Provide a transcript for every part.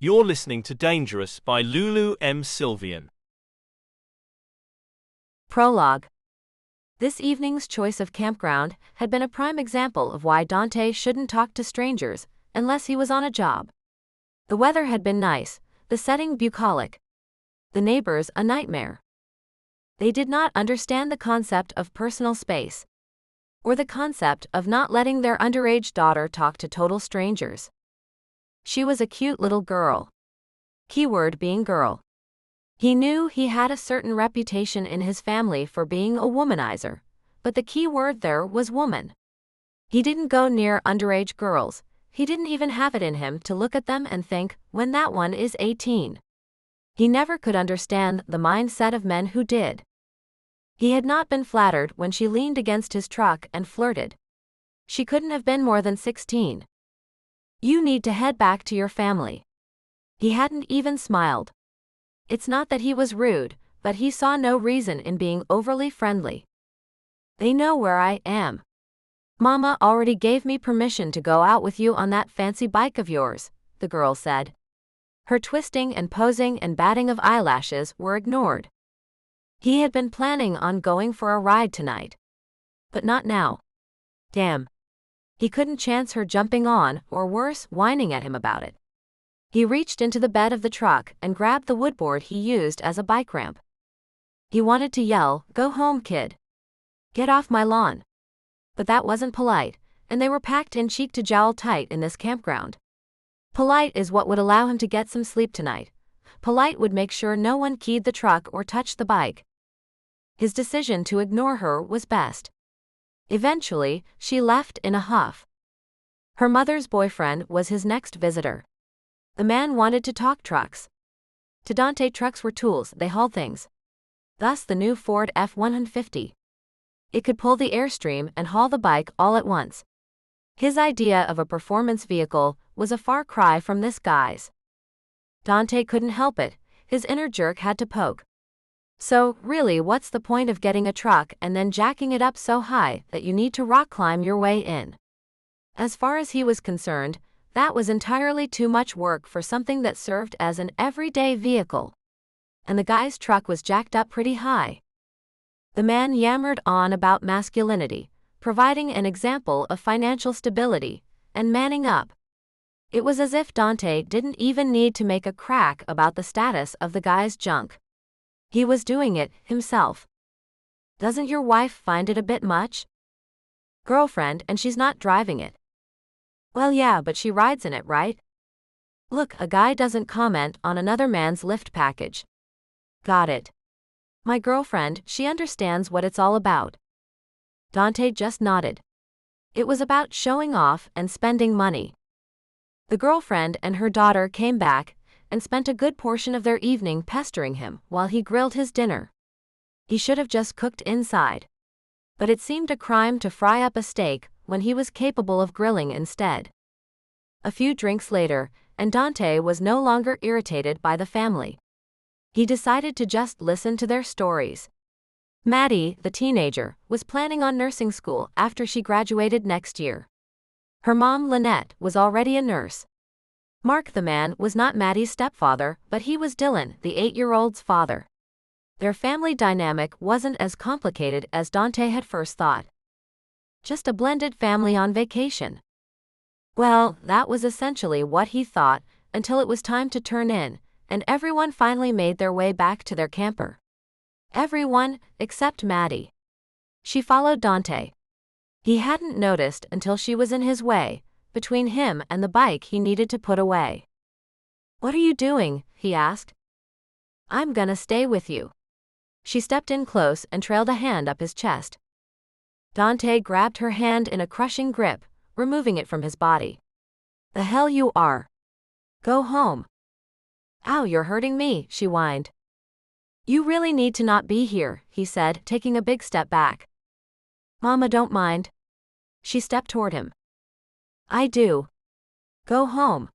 You're listening to Dangerous by Lulu M. Sylvian. Prologue. This evening's choice of campground had been a prime example of why Dante shouldn't talk to strangers unless he was on a job. The weather had been nice, the setting bucolic, the neighbors a nightmare. They did not understand the concept of personal space, or the concept of not letting their underage daughter talk to total strangers. She was a cute little girl. Keyword being girl. He knew he had a certain reputation in his family for being a womanizer, but the key word there was woman. He didn't go near underage girls, he didn't even have it in him to look at them and think, when that one is 18. He never could understand the mindset of men who did. He had not been flattered when she leaned against his truck and flirted. She couldn't have been more than 16. You need to head back to your family. He hadn't even smiled. It's not that he was rude, but he saw no reason in being overly friendly. They know where I am. Mama already gave me permission to go out with you on that fancy bike of yours, the girl said. Her twisting and posing and batting of eyelashes were ignored. He had been planning on going for a ride tonight. But not now. Damn. He couldn't chance her jumping on, or worse, whining at him about it. He reached into the bed of the truck and grabbed the woodboard he used as a bike ramp. He wanted to yell, "Go home, kid. Get off my lawn." But that wasn't polite, and they were packed in cheek to jowl tight in this campground. Polite is what would allow him to get some sleep tonight. Polite would make sure no one keyed the truck or touched the bike. His decision to ignore her was best. Eventually, she left in a huff. Her mother's boyfriend was his next visitor. The man wanted to talk trucks. To Dante, trucks were tools, they hauled things. Thus the new Ford F-150. It could pull the Airstream and haul the bike all at once. His idea of a performance vehicle was a far cry from this guy's. Dante couldn't help it, his inner jerk had to poke. So, really, what's the point of getting a truck and then jacking it up so high that you need to rock climb your way in? As far as he was concerned, that was entirely too much work for something that served as an everyday vehicle. And the guy's truck was jacked up pretty high. The man yammered on about masculinity, providing an example of financial stability, and manning up. It was as if Dante didn't even need to make a crack about the status of the guy's junk. He was doing it himself. Doesn't your wife find it a bit much? Girlfriend, and she's not driving it. Well, yeah, but she rides in it, right? Look, a guy doesn't comment on another man's lift package. Got it. My girlfriend, she understands what it's all about. Dante just nodded. It was about showing off and spending money. The girlfriend and her daughter came back and spent a good portion of their evening pestering him while he grilled his dinner. He should have just cooked inside. But it seemed a crime to fry up a steak when he was capable of grilling instead. A few drinks later, and Dante was no longer irritated by the family. He decided to just listen to their stories. Maddie, the teenager, was planning on nursing school after she graduated next year. Her mom, Lynette, was already a nurse. Mark, the man, was not Maddie's stepfather, but he was Dylan, the 8-year-old's father. Their family dynamic wasn't as complicated as Dante had first thought. Just a blended family on vacation. Well, that was essentially what he thought, until it was time to turn in, and everyone finally made their way back to their camper. Everyone, except Maddie. She followed Dante. He hadn't noticed until she was in his way, between him and the bike he needed to put away. What are you doing? He asked. I'm gonna stay with you. She stepped in close and trailed a hand up his chest. Dante grabbed her hand in a crushing grip, removing it from his body. The hell you are. Go home. Ow, you're hurting me, she whined. You really need to not be here, he said, taking a big step back. Mama, don't mind. She stepped toward him. I do. Go home.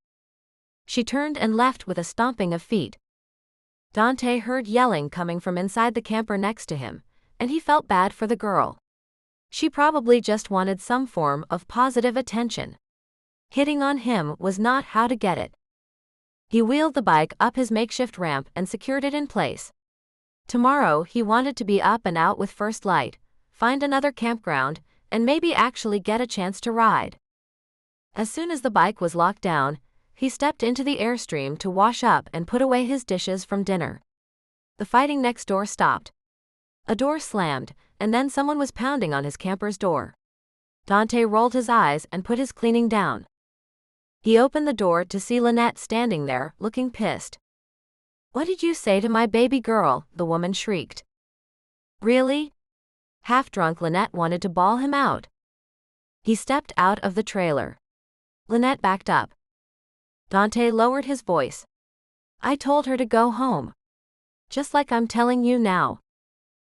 She turned and left with a stomping of feet. Dante heard yelling coming from inside the camper next to him, and he felt bad for the girl. She probably just wanted some form of positive attention. Hitting on him was not how to get it. He wheeled the bike up his makeshift ramp and secured it in place. Tomorrow he wanted to be up and out with first light, find another campground, and maybe actually get a chance to ride. As soon as the bike was locked down, he stepped into the Airstream to wash up and put away his dishes from dinner. The fighting next door stopped. A door slammed, and then someone was pounding on his camper's door. Dante rolled his eyes and put his cleaning down. He opened the door to see Lynette standing there, looking pissed. "What did you say to my baby girl?" the woman shrieked. "Really?" Half-drunk Lynette wanted to bawl him out. He stepped out of the trailer. Lynette backed up. Dante lowered his voice. "I told her to go home. Just like I'm telling you now.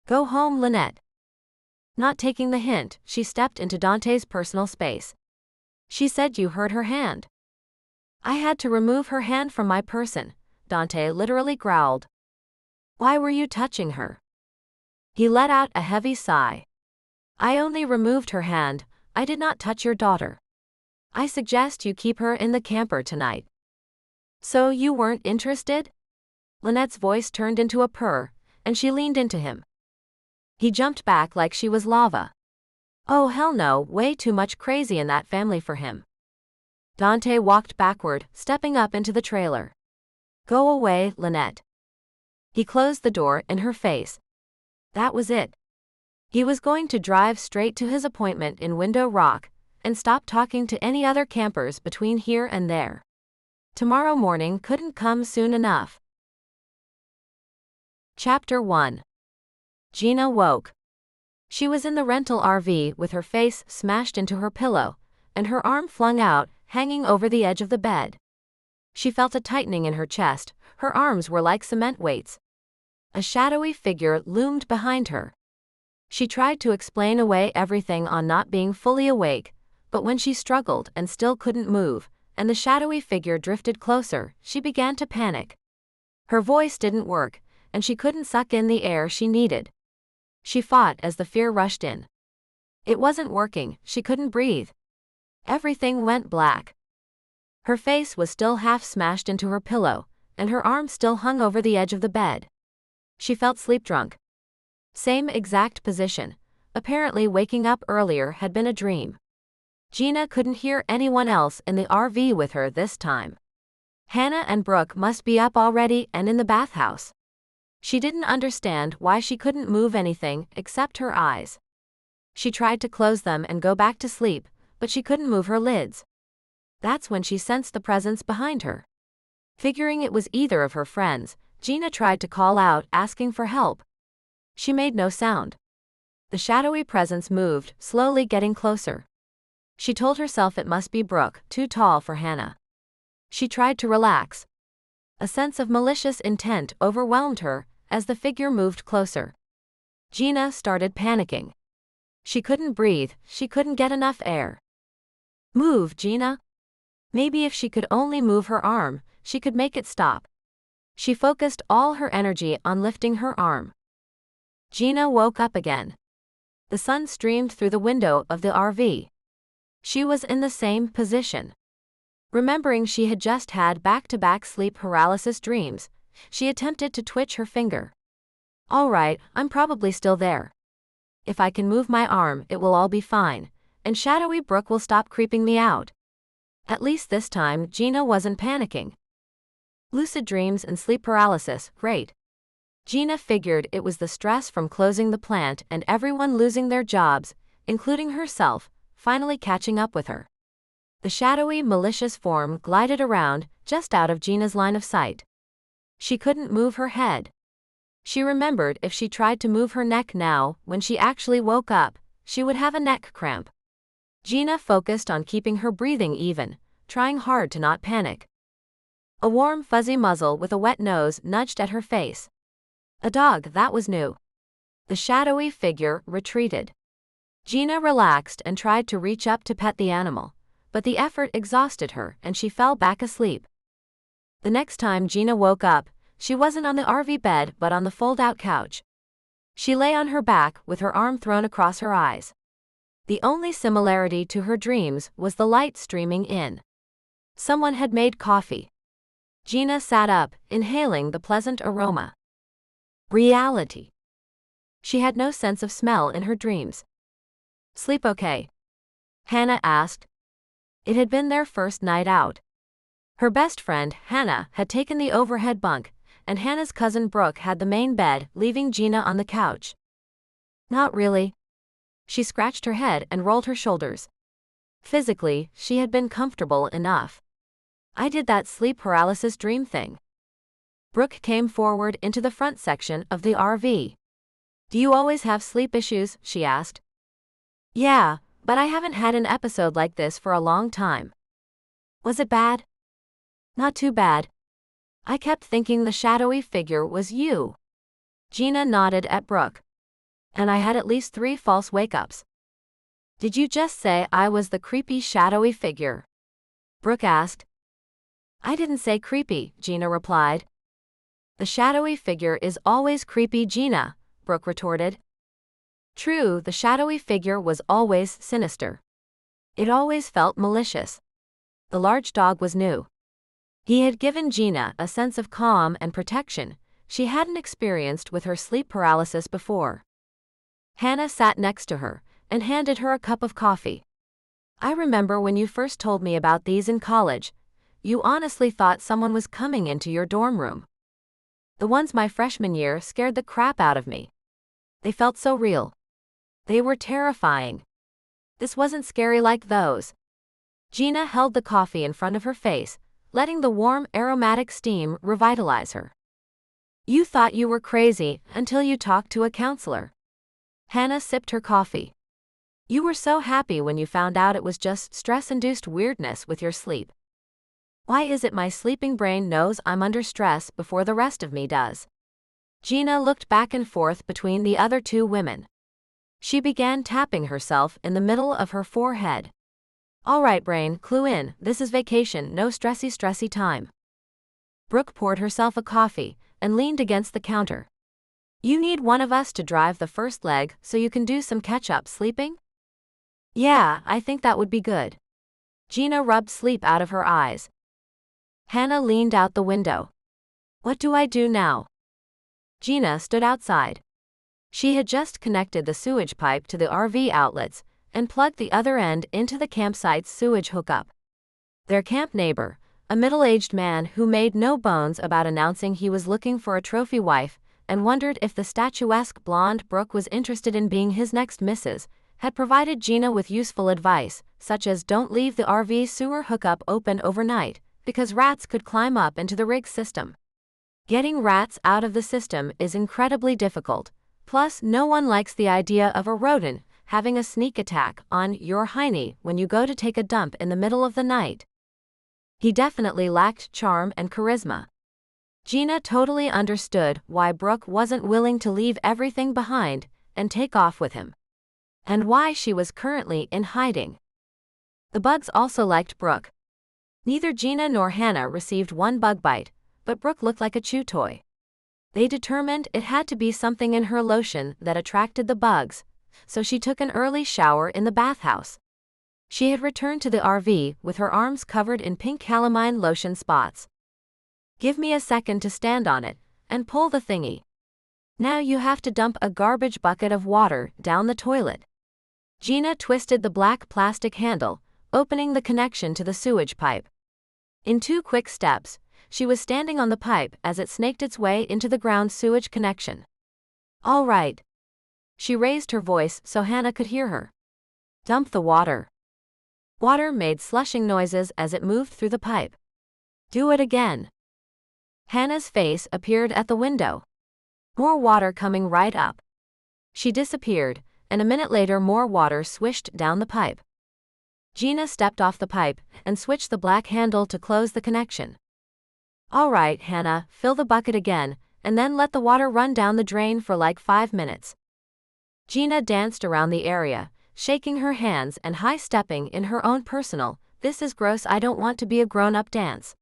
Go home, Lynette." Not taking the hint, she stepped into Dante's personal space. "She said you hurt her hand." "I had to remove her hand from my person," Dante literally growled. "Why were you touching her?" He let out a heavy sigh. "I only removed her hand, I did not touch your daughter. I suggest you keep her in the camper tonight." "So you weren't interested?" Lynette's voice turned into a purr, and she leaned into him. He jumped back like she was lava. Oh hell no, way too much crazy in that family for him. Dante walked backward, stepping up into the trailer. "Go away, Lynette." He closed the door in her face. That was it. He was going to drive straight to his appointment in Window Rock, and stop talking to any other campers between here and there. Tomorrow morning couldn't come soon enough. Chapter 1. Geena woke. She was in the rental RV with her face smashed into her pillow, and her arm flung out, hanging over the edge of the bed. She felt a tightening in her chest, her arms were like cement weights. A shadowy figure loomed behind her. She tried to explain away everything on not being fully awake, but when she struggled and still couldn't move, and the shadowy figure drifted closer, she began to panic. Her voice didn't work, and she couldn't suck in the air she needed. She fought as the fear rushed in. It wasn't working, she couldn't breathe. Everything went black. Her face was still half smashed into her pillow, and her arm still hung over the edge of the bed. She felt sleep-drunk. Same exact position. Apparently waking up earlier had been a dream. Geena couldn't hear anyone else in the RV with her this time. Hannah and Brooke must be up already and in the bathhouse. She didn't understand why she couldn't move anything except her eyes. She tried to close them and go back to sleep, but she couldn't move her lids. That's when she sensed the presence behind her. Figuring it was either of her friends, Geena tried to call out, asking for help. She made no sound. The shadowy presence moved, slowly getting closer. She told herself it must be Brooke, too tall for Hannah. She tried to relax. A sense of malicious intent overwhelmed her as the figure moved closer. Geena started panicking. She couldn't breathe, she couldn't get enough air. Move, Geena. Maybe if she could only move her arm, she could make it stop. She focused all her energy on lifting her arm. Geena woke up again. The sun streamed through the window of the RV. She was in the same position. Remembering she had just had back-to-back sleep paralysis dreams, she attempted to twitch her finger. "All right, I'm probably still there. If I can move my arm, it will all be fine, and shadowy Brooke will stop creeping me out." At least this time, Geena wasn't panicking. Lucid dreams and sleep paralysis, great. Geena figured it was the stress from closing the plant and everyone losing their jobs, including herself, finally catching up with her. The shadowy, malicious form glided around, just out of Geena's line of sight. She couldn't move her head. She remembered if she tried to move her neck now, when she actually woke up, she would have a neck cramp. Geena focused on keeping her breathing even, trying hard to not panic. A warm, fuzzy muzzle with a wet nose nudged at her face. A dog, that was new. The shadowy figure retreated. Geena relaxed and tried to reach up to pet the animal, but the effort exhausted her and she fell back asleep. The next time Geena woke up, she wasn't on the RV bed but on the fold-out couch. She lay on her back with her arm thrown across her eyes. The only similarity to her dreams was the light streaming in. Someone had made coffee. Geena sat up, inhaling the pleasant aroma. Reality. She had no sense of smell in her dreams. Sleep okay? Hannah asked. It had been their first night out. Her best friend, Hannah, had taken the overhead bunk, and Hannah's cousin Brooke had the main bed, leaving Geena on the couch. Not really. She scratched her head and rolled her shoulders. Physically, she had been comfortable enough. I did that sleep paralysis dream thing. Brooke came forward into the front section of the RV. Do you always have sleep issues? She asked. Yeah, but I haven't had an episode like this for a long time. Was it bad? Not too bad. I kept thinking the shadowy figure was you. Geena nodded at Brooke. And I had at least 3 false wake-ups. Did you just say I was the creepy shadowy figure? Brooke asked. I didn't say creepy, Geena replied. The shadowy figure is always creepy, Geena, Brooke retorted. True, the shadowy figure was always sinister. It always felt malicious. The large dog was new. He had given Geena a sense of calm and protection she hadn't experienced with her sleep paralysis before. Hannah sat next to her and handed her a cup of coffee. I remember when you first told me about these in college, you honestly thought someone was coming into your dorm room. The ones my freshman year scared the crap out of me. They felt so real. They were terrifying. This wasn't scary like those. Geena held the coffee in front of her face, letting the warm, aromatic steam revitalize her. You thought you were crazy until you talked to a counselor. Hannah sipped her coffee. You were so happy when you found out it was just stress-induced weirdness with your sleep. Why is it my sleeping brain knows I'm under stress before the rest of me does? Geena looked back and forth between the other 2 women. She began tapping herself in the middle of her forehead. All right, brain, clue in, this is vacation, no stressy time. Brooke poured herself a coffee and leaned against the counter. You need one of us to drive the first leg so you can do some catch-up sleeping? Yeah, I think that would be good. Geena rubbed sleep out of her eyes. Hannah leaned out the window. What do I do now? Geena stood outside. She had just connected the sewage pipe to the RV outlets and plugged the other end into the campsite's sewage hookup. Their camp neighbor, a middle-aged man who made no bones about announcing he was looking for a trophy wife and wondered if the statuesque blonde Brooke was interested in being his next missus, had provided Geena with useful advice, such as don't leave the RV sewer hookup open overnight, because rats could climb up into the rig system. Getting rats out of the system is incredibly difficult, plus no one likes the idea of a rodent having a sneak attack on your hiney when you go to take a dump in the middle of the night. He definitely lacked charm and charisma. Geena totally understood why Brooke wasn't willing to leave everything behind and take off with him, and why she was currently in hiding. The bugs also liked Brooke. Neither Geena nor Hannah received one bug bite, but Brooke looked like a chew toy. They determined it had to be something in her lotion that attracted the bugs, so she took an early shower in the bathhouse. She had returned to the RV with her arms covered in pink calamine lotion spots. Give me a second to stand on it and pull the thingy. Now you have to dump a garbage bucket of water down the toilet. Geena twisted the black plastic handle, opening the connection to the sewage pipe. In 2 quick steps, she was standing on the pipe as it snaked its way into the ground sewage connection. All right. She raised her voice so Hannah could hear her. Dump the water. Water made slushing noises as it moved through the pipe. Do it again. Hannah's face appeared at the window. More water coming right up. She disappeared, and a minute later more water swished down the pipe. Geena stepped off the pipe and switched the black handle to close the connection. All right, Hannah, fill the bucket again, and then let the water run down the drain for like 5 minutes. Geena danced around the area, shaking her hands and high-stepping in her own personal, "This is gross, I don't want to be a grown-up" dance.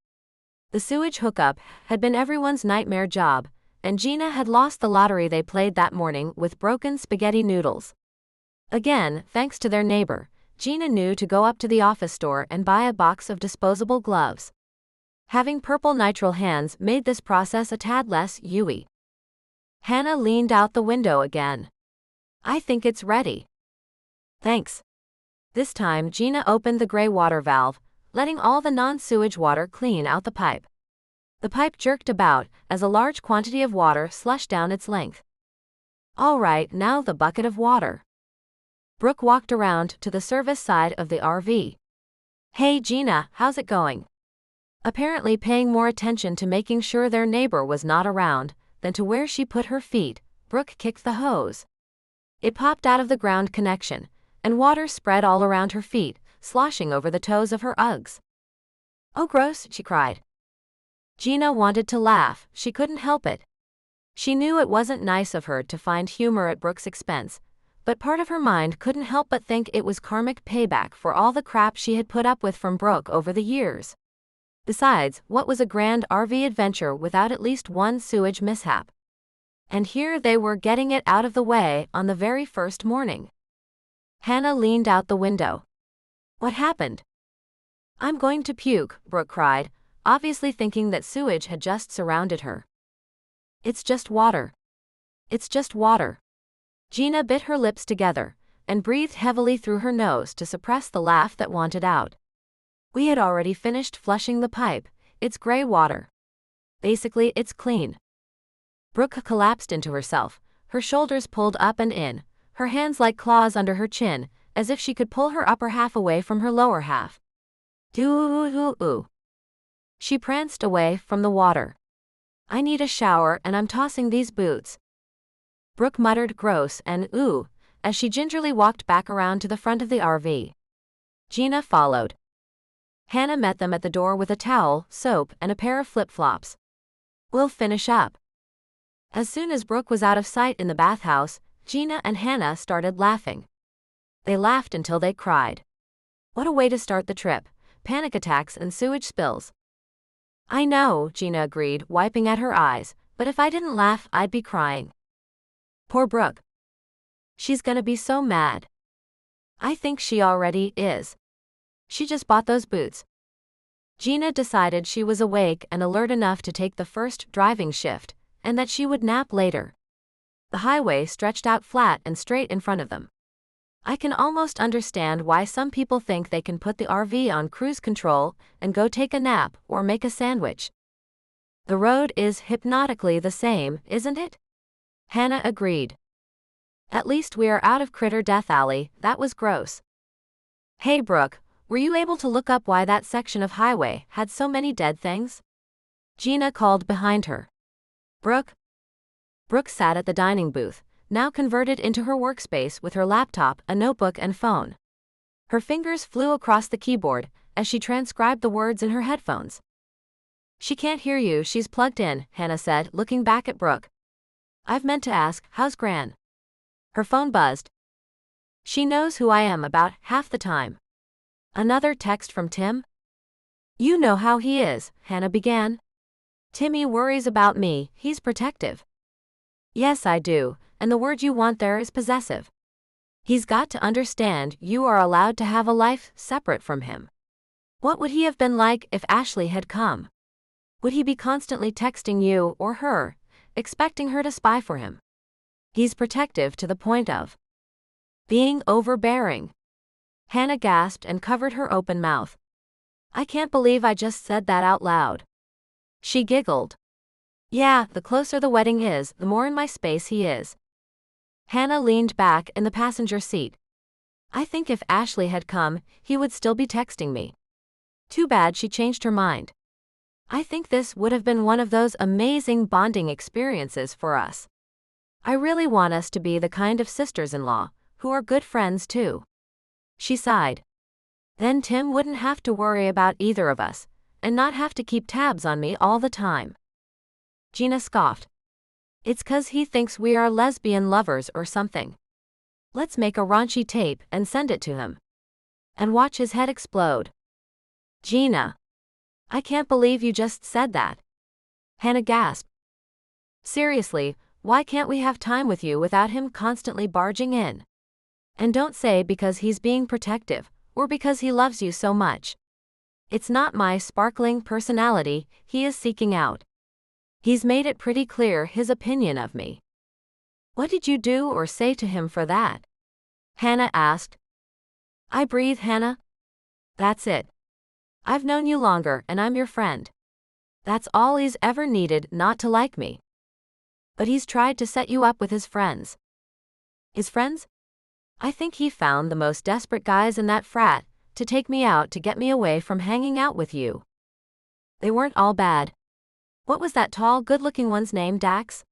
The sewage hookup had been everyone's nightmare job, and Geena had lost the lottery they played that morning with broken spaghetti noodles. Again, thanks to their neighbor, Geena knew to go up to the office store and buy a box of disposable gloves. Having purple nitrile hands made this process a tad less yui. Hannah leaned out the window again. I think it's ready. Thanks. This time Geena opened the gray water valve, letting all the non-sewage water clean out the pipe. The pipe jerked about as a large quantity of water slushed down its length. All right, now the bucket of water. Brooke walked around to the service side of the RV. Hey Geena, how's it going? Apparently paying more attention to making sure their neighbor was not around than to where she put her feet, Brooke kicked the hose. It popped out of the ground connection, and water spread all around her feet, sloshing over the toes of her Uggs. Oh gross, she cried. Geena wanted to laugh, she couldn't help it. She knew it wasn't nice of her to find humor at Brooke's expense, but part of her mind couldn't help but think it was karmic payback for all the crap she had put up with from Brooke over the years. Besides, what was a grand RV adventure without at least one sewage mishap? And here they were getting it out of the way on the very first morning. Hannah leaned out the window. What happened? I'm going to puke, Brooke cried, obviously thinking that sewage had just surrounded her. It's just water. It's just water. Geena bit her lips together and breathed heavily through her nose to suppress the laugh that wanted out. We had already finished flushing the pipe, it's gray water. Basically, it's clean. Brooke collapsed into herself, her shoulders pulled up and in, her hands like claws under her chin, as if she could pull her upper half away from her lower half. Doo-oo-oo-oo. She pranced away from the water. I need a shower and I'm tossing these boots. Brooke muttered gross and ooh, as she gingerly walked back around to the front of the RV. Geena followed. Hannah met them at the door with a towel, soap, and a pair of flip-flops. We'll finish up. As soon as Brooke was out of sight in the bathhouse, Geena and Hannah started laughing. They laughed until they cried. What a way to start the trip, panic attacks and sewage spills. I know, Geena agreed, wiping at her eyes, but if I didn't laugh, I'd be crying. Poor Brooke. She's gonna be so mad. I think she already is. She just bought those boots. Geena decided she was awake and alert enough to take the first driving shift, and that she would nap later. The highway stretched out flat and straight in front of them. I can almost understand why some people think they can put the RV on cruise control and go take a nap or make a sandwich. The road is hypnotically the same, isn't it? Hannah agreed. At least we are out of Critter Death Alley, that was gross. Hey Brooke, were you able to look up why that section of highway had so many dead things? Geena called behind her. Brooke? Brooke sat at the dining booth, now converted into her workspace with her laptop, a notebook and phone. Her fingers flew across the keyboard as she transcribed the words in her headphones. She can't hear you, she's plugged in, Hannah said, looking back at Brooke. I've meant to ask, how's Gran? Her phone buzzed. She knows who I am about half the time. Another text from Tim? You know how he is, Hannah began. Timmy worries about me, he's protective. Yes, I do, and the word you want there is possessive. He's got to understand you are allowed to have a life separate from him. What would he have been like if Ashley had come? Would he be constantly texting you or her, expecting her to spy for him? He's protective to the point of being overbearing. Hannah gasped and covered her open mouth. I can't believe I just said that out loud. She giggled. Yeah, the closer the wedding is, the more in my space he is. Hannah leaned back in the passenger seat. I think if Ashley had come, he would still be texting me. Too bad she changed her mind. I think this would have been one of those amazing bonding experiences for us. I really want us to be the kind of sisters-in-law who are good friends too. She sighed. Then Tim wouldn't have to worry about either of us, and not have to keep tabs on me all the time. Geena scoffed. It's 'cause he thinks we are lesbian lovers or something. Let's make a raunchy tape and send it to him. And watch his head explode. Geena. I can't believe you just said that. Hannah gasped. Seriously, why can't we have time with you without him constantly barging in? And don't say because he's being protective, or because he loves you so much. It's not my sparkling personality he is seeking out. He's made it pretty clear his opinion of me. What did you do or say to him for that? Hannah asked. I breathe, Hannah. That's it. I've known you longer and I'm your friend. That's all he's ever needed not to like me. But he's tried to set you up with his friends. His friends? I think he found the most desperate guys in that frat to take me out to get me away from hanging out with you. They weren't all bad. What was that tall, good-looking one's name, Dax?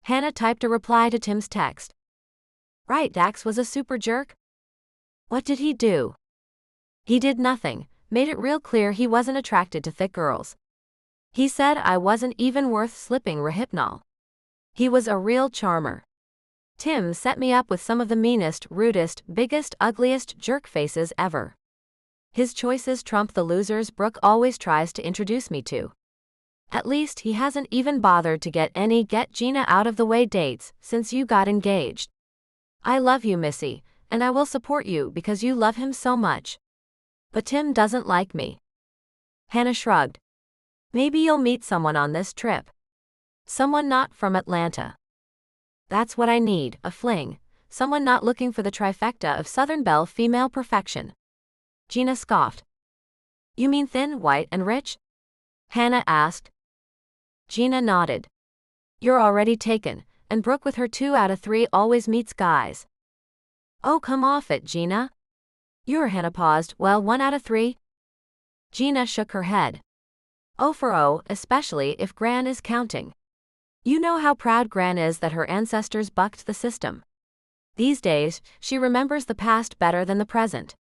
Hannah typed a reply to Tim's text. Right, Dax was a super jerk? What did he do? He did nothing, made it real clear he wasn't attracted to thick girls. He said I wasn't even worth slipping Rohypnol. He was a real charmer. Tim set me up with some of the meanest, rudest, biggest, ugliest jerk faces ever. His choices trump the losers Brooke always tries to introduce me to. At least he hasn't even bothered to get Geena out of the way dates since you got engaged. I love you, Missy, and I will support you because you love him so much. But Tim doesn't like me. Hannah shrugged. Maybe you'll meet someone on this trip. Someone not from Atlanta. That's what I need, a fling, someone not looking for the trifecta of Southern Belle female perfection. Geena scoffed. You mean thin, white, and rich? Hannah asked. Geena nodded. You're already taken, and Brooke with her 2 out of 3 always meets guys. Oh, come off it, Geena. Hannah paused, well, 1 out of 3? Geena shook her head. Oh for oh, especially if Gran is counting. You know how proud Gran is that her ancestors bucked the system. These days, she remembers the past better than the present.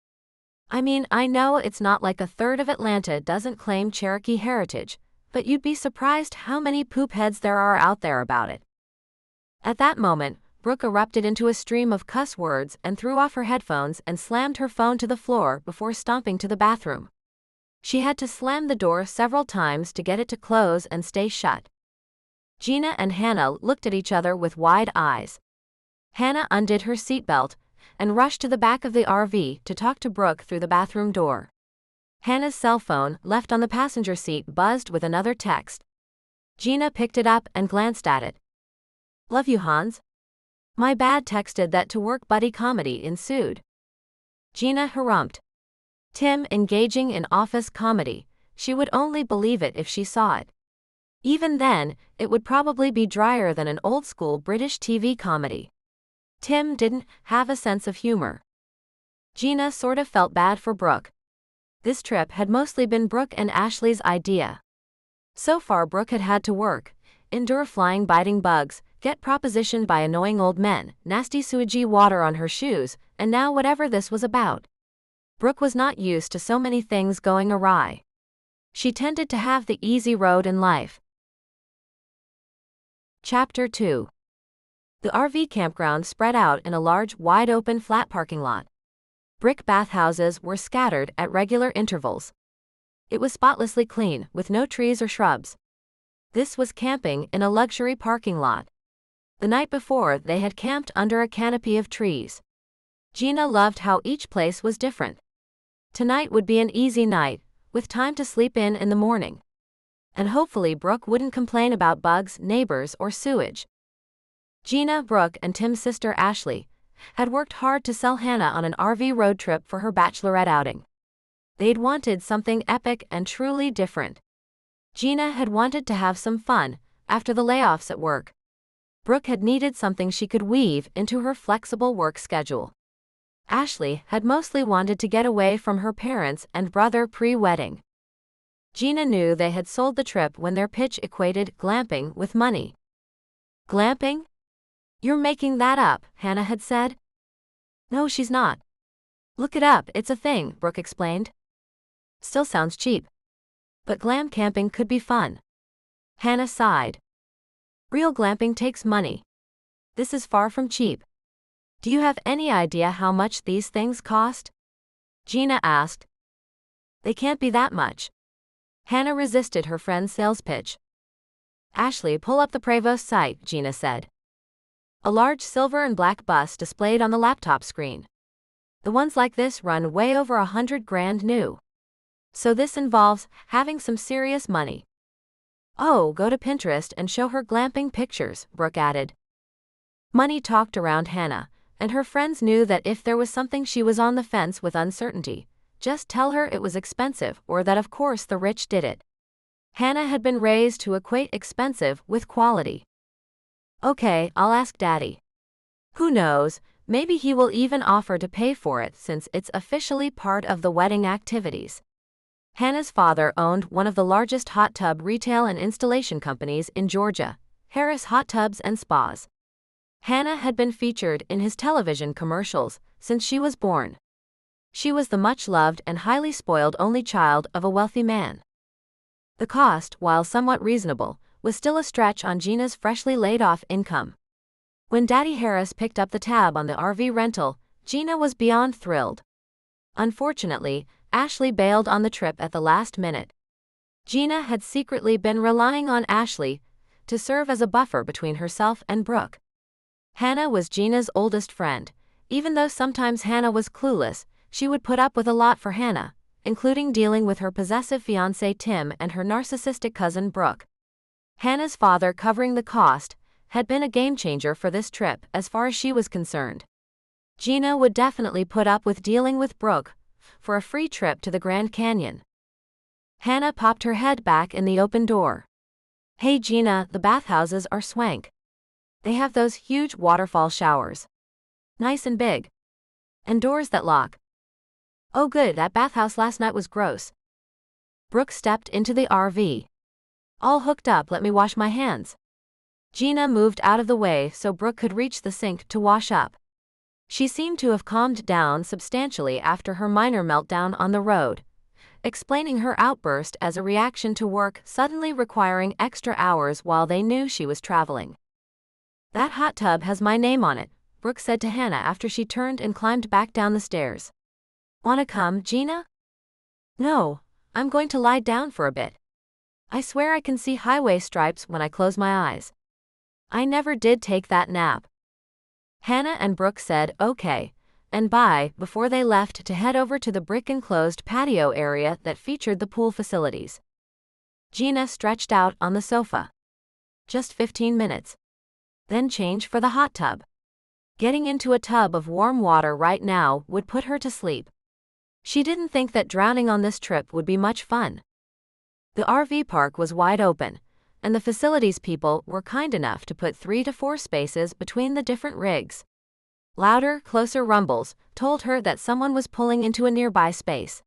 I mean, I know it's not like a third of Atlanta doesn't claim Cherokee heritage, but you'd be surprised how many poop heads there are out there about it. At that moment, Brooke erupted into a stream of cuss words and threw off her headphones and slammed her phone to the floor before stomping to the bathroom. She had to slam the door several times to get it to close and stay shut. Geena and Hannah looked at each other with wide eyes. Hannah undid her seatbelt and rushed to the back of the RV to talk to Brooke through the bathroom door. Hannah's cell phone, left on the passenger seat, buzzed with another text. Geena picked it up and glanced at it. Love you, Hans. My bad, texted that to work buddy comedy ensued. Geena harumphed. Tim engaging in office comedy, she would only believe it if she saw it. Even then, it would probably be drier than an old-school British TV comedy. Tim didn't have a sense of humor. Geena sort of felt bad for Brooke. This trip had mostly been Brooke and Ashley's idea. So far Brooke had had to work, endure flying biting bugs, get propositioned by annoying old men, nasty sewagey water on her shoes, and now whatever this was about. Brooke was not used to so many things going awry. She tended to have the easy road in life. Chapter 2. The RV campground spread out in a large, wide-open flat parking lot. Brick bathhouses were scattered at regular intervals. It was spotlessly clean, with no trees or shrubs. This was camping in a luxury parking lot. The night before, they had camped under a canopy of trees. Geena loved how each place was different. Tonight would be an easy night, with time to sleep in the morning. And hopefully Brooke wouldn't complain about bugs, neighbors, or sewage. Geena, Brooke, and Tim's sister Ashley had worked hard to sell Hannah on an RV road trip for her bachelorette outing. They'd wanted something epic and truly different. Geena had wanted to have some fun after the layoffs at work. Brooke had needed something she could weave into her flexible work schedule. Ashley had mostly wanted to get away from her parents and brother pre-wedding. Geena knew they had sold the trip when their pitch equated glamping with money. Glamping? You're making that up, Hannah had said. No, she's not. Look it up, it's a thing, Brooke explained. Still sounds cheap. But glam camping could be fun. Hannah sighed. Real glamping takes money. This is far from cheap. Do you have any idea how much these things cost? Geena asked. They can't be that much. Hannah resisted her friend's sales pitch. Ashley, pull up the Prevost site, Geena said. A large silver and black bus displayed on the laptop screen. The ones like this run way over $100,000 new. So this involves having some serious money. Oh, go to Pinterest and show her glamping pictures, Brooke added. Money talked around Hannah, and her friends knew that if there was something she was on the fence with uncertainty, just tell her it was expensive or that of course the rich did it. Hannah had been raised to equate expensive with quality. Okay, I'll ask Daddy. Who knows, maybe he will even offer to pay for it since it's officially part of the wedding activities. Hannah's father owned one of the largest hot tub retail and installation companies in Georgia, Harris Hot Tubs and Spas. Hannah had been featured in his television commercials since she was born. She was the much-loved and highly spoiled only child of a wealthy man. The cost, while somewhat reasonable, was still a stretch on Geena's freshly laid-off income. When Daddy Harris picked up the tab on the RV rental, Geena was beyond thrilled. Unfortunately, Ashley bailed on the trip at the last minute. Geena had secretly been relying on Ashley to serve as a buffer between herself and Brooke. Hannah was Geena's oldest friend. Even though sometimes Hannah was clueless, she would put up with a lot for Hannah, including dealing with her possessive fiancé Tim and her narcissistic cousin Brooke. Hannah's father covering the cost had been a game-changer for this trip as far as she was concerned. Geena would definitely put up with dealing with Brooke for a free trip to the Grand Canyon. Hannah popped her head back in the open door. Hey Geena, the bathhouses are swank. They have those huge waterfall showers. Nice and big. And doors that lock. Oh good, that bathhouse last night was gross. Brooke stepped into the RV. All hooked up, let me wash my hands. Geena moved out of the way so Brooke could reach the sink to wash up. She seemed to have calmed down substantially after her minor meltdown on the road, explaining her outburst as a reaction to work suddenly requiring extra hours while they knew she was traveling. That hot tub has my name on it, Brooke said to Hannah after she turned and climbed back down the stairs. Wanna come, Geena? No, I'm going to lie down for a bit. I swear I can see highway stripes when I close my eyes. I never did take that nap. Hannah and Brooke said okay and bye before they left to head over to the brick-enclosed patio area that featured the pool facilities. Geena stretched out on the sofa. Just 15 minutes. Then change for the hot tub. Getting into a tub of warm water right now would put her to sleep. She didn't think that drowning on this trip would be much fun. The RV park was wide open, and the facilities people were kind enough to put 3 to 4 spaces between the different rigs. Louder, closer rumbles told her that someone was pulling into a nearby space.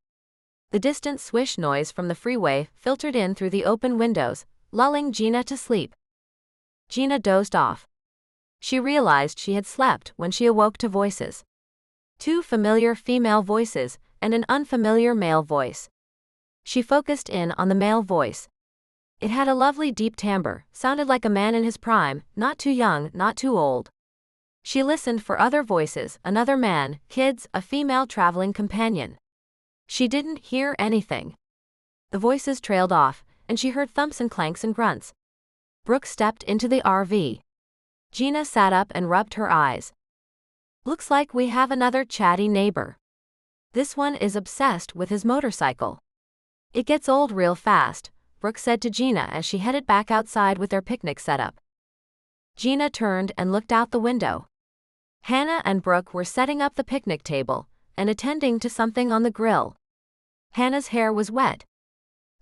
The distant swish noise from the freeway filtered in through the open windows, lulling Geena to sleep. Geena dozed off. She realized she had slept when she awoke to voices. 2 familiar female voices and an unfamiliar male voice. She focused in on the male voice. It had a lovely deep timbre, sounded like a man in his prime, not too young, not too old. She listened for other voices, another man, kids, a female traveling companion. She didn't hear anything. The voices trailed off, and she heard thumps and clanks and grunts. Brooke stepped into the RV. Geena sat up and rubbed her eyes. Looks like we have another chatty neighbor. This one is obsessed with his motorcycle. It gets old real fast, Brooke said to Geena as she headed back outside with their picnic set up. Geena turned and looked out the window. Hannah and Brooke were setting up the picnic table and attending to something on the grill. Hannah's hair was wet.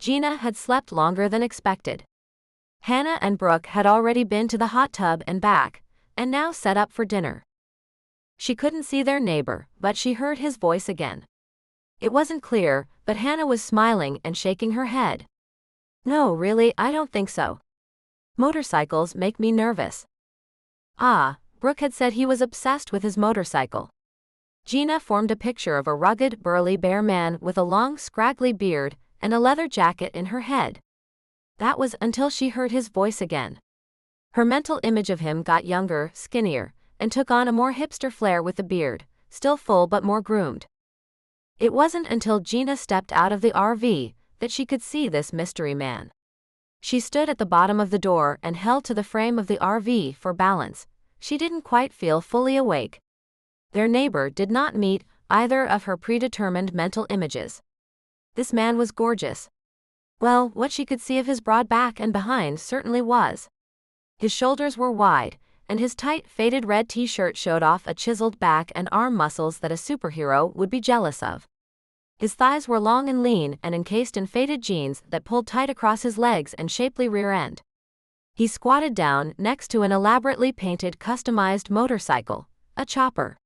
Geena had slept longer than expected. Hannah and Brooke had already been to the hot tub and back, and now set up for dinner. She couldn't see their neighbor, but she heard his voice again. It wasn't clear, but Hannah was smiling and shaking her head. No, really, I don't think so. Motorcycles make me nervous. Ah, Brooke had said he was obsessed with his motorcycle. Geena formed a picture of a rugged, burly bear man with a long, scraggly beard and a leather jacket in her head. That was until she heard his voice again. Her mental image of him got younger, skinnier, and took on a more hipster flair with the beard, still full but more groomed. It wasn't until Geena stepped out of the RV that she could see this mystery man. She stood at the bottom of the door and held to the frame of the RV for balance. She didn't quite feel fully awake. Their neighbor did not meet either of her predetermined mental images. This man was gorgeous. Well, what she could see of his broad back and behind certainly was. His shoulders were wide, and his tight, faded red t-shirt showed off a chiseled back and arm muscles that a superhero would be jealous of. His thighs were long and lean and encased in faded jeans that pulled tight across his legs and shapely rear end. He squatted down next to an elaborately painted customized motorcycle, a chopper.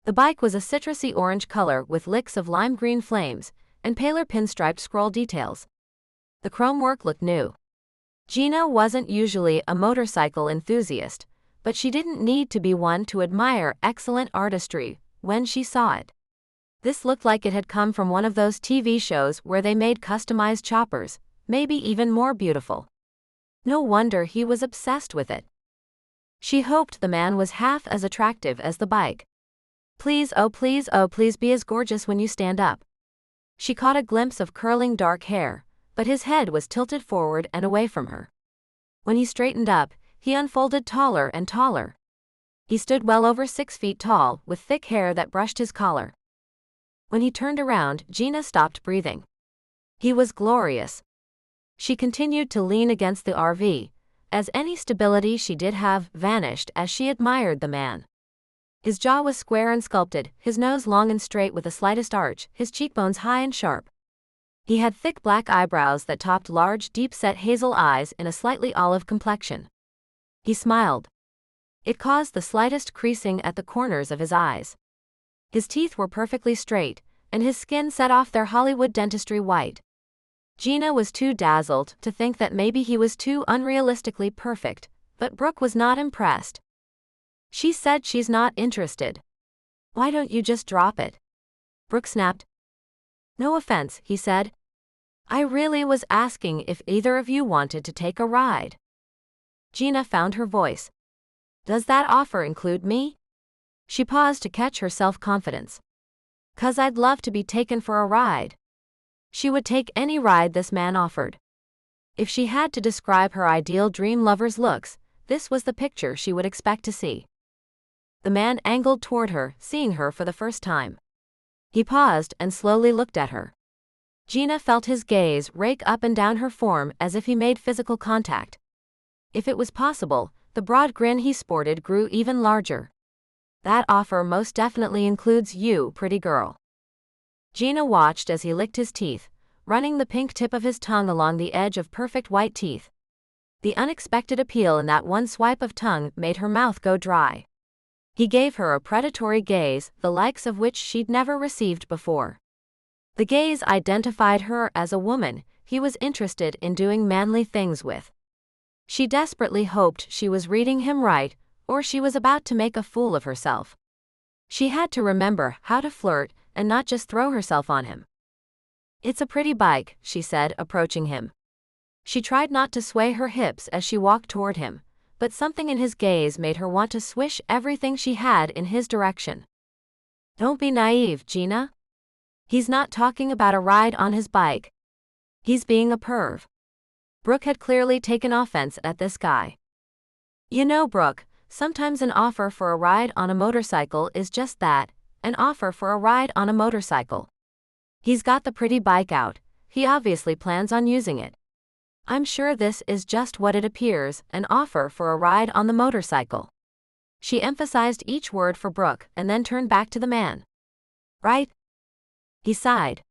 The bike was a citrusy orange color with licks of lime green flames and paler pinstriped scroll details. The chrome work looked new. Geena wasn't usually a motorcycle enthusiast, but she didn't need to be one to admire excellent artistry when she saw it. This looked like it had come from one of those TV shows where they made customized choppers, maybe even more beautiful. No wonder he was obsessed with it. She hoped the man was half as attractive as the bike. Please, oh please be as gorgeous when you stand up. She caught a glimpse of curling dark hair, but his head was tilted forward and away from her. When he straightened up, he unfolded taller and taller. He stood well over 6 feet tall, with thick hair that brushed his collar. When he turned around, Geena stopped breathing. He was glorious. She continued to lean against the RV, as any stability she did have vanished as she admired the man. His jaw was square and sculpted, his nose long and straight with the slightest arch, his cheekbones high and sharp. He had thick black eyebrows that topped large, deep-set hazel eyes in a slightly olive complexion. He smiled. It caused the slightest creasing at the corners of his eyes. His teeth were perfectly straight, and his skin set off their Hollywood dentistry white. Geena was too dazzled to think that maybe he was too unrealistically perfect, but Brooke was not impressed. She said she's not interested. Why don't you just drop it? Brooke snapped. No offense, he said. I really was asking if either of you wanted to take a ride. Geena found her voice. Does that offer include me? She paused to catch her self-confidence. 'Cause I'd love to be taken for a ride. She would take any ride this man offered. If she had to describe her ideal dream lover's looks, this was the picture she would expect to see. The man angled toward her, seeing her for the first time. He paused and slowly looked at her. Geena felt his gaze rake up and down her form as if he made physical contact. If it was possible, the broad grin he sported grew even larger. That offer most definitely includes you, pretty girl. Geena watched as he licked his teeth, running the pink tip of his tongue along the edge of perfect white teeth. The unexpected appeal in that one swipe of tongue made her mouth go dry. He gave her a predatory gaze, the likes of which she'd never received before. The gaze identified her as a woman he was interested in doing manly things with. She desperately hoped she was reading him right, or she was about to make a fool of herself. She had to remember how to flirt and not just throw herself on him. It's a pretty bike, she said, approaching him. She tried not to sway her hips as she walked toward him, but something in his gaze made her want to swish everything she had in his direction. Don't be naive, Geena. He's not talking about a ride on his bike. He's being a perv. Brooke had clearly taken offense at this guy. You know, Brooke, sometimes an offer for a ride on a motorcycle is just that, an offer for a ride on a motorcycle. He's got the pretty bike out, he obviously plans on using it. I'm sure this is just what it appears, an offer for a ride on the motorcycle. She emphasized each word for Brooke and then turned back to the man. Right? He sighed.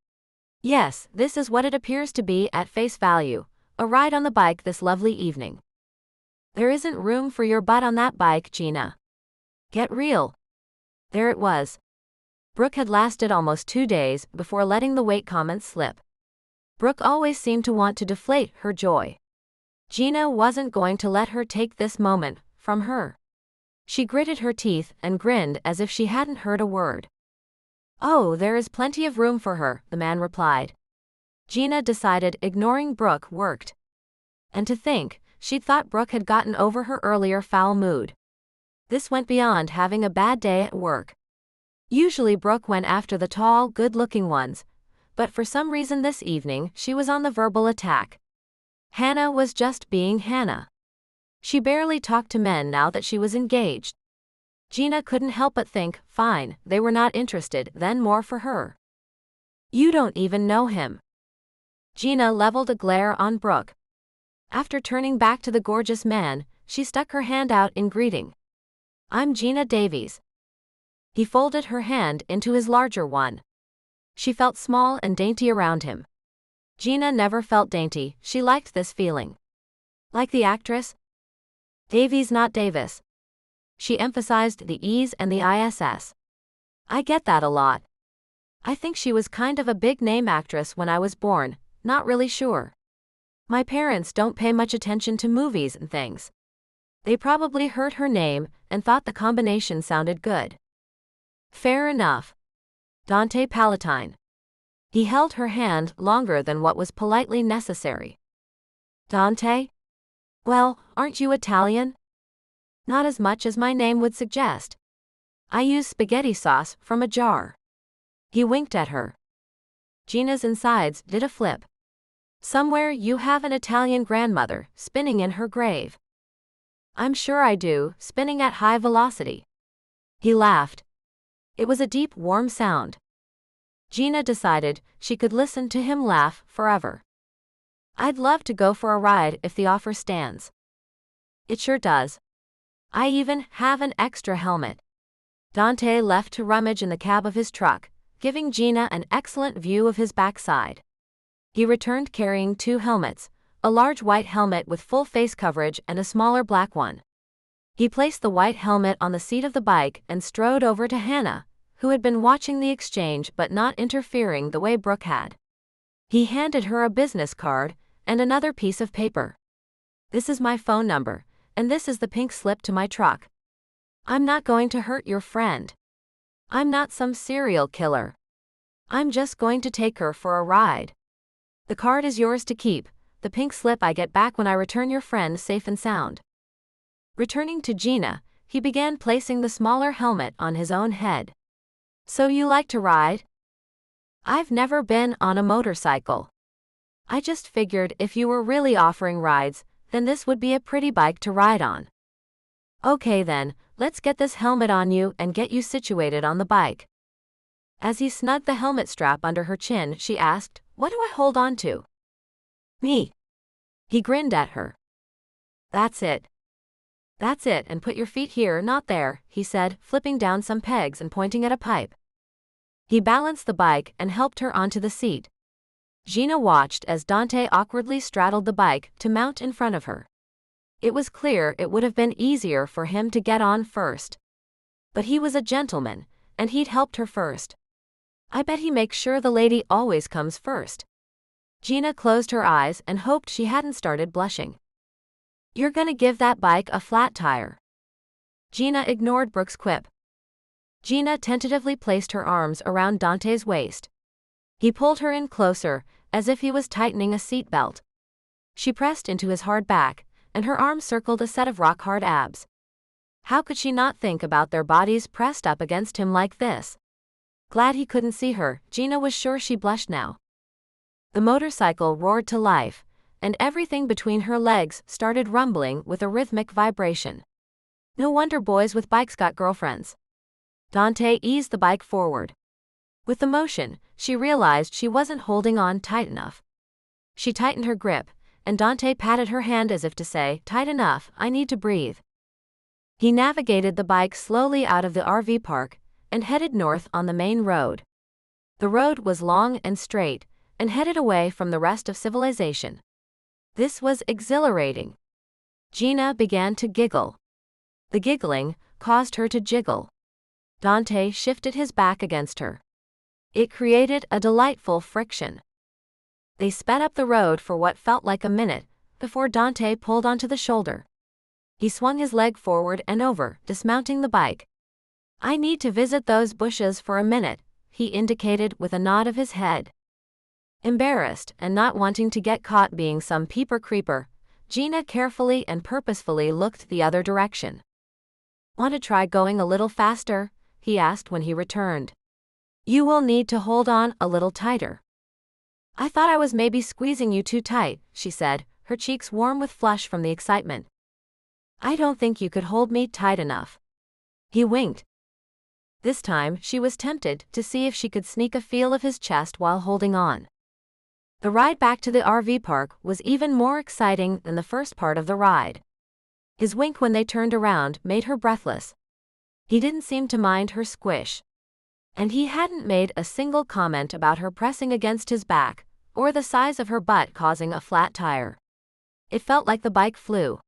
Yes, this is what it appears to be at face value, a ride on the bike this lovely evening. There isn't room for your butt on that bike, Geena. Get real. There it was. Brooke had lasted almost 2 days before letting the weight comment slip. Brooke always seemed to want to deflate her joy. Geena wasn't going to let her take this moment from her. She gritted her teeth and grinned as if she hadn't heard a word. Oh, there is plenty of room for her, the man replied. Geena decided ignoring Brooke worked. And to think, she'd thought Brooke had gotten over her earlier foul mood. This went beyond having a bad day at work. Usually Brooke went after the tall, good-looking ones, but for some reason this evening she was on the verbal attack. Hannah was just being Hannah. She barely talked to men now that she was engaged. Geena couldn't help but think, fine, they were not interested, then more for her. You don't even know him. Geena leveled a glare on Brooke. After turning back to the gorgeous man, she stuck her hand out in greeting. "I'm Geena Davies." He folded her hand into his larger one. She felt small and dainty around him. Geena never felt dainty, she liked this feeling. Like the actress? Davies, not Davis. She emphasized the E's and the ISS. I get that a lot. I think she was kind of a big-name actress when I was born, not really sure. My parents don't pay much attention to movies and things. They probably heard her name and thought the combination sounded good. Fair enough. Dante Palatine. He held her hand longer than what was politely necessary. Dante? Well, aren't you Italian? Not as much as my name would suggest. I use spaghetti sauce from a jar. He winked at her. Geena's insides did a flip. Somewhere you have an Italian grandmother spinning in her grave. I'm sure I do, spinning at high velocity. He laughed. It was a deep, warm sound. Geena decided she could listen to him laugh forever. I'd love to go for a ride if the offer stands. It sure does. I even have an extra helmet. Dante left to rummage in the cab of his truck, giving Geena an excellent view of his backside. He returned carrying 2 helmets, a large white helmet with full face coverage and a smaller black one. He placed the white helmet on the seat of the bike and strode over to Hannah, who had been watching the exchange but not interfering the way Brooke had. He handed her a business card and another piece of paper. "This is my phone number, and this is the pink slip to my truck. I'm not going to hurt your friend. I'm not some serial killer. I'm just going to take her for a ride. The card is yours to keep, the pink slip I get back when I return your friend safe and sound." Returning to Geena, he began placing the smaller helmet on his own head. "So you like to ride?" "I've never been on a motorcycle. I just figured if you were really offering rides, then this would be a pretty bike to ride on." "Okay then, let's get this helmet on you and get you situated on the bike." As he snugged the helmet strap under her chin, she asked, "What do I hold on to?" "Me." He grinned at her. That's it, and put your feet here, not there," he said, flipping down some pegs and pointing at a pipe. He balanced the bike and helped her onto the seat. Geena watched as Dante awkwardly straddled the bike to mount in front of her. It was clear it would have been easier for him to get on first. But he was a gentleman, and he'd helped her first. I bet he makes sure the lady always comes first. Geena closed her eyes and hoped she hadn't started blushing. "You're gonna give that bike a flat tire." Geena ignored Brooke's quip. Geena tentatively placed her arms around Dante's waist. He pulled her in closer, as if he was tightening a seat belt. She pressed into his hard back, and her arms circled a set of rock-hard abs. How could she not think about their bodies pressed up against him like this? Glad he couldn't see her, Geena was sure she blushed now. The motorcycle roared to life, and everything between her legs started rumbling with a rhythmic vibration. No wonder boys with bikes got girlfriends. Dante eased the bike forward. With the motion, she realized she wasn't holding on tight enough. She tightened her grip, and Dante patted her hand as if to say, "Tight enough, I need to breathe." He navigated the bike slowly out of the RV park and headed north on the main road. The road was long and straight, and headed away from the rest of civilization. This was exhilarating. Geena began to giggle. The giggling caused her to jiggle. Dante shifted his back against her. It created a delightful friction. They sped up the road for what felt like a minute, before Dante pulled onto the shoulder. He swung his leg forward and over, dismounting the bike. "I need to visit those bushes for a minute," he indicated with a nod of his head. Embarrassed and not wanting to get caught being some peeper creeper, Geena carefully and purposefully looked the other direction. "Want to try going a little faster?" he asked when he returned. "You will need to hold on a little tighter." "I thought I was maybe squeezing you too tight," she said, her cheeks warm with flush from the excitement. "I don't think you could hold me tight enough." He winked. This time she was tempted to see if she could sneak a feel of his chest while holding on. The ride back to the RV park was even more exciting than the first part of the ride. His wink when they turned around made her breathless. He didn't seem to mind her squish. And he hadn't made a single comment about her pressing against his back, or the size of her butt causing a flat tire. It felt like the bike flew.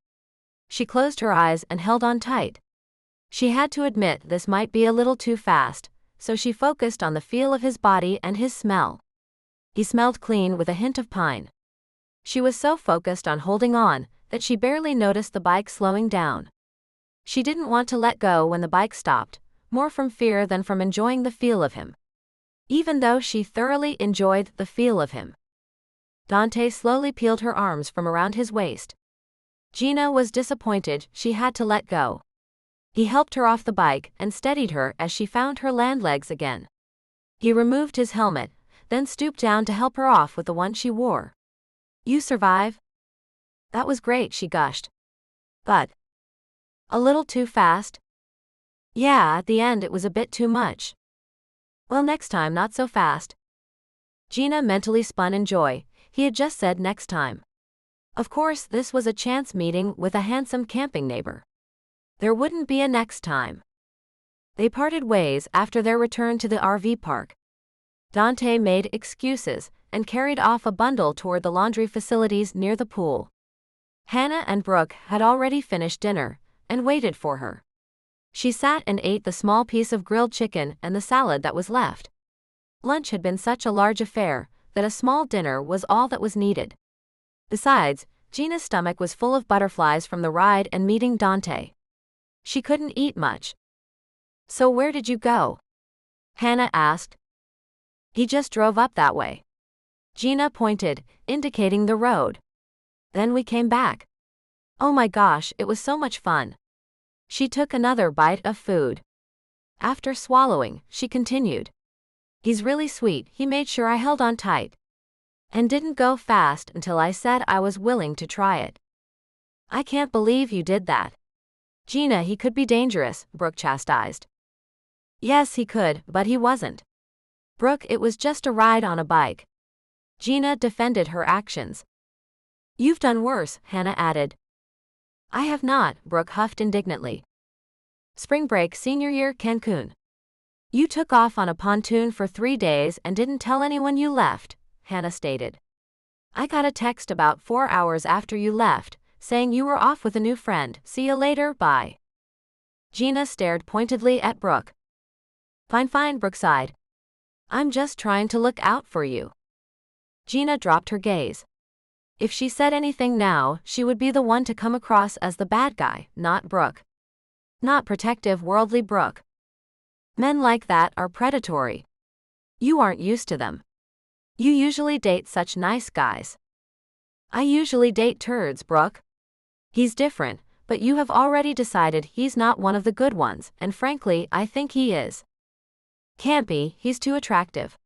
She closed her eyes and held on tight. She had to admit this might be a little too fast, so she focused on the feel of his body and his smell. He smelled clean with a hint of pine. She was so focused on holding on that she barely noticed the bike slowing down. She didn't want to let go when the bike stopped, more from fear than from enjoying the feel of him. Even though she thoroughly enjoyed the feel of him. Dante slowly peeled her arms from around his waist. Geena was disappointed she had to let go. He helped her off the bike and steadied her as she found her land legs again. He removed his helmet, then stooped down to help her off with the one she wore. "You survive?" "That was great," she gushed. "But a little too fast?" "Yeah, at the end it was a bit too much." "Well, next time not so fast." Geena mentally spun in joy. He had just said next time. Of course, this was a chance meeting with a handsome camping neighbor. There wouldn't be a next time. They parted ways after their return to the RV park. Dante made excuses and carried off a bundle toward the laundry facilities near the pool. Hannah and Brooke had already finished dinner and waited for her. She sat and ate the small piece of grilled chicken and the salad that was left. Lunch had been such a large affair that a small dinner was all that was needed. Besides, Geena's stomach was full of butterflies from the ride and meeting Dante. She couldn't eat much. "So where did you go?" Hannah asked. "He just drove up that way." Geena pointed, indicating the road. "Then we came back." "Oh my gosh, it was so much fun." She took another bite of food. After swallowing, she continued. "He's really sweet. He made sure I held on tight. And didn't go fast until I said I was willing to try it." "I can't believe you did that." "Geena, he could be dangerous," Brooke chastised. "Yes, he could, but he wasn't." "Brooke, it was just a ride on a bike." Geena defended her actions. "You've done worse," Hannah added. "I have not," Brooke huffed indignantly. "Spring break senior year Cancun. You took off on a pontoon for 3 days and didn't tell anyone you left," Hannah stated. "I got a text about 4 hours after you left, saying you were off with a new friend. See you later, bye." Geena stared pointedly at Brooke. Fine, Brooke sighed. "I'm just trying to look out for you." Geena dropped her gaze. If she said anything now, she would be the one to come across as the bad guy, not Brooke. Not protective, worldly Brooke. Men like that are predatory. You aren't used to them. You usually date such nice guys. "I usually date turds, Brooke." "He's different, but you have already decided he's not one of the good ones, and frankly, I think he is." "Can't be, he's too attractive.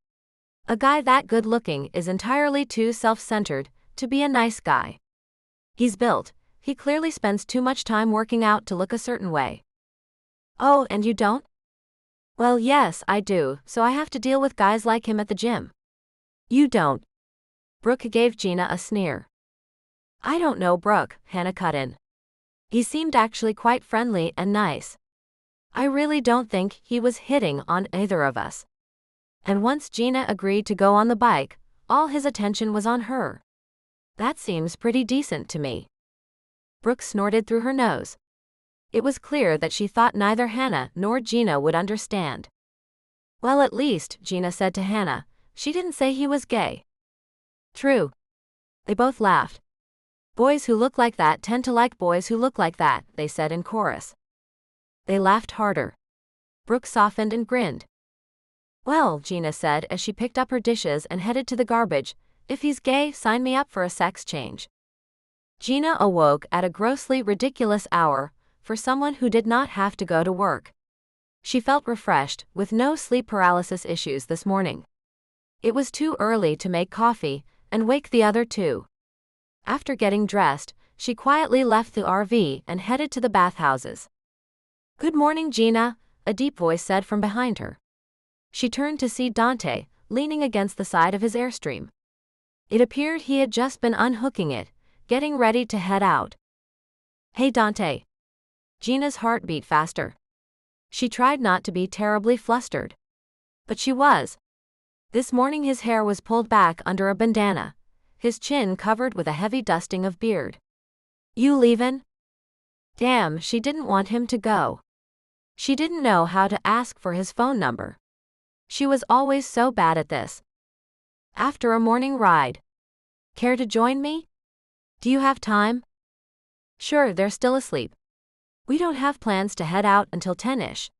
A guy that good looking is entirely too self-centered to be a nice guy. He's built, he clearly spends too much time working out to look a certain way." "Oh, and you don't?" "Well, yes, I do, so I have to deal with guys like him at the gym." "You don't." Brooke gave Geena a sneer. "I don't know Brooke," Hannah cut in. "He seemed actually quite friendly and nice. I really don't think he was hitting on either of us." And once Geena agreed to go on the bike, all his attention was on her. "That seems pretty decent to me." Brooke snorted through her nose. It was clear that she thought neither Hannah nor Geena would understand. "Well, at least," Geena said to Hannah, "she didn't say he was gay." "True." They both laughed. "Boys who look like that tend to like boys who look like that," they said in chorus. They laughed harder. Brooke softened and grinned. "Well," Geena said as she picked up her dishes and headed to the garbage, "if he's gay, sign me up for a sex change." Geena awoke at a grossly ridiculous hour for someone who did not have to go to work. She felt refreshed, with no sleep paralysis issues this morning. It was too early to make coffee and wake the other two. After getting dressed, she quietly left the RV and headed to the bathhouses. "Good morning, Geena," a deep voice said from behind her. She turned to see Dante, leaning against the side of his Airstream. It appeared he had just been unhooking it, getting ready to head out. "Hey Dante." Geena's heart beat faster. She tried not to be terribly flustered. But she was. This morning his hair was pulled back under a bandana, his chin covered with a heavy dusting of beard. "You leavin'?" Damn, she didn't want him to go. She didn't know how to ask for his phone number. She was always so bad at this. "After a morning ride. Care to join me? Do you have time?" "Sure, they're still asleep. We don't have plans to head out until 10-ish.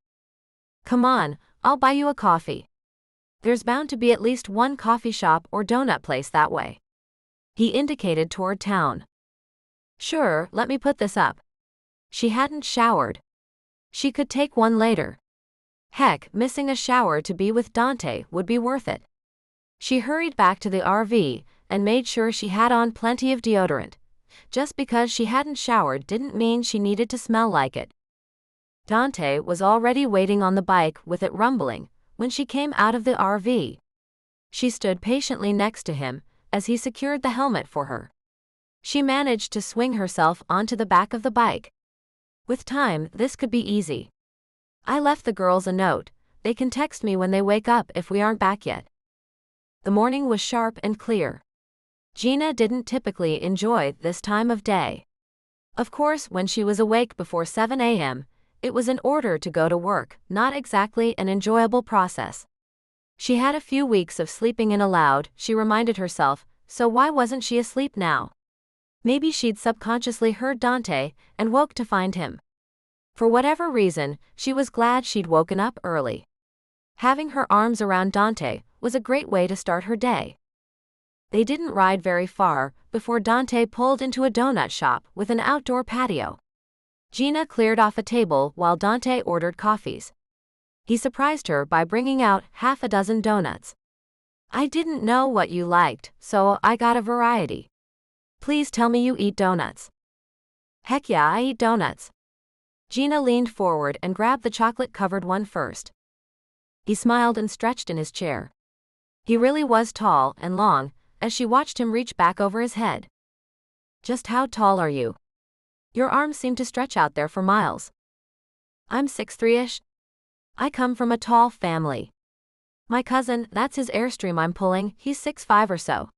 "Come on, I'll buy you a coffee. There's bound to be at least one coffee shop or donut place that way." He indicated toward town. "Sure, let me put this up." She hadn't showered. She could take one later. Heck, missing a shower to be with Dante would be worth it. She hurried back to the RV and made sure she had on plenty of deodorant. Just because she hadn't showered didn't mean she needed to smell like it. Dante was already waiting on the bike with it rumbling when she came out of the RV. She stood patiently next to him as he secured the helmet for her. She managed to swing herself onto the back of the bike. With time, this could be easy. "I left the girls a note. They can text me when they wake up if we aren't back yet." The morning was sharp and clear. Geena didn't typically enjoy this time of day. Of course, when she was awake before 7 a.m., it was in order to go to work, not exactly an enjoyable process. She had a few weeks of sleeping in aloud, she reminded herself, so why wasn't she asleep now? Maybe she'd subconsciously heard Dante and woke to find him. For whatever reason, she was glad she'd woken up early. Having her arms around Dante was a great way to start her day. They didn't ride very far before Dante pulled into a donut shop with an outdoor patio. Geena cleared off a table while Dante ordered coffees. He surprised her by bringing out half a dozen donuts. "I didn't know what you liked, so I got a variety. Please tell me you eat donuts." "Heck yeah, I eat donuts." Geena leaned forward and grabbed the chocolate-covered one first. He smiled and stretched in his chair. He really was tall and long, as she watched him reach back over his head. "Just how tall are you? Your arms seem to stretch out there for miles." "I'm 6'3"-ish. I come from a tall family. My cousin, that's his Airstream I'm pulling, he's 6'5" or so.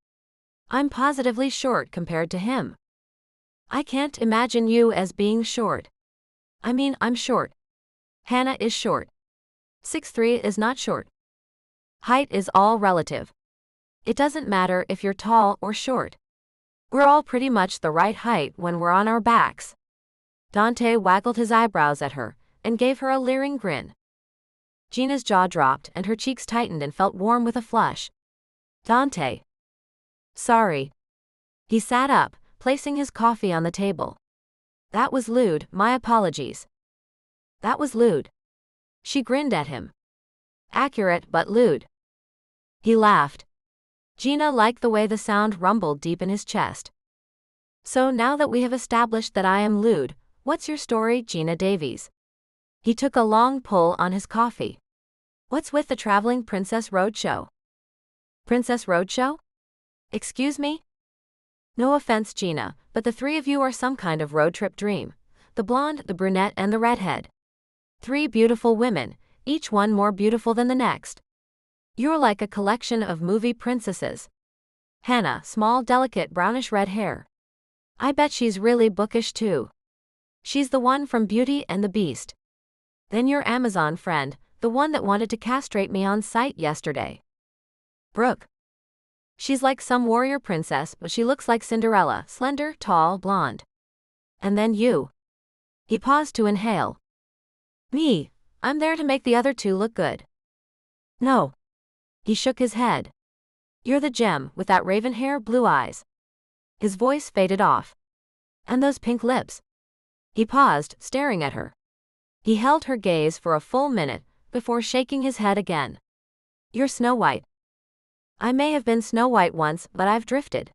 I'm positively short compared to him." "I can't imagine you as being short. I mean, I'm short. Hannah is short. 6'3" is not short. Height is all relative. It doesn't matter if you're tall or short. We're all pretty much the right height when we're on our backs." Dante waggled his eyebrows at her and gave her a leering grin. Geena's jaw dropped and her cheeks tightened and felt warm with a flush. "Dante." "Sorry." He sat up, placing his coffee on the table. "That was lewd, my apologies." "That was lewd." She grinned at him. "Accurate but lewd." He laughed. Geena liked the way the sound rumbled deep in his chest. "So now that we have established that I am lewd, what's your story, Geena Davies?" He took a long pull on his coffee. "What's with the traveling Princess Roadshow?" "Princess Roadshow? Excuse me?" "No offense, Geena, but the three of you are some kind of road trip dream. The blonde, the brunette, and the redhead. 3 beautiful women, each one more beautiful than the next. You're like a collection of movie princesses. Hannah, small, delicate, brownish-red hair. I bet she's really bookish too. She's the one from Beauty and the Beast. Then your Amazon friend, the one that wanted to castrate me on sight yesterday. Brooke. She's like some warrior princess, but she looks like Cinderella, slender, tall, blonde. And then you." He paused to inhale. "Me, I'm there to make the other 2 look good." "No." He shook his head. "You're the gem, with that raven hair, blue eyes." His voice faded off. "And those pink lips." He paused, staring at her. He held her gaze for a full minute, before shaking his head again. "You're Snow White." "I may have been Snow White once, but I've drifted."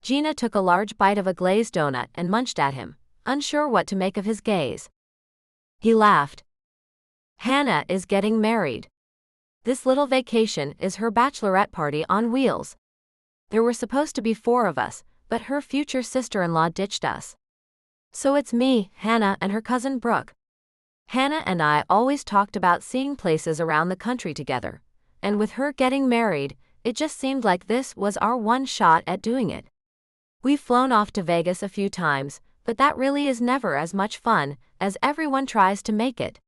Geena took a large bite of a glazed donut and munched at him, unsure what to make of his gaze. He laughed. "Hannah is getting married. This little vacation is her bachelorette party on wheels. There were supposed to be 4 of us, but her future sister-in-law ditched us. So it's me, Hannah, and her cousin Brooke. Hannah and I always talked about seeing places around the country together, and with her getting married, it just seemed like this was our one shot at doing it. We've flown off to Vegas a few times, but that really is never as much fun as everyone tries to make it.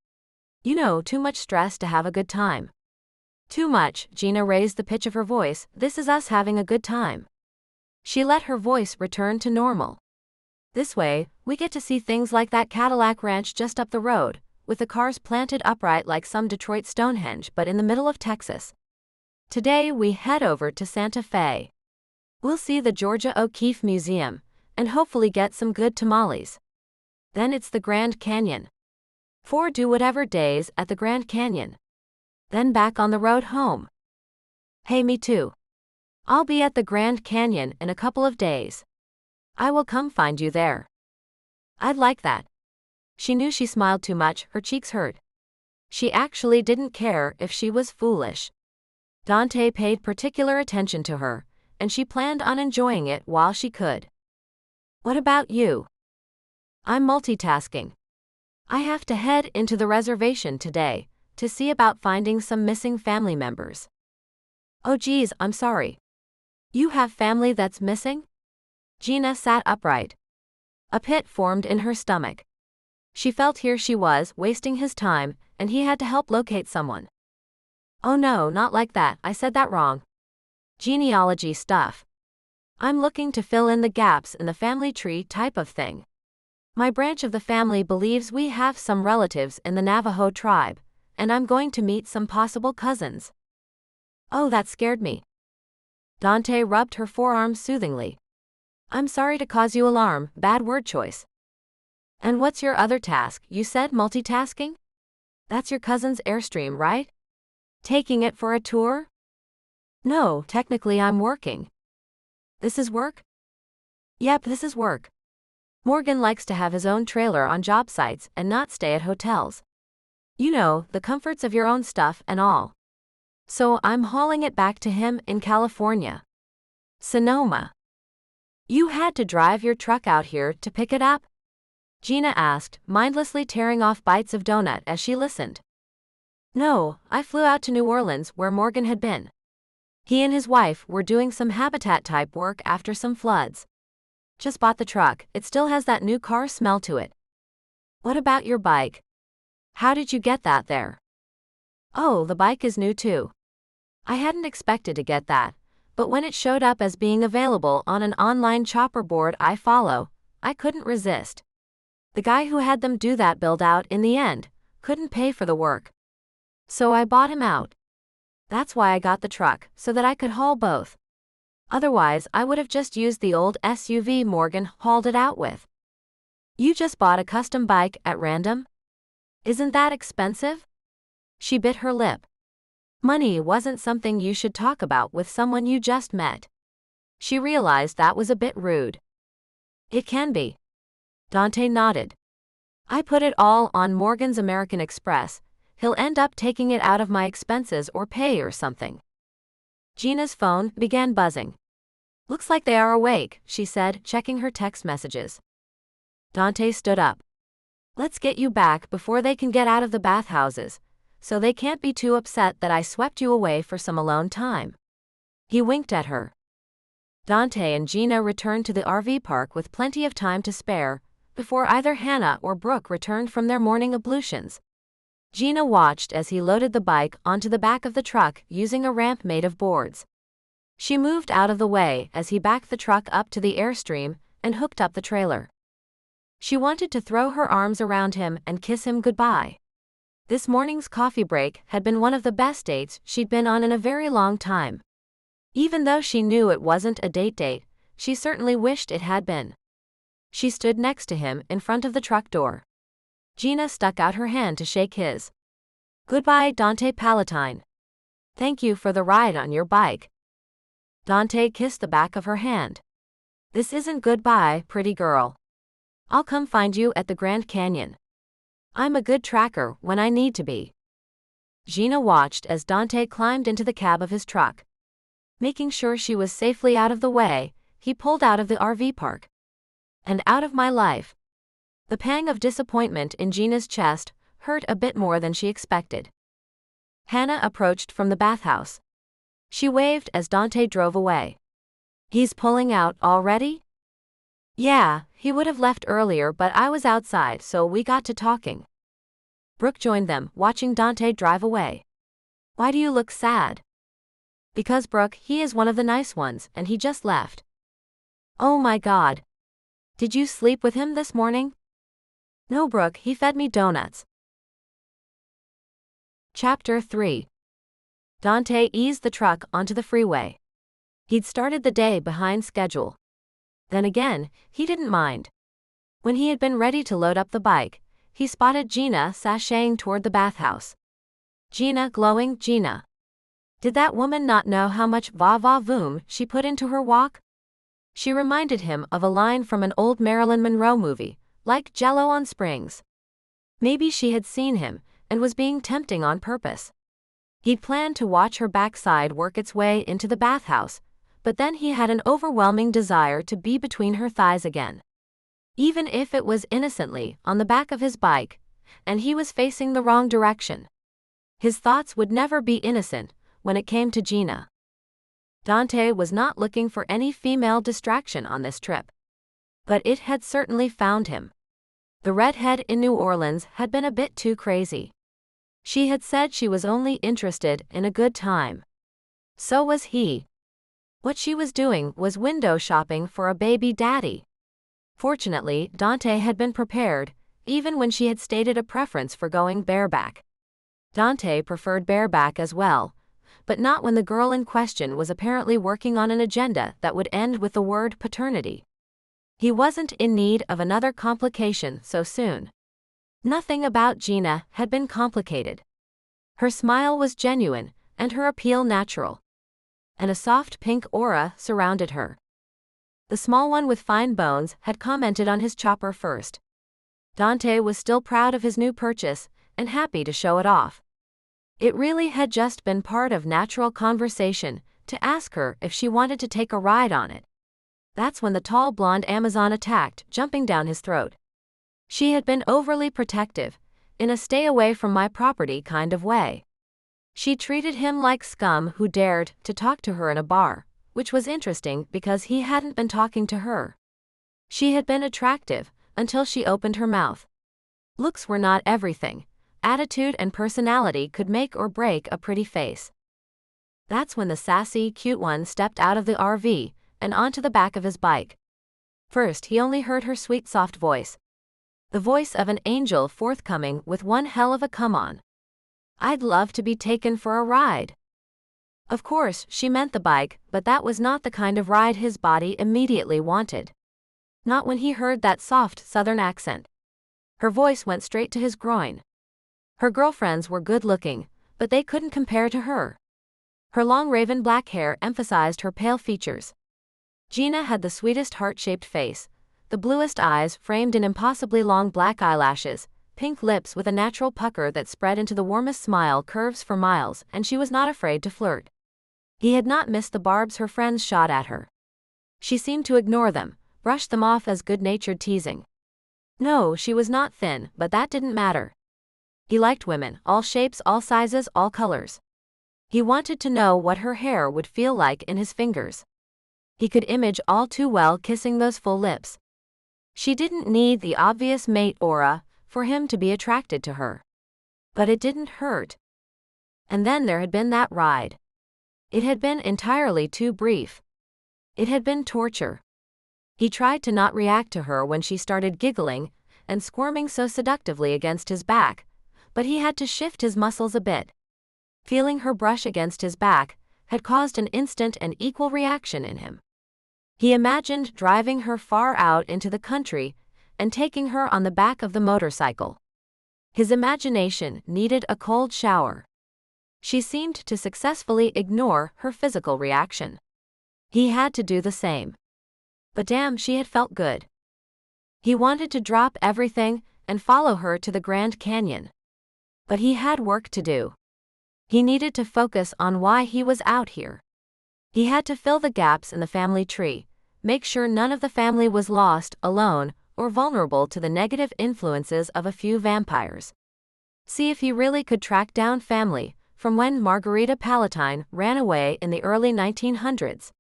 You know, too much stress to have a good time. Too much, Geena raised the pitch of her voice. This is us having a good time. She let her voice return to normal. This way, we get to see things like that Cadillac ranch just up the road, with the cars planted upright like some Detroit Stonehenge but in the middle of Texas. Today we head over to Santa Fe. We'll see the Georgia O'Keeffe Museum, and hopefully get some good tamales. Then it's the Grand Canyon. 4 do-whatever days at the Grand Canyon. Then back on the road home. Hey, me too. I'll be at the Grand Canyon in a couple of days. I will come find you there. I'd like that. She knew she smiled too much, her cheeks hurt. She actually didn't care if she was foolish. Dante paid particular attention to her, and she planned on enjoying it while she could. What about you? I'm multitasking. I have to head into the reservation today to see about finding some missing family members. Oh geez, I'm sorry. You have family that's missing? Geena sat upright. A pit formed in her stomach. She felt here she was wasting his time, and he had to help locate someone. Oh no, not like that, I said that wrong. Genealogy stuff. I'm looking to fill in the gaps in the family tree type of thing. My branch of the family believes we have some relatives in the Navajo tribe, and I'm going to meet some possible cousins. Oh, that scared me. Dante rubbed her forearm soothingly. I'm sorry to cause you alarm, bad word choice. And what's your other task? You said multitasking? That's your cousin's Airstream, right? Taking it for a tour? No, technically I'm working. This is work? Yep, this is work. Morgan likes to have his own trailer on job sites and not stay at hotels. You know, the comforts of your own stuff and all. So I'm hauling it back to him in California. Sonoma. You had to drive your truck out here to pick it up? Geena asked, mindlessly tearing off bites of donut as she listened. No, I flew out to New Orleans where Morgan had been. He and his wife were doing some habitat-type work after some floods. Just bought the truck, it still has that new car smell to it. What about your bike? How did you get that there? Oh, the bike is new too. I hadn't expected to get that, but when it showed up as being available on an online chopper board I follow, I couldn't resist. The guy who had them do that build out in the end couldn't pay for the work. So I bought him out. That's why I got the truck, so that I could haul both. Otherwise, I would have just used the old SUV Morgan hauled it out with. You just bought a custom bike at random? Isn't that expensive? She bit her lip. Money wasn't something you should talk about with someone you just met. She realized that was a bit rude. It can be. Dante nodded. I put it all on Morgan's American Express. He'll end up taking it out of my expenses or pay or something. Geena's phone began buzzing. Looks like they are awake, she said, checking her text messages. Dante stood up. Let's get you back before they can get out of the bathhouses, so they can't be too upset that I swept you away for some alone time. He winked at her. Dante and Geena returned to the RV park with plenty of time to spare, before either Hannah or Brooke returned from their morning ablutions. Geena watched as he loaded the bike onto the back of the truck using a ramp made of boards. She moved out of the way as he backed the truck up to the Airstream and hooked up the trailer. She wanted to throw her arms around him and kiss him goodbye. This morning's coffee break had been one of the best dates she'd been on in a very long time. Even though she knew it wasn't a date, she certainly wished it had been. She stood next to him in front of the truck door. Geena stuck out her hand to shake his. Goodbye, Dante Palatine. Thank you for the ride on your bike. Dante kissed the back of her hand. This isn't goodbye, pretty girl. I'll come find you at the Grand Canyon. I'm a good tracker when I need to be. Geena watched as Dante climbed into the cab of his truck. Making sure she was safely out of the way, he pulled out of the RV park. And out of my life. The pang of disappointment in Geena's chest hurt a bit more than she expected. Hannah approached from the bathhouse. She waved as Dante drove away. He's pulling out already? Yeah, he would have left earlier, but I was outside, so we got to talking. Brooke joined them, watching Dante drive away. Why do you look sad? Because Brooke, he is one of the nice ones, and he just left. Oh my God. Did you sleep with him this morning? No, Brooke, he fed me donuts. Chapter 3. Dante eased the truck onto the freeway. He'd started the day behind schedule. Then again, he didn't mind. When he had been ready to load up the bike, he spotted Geena sashaying toward the bathhouse. Geena glowing, Geena. Did that woman not know how much va-va-voom she put into her walk? She reminded him of a line from an old Marilyn Monroe movie, like Jell-O on springs. Maybe she had seen him and was being tempting on purpose. He'd planned to watch her backside work its way into the bathhouse, but then he had an overwhelming desire to be between her thighs again. Even if it was innocently on the back of his bike, and he was facing the wrong direction. His thoughts would never be innocent when it came to Geena. Dante was not looking for any female distraction on this trip. But it had certainly found him. The redhead in New Orleans had been a bit too crazy. She had said she was only interested in a good time. So was he. What she was doing was window shopping for a baby daddy. Fortunately, Dante had been prepared, even when she had stated a preference for going bareback. Dante preferred bareback as well, but not when the girl in question was apparently working on an agenda that would end with the word paternity. He wasn't in need of another complication so soon. Nothing about Geena had been complicated. Her smile was genuine, and her appeal natural. And a soft pink aura surrounded her. The small one with fine bones had commented on his chopper first. Dante was still proud of his new purchase, and happy to show it off. It really had just been part of natural conversation to ask her if she wanted to take a ride on it. That's when the tall blonde Amazon attacked, jumping down his throat. She had been overly protective, in a stay away from my property kind of way. She treated him like scum who dared to talk to her in a bar, which was interesting because he hadn't been talking to her. She had been attractive until she opened her mouth. Looks were not everything. Attitude and personality could make or break a pretty face. That's when the sassy, cute one stepped out of the RV and onto the back of his bike. First, he only heard her sweet, soft voice. The voice of an angel forthcoming with one hell of a come-on. I'd love to be taken for a ride. Of course, she meant the bike, but that was not the kind of ride his body immediately wanted. Not when he heard that soft southern accent. Her voice went straight to his groin. Her girlfriends were good-looking, but they couldn't compare to her. Her long raven black hair emphasized her pale features. Geena had the sweetest heart-shaped face, the bluest eyes framed in impossibly long black eyelashes, pink lips with a natural pucker that spread into the warmest smile curves for miles, and she was not afraid to flirt. He had not missed the barbs her friends shot at her. She seemed to ignore them, brush them off as good-natured teasing. No, she was not thin, but that didn't matter. He liked women, all shapes, all sizes, all colors. He wanted to know what her hair would feel like in his fingers. He could image all too well kissing those full lips. She didn't need the obvious mate aura for him to be attracted to her. But it didn't hurt. And then there had been that ride. It had been entirely too brief. It had been torture. He tried to not react to her when she started giggling and squirming so seductively against his back, but he had to shift his muscles a bit. Feeling her brush against his back had caused an instant and equal reaction in him. He imagined driving her far out into the country and taking her on the back of the motorcycle. His imagination needed a cold shower. She seemed to successfully ignore her physical reaction. He had to do the same. But damn, she had felt good. He wanted to drop everything and follow her to the Grand Canyon. But he had work to do. He needed to focus on why he was out here. He had to fill the gaps in the family tree, make sure none of the family was lost, alone, or vulnerable to the negative influences of a few vampires. See if he really could track down family from when Margarita Palatine ran away in the early 1900s.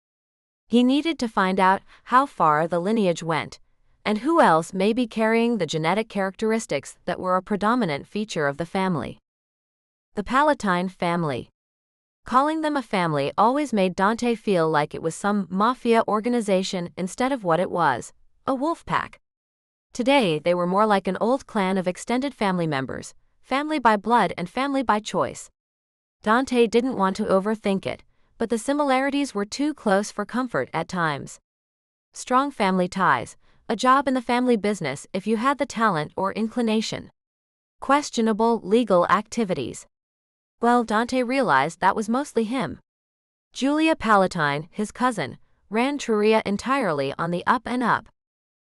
He needed to find out how far the lineage went, and who else may be carrying the genetic characteristics that were a predominant feature of the family. The Palatine family. Calling them a family always made Dante feel like it was some mafia organization instead of what it was, a wolf pack. Today they were more like an old clan of extended family members, family by blood and family by choice. Dante didn't want to overthink it, but the similarities were too close for comfort at times. Strong family ties, a job in the family business if you had the talent or inclination. Questionable legal activities. Well, Dante realized that was mostly him. Julia Palatine, his cousin, ran Truria entirely on the up and up.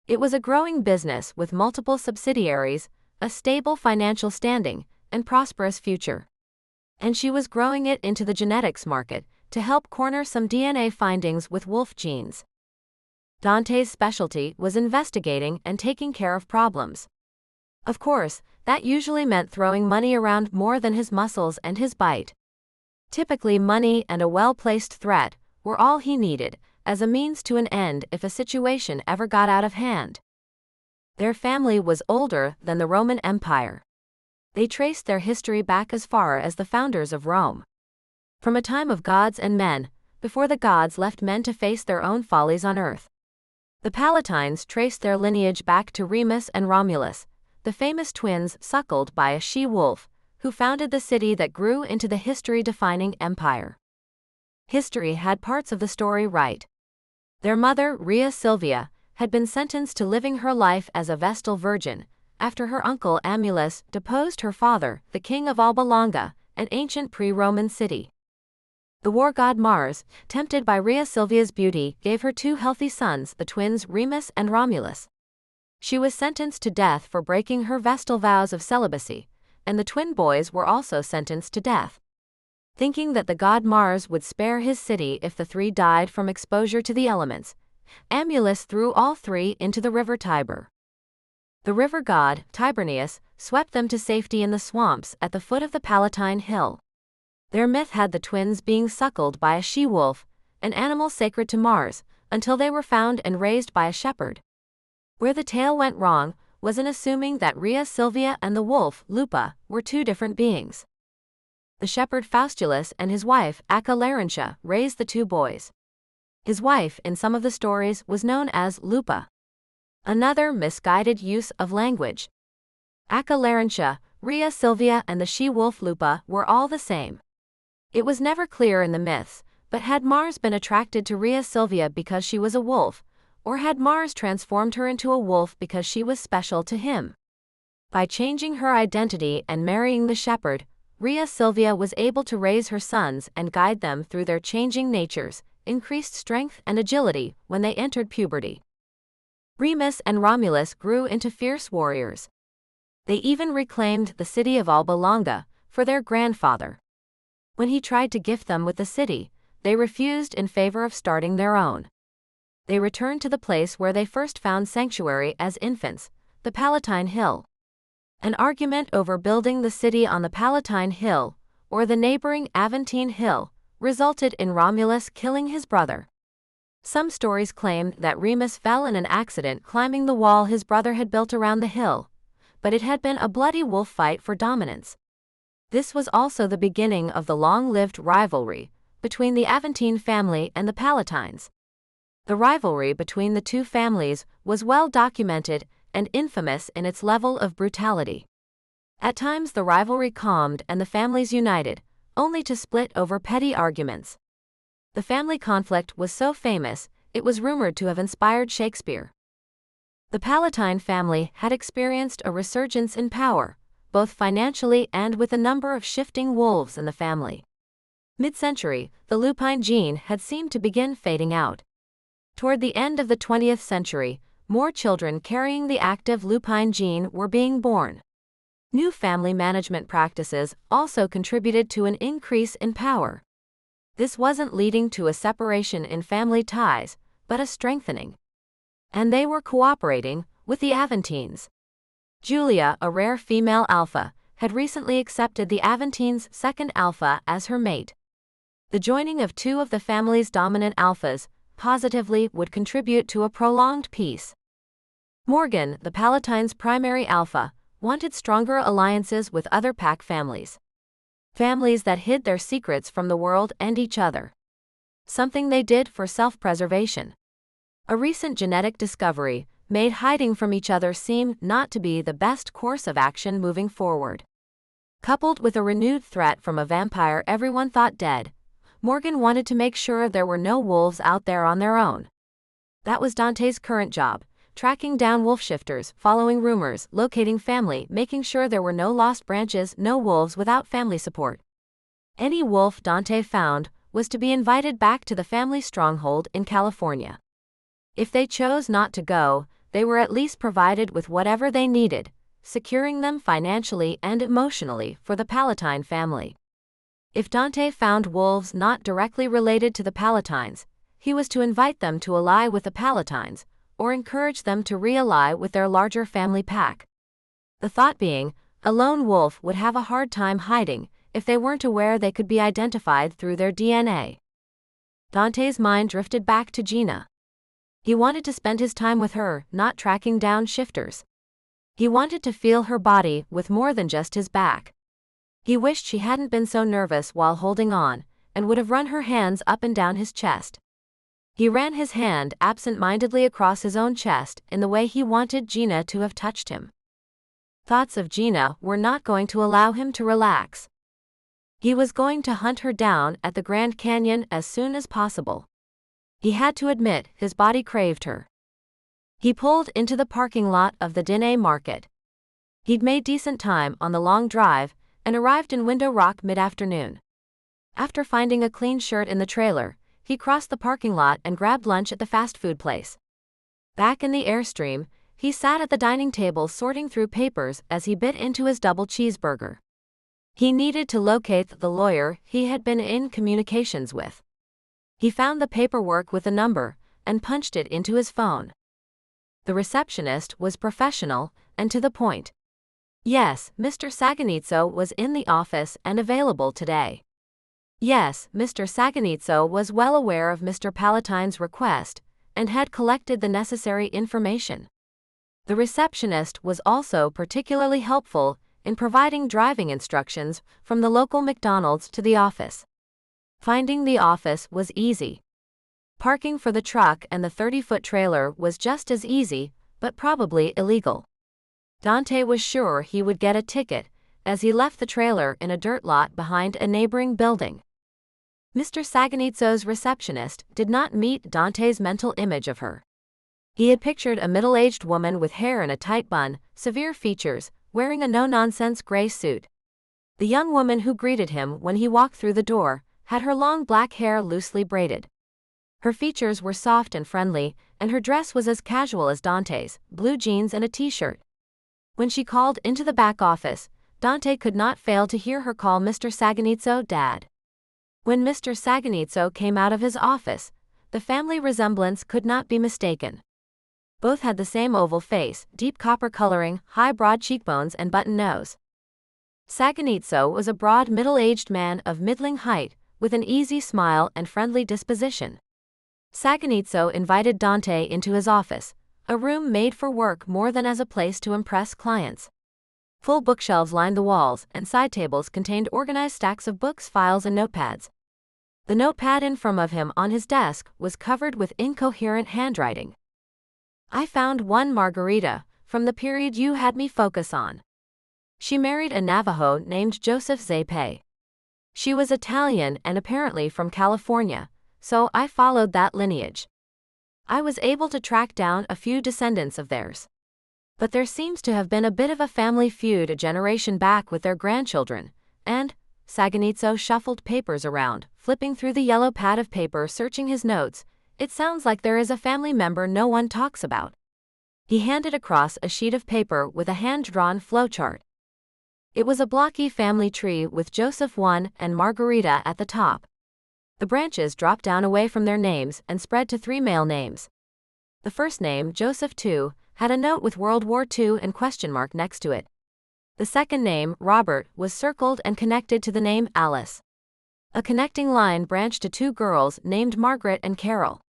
It was a growing business with multiple subsidiaries, a stable financial standing, and prosperous future. And she was growing it into the genetics market to help corner some DNA findings with wolf genes. Dante's specialty was investigating and taking care of problems. Of course, that usually meant throwing money around more than his muscles and his bite. Typically, money and a well-placed threat were all he needed as a means to an end if a situation ever got out of hand. Their family was older than the Roman Empire. They traced their history back as far as the founders of Rome. From a time of gods and men, before the gods left men to face their own follies on earth. The Palatines traced their lineage back to Remus and Romulus, the famous twins suckled by a she-wolf, who founded the city that grew into the history-defining empire. History had parts of the story right. Their mother, Rhea Sylvia, had been sentenced to living her life as a Vestal virgin, after her uncle Amulus deposed her father, the king of Alba Longa, an ancient pre-Roman city. The war god Mars, tempted by Rhea Sylvia's beauty, gave her two healthy sons, the twins Remus and Romulus. She was sentenced to death for breaking her Vestal vows of celibacy, and the twin boys were also sentenced to death. Thinking that the god Mars would spare his city if the three died from exposure to the elements, Amulus threw all three into the river Tiber. The river god, Tibernius, swept them to safety in the swamps at the foot of the Palatine Hill. Their myth had the twins being suckled by a she-wolf, an animal sacred to Mars, until they were found and raised by a shepherd. Where the tale went wrong was in assuming that Rhea Sylvia and the wolf, Lupa, were two different beings. The shepherd Faustulus and his wife, Acca Larentia, raised the two boys. His wife, in some of the stories, was known as Lupa. Another misguided use of language. Acca Larentia, Rhea Sylvia and the she-wolf Lupa were all the same. It was never clear in the myths, but had Mars been attracted to Rhea Sylvia because she was a wolf, or had Mars transformed her into a wolf because she was special to him? By changing her identity and marrying the shepherd, Rhea Sylvia was able to raise her sons and guide them through their changing natures, increased strength and agility when they entered puberty. Remus and Romulus grew into fierce warriors. They even reclaimed the city of Alba Longa for their grandfather. When he tried to gift them with the city, they refused in favor of starting their own. They returned to the place where they first found sanctuary as infants, the Palatine Hill. An argument over building the city on the Palatine Hill, or the neighboring Aventine Hill, resulted in Romulus killing his brother. Some stories claim that Remus fell in an accident climbing the wall his brother had built around the hill, but it had been a bloody wolf fight for dominance. This was also the beginning of the long-lived rivalry between the Aventine family and the Palatines. The rivalry between the two families was well documented and infamous in its level of brutality. At times the rivalry calmed and the families united, only to split over petty arguments. The family conflict was so famous, it was rumored to have inspired Shakespeare. The Palatine family had experienced a resurgence in power, both financially and with a number of shifting wolves in the family. Mid-century, the lupine gene had seemed to begin fading out. Toward the end of the 20th century, more children carrying the active lupine gene were being born. New family management practices also contributed to an increase in power. This wasn't leading to a separation in family ties, but a strengthening. And they were cooperating with the Aventines. Julia, a rare female alpha, had recently accepted the Aventines' second alpha as her mate. The joining of two of the family's dominant alphas positively would contribute to a prolonged peace. Morgan, the Palatine's primary alpha, wanted stronger alliances with other pack families. Families that hid their secrets from the world and each other. Something they did for self-preservation. A recent genetic discovery made hiding from each other seem not to be the best course of action moving forward. Coupled with a renewed threat from a vampire everyone thought dead, Morgan wanted to make sure there were no wolves out there on their own. That was Dante's current job, tracking down wolf shifters, following rumors, locating family, making sure there were no lost branches, no wolves without family support. Any wolf Dante found was to be invited back to the family stronghold in California. If they chose not to go, they were at least provided with whatever they needed, securing them financially and emotionally for the Palatine family. If Dante found wolves not directly related to the Palatines, he was to invite them to ally with the Palatines, or encourage them to re-ally with their larger family pack. The thought being, a lone wolf would have a hard time hiding if they weren't aware they could be identified through their DNA. Dante's mind drifted back to Geena. He wanted to spend his time with her, not tracking down shifters. He wanted to feel her body with more than just his back. He wished she hadn't been so nervous while holding on, and would have run her hands up and down his chest. He ran his hand absent-mindedly across his own chest in the way he wanted Geena to have touched him. Thoughts of Geena were not going to allow him to relax. He was going to hunt her down at the Grand Canyon as soon as possible. He had to admit his body craved her. He pulled into the parking lot of the Dine Market. He'd made decent time on the long drive and arrived in Window Rock mid-afternoon. After finding a clean shirt in the trailer, he crossed the parking lot and grabbed lunch at the fast food place. Back in the Airstream, he sat at the dining table sorting through papers as he bit into his double cheeseburger. He needed to locate the lawyer he had been in communications with. He found the paperwork with a number and punched it into his phone. The receptionist was professional and to the point. Yes, Mr. Saganizzo was in the office and available today. Yes, Mr. Saganizzo was well aware of Mr. Palatine's request and had collected the necessary information. The receptionist was also particularly helpful in providing driving instructions from the local McDonald's to the office. Finding the office was easy. Parking for the truck and the 30-foot trailer was just as easy, but probably illegal. Dante was sure he would get a ticket as he left the trailer in a dirt lot behind a neighboring building. Mr. Saganizzo's receptionist did not meet Dante's mental image of her. He had pictured a middle-aged woman with hair in a tight bun, severe features, wearing a no-nonsense gray suit. The young woman who greeted him when he walked through the door had her long black hair loosely braided. Her features were soft and friendly, and her dress was as casual as Dante's, blue jeans and a t-shirt. When she called into the back office, Dante could not fail to hear her call Mr. Saganizzo Dad. When Mr. Saganizzo came out of his office, the family resemblance could not be mistaken. Both had the same oval face, deep copper coloring, high broad cheekbones and button nose. Saganizzo was a broad middle-aged man of middling height, with an easy smile and friendly disposition. Saganizzo invited Dante into his office, a room made for work more than as a place to impress clients. Full bookshelves lined the walls, and side tables contained organized stacks of books, files, and notepads. The notepad in front of him on his desk was covered with incoherent handwriting. I found one Margarita, from the period you had me focus on. She married a Navajo named Joseph Zepe. She was Italian and apparently from California, so I followed that lineage. I was able to track down a few descendants of theirs. But there seems to have been a bit of a family feud a generation back with their grandchildren, and Saganizzo shuffled papers around, flipping through the yellow pad of paper, searching his notes. It sounds like there is a family member no one talks about. He handed across a sheet of paper with a hand-drawn flowchart. It was a blocky family tree with Joseph I and Margarita at the top. The branches dropped down away from their names and spread to 3 male names. The first name, Joseph II, had a note with World War II and question mark next to it. The second name, Robert, was circled and connected to the name Alice. A connecting line branched to 2 girls named Margaret and Carol.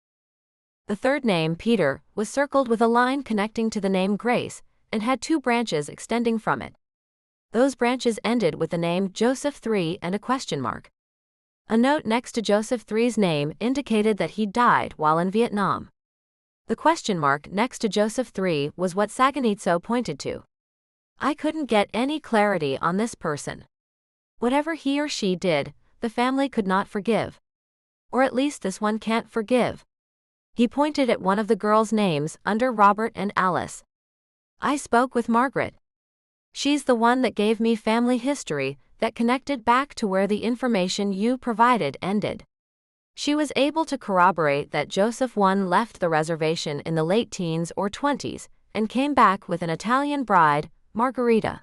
The third name, Peter, was circled with a line connecting to the name Grace and had 2 branches extending from it. Those branches ended with the name Joseph III and a question mark. A note next to Joseph III's name indicated that he died while in Vietnam. The question mark next to Joseph III was what Saganitso pointed to. I couldn't get any clarity on this person. Whatever he or she did, the family could not forgive. Or at least this one can't forgive. He pointed at one of the girls' names under Robert and Alice. I spoke with Margaret. She's the one that gave me family history that connected back to where the information you provided ended. She was able to corroborate that Joseph I left the reservation in the late teens or 20s and came back with an Italian bride, Margherita.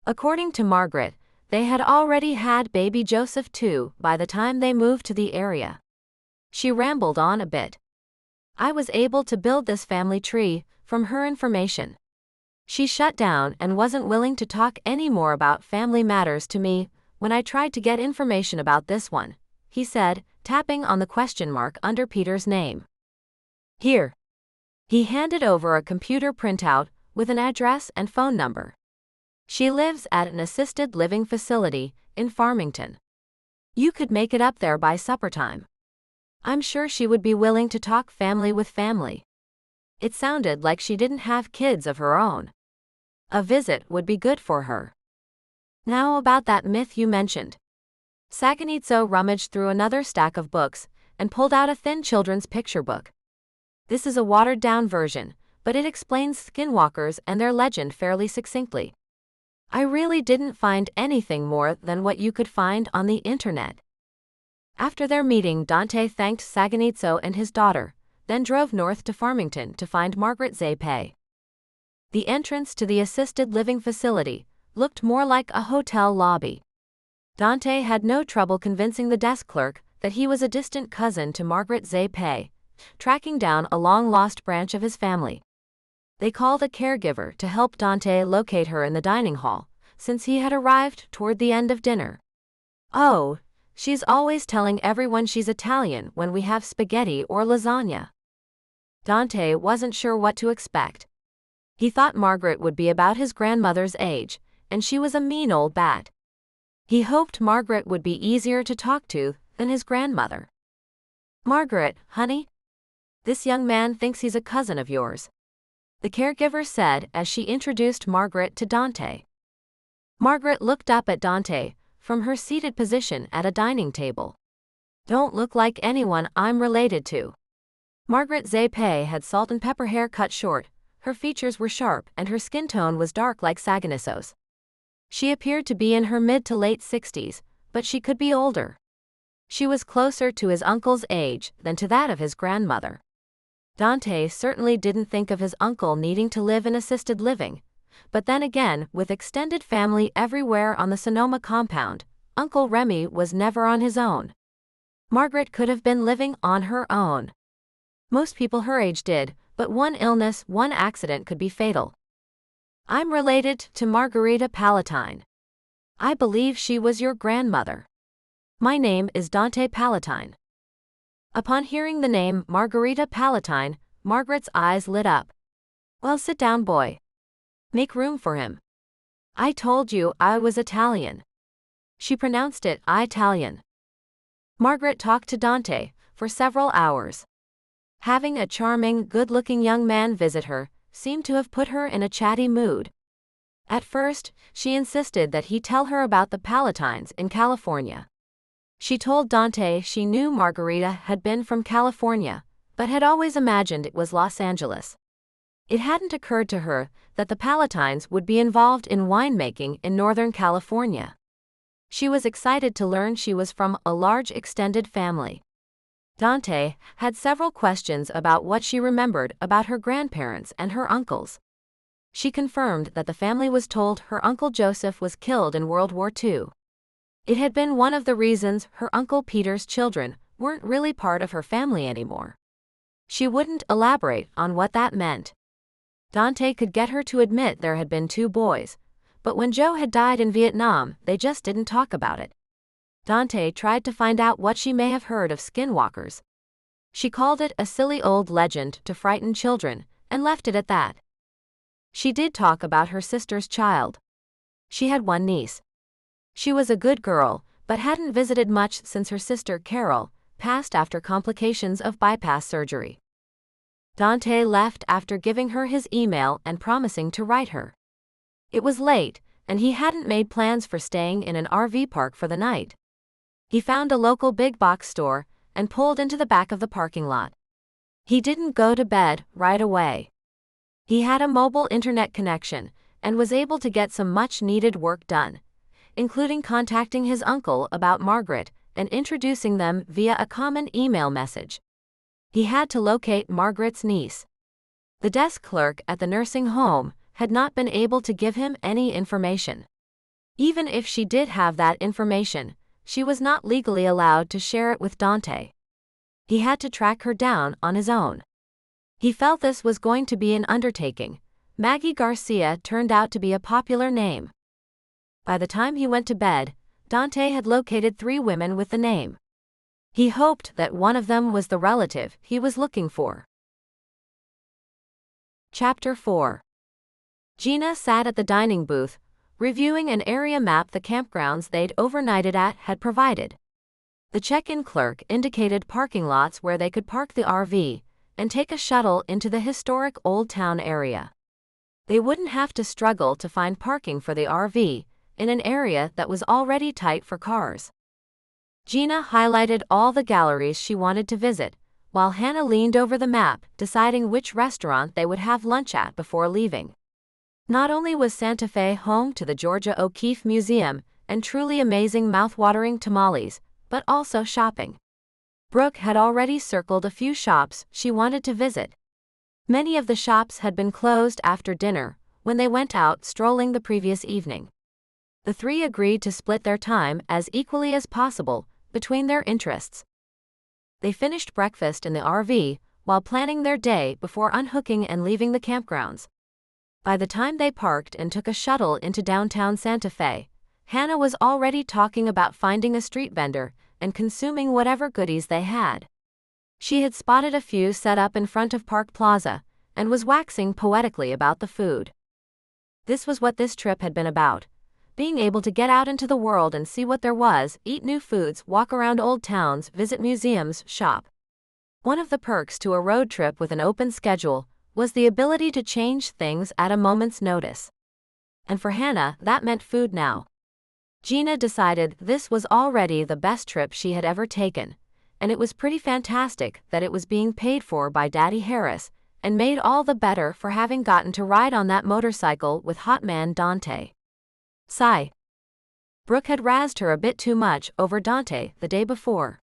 According to Margaret, they had already had baby Joseph II by the time they moved to the area. She rambled on a bit. I was able to build this family tree from her information. She shut down and wasn't willing to talk any more about family matters to me when I tried to get information about this one, he said, tapping on the question mark under Peter's name. Here. He handed over a computer printout with an address and phone number. She lives at an assisted living facility in Farmington. You could make it up there by supper time. I'm sure she would be willing to talk family with family. It sounded like she didn't have kids of her own. A visit would be good for her. Now about that myth you mentioned. Saganitso rummaged through another stack of books and pulled out a thin children's picture book. This is a watered-down version, but it explains skinwalkers and their legend fairly succinctly. I really didn't find anything more than what you could find on the internet. After their meeting, Dante thanked Saganitso and his daughter, then drove north to Farmington to find Margaret Zapay. The entrance to the assisted living facility looked more like a hotel lobby. Dante had no trouble convincing the desk clerk that he was a distant cousin to Margaret Zapay, tracking down a long-lost branch of his family. They called a caregiver to help Dante locate her in the dining hall, since he had arrived toward the end of dinner. Oh, she's always telling everyone she's Italian when we have spaghetti or lasagna. Dante wasn't sure what to expect. He thought Margaret would be about his grandmother's age, and she was a mean old bat. He hoped Margaret would be easier to talk to than his grandmother. Margaret, honey? This young man thinks he's a cousin of yours, the caregiver said as she introduced Margaret to Dante. Margaret looked up at Dante from her seated position at a dining table. Don't look like anyone I'm related to. Margaret Zapay had salt and pepper hair cut short, her features were sharp and her skin tone was dark like Saganitso's. She appeared to be in her mid to late 60s, but she could be older. She was closer to his uncle's age than to that of his grandmother. Dante certainly didn't think of his uncle needing to live in assisted living, but then again, with extended family everywhere on the Sonoma compound, Uncle Remy was never on his own. Margaret could have been living on her own. Most people her age did, but one illness, one accident could be fatal. I'm related to Margherita Palatine. I believe she was your grandmother. My name is Dante Palatine. Upon hearing the name Margherita Palatine, Margaret's eyes lit up. Well, sit down, boy. Make room for him. I told you I was Italian. She pronounced it Italian. Margaret talked to Dante for several hours. Having a charming, good-looking young man visit her seemed to have put her in a chatty mood. At first, she insisted that he tell her about the Palatines in California. She told Dante she knew Margherita had been from California, but had always imagined it was Los Angeles. It hadn't occurred to her that the Palatines would be involved in winemaking in Northern California. She was excited to learn she was from a large extended family. Dante had several questions about what she remembered about her grandparents and her uncles. She confirmed that the family was told her Uncle Joseph was killed in World War II. It had been one of the reasons her Uncle Peter's children weren't really part of her family anymore. She wouldn't elaborate on what that meant. Dante could get her to admit there had been 2 boys, but when Joe had died in Vietnam, they just didn't talk about it. Dante tried to find out what she may have heard of skinwalkers. She called it a silly old legend to frighten children, and left it at that. She did talk about her sister's child. She had one niece. She was a good girl, but hadn't visited much since her sister Carol passed after complications of bypass surgery. Dante left after giving her his email and promising to write her. It was late, and he hadn't made plans for staying in an RV park for the night. He found a local big box store and pulled into the back of the parking lot. He didn't go to bed right away. He had a mobile internet connection and was able to get some much-needed work done, including contacting his uncle about Margaret and introducing them via a common email message. He had to locate Margaret's niece. The desk clerk at the nursing home had not been able to give him any information. Even if she did have that information, she was not legally allowed to share it with Dante. He had to track her down on his own. He felt this was going to be an undertaking. Maggie Garcia turned out to be a popular name. By the time he went to bed, Dante had located 3 women with the name. He hoped that one of them was the relative he was looking for. Chapter 4. Geena sat at the dining booth, reviewing an area map the campgrounds they'd overnighted at had provided. The check-in clerk indicated parking lots where they could park the RV and take a shuttle into the historic Old Town area. They wouldn't have to struggle to find parking for the RV in an area that was already tight for cars. Geena highlighted all the galleries she wanted to visit, while Hannah leaned over the map, deciding which restaurant they would have lunch at before leaving. Not only was Santa Fe home to the Georgia O'Keeffe Museum and truly amazing mouth-watering tamales, but also shopping. Brooke had already circled a few shops she wanted to visit. Many of the shops had been closed after dinner when they went out strolling the previous evening. The 3 agreed to split their time as equally as possible between their interests. They finished breakfast in the RV while planning their day before unhooking and leaving the campgrounds. By the time they parked and took a shuttle into downtown Santa Fe, Hannah was already talking about finding a street vendor and consuming whatever goodies they had. She had spotted a few set up in front of Park Plaza and was waxing poetically about the food. This was what this trip had been about: being able to get out into the world and see what there was, eat new foods, walk around old towns, visit museums, shop. One of the perks to a road trip with an open schedule was the ability to change things at a moment's notice. And for Hannah, that meant food now. Geena decided this was already the best trip she had ever taken, and it was pretty fantastic that it was being paid for by Daddy Harris, and made all the better for having gotten to ride on that motorcycle with hot man Dante. Sigh. Brooke had razzed her a bit too much over Dante the day before.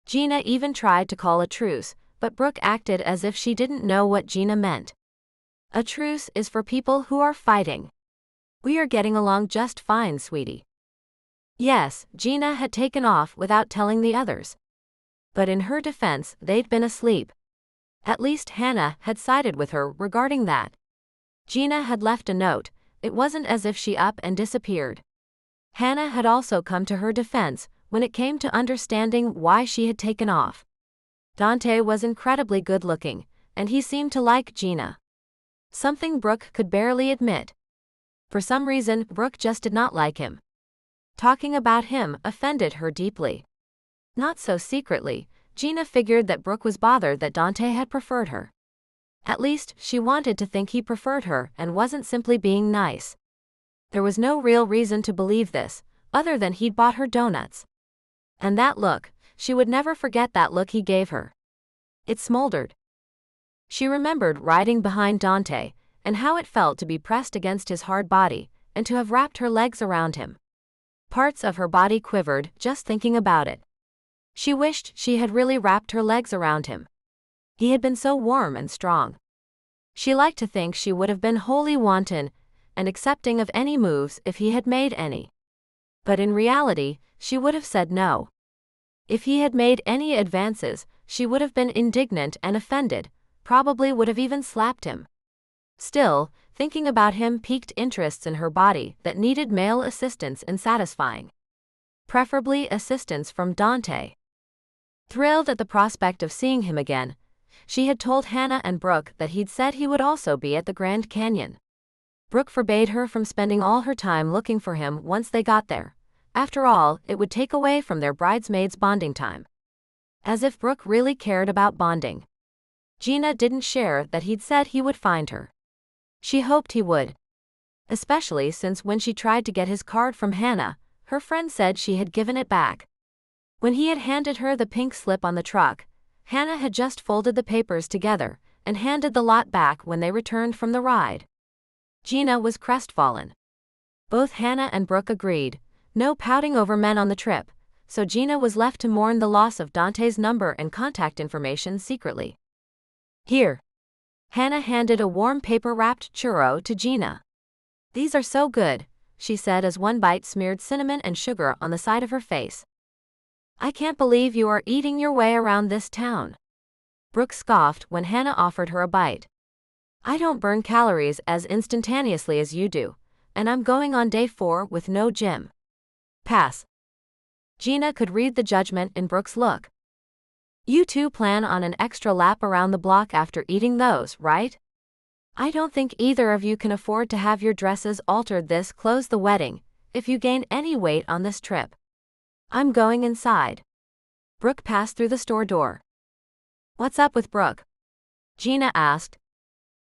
Geena even tried to call a truce, but Brooke acted as if she didn't know what Geena meant. A truce is for people who are fighting. We are getting along just fine, sweetie. Yes, Geena had taken off without telling the others. But in her defense, they'd been asleep. At least Hannah had sided with her regarding that. Geena had left a note. It wasn't as if she up and disappeared. Hannah had also come to her defense when it came to understanding why she had taken off. Dante was incredibly good-looking, and he seemed to like Geena. Something Brooke could barely admit. For some reason, Brooke just did not like him. Talking about him offended her deeply. Not so secretly, Geena figured that Brooke was bothered that Dante had preferred her. At least, she wanted to think he preferred her and wasn't simply being nice. There was no real reason to believe this, other than he'd bought her donuts. And that look, she would never forget that look he gave her. It smoldered. She remembered riding behind Dante, and how it felt to be pressed against his hard body, and to have wrapped her legs around him. Parts of her body quivered just thinking about it. She wished she had really wrapped her legs around him. He had been so warm and strong. She liked to think she would have been wholly wanton and accepting of any moves if he had made any. But in reality, she would have said no. If he had made any advances, she would have been indignant and offended, probably would have even slapped him. Still, thinking about him piqued interests in her body that needed male assistance in satisfying. Preferably assistance from Dante. Thrilled at the prospect of seeing him again, she had told Hannah and Brooke that he'd said he would also be at the Grand Canyon. Brooke forbade her from spending all her time looking for him once they got there. After all, it would take away from their bridesmaids' bonding time. As if Brooke really cared about bonding. Geena didn't share that he'd said he would find her. She hoped he would. Especially since when she tried to get his card from Hannah, her friend said she had given it back. When he had handed her the pink slip on the truck, Hannah had just folded the papers together and handed the lot back when they returned from the ride. Geena was crestfallen. Both Hannah and Brooke agreed, no pouting over men on the trip, so Geena was left to mourn the loss of Dante's number and contact information secretly. Here. Hannah handed a warm paper-wrapped churro to Geena. These are so good, she said as one bite smeared cinnamon and sugar on the side of her face. I can't believe you are eating your way around this town. Brooke scoffed when Hannah offered her a bite. I don't burn calories as instantaneously as you do, and I'm going on day 4 with no gym. Pass. Geena could read the judgment in Brooke's look. You two plan on an extra lap around the block after eating those, right? I don't think either of you can afford to have your dresses altered this close the wedding, if you gain any weight on this trip. I'm going inside. Brooke passed through the store door. What's up with Brooke? Geena asked.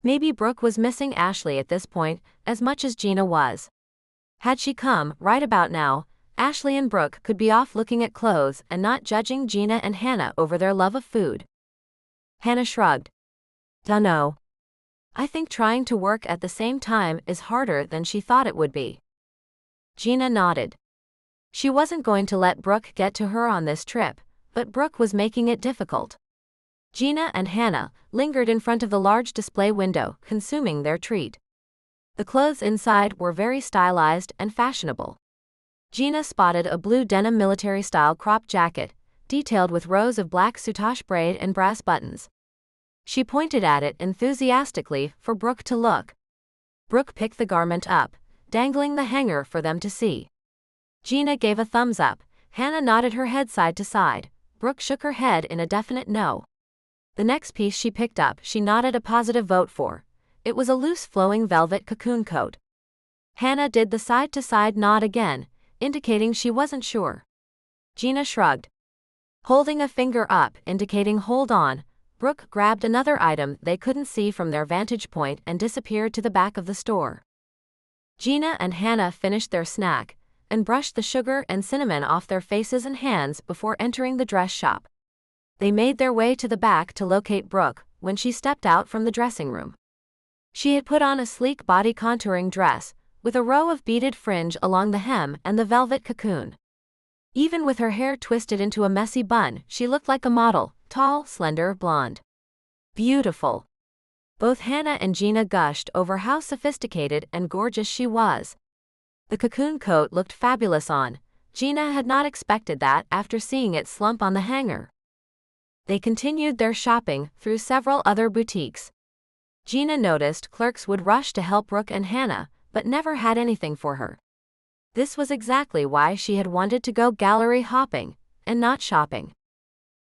Maybe Brooke was missing Ashley at this point as much as Geena was. Had she come right about now, Ashley and Brooke could be off looking at clothes and not judging Geena and Hannah over their love of food. Hannah shrugged. Dunno. I think trying to work at the same time is harder than she thought it would be. Geena nodded. She wasn't going to let Brooke get to her on this trip, but Brooke was making it difficult. Geena and Hannah lingered in front of the large display window, consuming their treat. The clothes inside were very stylized and fashionable. Geena spotted a blue denim military-style crop jacket, detailed with rows of black soutache braid and brass buttons. She pointed at it enthusiastically for Brooke to look. Brooke picked the garment up, dangling the hanger for them to see. Geena gave a thumbs up, Hannah nodded her head side to side, Brooke shook her head in a definite no. The next piece she picked up she nodded a positive vote for. It was a loose flowing velvet cocoon coat. Hannah did the side-to-side nod again, indicating she wasn't sure. Geena shrugged. Holding a finger up, indicating hold on, Brooke grabbed another item they couldn't see from their vantage point and disappeared to the back of the store. Geena and Hannah finished their snack and brushed the sugar and cinnamon off their faces and hands before entering the dress shop. They made their way to the back to locate Brooke when she stepped out from the dressing room. She had put on a sleek body contouring dress, with a row of beaded fringe along the hem and the velvet cocoon. Even with her hair twisted into a messy bun, she looked like a model, tall, slender, blonde. Beautiful. Both Hannah and Geena gushed over how sophisticated and gorgeous she was. The cocoon coat looked fabulous on. Geena had not expected that after seeing it slump on the hanger. They continued their shopping through several other boutiques. Geena noticed clerks would rush to help Brooke and Hannah, but never had anything for her. This was exactly why she had wanted to go gallery hopping, and not shopping.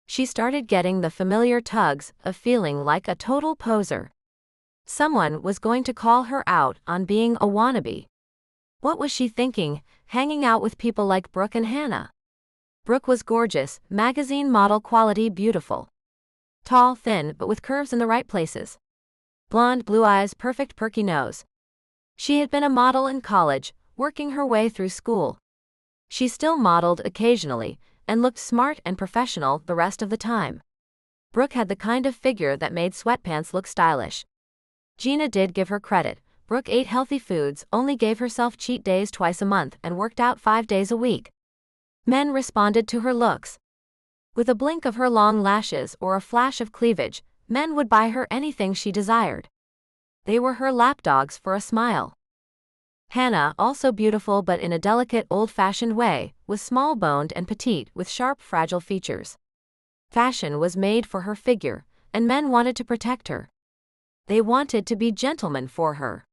She started getting the familiar tugs of feeling like a total poser. Someone was going to call her out on being a wannabe. What was she thinking, hanging out with people like Brooke and Hannah? Brooke was gorgeous, magazine model quality beautiful. Tall, thin, but with curves in the right places. Blonde, blue eyes, perfect perky nose. She had been a model in college, working her way through school. She still modeled occasionally, and looked smart and professional the rest of the time. Brooke had the kind of figure that made sweatpants look stylish. Geena did give her credit. Brooke ate healthy foods, only gave herself cheat days twice a month and worked out 5 days a week. Men responded to her looks. With a blink of her long lashes or a flash of cleavage, men would buy her anything she desired. They were her lapdogs for a smile. Hannah, also beautiful but in a delicate old-fashioned way, was small-boned and petite with sharp fragile features. Fashion was made for her figure, and men wanted to protect her. They wanted to be gentlemen for her.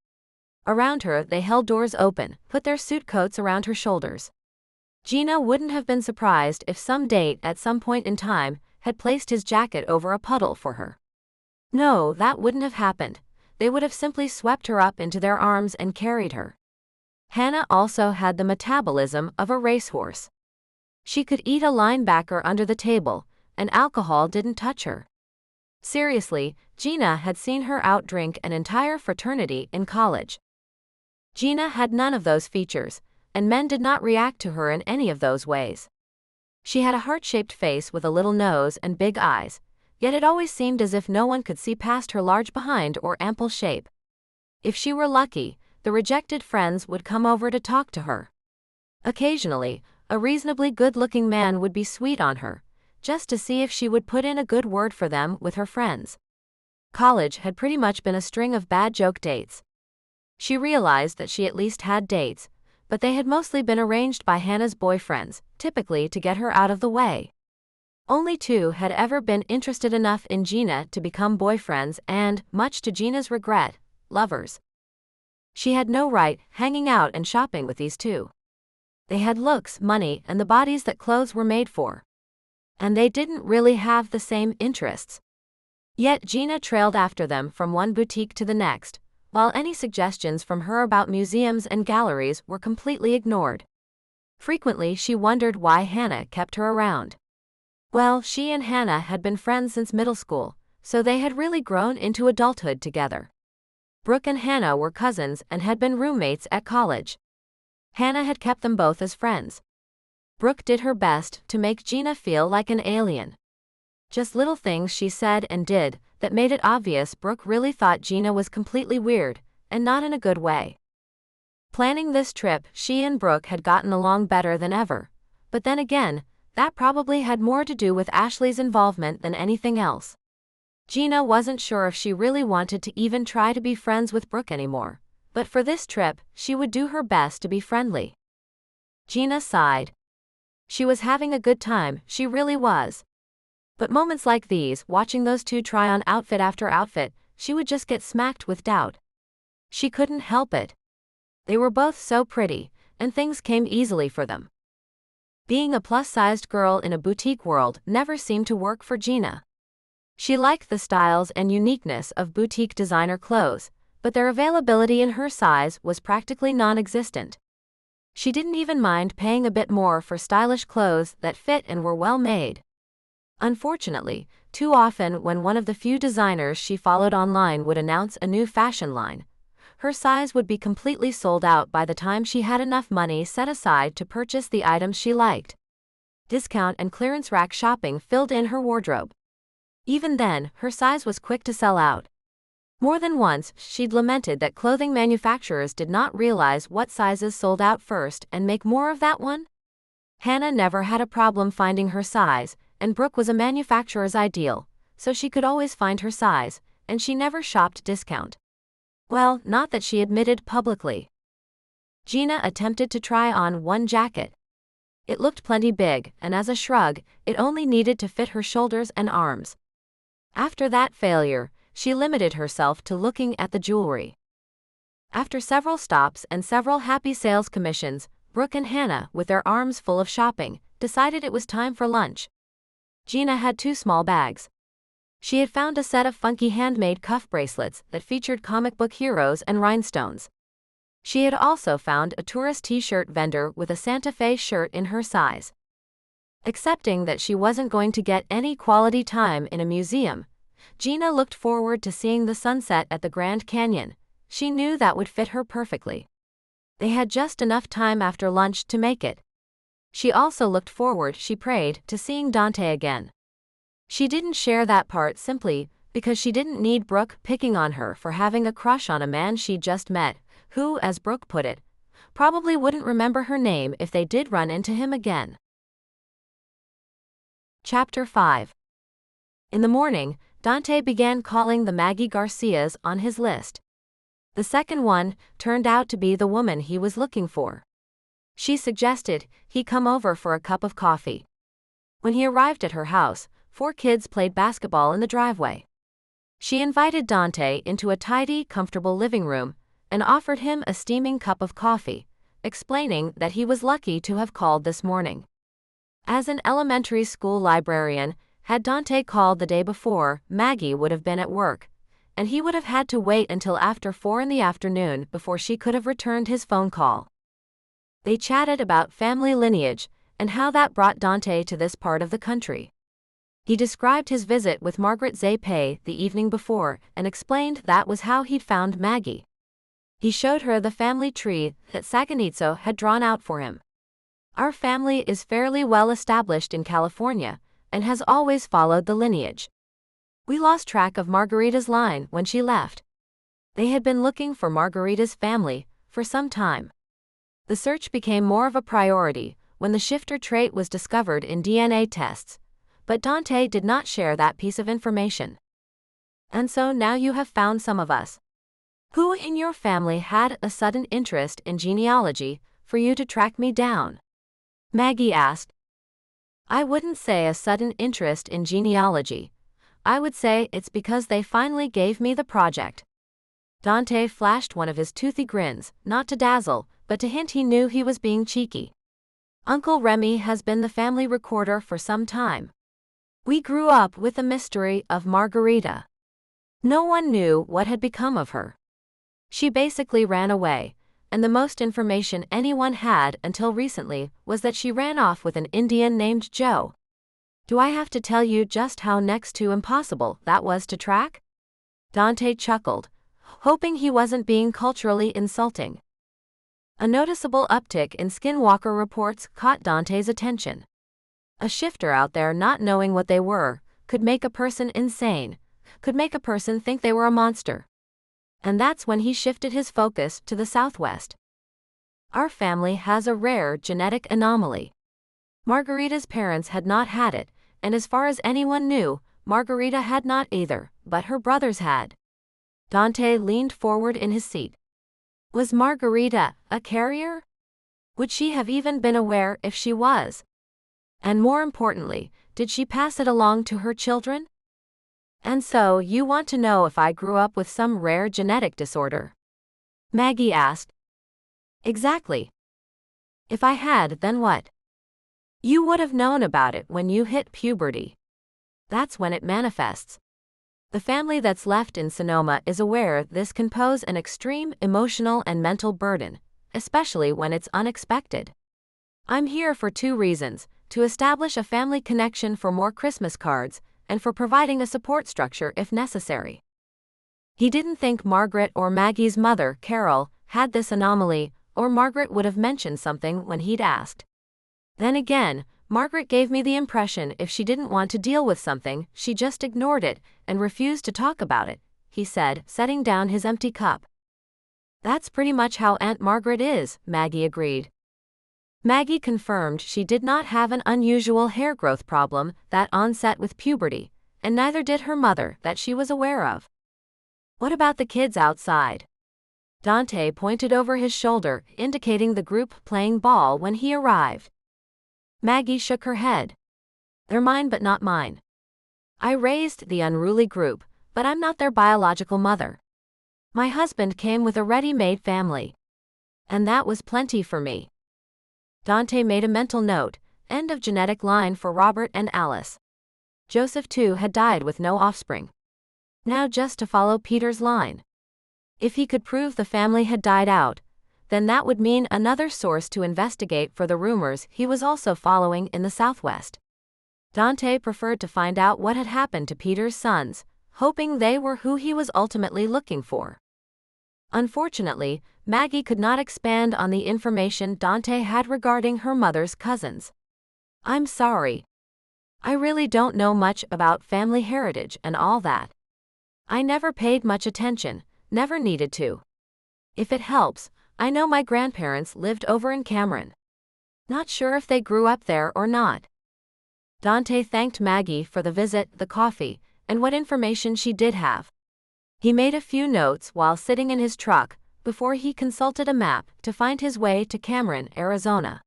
Around her they held doors open, put their suit coats around her shoulders. Geena wouldn't have been surprised if some date at some point in time had placed his jacket over a puddle for her. No, that wouldn't have happened. They would have simply swept her up into their arms and carried her. Hannah also had the metabolism of a racehorse. She could eat a linebacker under the table, and alcohol didn't touch her. Seriously, Geena had seen her outdrink an entire fraternity in college. Geena had none of those features, and men did not react to her in any of those ways. She had a heart-shaped face with a little nose and big eyes, yet it always seemed as if no one could see past her large behind or ample shape. If she were lucky, the rejected friends would come over to talk to her. Occasionally, a reasonably good-looking man would be sweet on her, just to see if she would put in a good word for them with her friends. College had pretty much been a string of bad joke dates. She realized that she at least had dates, but they had mostly been arranged by Hannah's boyfriends, typically to get her out of the way. Only 2 had ever been interested enough in Geena to become boyfriends and, much to Geena's regret, lovers. She had no right hanging out and shopping with these 2. They had looks, money, and the bodies that clothes were made for. And they didn't really have the same interests. Yet Geena trailed after them from one boutique to the next, while any suggestions from her about museums and galleries were completely ignored. Frequently she wondered why Hannah kept her around. Well, she and Hannah had been friends since middle school, so they had really grown into adulthood together. Brooke and Hannah were cousins and had been roommates at college. Hannah had kept them both as friends. Brooke did her best to make Geena feel like an alien. Just little things she said and did that made it obvious Brooke really thought Geena was completely weird, and not in a good way. Planning this trip, she and Brooke had gotten along better than ever, but then again, that probably had more to do with Ashley's involvement than anything else. Geena wasn't sure if she really wanted to even try to be friends with Brooke anymore, but for this trip, she would do her best to be friendly. Geena sighed. She was having a good time, she really was. But moments like these, watching those 2 try on outfit after outfit, she would just get smacked with doubt. She couldn't help it. They were both so pretty, and things came easily for them. Being a plus-sized girl in a boutique world never seemed to work for Geena. She liked the styles and uniqueness of boutique designer clothes, but their availability in her size was practically non-existent. She didn't even mind paying a bit more for stylish clothes that fit and were well made. Unfortunately, too often when one of the few designers she followed online would announce a new fashion line, her size would be completely sold out by the time she had enough money set aside to purchase the items she liked. Discount and clearance rack shopping filled in her wardrobe. Even then, her size was quick to sell out. More than once, she'd lamented that clothing manufacturers did not realize what sizes sold out first and make more of that one. Hannah never had a problem finding her size, and Brooke was a manufacturer's ideal, so she could always find her size, and she never shopped discount. Well, not that she admitted publicly. Geena attempted to try on one jacket. It looked plenty big, and as a shrug, it only needed to fit her shoulders and arms. After that failure, she limited herself to looking at the jewelry. After several stops and several happy sales commissions, Brooke and Hannah, with their arms full of shopping, decided it was time for lunch. Geena had 2 small bags. She had found a set of funky handmade cuff bracelets that featured comic book heroes and rhinestones. She had also found a tourist t-shirt vendor with a Santa Fe shirt in her size. Accepting that she wasn't going to get any quality time in a museum, Geena looked forward to seeing the sunset at the Grand Canyon. She knew that would fit her perfectly. They had just enough time after lunch to make it. She also looked forward, she prayed, to seeing Dante again. She didn't share that part simply because she didn't need Brooke picking on her for having a crush on a man she'd just met, who, as Brooke put it, probably wouldn't remember her name if they did run into him again. Chapter 5. In the morning, Dante began calling the Maggie Garcias on his list. The second one turned out to be the woman he was looking for. She suggested he come over for a cup of coffee. When he arrived at her house, 4 kids played basketball in the driveway. She invited Dante into a tidy, comfortable living room and offered him a steaming cup of coffee, explaining that he was lucky to have called this morning. As an elementary school librarian, had Dante called the day before, Maggie would have been at work, and he would have had to wait until after 4 in the afternoon before she could have returned his phone call. They chatted about family lineage and how that brought Dante to this part of the country. He described his visit with Margaret Zapay the evening before and explained that was how he'd found Maggie. He showed her the family tree that Saganitzo had drawn out for him. Our family is fairly well established in California and has always followed the lineage. We lost track of Margarita's line when she left. They had been looking for Margarita's family for some time. The search became more of a priority when the shifter trait was discovered in DNA tests, but Dante did not share that piece of information. And so now you have found some of us. Who in your family had a sudden interest in genealogy for you to track me down? Maggie asked. I wouldn't say a sudden interest in genealogy. I would say it's because they finally gave me the project. Dante flashed one of his toothy grins, not to dazzle, but to hint he knew he was being cheeky. Uncle Remy has been the family recorder for some time. We grew up with the mystery of Margarita. No one knew what had become of her. She basically ran away, and the most information anyone had until recently was that she ran off with an Indian named Joe. Do I have to tell you just how next to impossible that was to track? Dante chuckled, hoping he wasn't being culturally insulting. A noticeable uptick in skinwalker reports caught Dante's attention. A shifter out there not knowing what they were could make a person insane, could make a person think they were a monster. And that's when he shifted his focus to the Southwest. Our family has a rare genetic anomaly. Margarita's parents had not had it, and as far as anyone knew, Margarita had not either, but her brothers had. Dante leaned forward in his seat. Was Margarita a carrier? Would she have even been aware if she was? And more importantly, did she pass it along to her children? And so you want to know if I grew up with some rare genetic disorder? Maggie asked. Exactly. If I had, then what? You would have known about it when you hit puberty. That's when it manifests. The family that's left in Sonoma is aware this can pose an extreme emotional and mental burden, especially when it's unexpected. I'm here for 2 reasons: to establish a family connection for more Christmas cards, and for providing a support structure if necessary. He didn't think Margaret or Maggie's mother, Carol, had this anomaly, or Margaret would have mentioned something when he'd asked. Then again, Margaret gave me the impression if she didn't want to deal with something, she just ignored it and refused to talk about it, he said, setting down his empty cup. That's pretty much how Aunt Margaret is, Maggie agreed. Maggie confirmed she did not have an unusual hair growth problem that onset with puberty, and neither did her mother that she was aware of. What about the kids outside? Dante pointed over his shoulder, indicating the group playing ball when he arrived. Maggie shook her head. They're mine but not mine. I raised the unruly group, but I'm not their biological mother. My husband came with a ready-made family. And that was plenty for me. Dante made a mental note, end of genetic line for Robert and Alice. Joseph too had died with no offspring. Now just to follow Peter's line. If he could prove the family had died out, then that would mean another source to investigate for the rumors he was also following in the Southwest. Dante preferred to find out what had happened to Peter's sons, hoping they were who he was ultimately looking for. Unfortunately, Maggie could not expand on the information Dante had regarding her mother's cousins. I'm sorry. I really don't know much about family heritage and all that. I never paid much attention, never needed to. If it helps, I know my grandparents lived over in Cameron. Not sure if they grew up there or not. Dante thanked Maggie for the visit, the coffee, and what information she did have. He made a few notes while sitting in his truck before he consulted a map to find his way to Cameron, Arizona.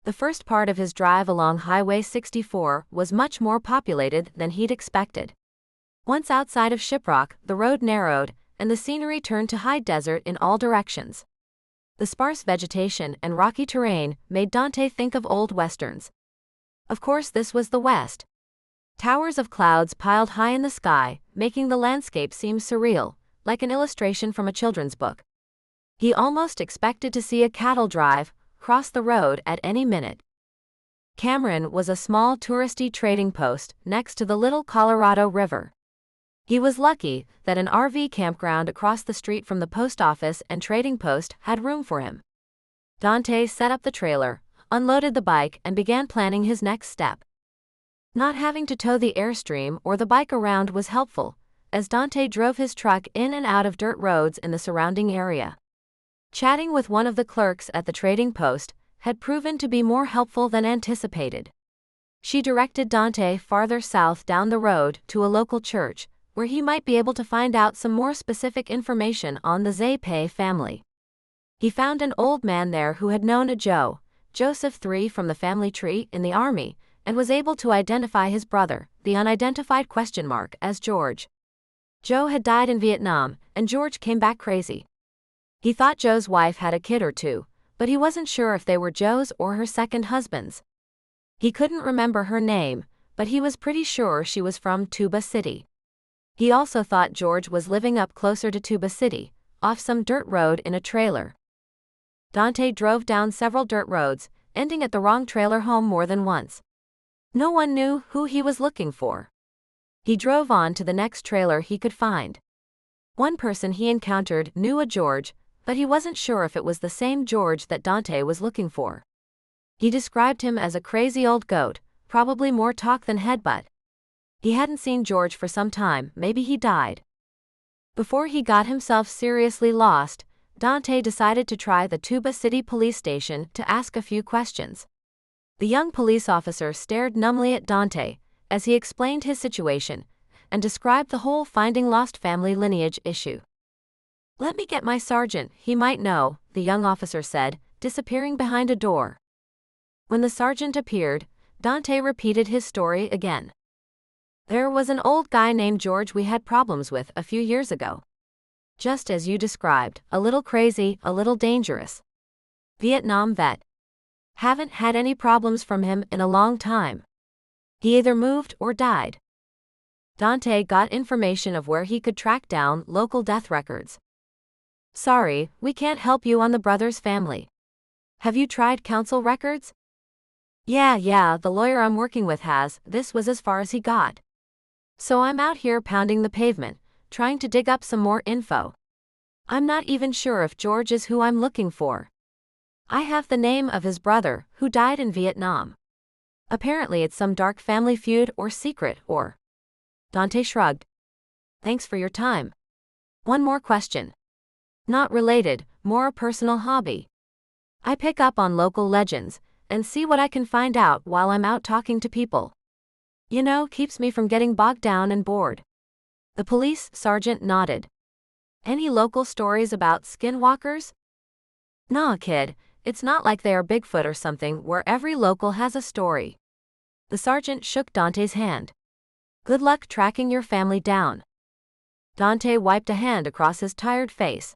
The first part of his drive along Highway 64 was much more populated than he'd expected. Once outside of Shiprock, the road narrowed, and the scenery turned to high desert in all directions. The sparse vegetation and rocky terrain made Dante think of old westerns. Of course, this was the West. Towers of clouds piled high in the sky, making the landscape seem surreal, like an illustration from a children's book. He almost expected to see a cattle drive cross the road at any minute. Cameron was a small touristy trading post next to the little Colorado River. He was lucky that an RV campground across the street from the post office and trading post had room for him. Dante set up the trailer, unloaded the bike, and began planning his next step. Not having to tow the Airstream or the bike around was helpful, as Dante drove his truck in and out of dirt roads in the surrounding area. Chatting with one of the clerks at the trading post had proven to be more helpful than anticipated. She directed Dante farther south down the road to a local church, where he might be able to find out some more specific information on the Zapay family. He found an old man there who had known a Joseph III from the family tree in the army, and was able to identify his brother, the unidentified ? As George. Joe had died in Vietnam, and George came back crazy. He thought Joe's wife had a kid or two, but he wasn't sure if they were Joe's or her second husband's. He couldn't remember her name, but he was pretty sure she was from Tuba City. He also thought George was living up closer to Tuba City, off some dirt road in a trailer. Dante drove down several dirt roads, ending at the wrong trailer home more than once. No one knew who he was looking for. He drove on to the next trailer he could find. One person he encountered knew a George, but he wasn't sure if it was the same George that Dante was looking for. He described him as a crazy old goat, probably more talk than headbutt. He hadn't seen George for some time, maybe he died. Before he got himself seriously lost, Dante decided to try the Tuba City police station to ask a few questions. The young police officer stared numbly at Dante as he explained his situation and described the whole finding lost family lineage issue. "Let me get my sergeant, he might know," the young officer said, disappearing behind a door. When the sergeant appeared, Dante repeated his story again. "There was an old guy named George we had problems with a few years ago. Just as you described, a little crazy, a little dangerous. Vietnam vet. Haven't had any problems from him in a long time. He either moved or died." Dante got information of where he could track down local death records. "Sorry, we can't help you on the brother's family. Have you tried council records?" Yeah, the lawyer I'm working with has." This was as far as he got. "So I'm out here pounding the pavement, trying to dig up some more info. I'm not even sure if George is who I'm looking for. I have the name of his brother, who died in Vietnam. Apparently it's some dark family feud or secret or..." Dante shrugged. "Thanks for your time. One more question. Not related, more a personal hobby. I pick up on local legends and see what I can find out while I'm out talking to people. You know, keeps me from getting bogged down and bored." The police sergeant nodded. "Any local stories about skinwalkers?" "Nah, kid, it's not like they are Bigfoot or something where every local has a story." The sergeant shook Dante's hand. "Good luck tracking your family down." Dante wiped a hand across his tired face.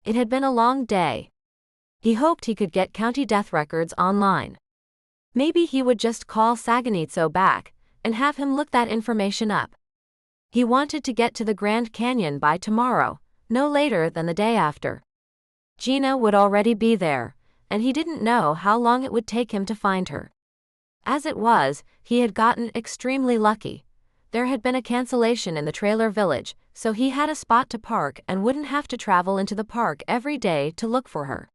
It had been a long day. He hoped he could get county death records online. Maybe he would just call Saganitso back and have him look that information up. He wanted to get to the Grand Canyon by tomorrow, no later than the day after. Geena would already be there, and he didn't know how long it would take him to find her. As it was, he had gotten extremely lucky. There had been a cancellation in the trailer village, so he had a spot to park and wouldn't have to travel into the park every day to look for her.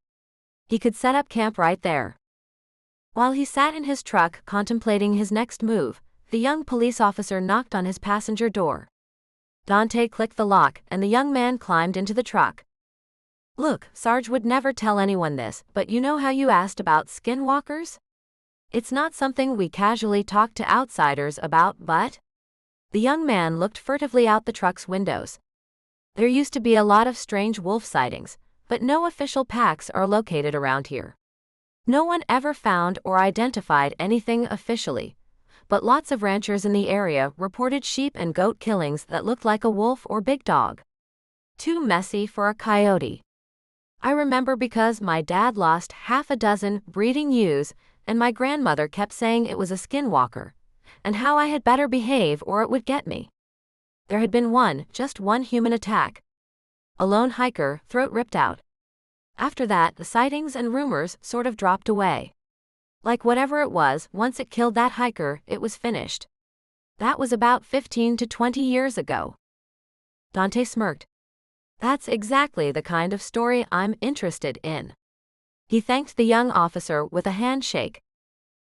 He could set up camp right there. While he sat in his truck contemplating his next move, the young police officer knocked on his passenger door. Dante clicked the lock and the young man climbed into the truck. "Look, Sarge would never tell anyone this, but you know how you asked about skinwalkers? It's not something we casually talk to outsiders about, but..." The young man looked furtively out the truck's windows. There used to be a lot of strange wolf sightings, but no official packs are located around here. No one ever found or identified anything officially, but lots of ranchers in the area reported sheep and goat killings that looked like a wolf or big dog. Too messy for a coyote. I remember because my dad lost half a dozen breeding ewes, and my grandmother kept saying it was a skinwalker, and how I had better behave or it would get me. There had been just one human attack. A lone hiker, throat ripped out. After that, the sightings and rumors sort of dropped away. Like whatever it was, once it killed that hiker, it was finished. That was about 15 to 20 years ago. Dante smirked. That's exactly the kind of story I'm interested in. He thanked the young officer with a handshake.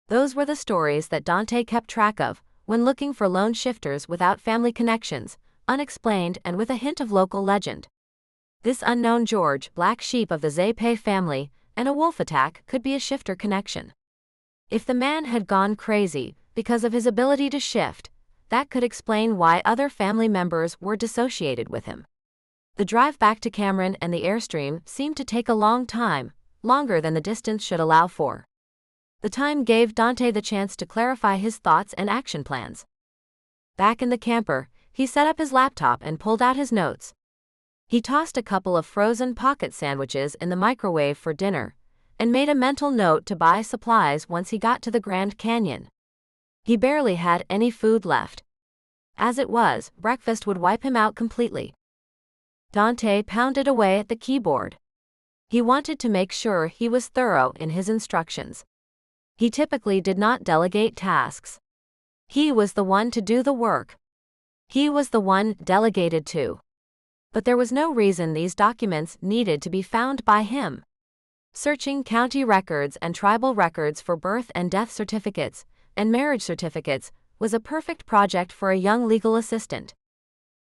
Those were the stories that Dante kept track of when looking for lone shifters without family connections, unexplained and with a hint of local legend. This unknown George, black sheep of the Zepe family, and a wolf attack could be a shifter connection. If the man had gone crazy because of his ability to shift, that could explain why other family members were dissociated with him. The drive back to Cameron and the Airstream seemed to take a long time, longer than the distance should allow for. The time gave Dante the chance to clarify his thoughts and action plans. Back in the camper, he set up his laptop and pulled out his notes. He tossed a couple of frozen pocket sandwiches in the microwave for dinner, and made a mental note to buy supplies once he got to the Grand Canyon. He barely had any food left. As it was, breakfast would wipe him out completely. Dante pounded away at the keyboard. He wanted to make sure he was thorough in his instructions. He typically did not delegate tasks. He was the one to do the work. He was the one delegated to. But there was no reason these documents needed to be found by him. Searching county records and tribal records for birth and death certificates and marriage certificates was a perfect project for a young legal assistant.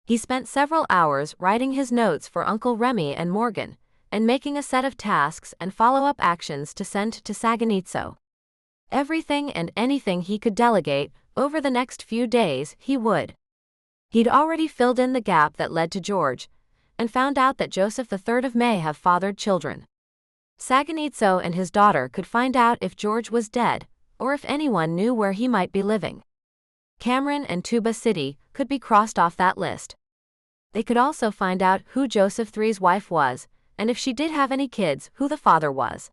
He spent several hours writing his notes for Uncle Remy and Morgan, and making a set of tasks and follow-up actions to send to Saganitso. Everything and anything he could delegate over the next few days he would. He'd already filled in the gap that led to George, and found out that Joseph III may have fathered children. Saganitso and his daughter could find out if George was dead, or if anyone knew where he might be living. Cameron and Tuba City could be crossed off that list. They could also find out who Joseph III's wife was, and if she did have any kids, who the father was.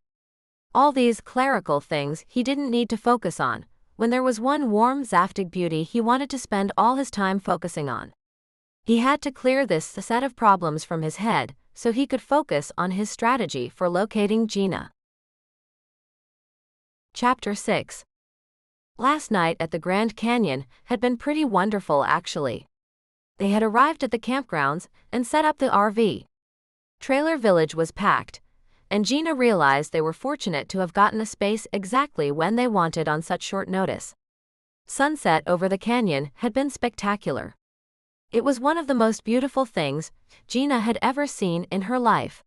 All these clerical things he didn't need to focus on, when there was one warm Zaftig beauty he wanted to spend all his time focusing on. He had to clear this set of problems from his head, so he could focus on his strategy for locating Geena. Chapter 6. Last night at the Grand Canyon had been pretty wonderful actually. They had arrived at the campgrounds and set up the RV. Trailer Village was packed, and Geena realized they were fortunate to have gotten a space exactly when they wanted on such short notice. Sunset over the canyon had been spectacular. It was one of the most beautiful things Geena had ever seen in her life.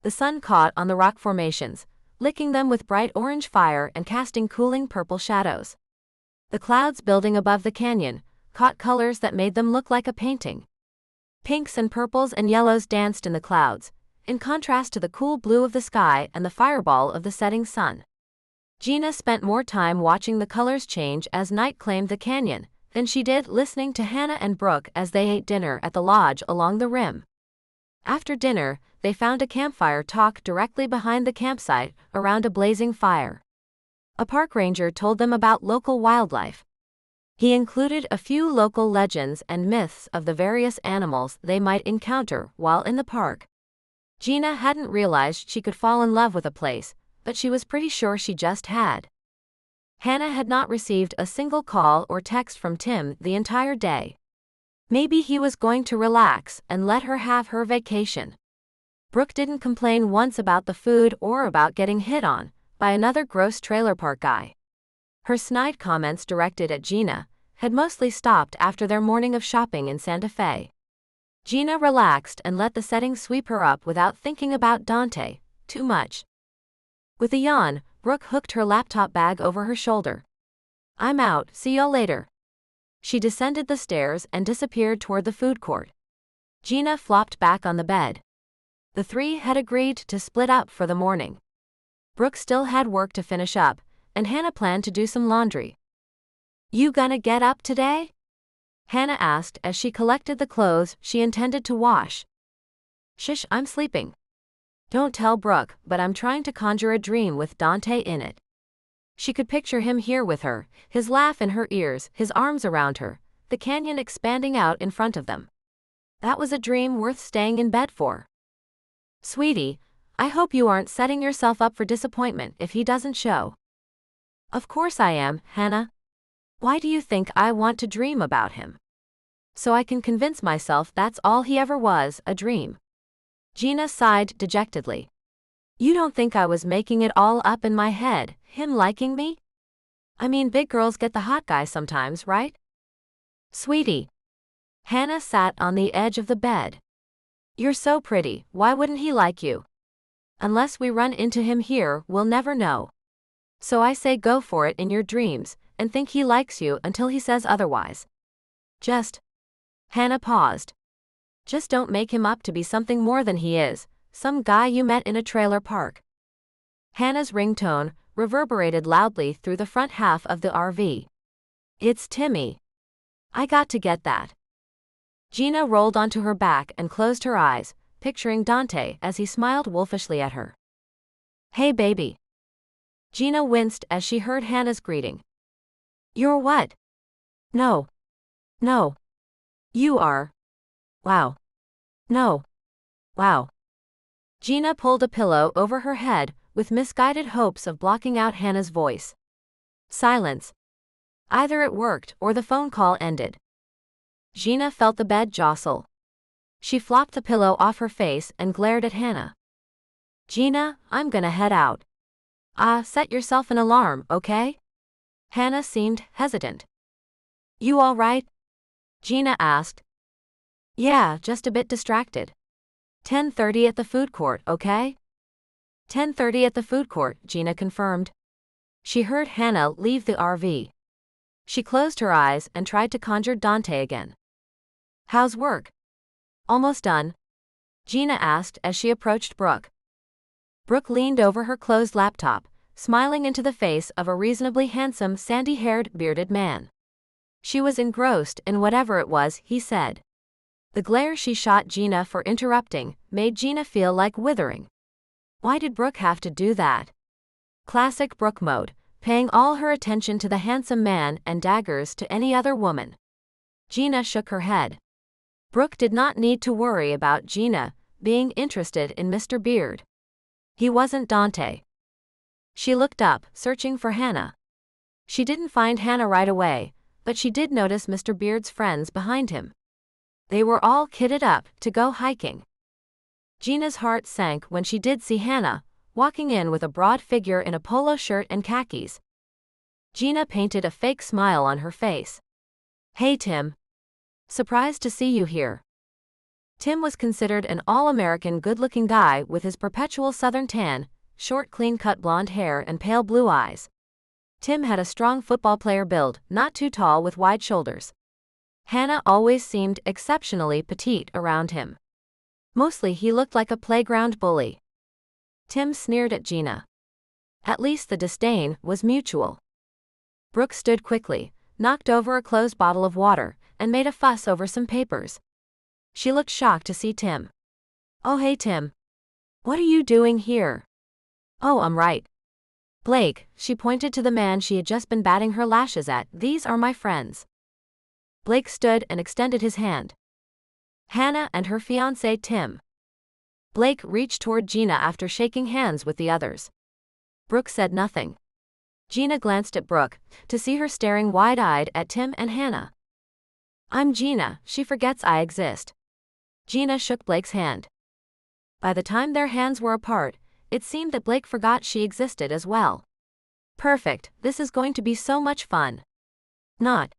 The sun caught on the rock formations, licking them with bright orange fire and casting cooling purple shadows. The clouds building above the canyon caught colors that made them look like a painting. Pinks and purples and yellows danced in the clouds, in contrast to the cool blue of the sky and the fireball of the setting sun. Geena spent more time watching the colors change as night claimed the canyon than she did listening to Hannah and Brooke as they ate dinner at the lodge along the rim. After dinner, they found a campfire talk directly behind the campsite around a blazing fire. A park ranger told them about local wildlife. He included a few local legends and myths of the various animals they might encounter while in the park. Geena hadn't realized she could fall in love with a place, but she was pretty sure she just had. Hannah had not received a single call or text from Tim the entire day. Maybe he was going to relax and let her have her vacation. Brooke didn't complain once about the food or about getting hit on by another gross trailer park guy. Her snide comments directed at Geena had mostly stopped after their morning of shopping in Santa Fe. Geena relaxed and let the setting sweep her up without thinking about Dante too much. With a yawn, Brooke hooked her laptop bag over her shoulder. "I'm out, see y'all later." She descended the stairs and disappeared toward the food court. Geena flopped back on the bed. The three had agreed to split up for the morning. Brooke still had work to finish up, and Hannah planned to do some laundry. "You gonna get up today?" Hannah asked as she collected the clothes she intended to wash. "Shush, I'm sleeping." "Don't tell Brooke, but I'm trying to conjure a dream with Dante in it." She could picture him here with her, his laugh in her ears, his arms around her, the canyon expanding out in front of them. That was a dream worth staying in bed for. "Sweetie, I hope you aren't setting yourself up for disappointment if he doesn't show." "Of course I am, Hannah. Why do you think I want to dream about him?" "So I can convince myself that's all he ever was, a dream." Geena sighed dejectedly. "You don't think I was making it all up in my head, him liking me? I mean, big girls get the hot guy sometimes, right?" "Sweetie." Hannah sat on the edge of the bed. "You're so pretty, why wouldn't he like you? Unless we run into him here, we'll never know. So I say go for it in your dreams, and think he likes you until he says otherwise. Just..." Hannah paused. "Just don't make him up to be something more than he is, some guy you met in a trailer park." Hannah's ringtone reverberated loudly through the front half of the RV. "It's Timmy. I got to get that." Geena rolled onto her back and closed her eyes, picturing Dante as he smiled wolfishly at her. "Hey baby." Geena winced as she heard Hannah's greeting. "You're what?" "No. No. You are. Wow. No. Wow." Geena pulled a pillow over her head, with misguided hopes of blocking out Hannah's voice. Silence. Either it worked or the phone call ended. Geena felt the bed jostle. She flopped the pillow off her face and glared at Hannah. "Geena, I'm gonna head out." Set yourself an alarm, okay?" Hannah seemed hesitant. "You all right?" Geena asked. "Yeah, just a bit distracted." 10:30 at the food court, okay?" 10:30 at the food court, Geena confirmed. She heard Hannah leave the RV. She closed her eyes and tried to conjure Dante again. "How's work?" "Almost done?" Geena asked as she approached Brooke. Brooke leaned over her closed laptop, smiling into the face of a reasonably handsome sandy-haired, bearded man. She was engrossed in whatever it was he said. The glare she shot Geena for interrupting made Geena feel like withering. Why did Brooke have to do that? Classic Brooke mode, paying all her attention to the handsome man and daggers to any other woman. Geena shook her head. Brooke did not need to worry about Geena being interested in Mr. Beard. He wasn't Dante. She looked up, searching for Hannah. She didn't find Hannah right away, but she did notice Mr. Beard's friends behind him. They were all kitted up to go hiking. Geena's heart sank when she did see Hannah, walking in with a broad figure in a polo shirt and khakis. Geena painted a fake smile on her face. "Hey Tim. Surprised to see you here." Tim was considered an all-American good-looking guy with his perpetual southern tan, short clean-cut blonde hair and pale blue eyes. Tim had a strong football player build, not too tall with wide shoulders. Hannah always seemed exceptionally petite around him. Mostly he looked like a playground bully. Tim sneered at Geena. At least the disdain was mutual. Brooke stood quickly, knocked over a closed bottle of water, and made a fuss over some papers. She looked shocked to see Tim. "Oh hey Tim. What are you doing here?" "Oh, I'm right. Blake," she pointed to the man she had just been batting her lashes at, "these are my friends." Blake stood and extended his hand. "Hannah and her fiancé Tim." Blake reached toward Geena after shaking hands with the others. Brooke said nothing. Geena glanced at Brooke, to see her staring wide-eyed at Tim and Hannah. "I'm Geena, she forgets I exist." Geena shook Blake's hand. By the time their hands were apart, it seemed that Blake forgot she existed as well. "Perfect, this is going to be so much fun." "Not."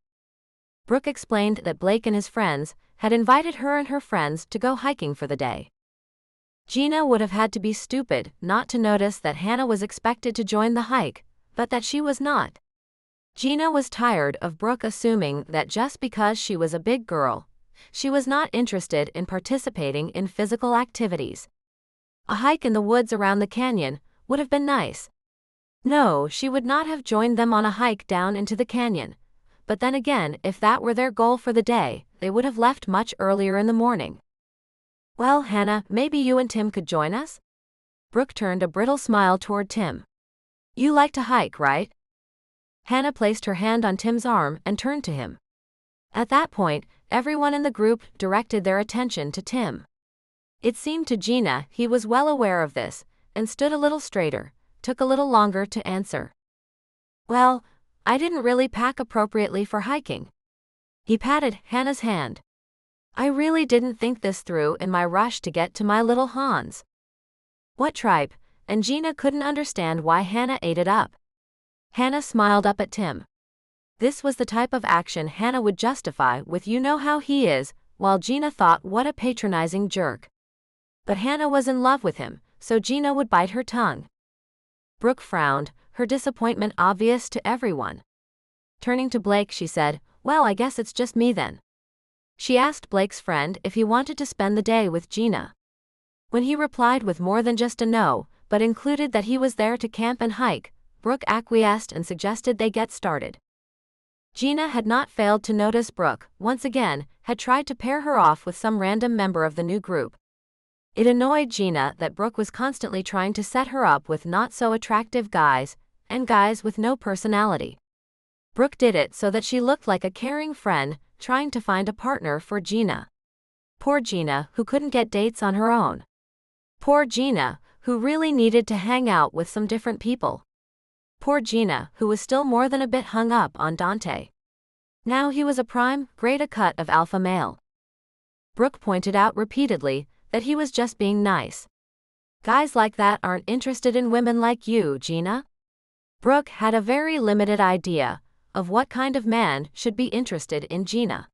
Brooke explained that Blake and his friends had invited her and her friends to go hiking for the day. Geena would have had to be stupid not to notice that Hannah was expected to join the hike, but that she was not. Geena was tired of Brooke assuming that just because she was a big girl, She was not interested in participating in physical activities. A hike in the woods around the canyon would have been nice. No, she would not have joined them on a hike down into the canyon. But then again, if that were their goal for the day, they would have left much earlier in the morning. Well, Hannah, maybe you and Tim could join us? Brooke turned a brittle smile toward Tim. You like to hike, right? Hannah placed her hand on Tim's arm and turned to him. At that point, everyone in the group directed their attention to Tim. It seemed to Geena he was well aware of this, and stood a little straighter, took a little longer to answer. Well, I didn't really pack appropriately for hiking. He patted Hannah's hand. I really didn't think this through in my rush to get to my little Hans. What tripe? And Geena couldn't understand why Hannah ate it up. Hannah smiled up at Tim. This was the type of action Hannah would justify with you know how he is, while Geena thought what a patronizing jerk. But Hannah was in love with him, so Geena would bite her tongue. Brooke frowned, her disappointment obvious to everyone. Turning to Blake, she said, Well, I guess it's just me then. She asked Blake's friend if he wanted to spend the day with Geena. When he replied with more than just a no, but included that he was there to camp and hike, Brooke acquiesced and suggested they get started. Geena had not failed to notice Brooke, once again, had tried to pair her off with some random member of the new group. It annoyed Geena that Brooke was constantly trying to set her up with not-so-attractive guys, and guys with no personality. Brooke did it so that she looked like a caring friend, trying to find a partner for Geena. Poor Geena, who couldn't get dates on her own. Poor Geena, who really needed to hang out with some different people. Poor Geena, who was still more than a bit hung up on Dante. Now he was a prime, grade A cut of alpha male. Brooke pointed out repeatedly that he was just being nice. Guys like that aren't interested in women like you, Geena. Brooke had a very limited idea of what kind of man should be interested in Geena.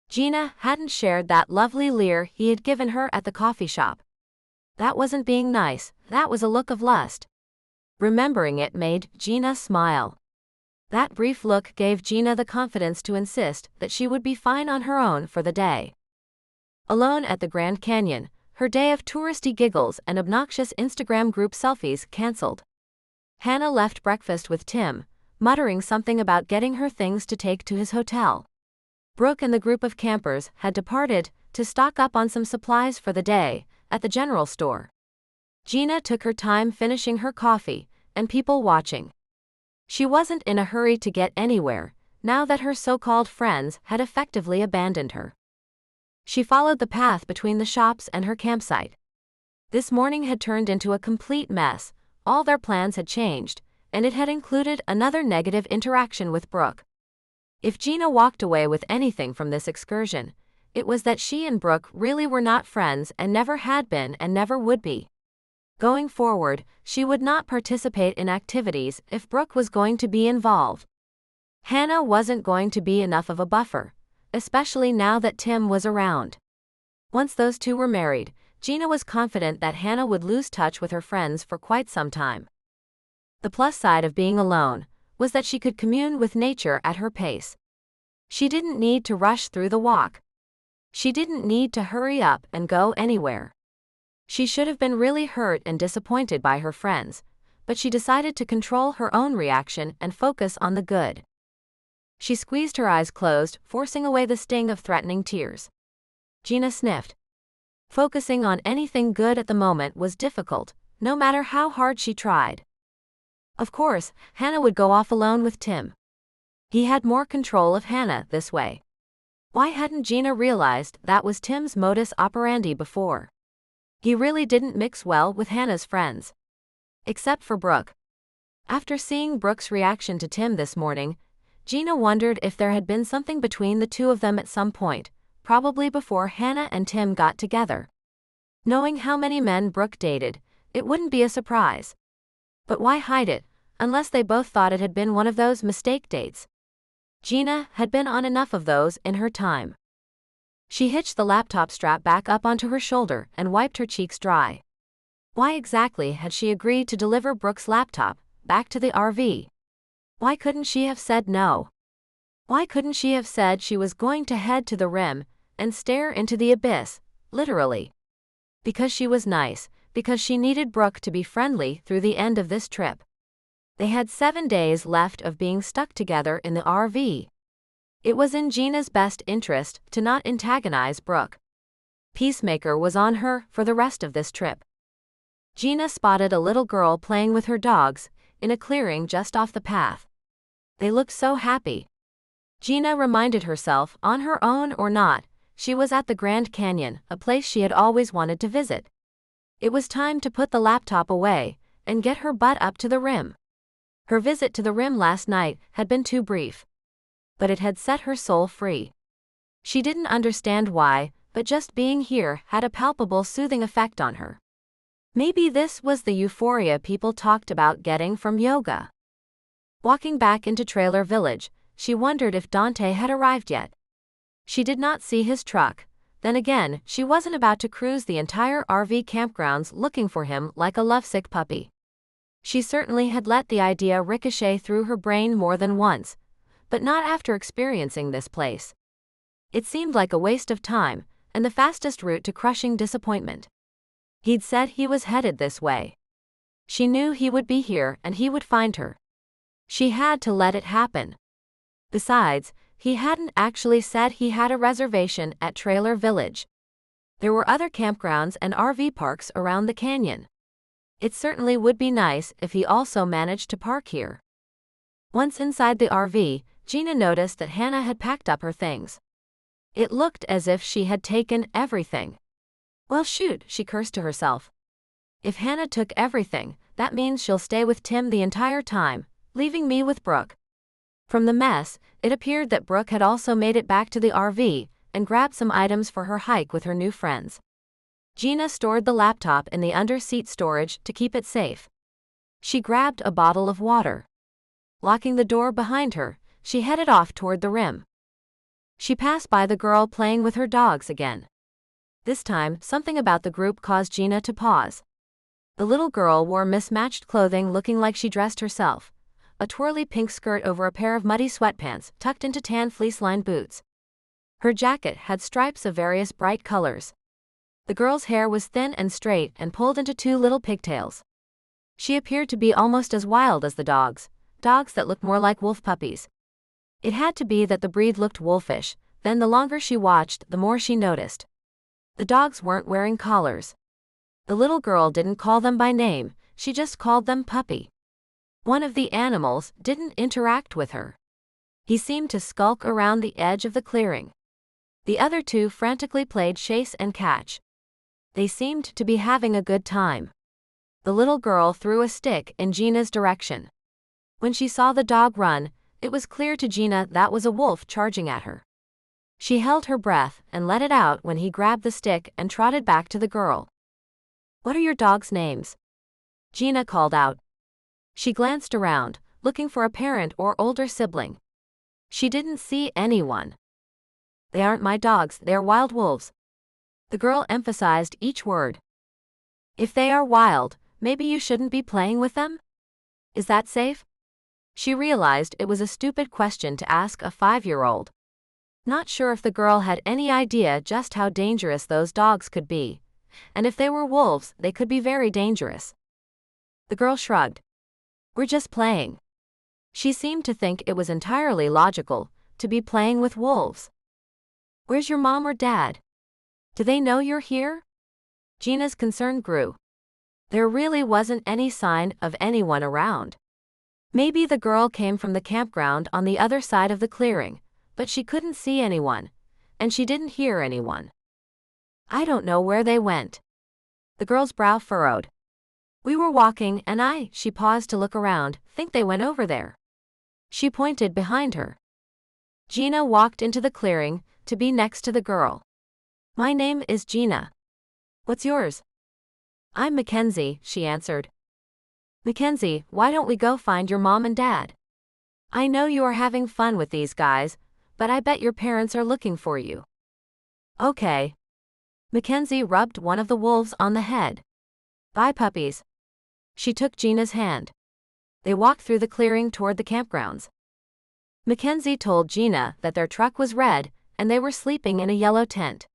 Geena hadn't shared that lovely leer he had given her at the coffee shop. That wasn't being nice, that was a look of lust. Remembering it made Geena smile. That brief look gave Geena the confidence to insist that she would be fine on her own for the day. Alone at the Grand Canyon, her day of touristy giggles and obnoxious Instagram group selfies canceled. Hannah left breakfast with Tim, muttering something about getting her things to take to his hotel. Brooke and the group of campers had departed to stock up on some supplies for the day at the general store. Geena took her time finishing her coffee, and people watching. She wasn't in a hurry to get anywhere, now that her so-called friends had effectively abandoned her. She followed the path between the shops and her campsite. This morning had turned into a complete mess, all their plans had changed, and it had included another negative interaction with Brooke. If Geena walked away with anything from this excursion, it was that she and Brooke really were not friends and never had been and never would be. Going forward, she would not participate in activities if Brooke was going to be involved. Hannah wasn't going to be enough of a buffer, especially now that Tim was around. Once those two were married, Geena was confident that Hannah would lose touch with her friends for quite some time. The plus side of being alone was that she could commune with nature at her pace. She didn't need to rush through the walk. She didn't need to hurry up and go anywhere. She should have been really hurt and disappointed by her friends, but she decided to control her own reaction and focus on the good. She squeezed her eyes closed, forcing away the sting of threatening tears. Geena sniffed. Focusing on anything good at the moment was difficult, no matter how hard she tried. Of course, Hannah would go off alone with Tim. He had more control of Hannah this way. Why hadn't Geena realized that was Tim's modus operandi before? He really didn't mix well with Hannah's friends. Except for Brooke. After seeing Brooke's reaction to Tim this morning, Geena wondered if there had been something between the two of them at some point, probably before Hannah and Tim got together. Knowing how many men Brooke dated, it wouldn't be a surprise. But why hide it, unless they both thought it had been one of those mistake dates? Geena had been on enough of those in her time. She hitched the laptop strap back up onto her shoulder and wiped her cheeks dry. Why exactly had she agreed to deliver Brooke's laptop back to the RV? Why couldn't she have said no? Why couldn't she have said she was going to head to the rim and stare into the abyss, literally. Because she was nice, because she needed Brooke to be friendly through the end of this trip. They had 7 days left of being stuck together in the RV. It was in Geena's best interest to not antagonize Brooke. Peacemaker was on her for the rest of this trip. Geena spotted a little girl playing with her dogs in a clearing just off the path. They looked so happy. Geena reminded herself, on her own or not, she was at the Grand Canyon, a place she had always wanted to visit. It was time to put the laptop away and get her butt up to the rim. Her visit to the rim last night had been too brief, but it had set her soul free. She didn't understand why, but just being here had a palpable soothing effect on her. Maybe this was the euphoria people talked about getting from yoga. Walking back into Trailer Village, she wondered if Dante had arrived yet. She did not see his truck. Then again, she wasn't about to cruise the entire RV campgrounds looking for him like a lovesick puppy. She certainly had let the idea ricochet through her brain more than once, but not after experiencing this place. It seemed like a waste of time, and the fastest route to crushing disappointment. He'd said he was headed this way. She knew he would be here and he would find her. She had to let it happen. Besides, he hadn't actually said he had a reservation at Trailer Village. There were other campgrounds and RV parks around the canyon. It certainly would be nice if he also managed to park here. Once inside the RV, Geena noticed that Hannah had packed up her things. It looked as if she had taken everything. Well shoot, she cursed to herself. If Hannah took everything, that means she'll stay with Tim the entire time, leaving me with Brooke. From the mess, it appeared that Brooke had also made it back to the RV and grabbed some items for her hike with her new friends. Geena stored the laptop in the under-seat storage to keep it safe. She grabbed a bottle of water. Locking the door behind her, she headed off toward the rim. She passed by the girl playing with her dogs again. This time, something about the group caused Geena to pause. The little girl wore mismatched clothing looking like she dressed herself, a twirly pink skirt over a pair of muddy sweatpants tucked into tan fleece-lined boots. Her jacket had stripes of various bright colors. The girl's hair was thin and straight and pulled into 2 little pigtails. She appeared to be almost as wild as the dogs that looked more like wolf puppies. It had to be that the breed looked wolfish, then the longer she watched, the more she noticed. The dogs weren't wearing collars. The little girl didn't call them by name, she just called them puppy. One of the animals didn't interact with her. He seemed to skulk around the edge of the clearing. The other 2 frantically played chase and catch. They seemed to be having a good time. The little girl threw a stick in Geena's direction. When she saw the dog run, it was clear to Geena that was a wolf charging at her. She held her breath and let it out when he grabbed the stick and trotted back to the girl. "What are your dogs' names?" Geena called out. She glanced around, looking for a parent or older sibling. She didn't see anyone. "They aren't my dogs, they're wild wolves." The girl emphasized each word. "If they are wild, maybe you shouldn't be playing with them? Is that safe?" She realized it was a stupid question to ask a 5-year-old. Not sure if the girl had any idea just how dangerous those dogs could be. And if they were wolves, they could be very dangerous. The girl shrugged. "We're just playing." She seemed to think it was entirely logical to be playing with wolves. "Where's your mom or dad? Do they know you're here?" Geena's concern grew. There really wasn't any sign of anyone around. Maybe the girl came from the campground on the other side of the clearing, but she couldn't see anyone, and she didn't hear anyone. "I don't know where they went." The girl's brow furrowed. "We were walking and she paused to look around, think they went over there." She pointed behind her. Geena walked into the clearing to be next to the girl. "My name is Geena. What's yours?" "I'm Mackenzie," she answered. "Mackenzie, why don't we go find your mom and dad? I know you are having fun with these guys, but I bet your parents are looking for you." "Okay." Mackenzie rubbed one of the wolves on the head. "Bye, puppies." She took Geena's hand. They walked through the clearing toward the campgrounds. Mackenzie told Geena that their truck was red and they were sleeping in a yellow tent.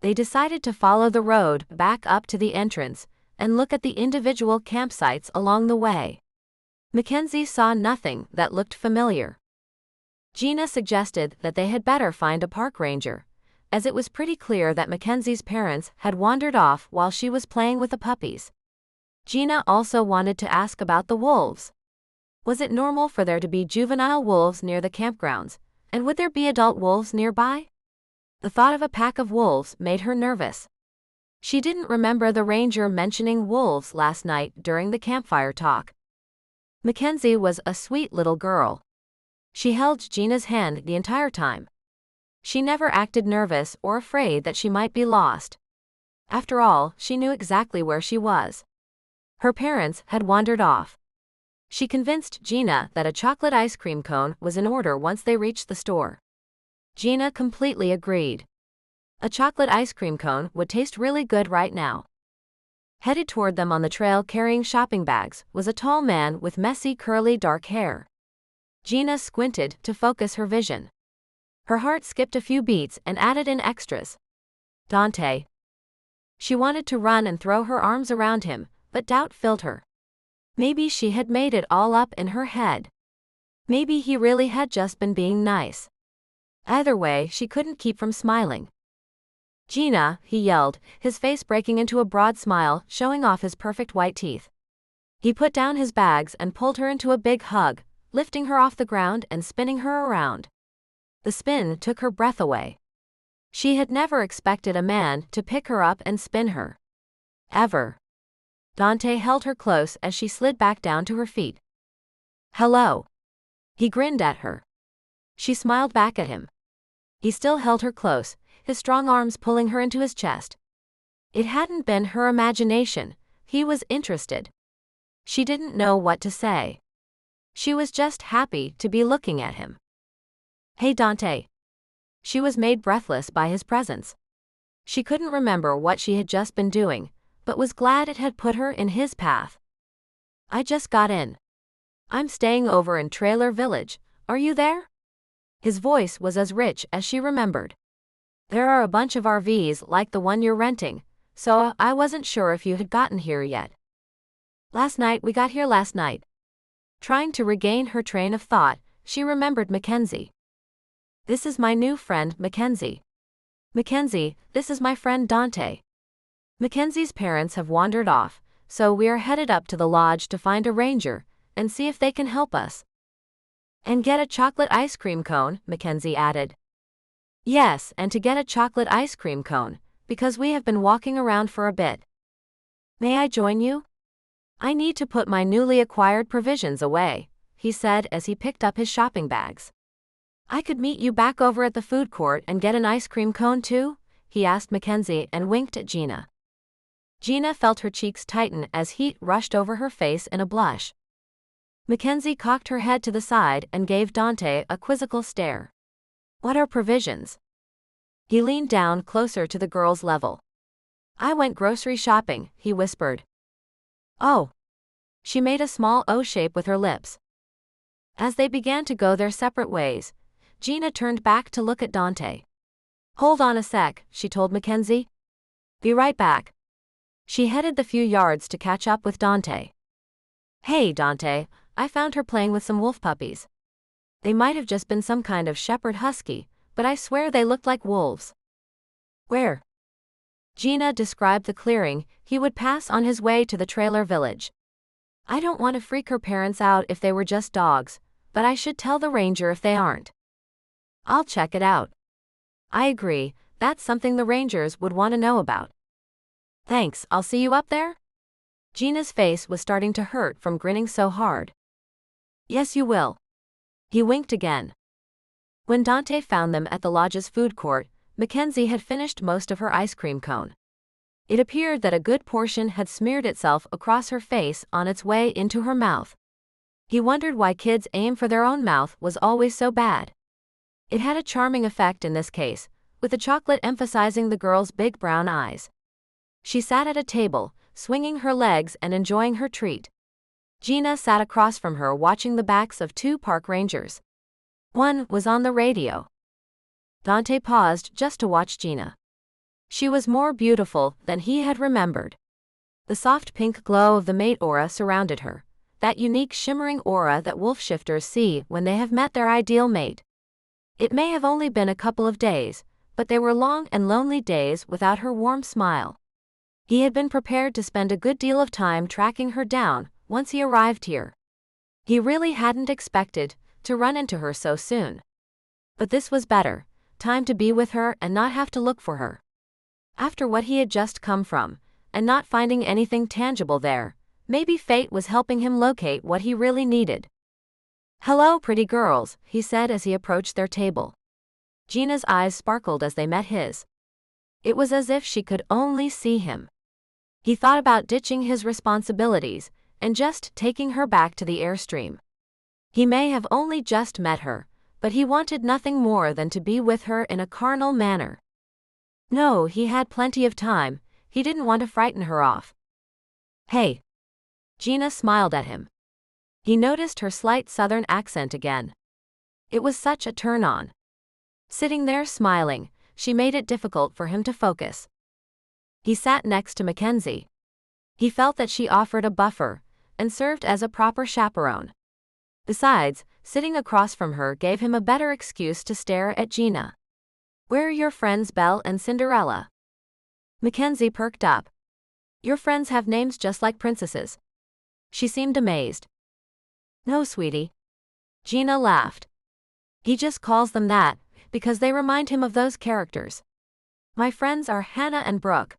They decided to follow the road back up to the entrance and look at the individual campsites along the way. Mackenzie saw nothing that looked familiar. Geena suggested that they had better find a park ranger, as it was pretty clear that Mackenzie's parents had wandered off while she was playing with the puppies. Geena also wanted to ask about the wolves. Was it normal for there to be juvenile wolves near the campgrounds, and would there be adult wolves nearby? The thought of a pack of wolves made her nervous. She didn't remember the ranger mentioning wolves last night during the campfire talk. Mackenzie was a sweet little girl. She held Geena's hand the entire time. She never acted nervous or afraid that she might be lost. After all, she knew exactly where she was. Her parents had wandered off. She convinced Geena that a chocolate ice cream cone was in order once they reached the store. Geena completely agreed. A chocolate ice cream cone would taste really good right now. Headed toward them on the trail carrying shopping bags was a tall man with messy curly dark hair. Geena squinted to focus her vision. Her heart skipped a few beats and added in extras. Dante. She wanted to run and throw her arms around him, but doubt filled her. Maybe she had made it all up in her head. Maybe he really had just been being nice. Either way, she couldn't keep from smiling. Geena, he yelled, his face breaking into a broad smile, showing off his perfect white teeth. He put down his bags and pulled her into a big hug, lifting her off the ground and spinning her around. The spin took her breath away. She had never expected a man to pick her up and spin her. Ever. Dante held her close as she slid back down to her feet. Hello. He grinned at her. She smiled back at him. He still held her close, his strong arms pulling her into his chest. It hadn't been her imagination, he was interested. She didn't know what to say. She was just happy to be looking at him. Hey Dante. She was made breathless by his presence. She couldn't remember what she had just been doing, but was glad it had put her in his path. I just got in. I'm staying over in Trailer Village, are you there? His voice was as rich as she remembered. There are a bunch of RVs like the one you're renting, so I wasn't sure if you had gotten here yet. We got here last night. Trying to regain her train of thought, she remembered Mackenzie. This is my new friend Mackenzie. Mackenzie, this is my friend Dante. Mackenzie's parents have wandered off, so we are headed up to the lodge to find a ranger and see if they can help us. And get a chocolate ice cream cone, Mackenzie added. Yes, and to get a chocolate ice cream cone, because we have been walking around for a bit. May I join you? I need to put my newly acquired provisions away, he said as he picked up his shopping bags. I could meet you back over at the food court and get an ice cream cone too, he asked Mackenzie and winked at Geena. Geena felt her cheeks tighten as heat rushed over her face in a blush. Mackenzie cocked her head to the side and gave Dante a quizzical stare. What are provisions? He leaned down closer to the girl's level. I went grocery shopping, he whispered. Oh. She made a small O shape with her lips. As they began to go their separate ways, Geena turned back to look at Dante. Hold on a sec, she told Mackenzie. Be right back. She headed the few yards to catch up with Dante. Hey Dante, I found her playing with some wolf puppies. They might have just been some kind of shepherd husky, but I swear they looked like wolves. Where? Geena described the clearing he would pass on his way to the trailer village. I don't want to freak her parents out if they were just dogs, but I should tell the ranger if they aren't. I'll check it out. I agree, that's something the rangers would want to know about. Thanks, I'll see you up there? Geena's face was starting to hurt from grinning so hard. Yes, you will. He winked again. When Dante found them at the lodge's food court, Mackenzie had finished most of her ice cream cone. It appeared that a good portion had smeared itself across her face on its way into her mouth. He wondered why kids' aim for their own mouth was always so bad. It had a charming effect in this case, with the chocolate emphasizing the girl's big brown eyes. She sat at a table, swinging her legs and enjoying her treat. Geena sat across from her watching the backs of two park rangers. One was on the radio. Dante paused just to watch Geena. She was more beautiful than he had remembered. The soft pink glow of the mate aura surrounded her, that unique shimmering aura that wolf shifters see when they have met their ideal mate. It may have only been a couple of days, but they were long and lonely days without her warm smile. He had been prepared to spend a good deal of time tracking her down once he arrived here. He really hadn't expected to run into her so soon. But this was better, time to be with her and not have to look for her. After what he had just come from, and not finding anything tangible there, maybe fate was helping him locate what he really needed. "Hello, pretty girls," he said as he approached their table. Geena's eyes sparkled as they met his. It was as if she could only see him. He thought about ditching his responsibilities and just taking her back to the Airstream. He may have only just met her, but he wanted nothing more than to be with her in a carnal manner. No, he had plenty of time, he didn't want to frighten her off. "Hey." Geena smiled at him. He noticed her slight southern accent again. It was such a turn-on. Sitting there smiling, she made it difficult for him to focus. He sat next to Mackenzie. He felt that she offered a buffer and served as a proper chaperone. Besides, sitting across from her gave him a better excuse to stare at Geena. "Where are your friends Belle and Cinderella?" Mackenzie perked up. "Your friends have names just like princesses." She seemed amazed. "No, sweetie." Geena laughed. "He just calls them that because they remind him of those characters. My friends are Hannah and Brooke."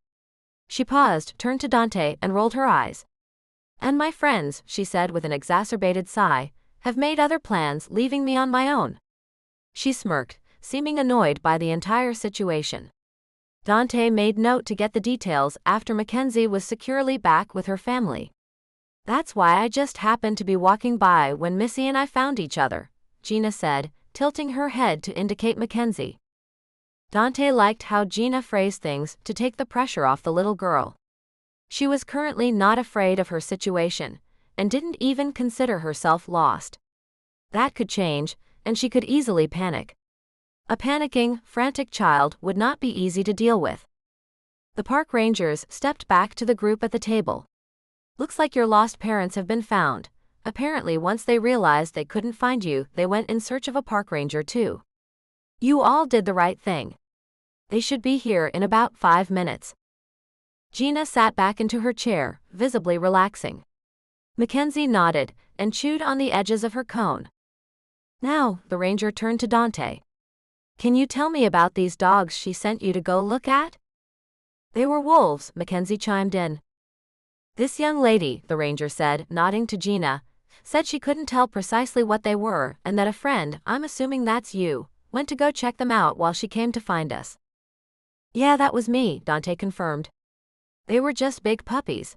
She paused, turned to Dante, and rolled her eyes. "And my friends," she said with an exacerbated sigh, "have made other plans, leaving me on my own." She smirked, seeming annoyed by the entire situation. Dante made note to get the details after Mackenzie was securely back with her family. "That's why I just happened to be walking by when Missy and I found each other," Geena said, tilting her head to indicate Mackenzie. Dante liked how Geena phrased things to take the pressure off the little girl. She was currently not afraid of her situation, and didn't even consider herself lost. That could change, and she could easily panic. A panicking, frantic child would not be easy to deal with. The park rangers stepped back to the group at the table. "Looks like your lost parents have been found." Apparently once they realized they couldn't find you, they went in search of a park ranger too. "You all did the right thing. They should be here in about 5 minutes." Geena sat back into her chair, visibly relaxing. Mackenzie nodded and chewed on the edges of her cone. "Now," the ranger turned to Dante. "Can you tell me about these dogs she sent you to go look at?" "They were wolves," Mackenzie chimed in. "This young lady," the ranger said, nodding to Geena, "said she couldn't tell precisely what they were and that a friend, I'm assuming that's you, went to go check them out while she came to find us." "Yeah, that was me," Dante confirmed. "They were just big puppies."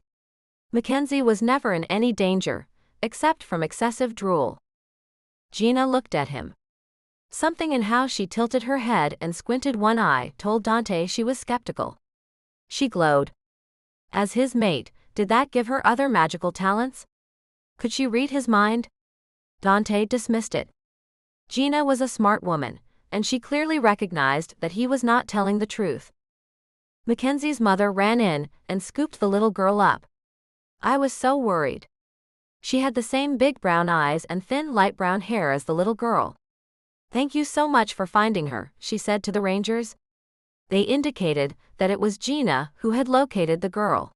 Mackenzie was never in any danger, except from excessive drool. Geena looked at him. Something in how she tilted her head and squinted one eye told Dante she was skeptical. She glowed. As his mate, did that give her other magical talents? Could she read his mind? Dante dismissed it. Geena was a smart woman, and she clearly recognized that he was not telling the truth. Mackenzie's mother ran in and scooped the little girl up. "I was so worried." She had the same big brown eyes and thin light brown hair as the little girl. "Thank you so much for finding her," she said to the rangers. They indicated that it was Geena who had located the girl.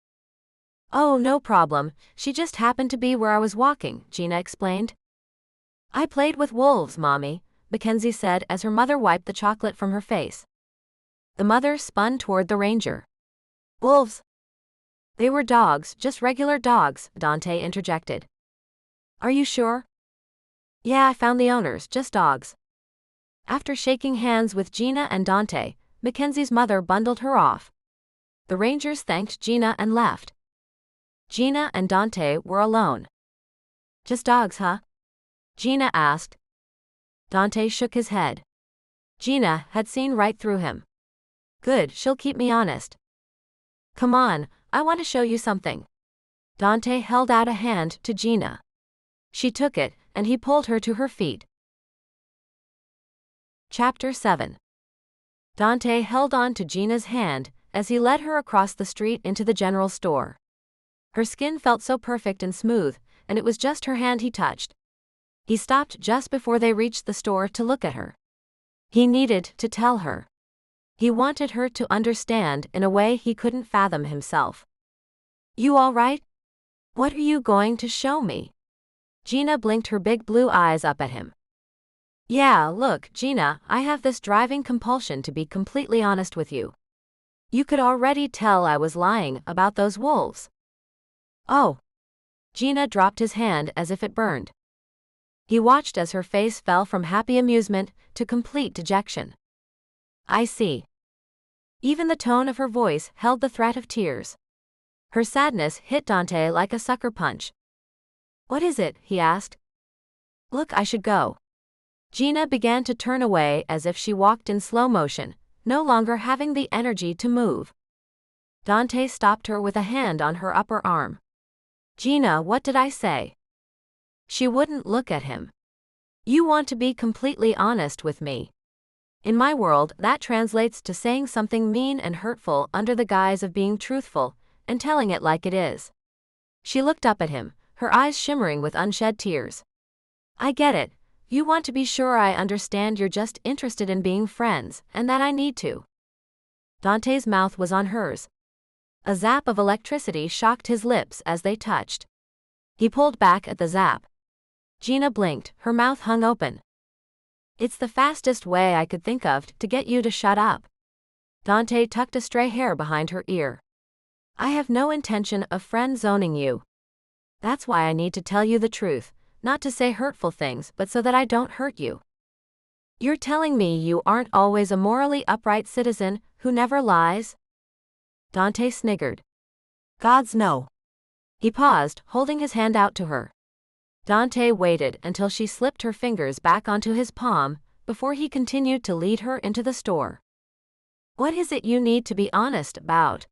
"Oh, no problem, she just happened to be where I was walking," Geena explained. "I played with wolves, Mommy," Mackenzie said as her mother wiped the chocolate from her face. The mother spun toward the ranger. "Wolves?" "They were dogs, just regular dogs," Dante interjected. "Are you sure?" "Yeah, I found the owners, just dogs." After shaking hands with Geena and Dante, Mackenzie's mother bundled her off. The rangers thanked Geena and left. Geena and Dante were alone. "Just dogs, huh?" Geena asked. Dante shook his head. Geena had seen right through him. "Good, she'll keep me honest." "Come on, I want to show you something." Dante held out a hand to Geena. She took it, and he pulled her to her feet. Chapter 7. Dante held on to Geena's hand as he led her across the street into the general store. Her skin felt so perfect and smooth, and it was just her hand he touched. He stopped just before they reached the store to look at her. He needed to tell her. He wanted her to understand in a way he couldn't fathom himself. You all right? What are you going to show me? Geena blinked her big blue eyes up at him. Yeah, look, Geena, I have this driving compulsion to be completely honest with you. You could already tell I was lying about those wolves. Oh. Geena dropped his hand as if it burned. He watched as her face fell from happy amusement to complete dejection. I see. Even the tone of her voice held the threat of tears. Her sadness hit Dante like a sucker punch. What is it? He asked. Look, I should go. Geena began to turn away as if she walked in slow motion, no longer having the energy to move. Dante stopped her with a hand on her upper arm. Geena, what did I say? She wouldn't look at him. You want to be completely honest with me. In my world, that translates to saying something mean and hurtful under the guise of being truthful, and telling it like it is. She looked up at him, her eyes shimmering with unshed tears. I get it. You want to be sure I understand you're just interested in being friends, and that I need to. Dante's mouth was on hers. A zap of electricity shocked his lips as they touched. He pulled back at the zap. Geena blinked, her mouth hung open. It's the fastest way I could think of to get you to shut up. Dante tucked a stray hair behind her ear. I have no intention of friend-zoning you. That's why I need to tell you the truth, not to say hurtful things but so that I don't hurt you. You're telling me you aren't always a morally upright citizen who never lies? Dante sniggered. Gods no. He paused, holding his hand out to her. Dante waited until she slipped her fingers back onto his palm before he continued to lead her into the store. What is it you need to be honest about?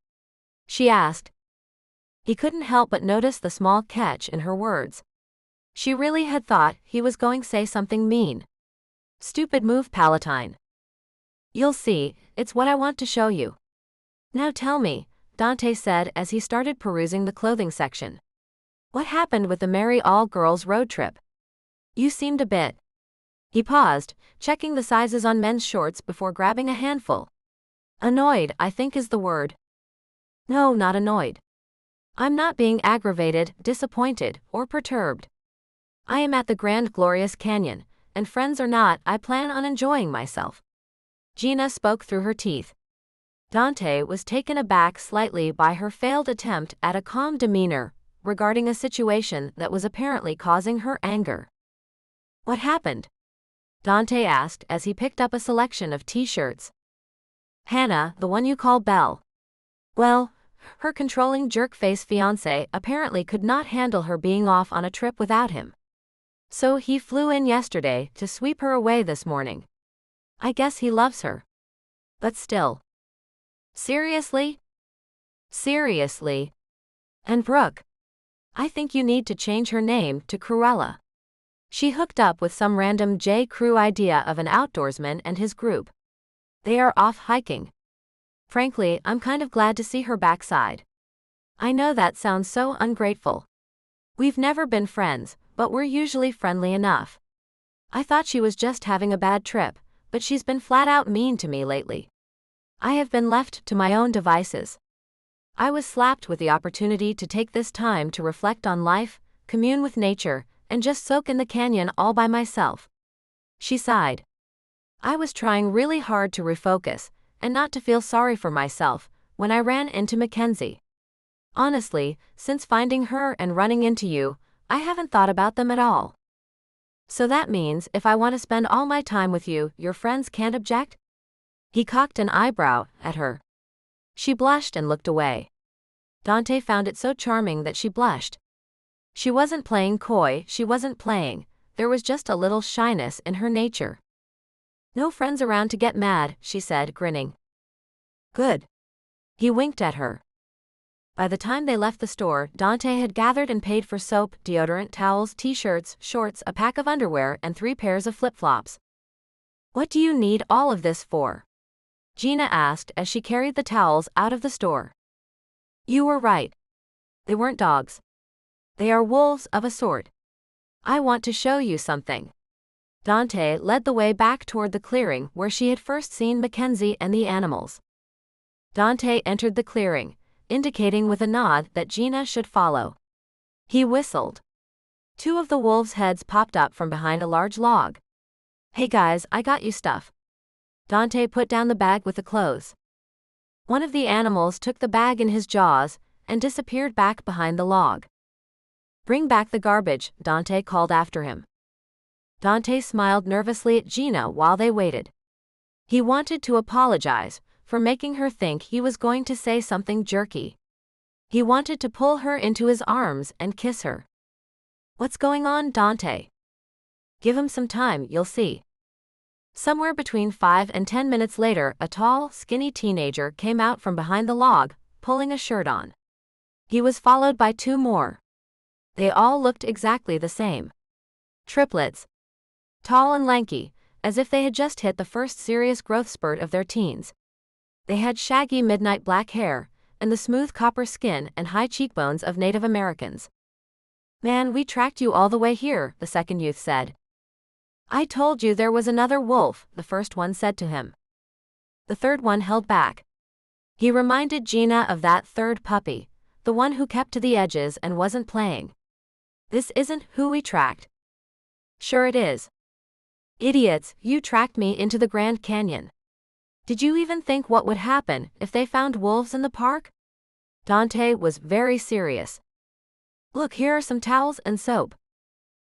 She asked. He couldn't help but notice the small catch in her words. She really had thought he was going to say something mean. Stupid move, Palatine. You'll see, it's what I want to show you. Now tell me, Dante said as he started perusing the clothing section. What happened with the merry all-girls road trip? You seemed a bit. He paused, checking the sizes on men's shorts before grabbing a handful. Annoyed, I think is the word. No, not annoyed. I'm not being aggravated, disappointed, or perturbed. I am at the grand glorious canyon, and friends or not, I plan on enjoying myself. Geena spoke through her teeth. Dante was taken aback slightly by her failed attempt at a calm demeanor regarding a situation that was apparently causing her anger. What happened? Dante asked as he picked up a selection of t-shirts. Hannah, the one you call Belle. Well, her controlling jerk-face fiancé apparently could not handle her being off on a trip without him. So he flew in yesterday to sweep her away this morning. I guess he loves her. But still. Seriously? Seriously. And Brooke. I think you need to change her name to Cruella. She hooked up with some random J. Crew idea of an outdoorsman and his group. They are off hiking. Frankly, I'm kind of glad to see her backside. I know that sounds so ungrateful. We've never been friends, but we're usually friendly enough. I thought she was just having a bad trip, but she's been flat out mean to me lately. I have been left to my own devices. I was slapped with the opportunity to take this time to reflect on life, commune with nature, and just soak in the canyon all by myself. She sighed. I was trying really hard to refocus, and not to feel sorry for myself, when I ran into Mackenzie. Honestly, since finding her and running into you, I haven't thought about them at all. So that means if I want to spend all my time with you, your friends can't object? He cocked an eyebrow at her. She blushed and looked away. Dante found it so charming that she blushed. She wasn't playing coy, she wasn't playing, there was just a little shyness in her nature. No friends around to get mad, she said, grinning. Good. He winked at her. By the time they left the store, Dante had gathered and paid for soap, deodorant, towels, t-shirts, shorts, a pack of underwear, and 3 pairs of flip-flops. What do you need all of this for? Geena asked as she carried the towels out of the store. You were right. They weren't dogs. They are wolves of a sort. I want to show you something. Dante led the way back toward the clearing where she had first seen Mackenzie and the animals. Dante entered the clearing, indicating with a nod that Geena should follow. He whistled. Two of the wolves' heads popped up from behind a large log. Hey guys, I got you stuff. Dante put down the bag with the clothes. One of the animals took the bag in his jaws and disappeared back behind the log. Bring back the garbage, Dante called after him. Dante smiled nervously at Geena while they waited. He wanted to apologize for making her think he was going to say something jerky. He wanted to pull her into his arms and kiss her. What's going on, Dante? Give him some time, you'll see. Somewhere between 5 and 10 minutes later, a tall, skinny teenager came out from behind the log, pulling a shirt on. He was followed by two more. They all looked exactly the same. Triplets. Tall and lanky, as if they had just hit the first serious growth spurt of their teens. They had shaggy midnight black hair, and the smooth copper skin and high cheekbones of Native Americans. Man, we tracked you all the way here, the second youth said. I told you there was another wolf, the first one said to him. The third one held back. He reminded Geena of that third puppy, the one who kept to the edges and wasn't playing. This isn't who we tracked. Sure it is. Idiots, you tracked me into the Grand Canyon. Did you even think what would happen if they found wolves in the park? Dante was very serious. Look, here are some towels and soap.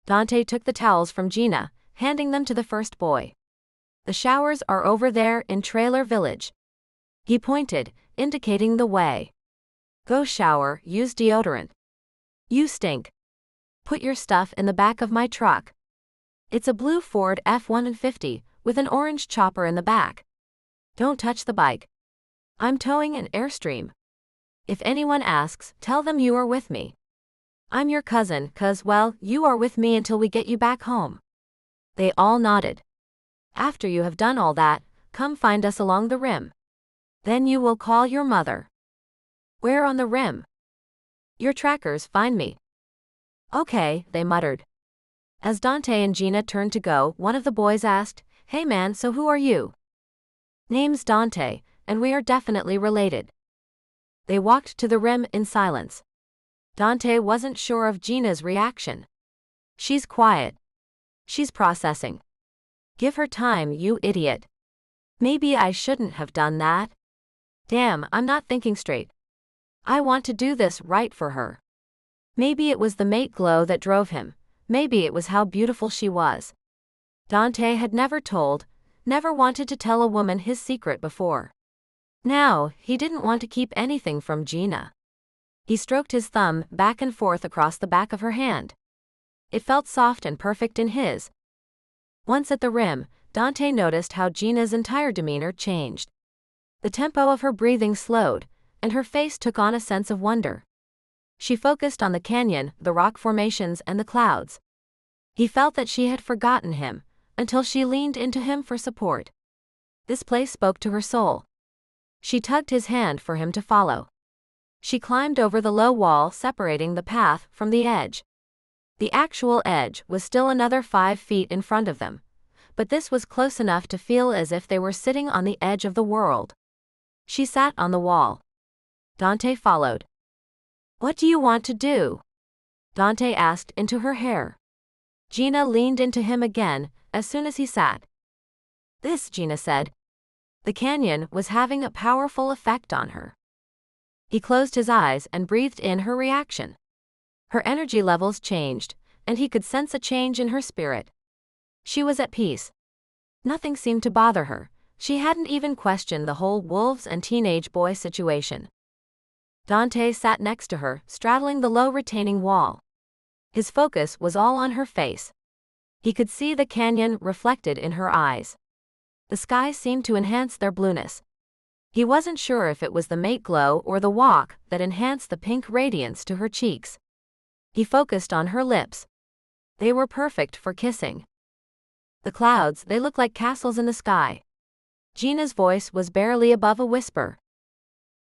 Dante took the towels from Geena, handing them to the first boy. The showers are over there in Trailer Village. He pointed, indicating the way. Go shower, use deodorant. You stink. Put your stuff in the back of my truck. It's a blue Ford F-150 with an orange chopper in the back. Don't touch the bike. I'm towing an Airstream. If anyone asks, tell them you are with me. I'm your cousin, 'cause, well, you are with me until we get you back home. They all nodded. After you have done all that, come find us along the rim. Then you will call your mother. Where on the rim? Your trackers find me. Okay, they muttered. As Dante and Geena turned to go, one of the boys asked, Hey man, so who are you? Name's Dante, and we are definitely related. They walked to the rim in silence. Dante wasn't sure of Geena's reaction. She's quiet. She's processing. Give her time, you idiot. Maybe I shouldn't have done that. Damn, I'm not thinking straight. I want to do this right for her. Maybe it was the mate glow that drove him. Maybe it was how beautiful she was. Dante had never wanted to tell a woman his secret before. Now, he didn't want to keep anything from Geena. He stroked his thumb back and forth across the back of her hand. It felt soft and perfect in his. Once at the rim, Dante noticed how Geena's entire demeanor changed. The tempo of her breathing slowed, and her face took on a sense of wonder. She focused on the canyon, the rock formations, and the clouds. He felt that she had forgotten him, until she leaned into him for support. This place spoke to her soul. She tugged his hand for him to follow. She climbed over the low wall separating the path from the edge. The actual edge was still another 5 feet in front of them, but this was close enough to feel as if they were sitting on the edge of the world. She sat on the wall. Dante followed. What do you want to do? Dante asked into her hair. Geena leaned into him again as soon as he sat. This, Geena said. The canyon was having a powerful effect on her. He closed his eyes and breathed in her reaction. Her energy levels changed, and he could sense a change in her spirit. She was at peace. Nothing seemed to bother her. She hadn't even questioned the whole wolves and teenage boy situation. Dante sat next to her, straddling the low retaining wall. His focus was all on her face. He could see the canyon reflected in her eyes. The sky seemed to enhance their blueness. He wasn't sure if it was the mate glow or the walk that enhanced the pink radiance to her cheeks. He focused on her lips. They were perfect for kissing. The clouds, they looked like castles in the sky. Geena's voice was barely above a whisper.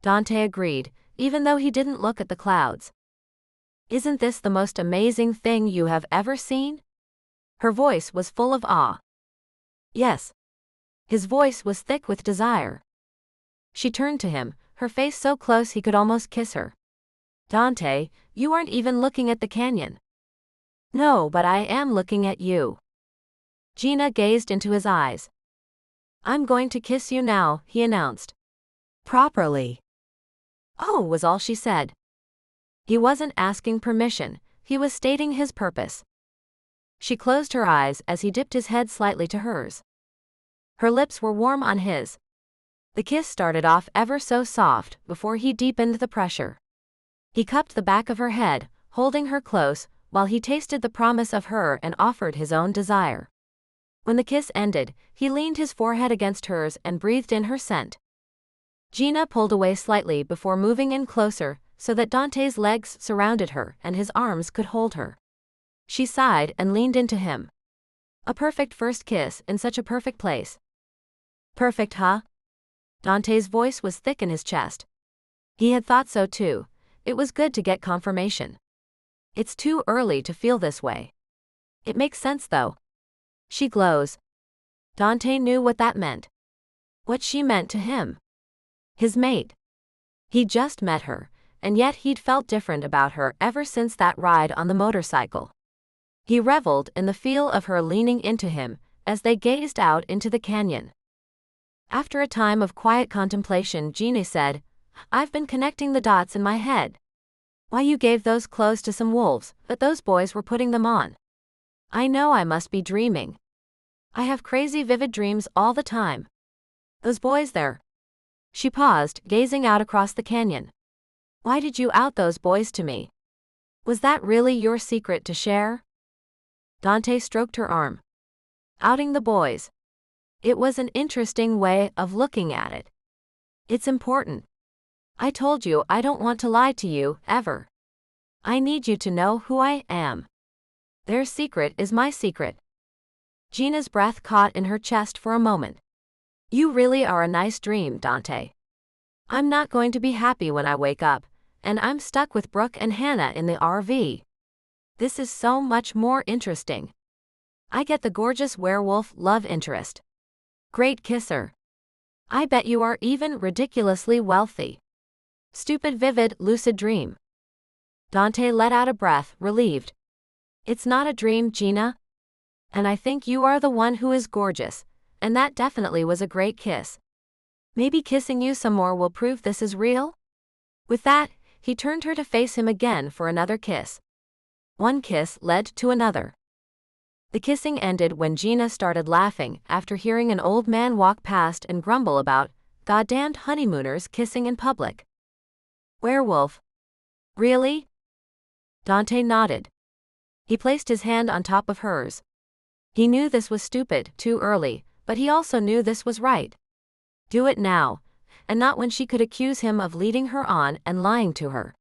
Dante agreed, even though he didn't look at the clouds. Isn't this the most amazing thing you have ever seen? Her voice was full of awe. Yes. His voice was thick with desire. She turned to him, her face so close he could almost kiss her. Dante, you aren't even looking at the canyon. No, but I am looking at you. Geena gazed into his eyes. I'm going to kiss you now, he announced. Properly. Oh, was all she said. He wasn't asking permission, he was stating his purpose. She closed her eyes as he dipped his head slightly to hers. Her lips were warm on his. The kiss started off ever so soft before he deepened the pressure. He cupped the back of her head, holding her close, while he tasted the promise of her and offered his own desire. When the kiss ended, he leaned his forehead against hers and breathed in her scent. Geena pulled away slightly before moving in closer, so that Dante's legs surrounded her and his arms could hold her. She sighed and leaned into him. A perfect first kiss in such a perfect place. Perfect, huh? Dante's voice was thick in his chest. He had thought so too. It was good to get confirmation. It's too early to feel this way. It makes sense though. She glows. Dante knew what that meant. What she meant to him. His mate. He'd just met her, and yet he'd felt different about her ever since that ride on the motorcycle. He reveled in the feel of her leaning into him as they gazed out into the canyon. After a time of quiet contemplation, Geena said, I've been connecting the dots in my head. Why you gave those clothes to some wolves, but those boys were putting them on. I know I must be dreaming. I have crazy vivid dreams all the time. Those boys there. She paused, gazing out across the canyon. Why did you out those boys to me? Was that really your secret to share? Dante stroked her arm. Outing the boys. It was an interesting way of looking at it. It's important. I told you I don't want to lie to you, ever. I need you to know who I am. Their secret is my secret. Geena's breath caught in her chest for a moment. You really are a nice dream, Dante. I'm not going to be happy when I wake up, and I'm stuck with Brooke and Hannah in the RV. This is so much more interesting. I get the gorgeous werewolf love interest. Great kisser. I bet you are even ridiculously wealthy. Stupid vivid lucid dream. Dante let out a breath, relieved. It's not a dream, Geena. And I think you are the one who is gorgeous, and that definitely was a great kiss. Maybe kissing you some more will prove this is real? With that, he turned her to face him again for another kiss. One kiss led to another. The kissing ended when Geena started laughing after hearing an old man walk past and grumble about goddamned honeymooners kissing in public. Werewolf. Really? Dante nodded. He placed his hand on top of hers. He knew this was stupid, too early, but he also knew this was right. Do it now, and not when she could accuse him of leading her on and lying to her.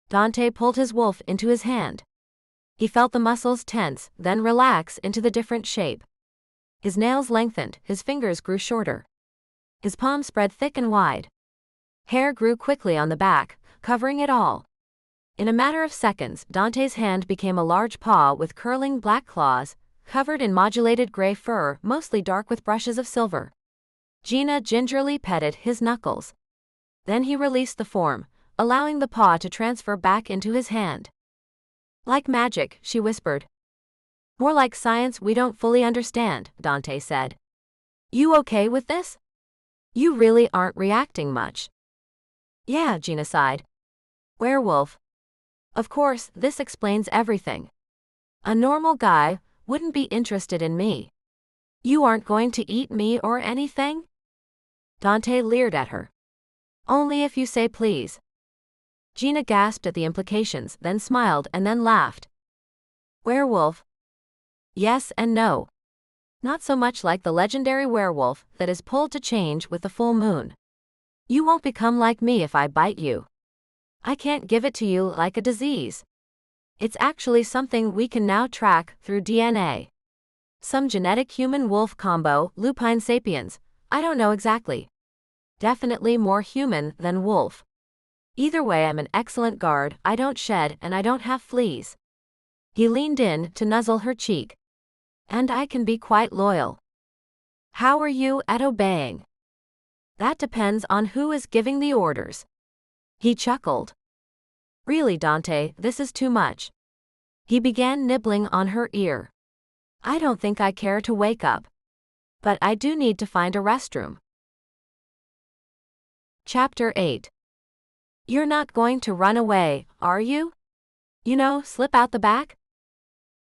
Dante pulled his wolf into his hand. He felt the muscles tense, then relax into the different shape. His nails lengthened, his fingers grew shorter. His palm spread thick and wide. Hair grew quickly on the back, covering it all. In a matter of seconds, Dante's hand became a large paw with curling black claws, covered in modulated gray fur, mostly dark with brushes of silver. Geena gingerly petted his knuckles. Then he released the form, allowing the paw to transfer back into his hand. Like magic, she whispered. More like science we don't fully understand, Dante said. You okay with this? You really aren't reacting much. Yeah, Geena sighed. Werewolf. Of course, this explains everything. A normal guy wouldn't be interested in me. You aren't going to eat me or anything? Dante leered at her. Only if you say please. Geena gasped at the implications, then smiled and then laughed. Werewolf? Yes and no. Not so much like the legendary werewolf that is pulled to change with the full moon. You won't become like me if I bite you. I can't give it to you like a disease. It's actually something we can now track through DNA. Some genetic human-wolf combo, lupine sapiens, I don't know exactly. Definitely more human than wolf. Either way, I'm an excellent guard, I don't shed and I don't have fleas. He leaned in to nuzzle her cheek. And I can be quite loyal. How are you at obeying? That depends on who is giving the orders. He chuckled. Really, Dante, this is too much. He began nibbling on her ear. I don't think I care to wake up. But I do need to find a restroom. Chapter 8. You're not going to run away, are you? You know, slip out the back?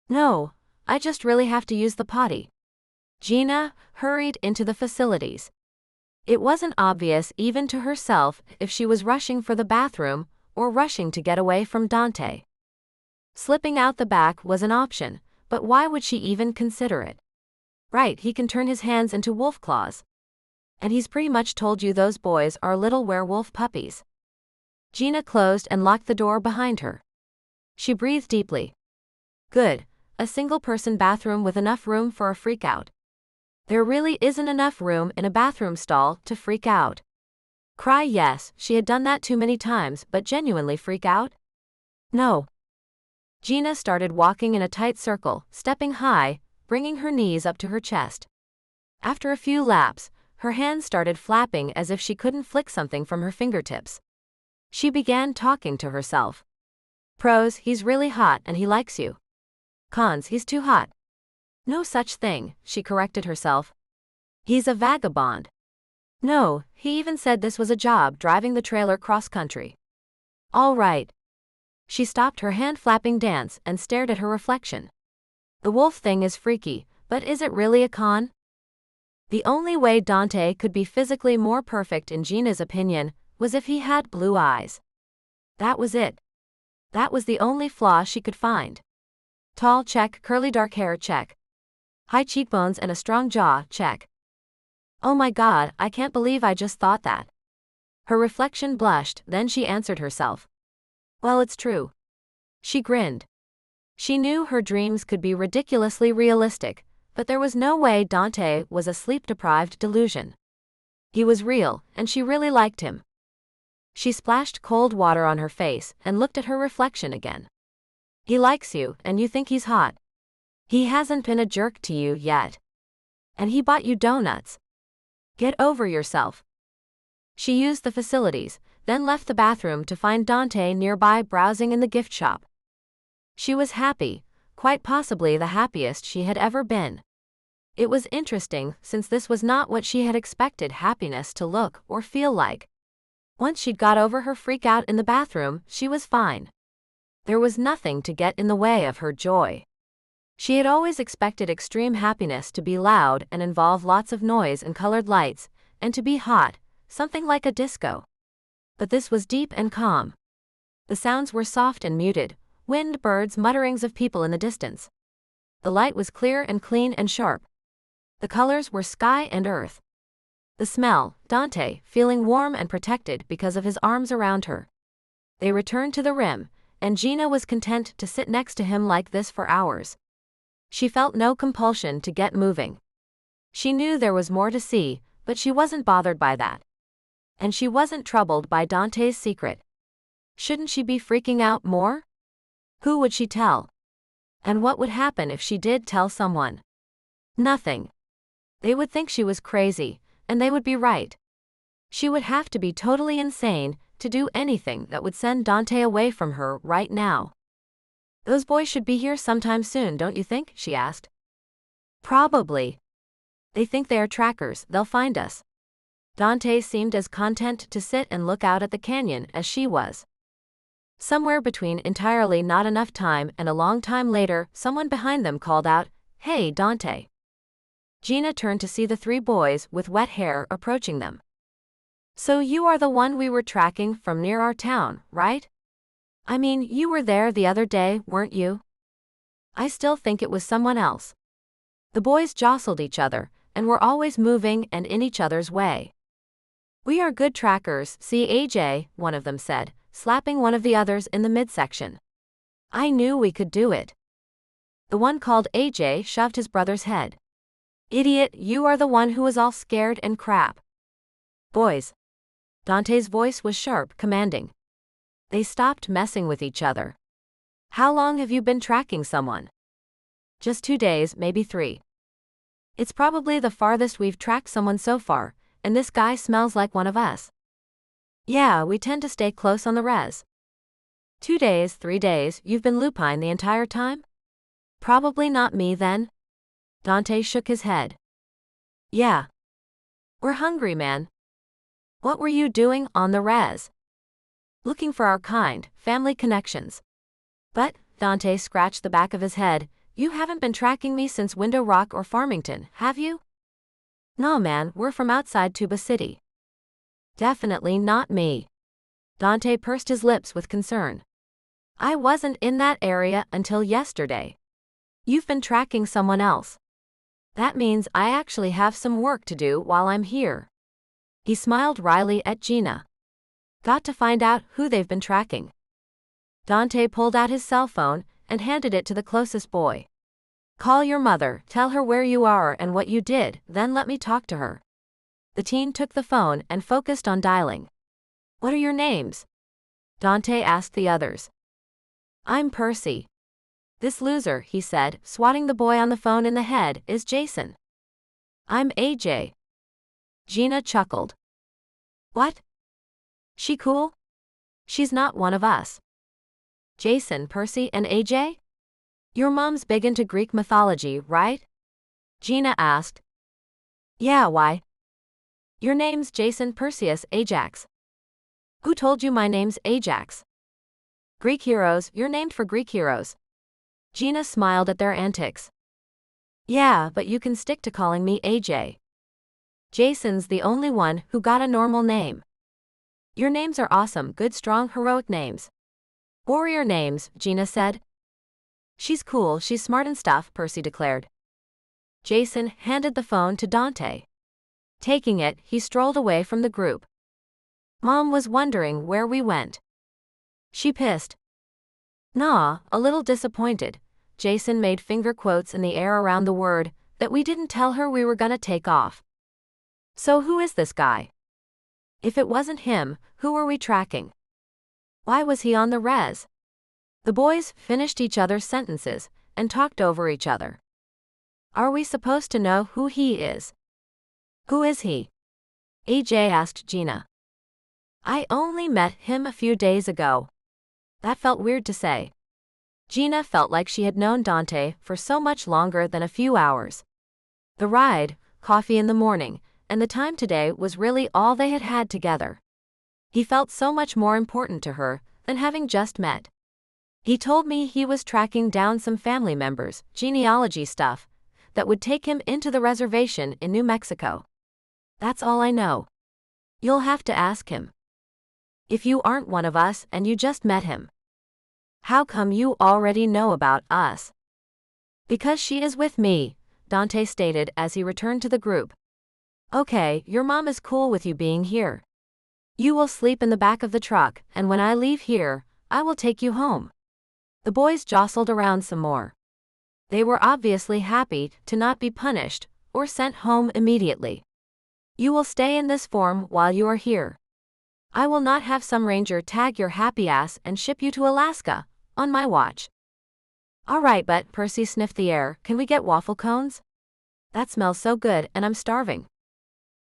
No, I just really have to use the potty. Geena hurried into the facilities. It wasn't obvious even to herself if she was rushing for the bathroom or rushing to get away from Dante. Slipping out the back was an option, but why would she even consider it? Right, he can turn his hands into wolf claws. And he's pretty much told you those boys are little werewolf puppies. Geena closed and locked the door behind her. She breathed deeply. Good, a single-person bathroom with enough room for a freak-out. There really isn't enough room in a bathroom stall to freak out. Cry yes, she had done that too many times, but genuinely freak out? No. Geena started walking in a tight circle, stepping high, bringing her knees up to her chest. After a few laps, her hands started flapping as if she couldn't flick something from her fingertips. She began talking to herself. Pros, he's really hot and he likes you. Cons, he's too hot. No such thing, she corrected herself. He's a vagabond. No, he even said this was a job driving the trailer cross-country. All right. She stopped her hand-flapping dance and stared at her reflection. The wolf thing is freaky, but is it really a con? The only way Dante could be physically more perfect in Geena's opinion was if he had blue eyes. That was it. That was the only flaw she could find. Tall, check. Curly dark hair, check. High cheekbones and a strong jaw, check. Oh my God, I can't believe I just thought that. Her reflection blushed, then she answered herself. Well, it's true. She grinned. She knew her dreams could be ridiculously realistic, but there was no way Dante was a sleep-deprived delusion. He was real, and she really liked him. She splashed cold water on her face and looked at her reflection again. He likes you, and you think he's hot. He hasn't been a jerk to you yet. And he bought you donuts. Get over yourself. She used the facilities, then left the bathroom to find Dante nearby browsing in the gift shop. She was happy, quite possibly the happiest she had ever been. It was interesting, since this was not what she had expected happiness to look or feel like. Once she'd got over her freak out in the bathroom, she was fine. There was nothing to get in the way of her joy. She had always expected extreme happiness to be loud and involve lots of noise and colored lights, and to be hot, something like a disco. But this was deep and calm. The sounds were soft and muted, wind, birds, mutterings of people in the distance. The light was clear and clean and sharp. The colors were sky and earth. The smell, Dante, feeling warm and protected because of his arms around her. They returned to the rim, and Geena was content to sit next to him like this for hours. She felt no compulsion to get moving. She knew there was more to see, but she wasn't bothered by that. And she wasn't troubled by Dante's secret. Shouldn't she be freaking out more? Who would she tell? And what would happen if she did tell someone? Nothing. They would think she was crazy, and they would be right. She would have to be totally insane to do anything that would send Dante away from her right now. Those boys should be here sometime soon, don't you think? She asked. Probably. They think they are trackers, they'll find us. Dante seemed as content to sit and look out at the canyon as she was. Somewhere between entirely not enough time and a long time later, someone behind them called out, "Hey, Dante." Geena turned to see the three boys with wet hair approaching them. So you are the one we were tracking from near our town, right? I mean, you were there the other day, weren't you? I still think it was someone else. The boys jostled each other, and were always moving and in each other's way. We are good trackers, see AJ, one of them said, slapping one of the others in the midsection. I knew we could do it. The one called AJ shoved his brother's head. Idiot, you are the one who was all scared and crap. Boys. Dante's voice was sharp, commanding. They stopped messing with each other. How long have you been tracking someone? Just 2 days, maybe 3. It's probably the farthest we've tracked someone so far, and this guy smells like one of us. Yeah, we tend to stay close on the res. 2 days, 3 days, you've been lupine the entire time? Probably not me then. Dante shook his head. Yeah. We're hungry, man. What were you doing on the res? Looking for our kind, family connections. But, Dante scratched the back of his head, you haven't been tracking me since Window Rock or Farmington, have you? No man, we're from outside Tuba City. Definitely not me. Dante pursed his lips with concern. I wasn't in that area until yesterday. You've been tracking someone else. That means I actually have some work to do while I'm here. He smiled wryly at Geena. Got to find out who they've been tracking. Dante pulled out his cell phone and handed it to the closest boy. Call your mother, tell her where you are and what you did, then let me talk to her. The teen took the phone and focused on dialing. What are your names? Dante asked the others. I'm Percy. This loser, he said, swatting the boy on the phone in the head, is Jason. I'm AJ. Geena chuckled. What? She cool? She's not one of us. Jason, Percy, and AJ? Your mom's big into Greek mythology, right? Geena asked. Yeah, why? Your name's Jason Perseus Ajax. Who told you my name's Ajax? Greek heroes, you're named for Greek heroes. Geena smiled at their antics. Yeah, but you can stick to calling me AJ. Jason's the only one who got a normal name. Your names are awesome, good, strong, heroic names. Warrior names, Geena said. She's cool, she's smart and stuff, Percy declared. Jason handed the phone to Dante. Taking it, he strolled away from the group. Mom was wondering where we went. She pissed. Nah, a little disappointed. Jason made finger quotes in the air around the word, that we didn't tell her we were gonna take off. So who is this guy? If it wasn't him, who were we tracking? Why was he on the res? The boys finished each other's sentences and talked over each other. Are we supposed to know who he is? Who is he? AJ asked Geena. I only met him a few days ago. That felt weird to say. Geena felt like she had known Dante for so much longer than a few hours. The ride, coffee in the morning, and the time today was really all they had had together. He felt so much more important to her than having just met. He told me he was tracking down some family members, genealogy stuff, that would take him into the reservation in New Mexico. That's all I know. You'll have to ask him. If you aren't one of us and you just met him. How come you already know about us? Because she is with me, Dante stated as he returned to the group. Okay, your mom is cool with you being here. You will sleep in the back of the truck, and when I leave here, I will take you home. The boys jostled around some more. They were obviously happy to not be punished or sent home immediately. You will stay in this form while you are here. I will not have some ranger tag your happy ass and ship you to Alaska, on my watch. All right, but, Percy sniffed the air, can we get waffle cones? That smells so good and I'm starving.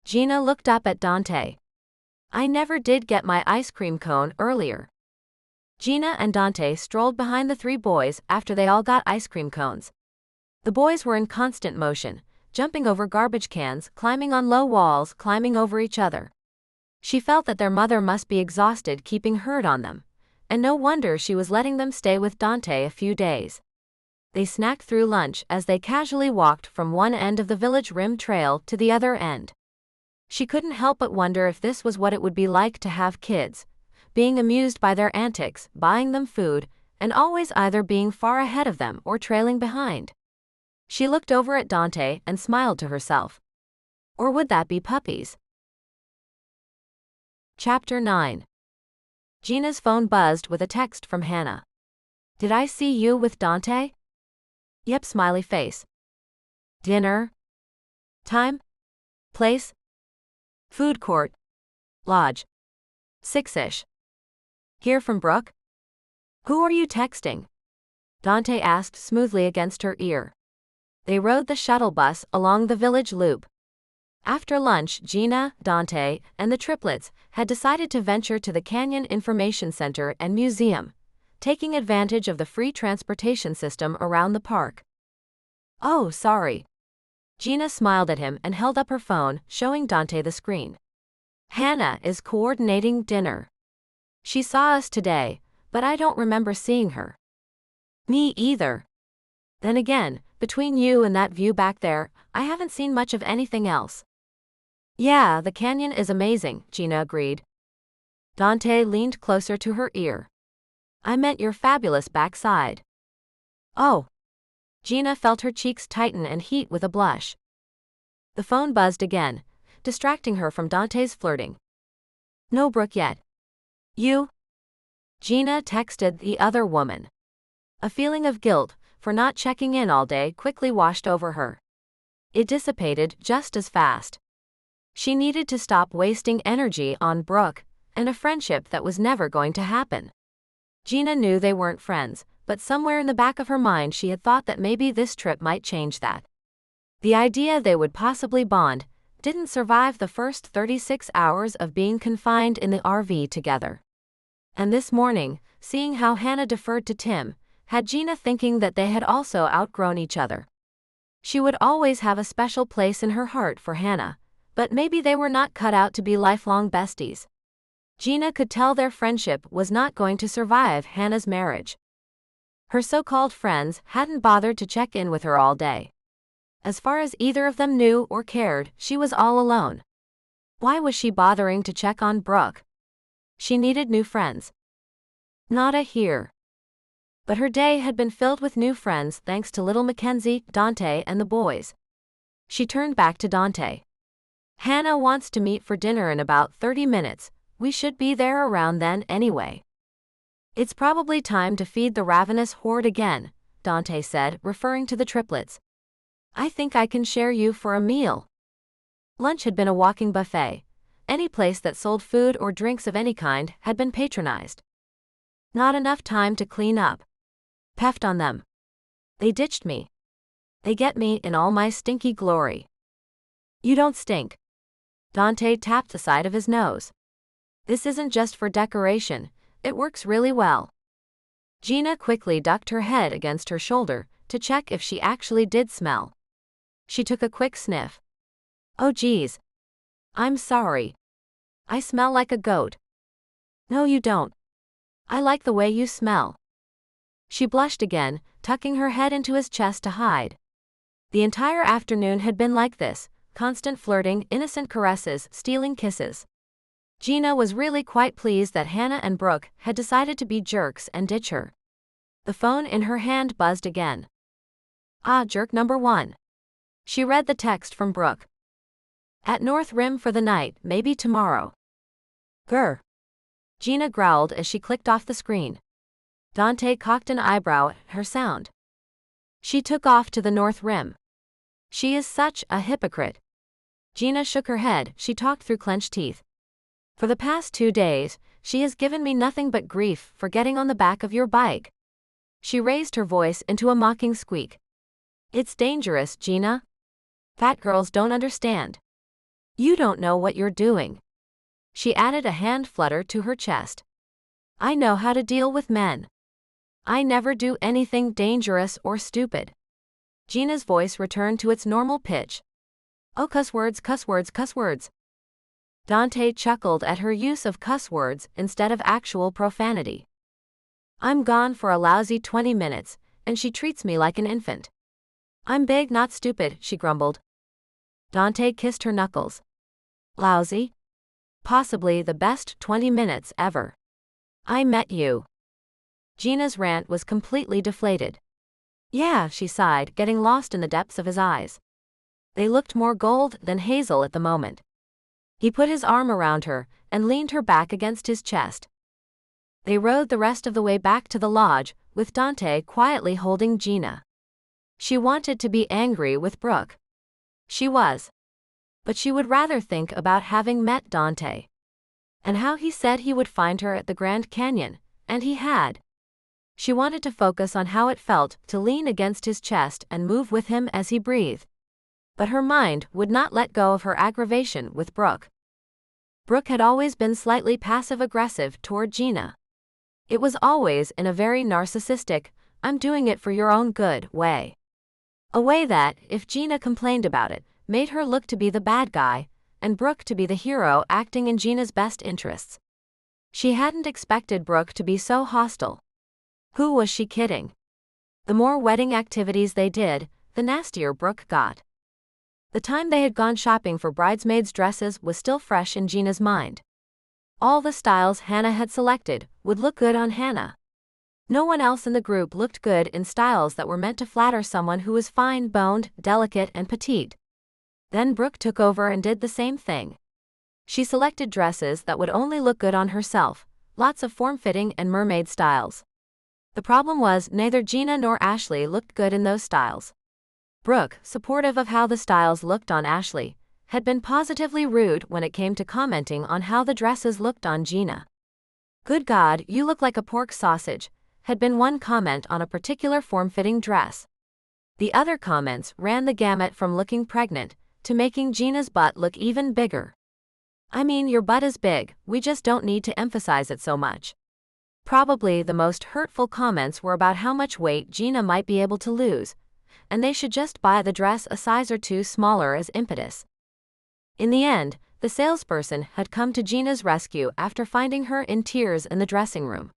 Geena looked up at Dante. I never did get my ice cream cone earlier. Geena and Dante strolled behind the 3 boys after they all got ice cream cones. The boys were in constant motion, jumping over garbage cans, climbing on low walls, climbing over each other. She felt that their mother must be exhausted keeping herd on them, and no wonder she was letting them stay with Dante a few days. They snacked through lunch as they casually walked from one end of the village rim trail to the other end. She couldn't help but wonder if this was what it would be like to have kids, being amused by their antics, buying them food, and always either being far ahead of them or trailing behind. She looked over at Dante and smiled to herself. Or would that be puppies? Chapter 9. Geena's phone buzzed with a text from Hannah. Did I see you with Dante? Yep, smiley face. Dinner? Time? Place? Food court. Lodge. 6-ish. Hear from Brooke? Who are you texting? Dante asked smoothly against her ear. They rode the shuttle bus along the village loop. After lunch, Geena, Dante, and the triplets had decided to venture to the Canyon Information Center and Museum, taking advantage of the free transportation system around the park. Oh, sorry. Geena smiled at him and held up her phone, showing Dante the screen. Hannah is coordinating dinner. She saw us today, but I don't remember seeing her. Me either. Then again, between you and that view back there, I haven't seen much of anything else. Yeah, the canyon is amazing, Geena agreed. Dante leaned closer to her ear. I meant your fabulous backside. Oh. Geena felt her cheeks tighten and heat with a blush. The phone buzzed again, distracting her from Dante's flirting. No Brooke yet. You? Geena texted the other woman. A feeling of guilt for not checking in all day quickly washed over her. It dissipated just as fast. She needed to stop wasting energy on Brooke and a friendship that was never going to happen. Geena knew they weren't friends, but somewhere in the back of her mind she had thought that maybe this trip might change that. The idea they would possibly bond didn't survive the first 36 hours of being confined in the RV together. And this morning, seeing how Hannah deferred to Tim, had Geena thinking that they had also outgrown each other. She would always have a special place in her heart for Hannah, but maybe they were not cut out to be lifelong besties. Geena could tell their friendship was not going to survive Hannah's marriage. Her so-called friends hadn't bothered to check in with her all day. As far as either of them knew or cared, she was all alone. Why was she bothering to check on Brooke? She needed new friends. Nada here. But her day had been filled with new friends thanks to little Mackenzie, Dante, and the boys. She turned back to Dante. Hannah wants to meet for dinner in about 30 minutes. We should be there around then anyway. It's probably time to feed the ravenous horde again, Dante said, referring to the triplets. I think I can share you for a meal. Lunch had been a walking buffet. Any place that sold food or drinks of any kind had been patronized. Not enough time to clean up. Peffed on them. They ditched me. They get me in all my stinky glory. You don't stink. Dante tapped the side of his nose. This isn't just for decoration, it works really well. Geena quickly ducked her head against her shoulder to check if she actually did smell. She took a quick sniff. Oh geez. I'm sorry. I smell like a goat. No you don't. I like the way you smell. She blushed again, tucking her head into his chest to hide. The entire afternoon had been like this, constant flirting, innocent caresses, stealing kisses. Geena was really quite pleased that Hannah and Brooke had decided to be jerks and ditch her. The phone in her hand buzzed again. Ah, jerk number 1. She read the text from Brooke. At North Rim for the night, maybe tomorrow. Grr. Geena growled as she clicked off the screen. Dante cocked an eyebrow at her sound. She took off to the North Rim. She is such a hypocrite. Geena shook her head, she talked through clenched teeth. For the past 2 days, she has given me nothing but grief for getting on the back of your bike. She raised her voice into a mocking squeak. It's dangerous, Geena. Fat girls don't understand. You don't know what you're doing. She added a hand flutter to her chest. I know how to deal with men. I never do anything dangerous or stupid. Geena's voice returned to its normal pitch. Oh, cuss words, cuss words, cuss words. Dante chuckled at her use of cuss words instead of actual profanity. I'm gone for a lousy 20 minutes, and she treats me like an infant. I'm big, not stupid, she grumbled. Dante kissed her knuckles. Lousy? Possibly the best 20 minutes ever. I met you. Geena's rant was completely deflated. Yeah, she sighed, getting lost in the depths of his eyes. They looked more gold than hazel at the moment. He put his arm around her and leaned her back against his chest. They rode the rest of the way back to the lodge, with Dante quietly holding Geena. She wanted to be angry with Brooke. She was. but she would rather think about having met Dante. And how he said he would find her at the Grand Canyon, and he had. She wanted to focus on how it felt to lean against his chest and move with him as he breathed. But her mind would not let go of her aggravation with Brooke. Brooke had always been slightly passive-aggressive toward Geena. It was always in a very narcissistic, I'm doing it for your own good way. A way that, if Geena complained about it, made her look to be the bad guy, and Brooke to be the hero acting in Geena's best interests. She hadn't expected Brooke to be so hostile. Who was she kidding? The more wedding activities they did, the nastier Brooke got. The time they had gone shopping for bridesmaids' dresses was still fresh in Geena's mind. All the styles Hannah had selected would look good on Hannah. No one else in the group looked good in styles that were meant to flatter someone who was fine-boned, delicate, and petite. Then Brooke took over and did the same thing. She selected dresses that would only look good on herself, lots of form-fitting and mermaid styles. The problem was neither Geena nor Ashley looked good in those styles. Brooke, supportive of how the styles looked on Ashley, had been positively rude when it came to commenting on how the dresses looked on Geena. "Good God, you look like a pork sausage," had been one comment on a particular form-fitting dress. The other comments ran the gamut from looking pregnant to making Geena's butt look even bigger. "I mean, your butt is big, we just don't need to emphasize it so much." Probably the most hurtful comments were about how much weight Geena might be able to lose, and they should just buy the dress a size or two smaller as impetus. In the end, the salesperson had come to Geena's rescue after finding her in tears in the dressing room.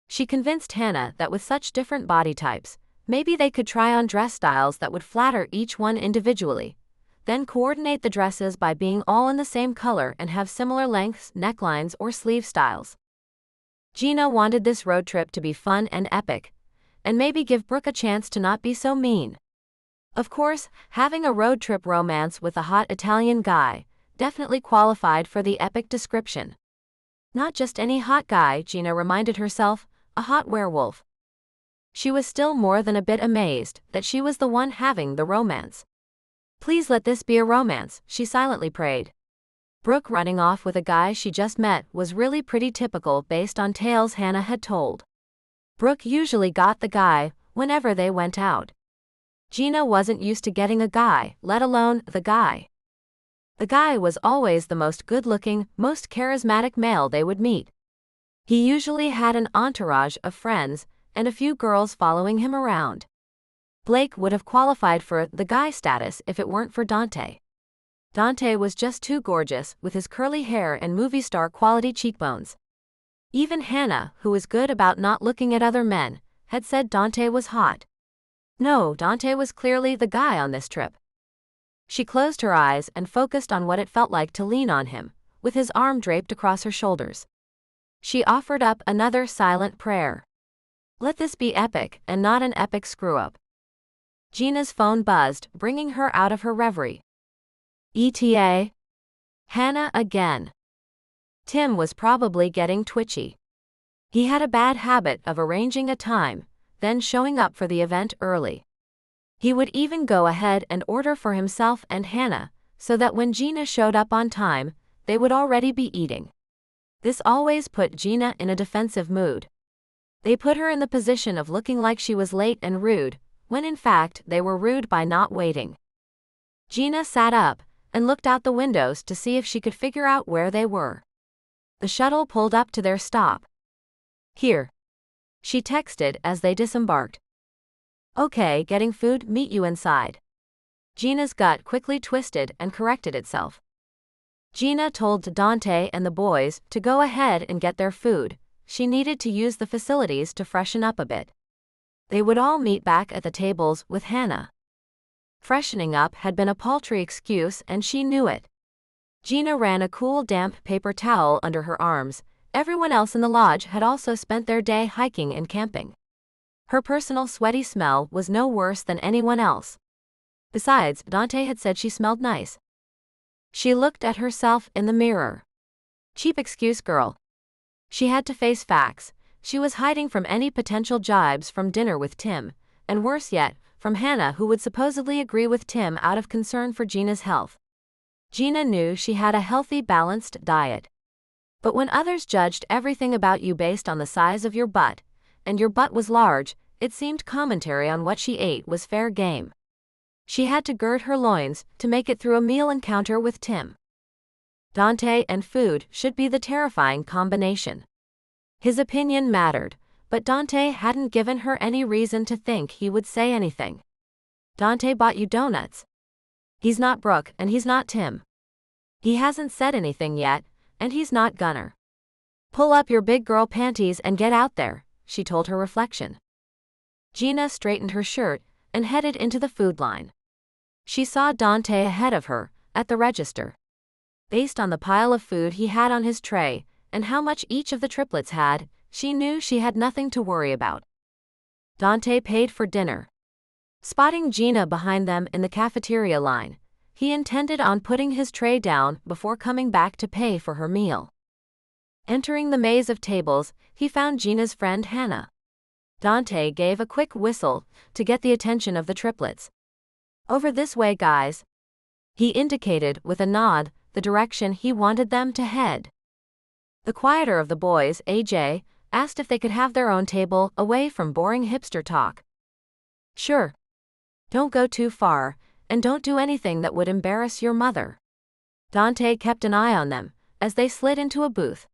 She convinced Hannah that with such different body types, maybe they could try on dress styles that would flatter each one individually, then coordinate the dresses by being all in the same color and have similar lengths, necklines, or sleeve styles. Geena wanted this road trip to be fun and epic, and maybe give Brooke a chance to not be so mean. Of course, having a road trip romance with a hot Italian guy definitely qualified for the epic description. Not just any hot guy, Geena reminded herself, a hot werewolf. She was still more than a bit amazed that she was the one having the romance. Please let this be a romance, she silently prayed. Brooke running off with a guy she just met was really pretty typical based on tales Hannah had told. Brooke usually got the guy whenever they went out. Geena wasn't used to getting a guy, let alone the guy. The guy was always the most good-looking, most charismatic male they would meet. He usually had an entourage of friends and a few girls following him around. Blake would have qualified for the guy status if it weren't for Dante. Dante was just too gorgeous with his curly hair and movie star quality cheekbones. Even Hannah, who was good about not looking at other men, had said Dante was hot. No, Dante was clearly the guy on this trip. She closed her eyes and focused on what it felt like to lean on him, with his arm draped across her shoulders. She offered up another silent prayer. Let this be epic and not an epic screw-up. Geena's phone buzzed, bringing her out of her reverie. ETA? Hannah again. Tim was probably getting twitchy. He had a bad habit of arranging a time, then showing up for the event early. He would even go ahead and order for himself and Hannah, so that when Geena showed up on time, they would already be eating. This always put Geena in a defensive mood. They put her in the position of looking like she was late and rude, when in fact they were rude by not waiting. Geena sat up and looked out the windows to see if she could figure out where they were. The shuttle pulled up to their stop. Here. She texted as they disembarked. Okay, getting food, meet you inside. Geena's gut quickly twisted and corrected itself. Geena told Dante and the boys to go ahead and get their food. She needed to use the facilities to freshen up a bit. They would all meet back at the tables with Hannah. Freshening up had been a paltry excuse and she knew it. Geena ran a cool damp paper towel under her arms. Everyone else in the lodge had also spent their day hiking and camping. Her personal sweaty smell was no worse than anyone else. Besides, Dante had said she smelled nice. She looked at herself in the mirror. Cheap excuse, girl. She had to face facts. She was hiding from any potential jibes from dinner with Tim, and worse yet, from Hannah, who would supposedly agree with Tim out of concern for Geena's health. Geena knew she had a healthy, balanced diet. But when others judged everything about you based on the size of your butt, and your butt was large, it seemed commentary on what she ate was fair game. She had to gird her loins to make it through a meal encounter with Tim. Dante and food should be the terrifying combination. His opinion mattered, but Dante hadn't given her any reason to think he would say anything. Dante bought you donuts. He's not Brooke and he's not Tim. He hasn't said anything yet, and he's not gonna. Pull up your big girl panties and get out there, she told her reflection. Geena straightened her shirt and headed into the food line. She saw Dante ahead of her, at the register. Based on the pile of food he had on his tray, and how much each of the triplets had, she knew she had nothing to worry about. Dante paid for dinner. Spotting Geena behind them in the cafeteria line, he intended on putting his tray down before coming back to pay for her meal. Entering the maze of tables, he found Geena's friend Hannah. Dante gave a quick whistle to get the attention of the triplets. Over this way, guys. He indicated with a nod the direction he wanted them to head. The quieter of the boys, AJ, asked if they could have their own table away from boring hipster talk. Sure. Don't go too far, and don't do anything that would embarrass your mother. Dante kept an eye on them as they slid into a booth.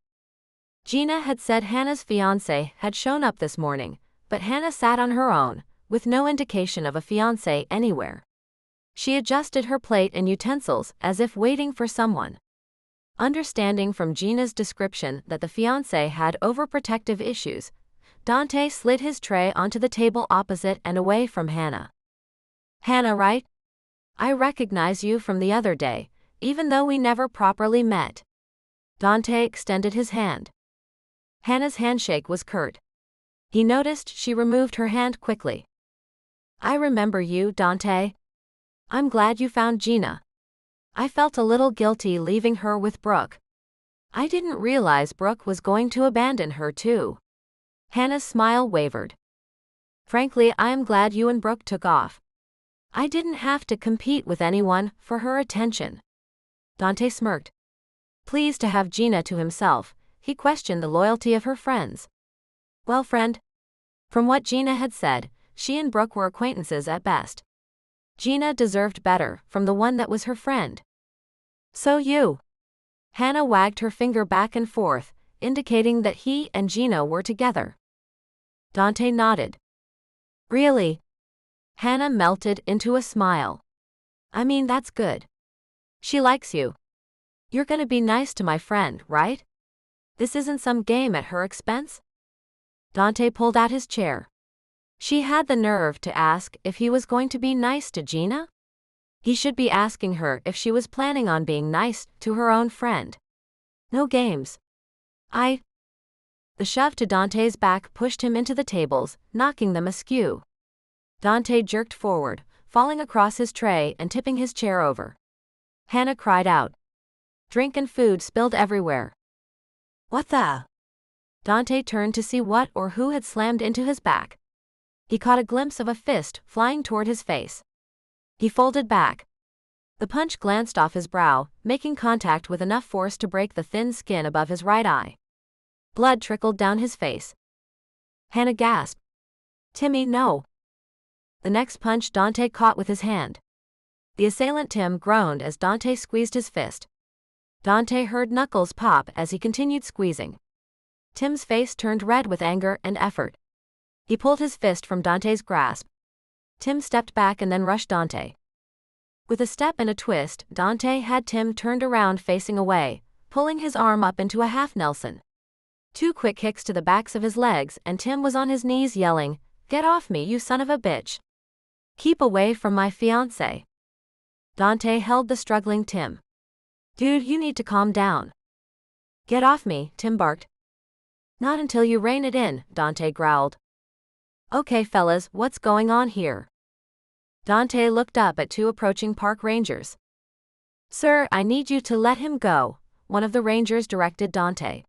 Geena had said Hannah's fiancé had shown up this morning, but Hannah sat on her own, with no indication of a fiancé anywhere. She adjusted her plate and utensils as if waiting for someone. Understanding from Geena's description that the fiancé had overprotective issues, Dante slid his tray onto the table opposite and away from Hannah. Hannah, right? I recognize you from the other day, even though we never properly met. Dante extended his hand. Hannah's handshake was curt. He noticed she removed her hand quickly. I remember you, Dante. I'm glad you found Geena. I felt a little guilty leaving her with Brooke. I didn't realize Brooke was going to abandon her too. Hannah's smile wavered. Frankly, I am glad you and Brooke took off. I didn't have to compete with anyone for her attention. Dante smirked. Pleased to have Geena to himself, he questioned the loyalty of her friends. Well, friend? From what Geena had said, she and Brooke were acquaintances at best. Geena deserved better from the one that was her friend. So you. Hannah wagged her finger back and forth, indicating that he and Geena were together. Dante nodded. Really? Hannah melted into a smile. I mean, that's good. She likes you. You're gonna be nice to my friend, right? This isn't some game at her expense? Dante pulled out his chair. She had the nerve to ask if he was going to be nice to Geena? He should be asking her if she was planning on being nice to her own friend. No games. The shove to Dante's back pushed him into the tables, knocking them askew. Dante jerked forward, falling across his tray and tipping his chair over. Hannah cried out. Drink and food spilled everywhere. What the? Dante turned to see what or who had slammed into his back. He caught a glimpse of a fist flying toward his face. He folded back. The punch glanced off his brow, making contact with enough force to break the thin skin above his right eye. Blood trickled down his face. Hannah gasped. Timmy, no. The next punch Dante caught with his hand. The assailant Tim groaned as Dante squeezed his fist. Dante heard knuckles pop as he continued squeezing. Tim's face turned red with anger and effort. He pulled his fist from Dante's grasp. Tim stepped back and then rushed Dante. With a step and a twist, Dante had Tim turned around facing away, pulling his arm up into a half Nelson. 2 quick kicks to the backs of his legs and Tim was on his knees yelling, Get off me, you son of a bitch. Keep away from my fiancé. Dante held the struggling Tim. Dude, you need to calm down. Get off me, Tim barked. Not until you rein it in, Dante growled. Okay fellas, what's going on here? Dante looked up at 2 approaching park rangers. Sir, I need you to let him go, one of the rangers directed Dante.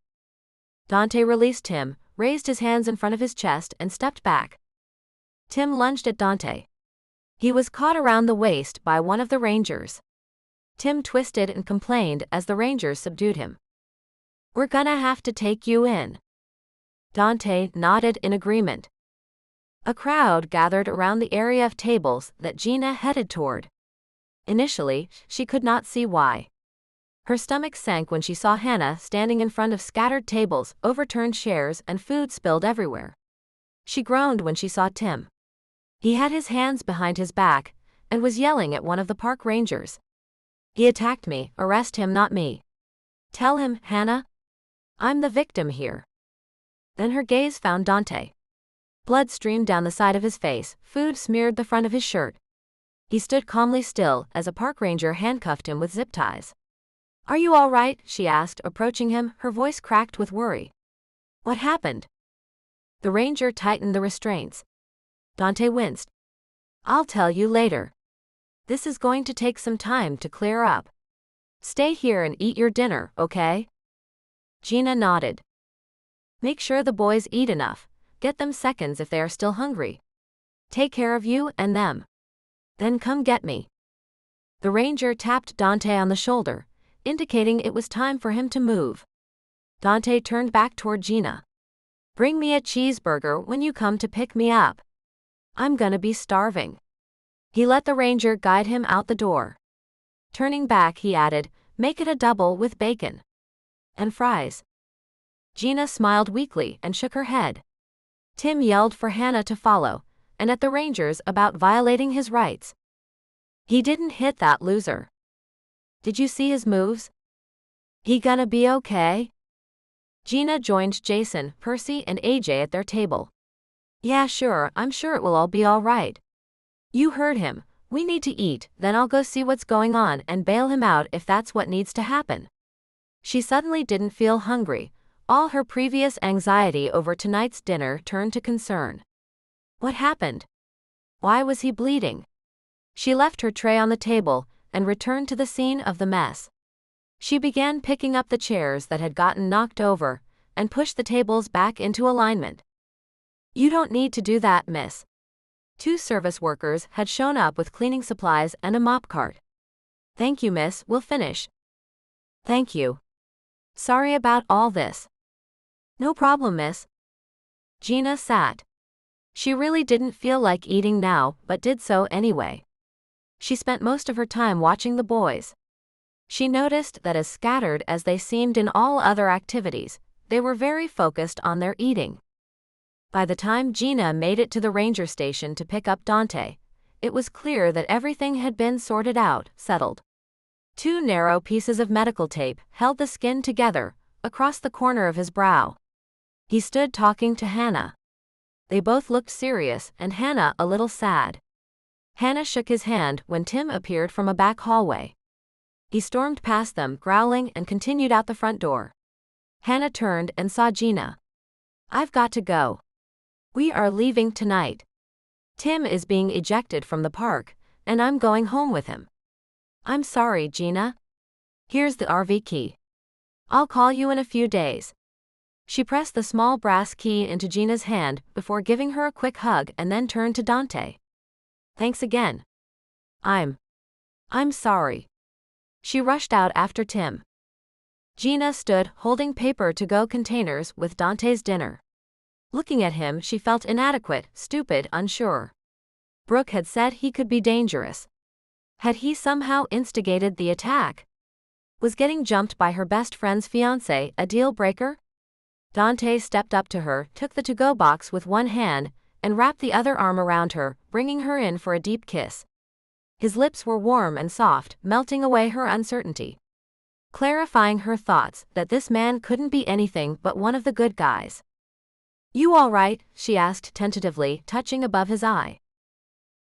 Dante released him, raised his hands in front of his chest and stepped back. Tim lunged at Dante. He was caught around the waist by one of the rangers. Tim twisted and complained as the Rangers subdued him. "We're gonna have to take you in." Dante nodded in agreement. A crowd gathered around the area of tables that Geena headed toward. Initially, she could not see why. Her stomach sank when she saw Hannah standing in front of scattered tables, overturned chairs, and food spilled everywhere. She groaned when she saw Tim. He had his hands behind his back and was yelling at one of the park rangers. "He attacked me, arrest him, not me. Tell him, Hannah. I'm the victim here." Then her gaze found Dante. Blood streamed down the side of his face, food smeared the front of his shirt. He stood calmly still as a park ranger handcuffed him with zip ties. "Are you all right?" she asked, approaching him, her voice cracked with worry. "What happened?" The ranger tightened the restraints. Dante winced. "I'll tell you later. This is going to take some time to clear up. Stay here and eat your dinner, okay?" Geena nodded. "Make sure the boys eat enough. Get them seconds if they are still hungry. Take care of you and them. Then come get me." The ranger tapped Dante on the shoulder, indicating it was time for him to move. Dante turned back toward Geena. "Bring me a cheeseburger when you come to pick me up. I'm gonna be starving." He let the ranger guide him out the door. Turning back, he added, "Make it a double with bacon. And fries." Geena smiled weakly and shook her head. Tim yelled for Hannah to follow, and at the rangers about violating his rights. "He didn't hit that loser. Did you see his moves? He gonna be okay?" Geena joined Jason, Percy, and AJ at their table. "Yeah, sure, I'm sure it will all be all right. You heard him. We need to eat, then I'll go see what's going on and bail him out if that's what needs to happen." She suddenly didn't feel hungry. All her previous anxiety over tonight's dinner turned to concern. What happened? Why was he bleeding? She left her tray on the table and returned to the scene of the mess. She began picking up the chairs that had gotten knocked over and pushed the tables back into alignment. "You don't need to do that, miss." Two service workers had shown up with cleaning supplies and a mop cart. "Thank you, miss, we'll finish." "Thank you. Sorry about all this." "No problem, miss." Geena sat. She really didn't feel like eating now, but did so anyway. She spent most of her time watching the boys. She noticed that as scattered as they seemed in all other activities, they were very focused on their eating. By the time Geena made it to the ranger station to pick up Dante, it was clear that everything had been sorted out, settled. Two narrow pieces of medical tape held the skin together, across the corner of his brow. He stood talking to Hannah. They both looked serious, and Hannah a little sad. Hannah shook his hand when Tim appeared from a back hallway. He stormed past them, growling, and continued out the front door. Hannah turned and saw Geena. "I've got to go. We are leaving tonight. Tim is being ejected from the park, and I'm going home with him." "I'm sorry, Geena. Here's the RV key. I'll call you in a few days." She pressed the small brass key into Geena's hand before giving her a quick hug and then turned to Dante. "Thanks again. I'm sorry." She rushed out after Tim. Geena stood holding paper-to-go containers with Dante's dinner. Looking at him, she felt inadequate, stupid, unsure. Brooke had said he could be dangerous. Had he somehow instigated the attack? Was getting jumped by her best friend's fiancé a deal breaker? Dante stepped up to her, took the to-go box with one hand, and wrapped the other arm around her, bringing her in for a deep kiss. His lips were warm and soft, melting away her uncertainty. Clarifying her thoughts that this man couldn't be anything but one of the good guys. "You all right?" she asked tentatively, touching above his eye.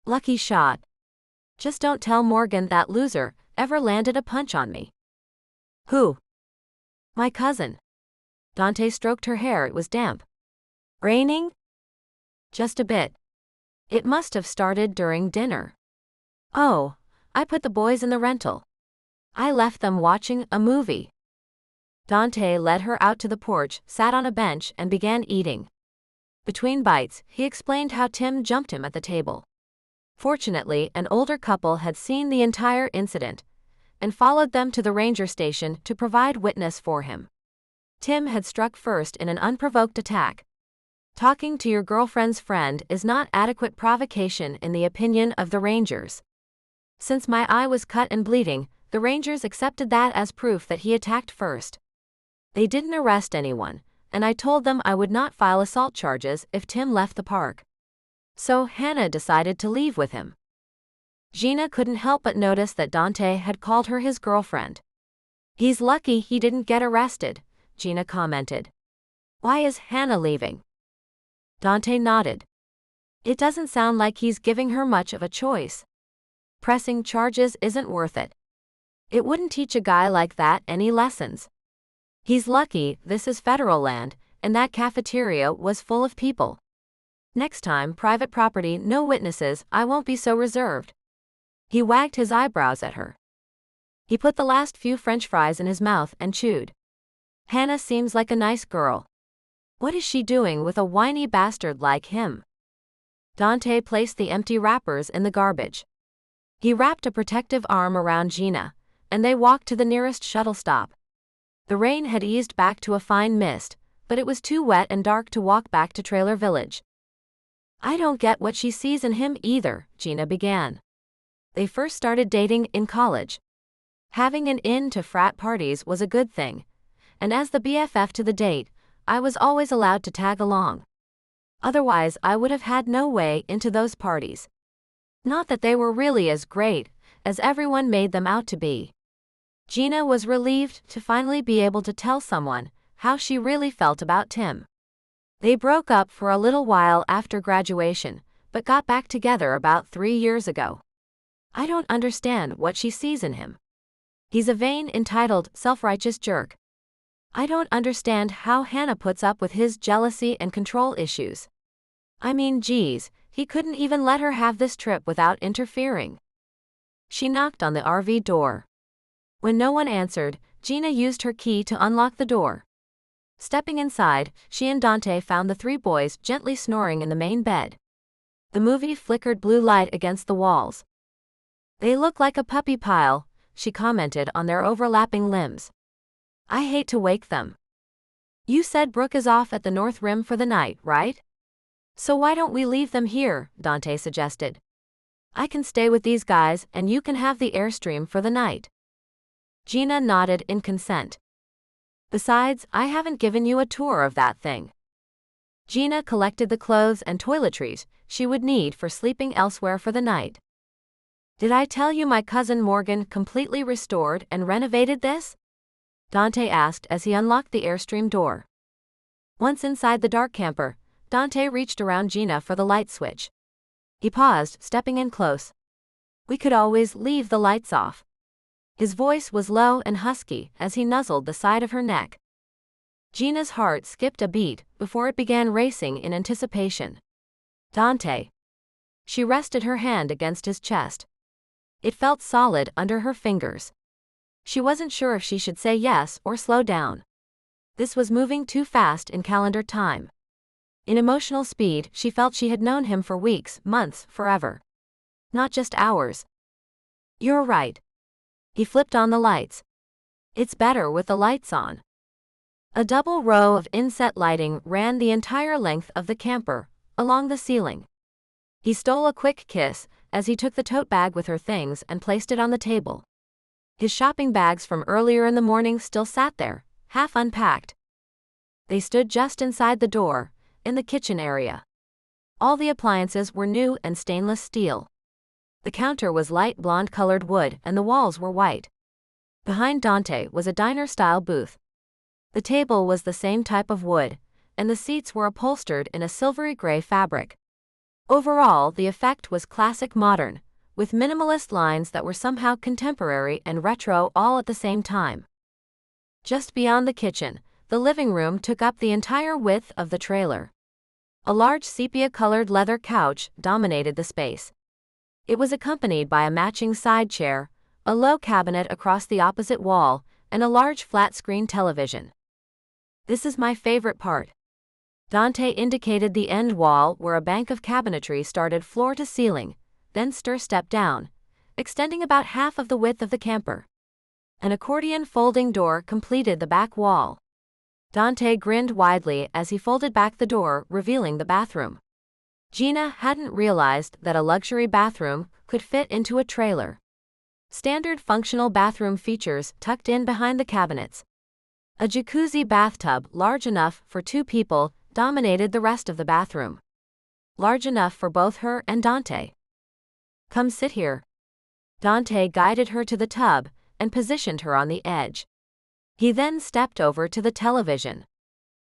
"Lucky shot. Just don't tell Morgan that loser ever landed a punch on me." "Who?" "My cousin." Dante stroked her hair, it was damp. "Raining?" "Just a bit. It must have started during dinner." "Oh, I put the boys in the rental. I left them watching a movie." Dante led her out to the porch, sat on a bench, and began eating. Between bites, he explained how Tim jumped him at the table. Fortunately, an older couple had seen the entire incident, and followed them to the ranger station to provide witness for him. Tim had struck first in an unprovoked attack. Talking to your girlfriend's friend is not adequate provocation in the opinion of the rangers. Since my eye was cut and bleeding, the rangers accepted that as proof that he attacked first. They didn't arrest anyone, and I told them I would not file assault charges if Tim left the park. So Hannah decided to leave with him. Geena couldn't help but notice that Dante had called her his girlfriend. He's lucky he didn't get arrested, Geena commented. Why is Hannah leaving? Dante nodded. It doesn't sound like he's giving her much of a choice. Pressing charges isn't worth it. It wouldn't teach a guy like that any lessons. He's lucky this is federal land, and that cafeteria was full of people. Next time, private property, no witnesses, I won't be so reserved. He wagged his eyebrows at her. He put the last few French fries in his mouth and chewed. Hannah seems like a nice girl. What is she doing with a whiny bastard like him? Dante placed the empty wrappers in the garbage. He wrapped a protective arm around Geena, and they walked to the nearest shuttle stop. The rain had eased back to a fine mist, but it was too wet and dark to walk back to Trailer Village. I don't get what she sees in him either, Geena began. They first started dating in college. Having an in to frat parties was a good thing, and as the BFF to the date, I was always allowed to tag along. Otherwise, I would have had no way into those parties. Not that they were really as great as everyone made them out to be. Geena was relieved to finally be able to tell someone how she really felt about Tim. They broke up for a little while after graduation, but got back together about 3 years ago. I don't understand what she sees in him. He's a vain, entitled, self-righteous jerk. I don't understand how Hannah puts up with his jealousy and control issues. I mean, geez, he couldn't even let her have this trip without interfering. She knocked on the RV door. When no one answered, Geena used her key to unlock the door. Stepping inside, she and Dante found the 3 boys gently snoring in the main bed. The movie flickered blue light against the walls. They look like a puppy pile, she commented on their overlapping limbs. I hate to wake them. You said Brooke is off at the North Rim for the night, right? So why don't we leave them here, Dante suggested. I can stay with these guys and you can have the Airstream for the night. Geena nodded in consent. Besides, I haven't given you a tour of that thing. Geena collected the clothes and toiletries she would need for sleeping elsewhere for the night. Did I tell you my cousin Morgan completely restored and renovated this? Dante asked as he unlocked the Airstream door. Once inside the dark camper, Dante reached around Geena for the light switch. He paused, stepping in close. We could always leave the lights off. His voice was low and husky as he nuzzled the side of her neck. Geena's heart skipped a beat before it began racing in anticipation. Dante. She rested her hand against his chest. It felt solid under her fingers. She wasn't sure if she should say yes or slow down. This was moving too fast in calendar time. In emotional speed, she felt she had known him for weeks, months, forever. Not just hours. You're right. He flipped on the lights. It's better with the lights on. A double row of inset lighting ran the entire length of the camper, along the ceiling. He stole a quick kiss as he took the tote bag with her things and placed it on the table. His shopping bags from earlier in the morning still sat there, half unpacked. They stood just inside the door, in the kitchen area. All the appliances were new and stainless steel. The counter was light blonde-colored wood and the walls were white. Behind Dante was a diner-style booth. The table was the same type of wood, and the seats were upholstered in a silvery gray fabric. Overall, the effect was classic modern, with minimalist lines that were somehow contemporary and retro all at the same time. Just beyond the kitchen, the living room took up the entire width of the trailer. A large sepia-colored leather couch dominated the space. It was accompanied by a matching side chair, a low cabinet across the opposite wall, and a large flat-screen television. This is my favorite part. Dante indicated the end wall where a bank of cabinetry started floor to ceiling, then stepped down, extending about half of the width of the camper. An accordion folding door completed the back wall. Dante grinned widely as he folded back the door, revealing the bathroom. Geena hadn't realized that a luxury bathroom could fit into a trailer. Standard functional bathroom features tucked in behind the cabinets. A jacuzzi bathtub large enough for 2 people dominated the rest of the bathroom. Large enough for both her and Dante. "Come sit here." Dante guided her to the tub and positioned her on the edge. He then stepped over to the television.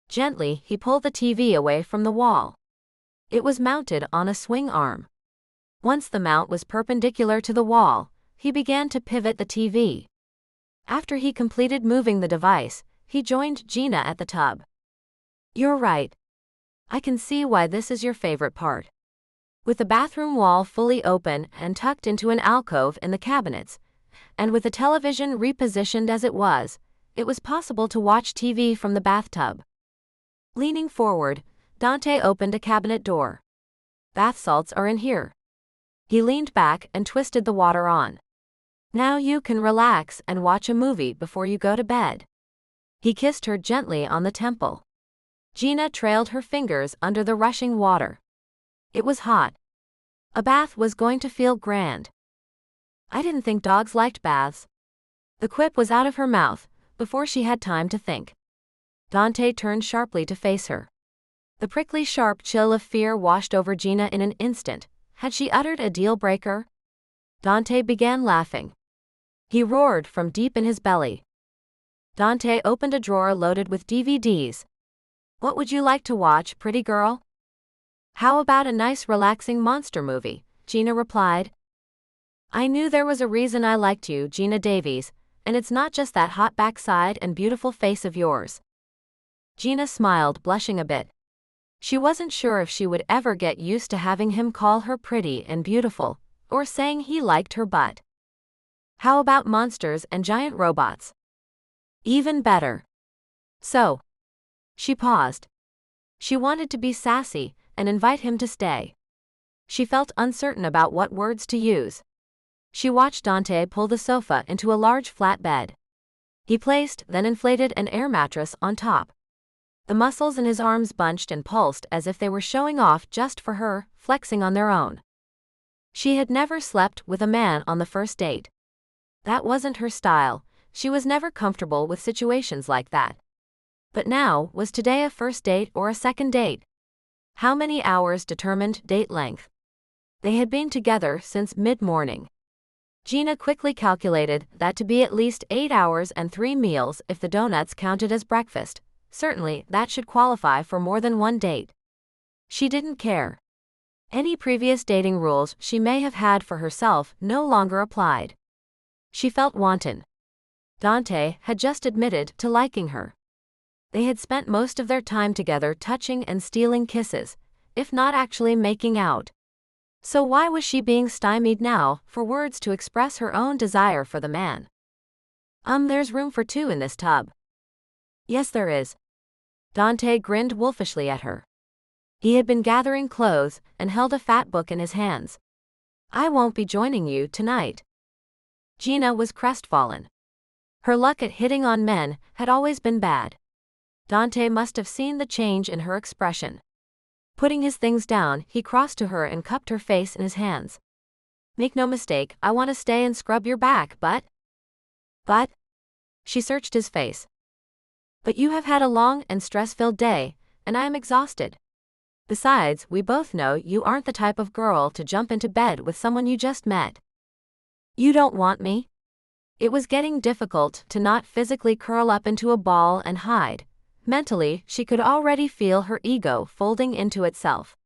Gently, he pulled the TV away from the wall. It was mounted on a swing arm. Once the mount was perpendicular to the wall, he began to pivot the TV. After he completed moving the device, he joined Geena at the tub. "You're right. I can see why this is your favorite part." With the bathroom wall fully open and tucked into an alcove in the cabinets, and with the television repositioned as it was possible to watch TV from the bathtub. Leaning forward, Dante opened a cabinet door. "Bath salts are in here." He leaned back and twisted the water on. "Now you can relax and watch a movie before you go to bed." He kissed her gently on the temple. Geena trailed her fingers under the rushing water. It was hot. A bath was going to feel grand. "I didn't think dogs liked baths." The quip was out of her mouth before she had time to think. Dante turned sharply to face her. The prickly sharp chill of fear washed over Geena in an instant. Had she uttered a deal breaker? Dante began laughing. He roared from deep in his belly. Dante opened a drawer loaded with DVDs. "What would you like to watch, pretty girl?" "How about a nice relaxing monster movie?" Geena replied. "I knew there was a reason I liked you, Geena Davies, and it's not just that hot backside and beautiful face of yours." Geena smiled, blushing a bit. She wasn't sure if she would ever get used to having him call her pretty and beautiful, or saying he liked her butt. "How about monsters and giant robots?" "Even better." "So." She paused. She wanted to be sassy and invite him to stay. She felt uncertain about what words to use. She watched Dante pull the sofa into a large flat bed. He placed, then inflated an air mattress on top. The muscles in his arms bunched and pulsed as if they were showing off just for her, flexing on their own. She had never slept with a man on the first date. That wasn't her style. She was never comfortable with situations like that. But now, was today a first date or a second date? How many hours determined date length? They had been together since mid-morning. Geena quickly calculated that to be at least 8 hours and 3 meals if the donuts counted as breakfast. Certainly, that should qualify for more than one date. She didn't care. Any previous dating rules she may have had for herself no longer applied. She felt wanton. Dante had just admitted to liking her. They had spent most of their time together touching and stealing kisses, if not actually making out. So why was she being stymied now for words to express her own desire for the man? There's room for 2 in this tub." "Yes, there is." Dante grinned wolfishly at her. He had been gathering clothes and held a fat book in his hands. "I won't be joining you tonight." Geena was crestfallen. Her luck at hitting on men had always been bad. Dante must have seen the change in her expression. Putting his things down, he crossed to her and cupped her face in his hands. "Make no mistake, I want to stay and scrub your back, but..." "But?" She searched his face. "But you have had a long and stress-filled day, and I am exhausted. Besides, we both know you aren't the type of girl to jump into bed with someone you just met." "You don't want me?" It was getting difficult to not physically curl up into a ball and hide. Mentally, she could already feel her ego folding into itself.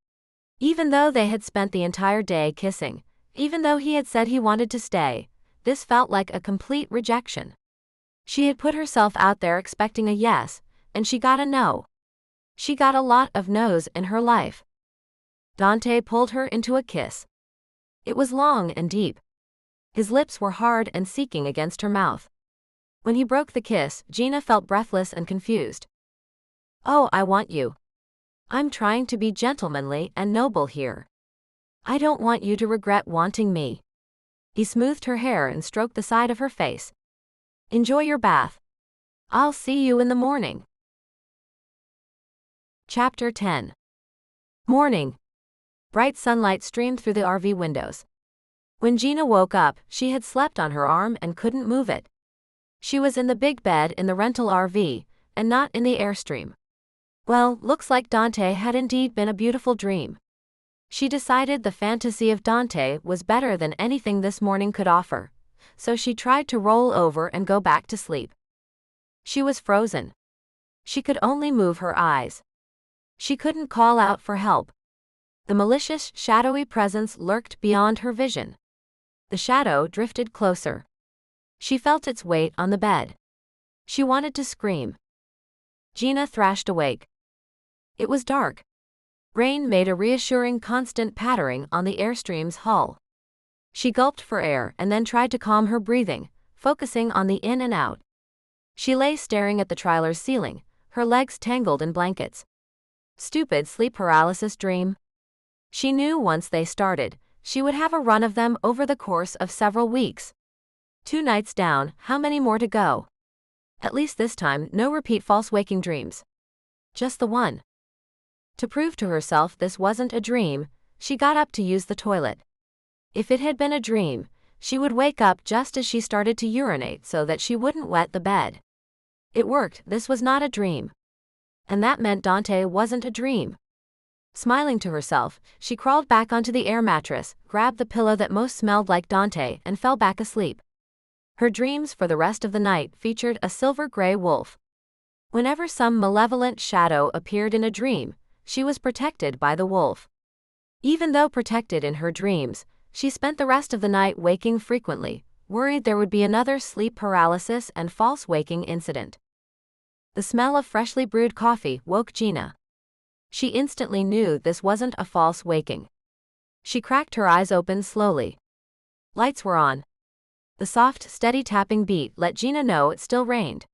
Even though they had spent the entire day kissing, even though he had said he wanted to stay, this felt like a complete rejection. She had put herself out there expecting a yes, and she got a no. She got a lot of no's in her life. Dante pulled her into a kiss. It was long and deep. His lips were hard and seeking against her mouth. When he broke the kiss, Geena felt breathless and confused. "Oh, I want you. I'm trying to be gentlemanly and noble here. I don't want you to regret wanting me." He smoothed her hair and stroked the side of her face. Enjoy your bath. I'll see you in the morning. Chapter 10. Morning. Bright sunlight streamed through the RV windows. When Geena woke up, she had slept on her arm and couldn't move it. She was in the big bed in the rental RV, and not in the Airstream. Well, looks like Dante had indeed been a beautiful dream. She decided the fantasy of Dante was better than anything this morning could offer, so she tried to roll over and go back to sleep. She was frozen. She could only move her eyes. She couldn't call out for help. The malicious, shadowy presence lurked beyond her vision. The shadow drifted closer. She felt its weight on the bed. She wanted to scream. Geena thrashed awake. It was dark. Rain made a reassuring constant pattering on the Airstream's hull. She gulped for air and then tried to calm her breathing, focusing on the in and out. She lay staring at the trailer's ceiling, her legs tangled in blankets. Stupid sleep paralysis dream. She knew once they started, she would have a run of them over the course of several weeks. 2 nights down, how many more to go? At least this time, no repeat false waking dreams. Just the one. To prove to herself this wasn't a dream, she got up to use the toilet. If it had been a dream, she would wake up just as she started to urinate so that she wouldn't wet the bed. It worked, this was not a dream. And that meant Dante wasn't a dream. Smiling to herself, she crawled back onto the air mattress, grabbed the pillow that most smelled like Dante, and fell back asleep. Her dreams for the rest of the night featured a silver-gray wolf. Whenever some malevolent shadow appeared in a dream, she was protected by the wolf. Even though protected in her dreams, she spent the rest of the night waking frequently, worried there would be another sleep paralysis and false waking incident. The smell of freshly brewed coffee woke Geena. She instantly knew this wasn't a false waking. She cracked her eyes open slowly. Lights were on. The soft, steady tapping beat let Geena know it still rained.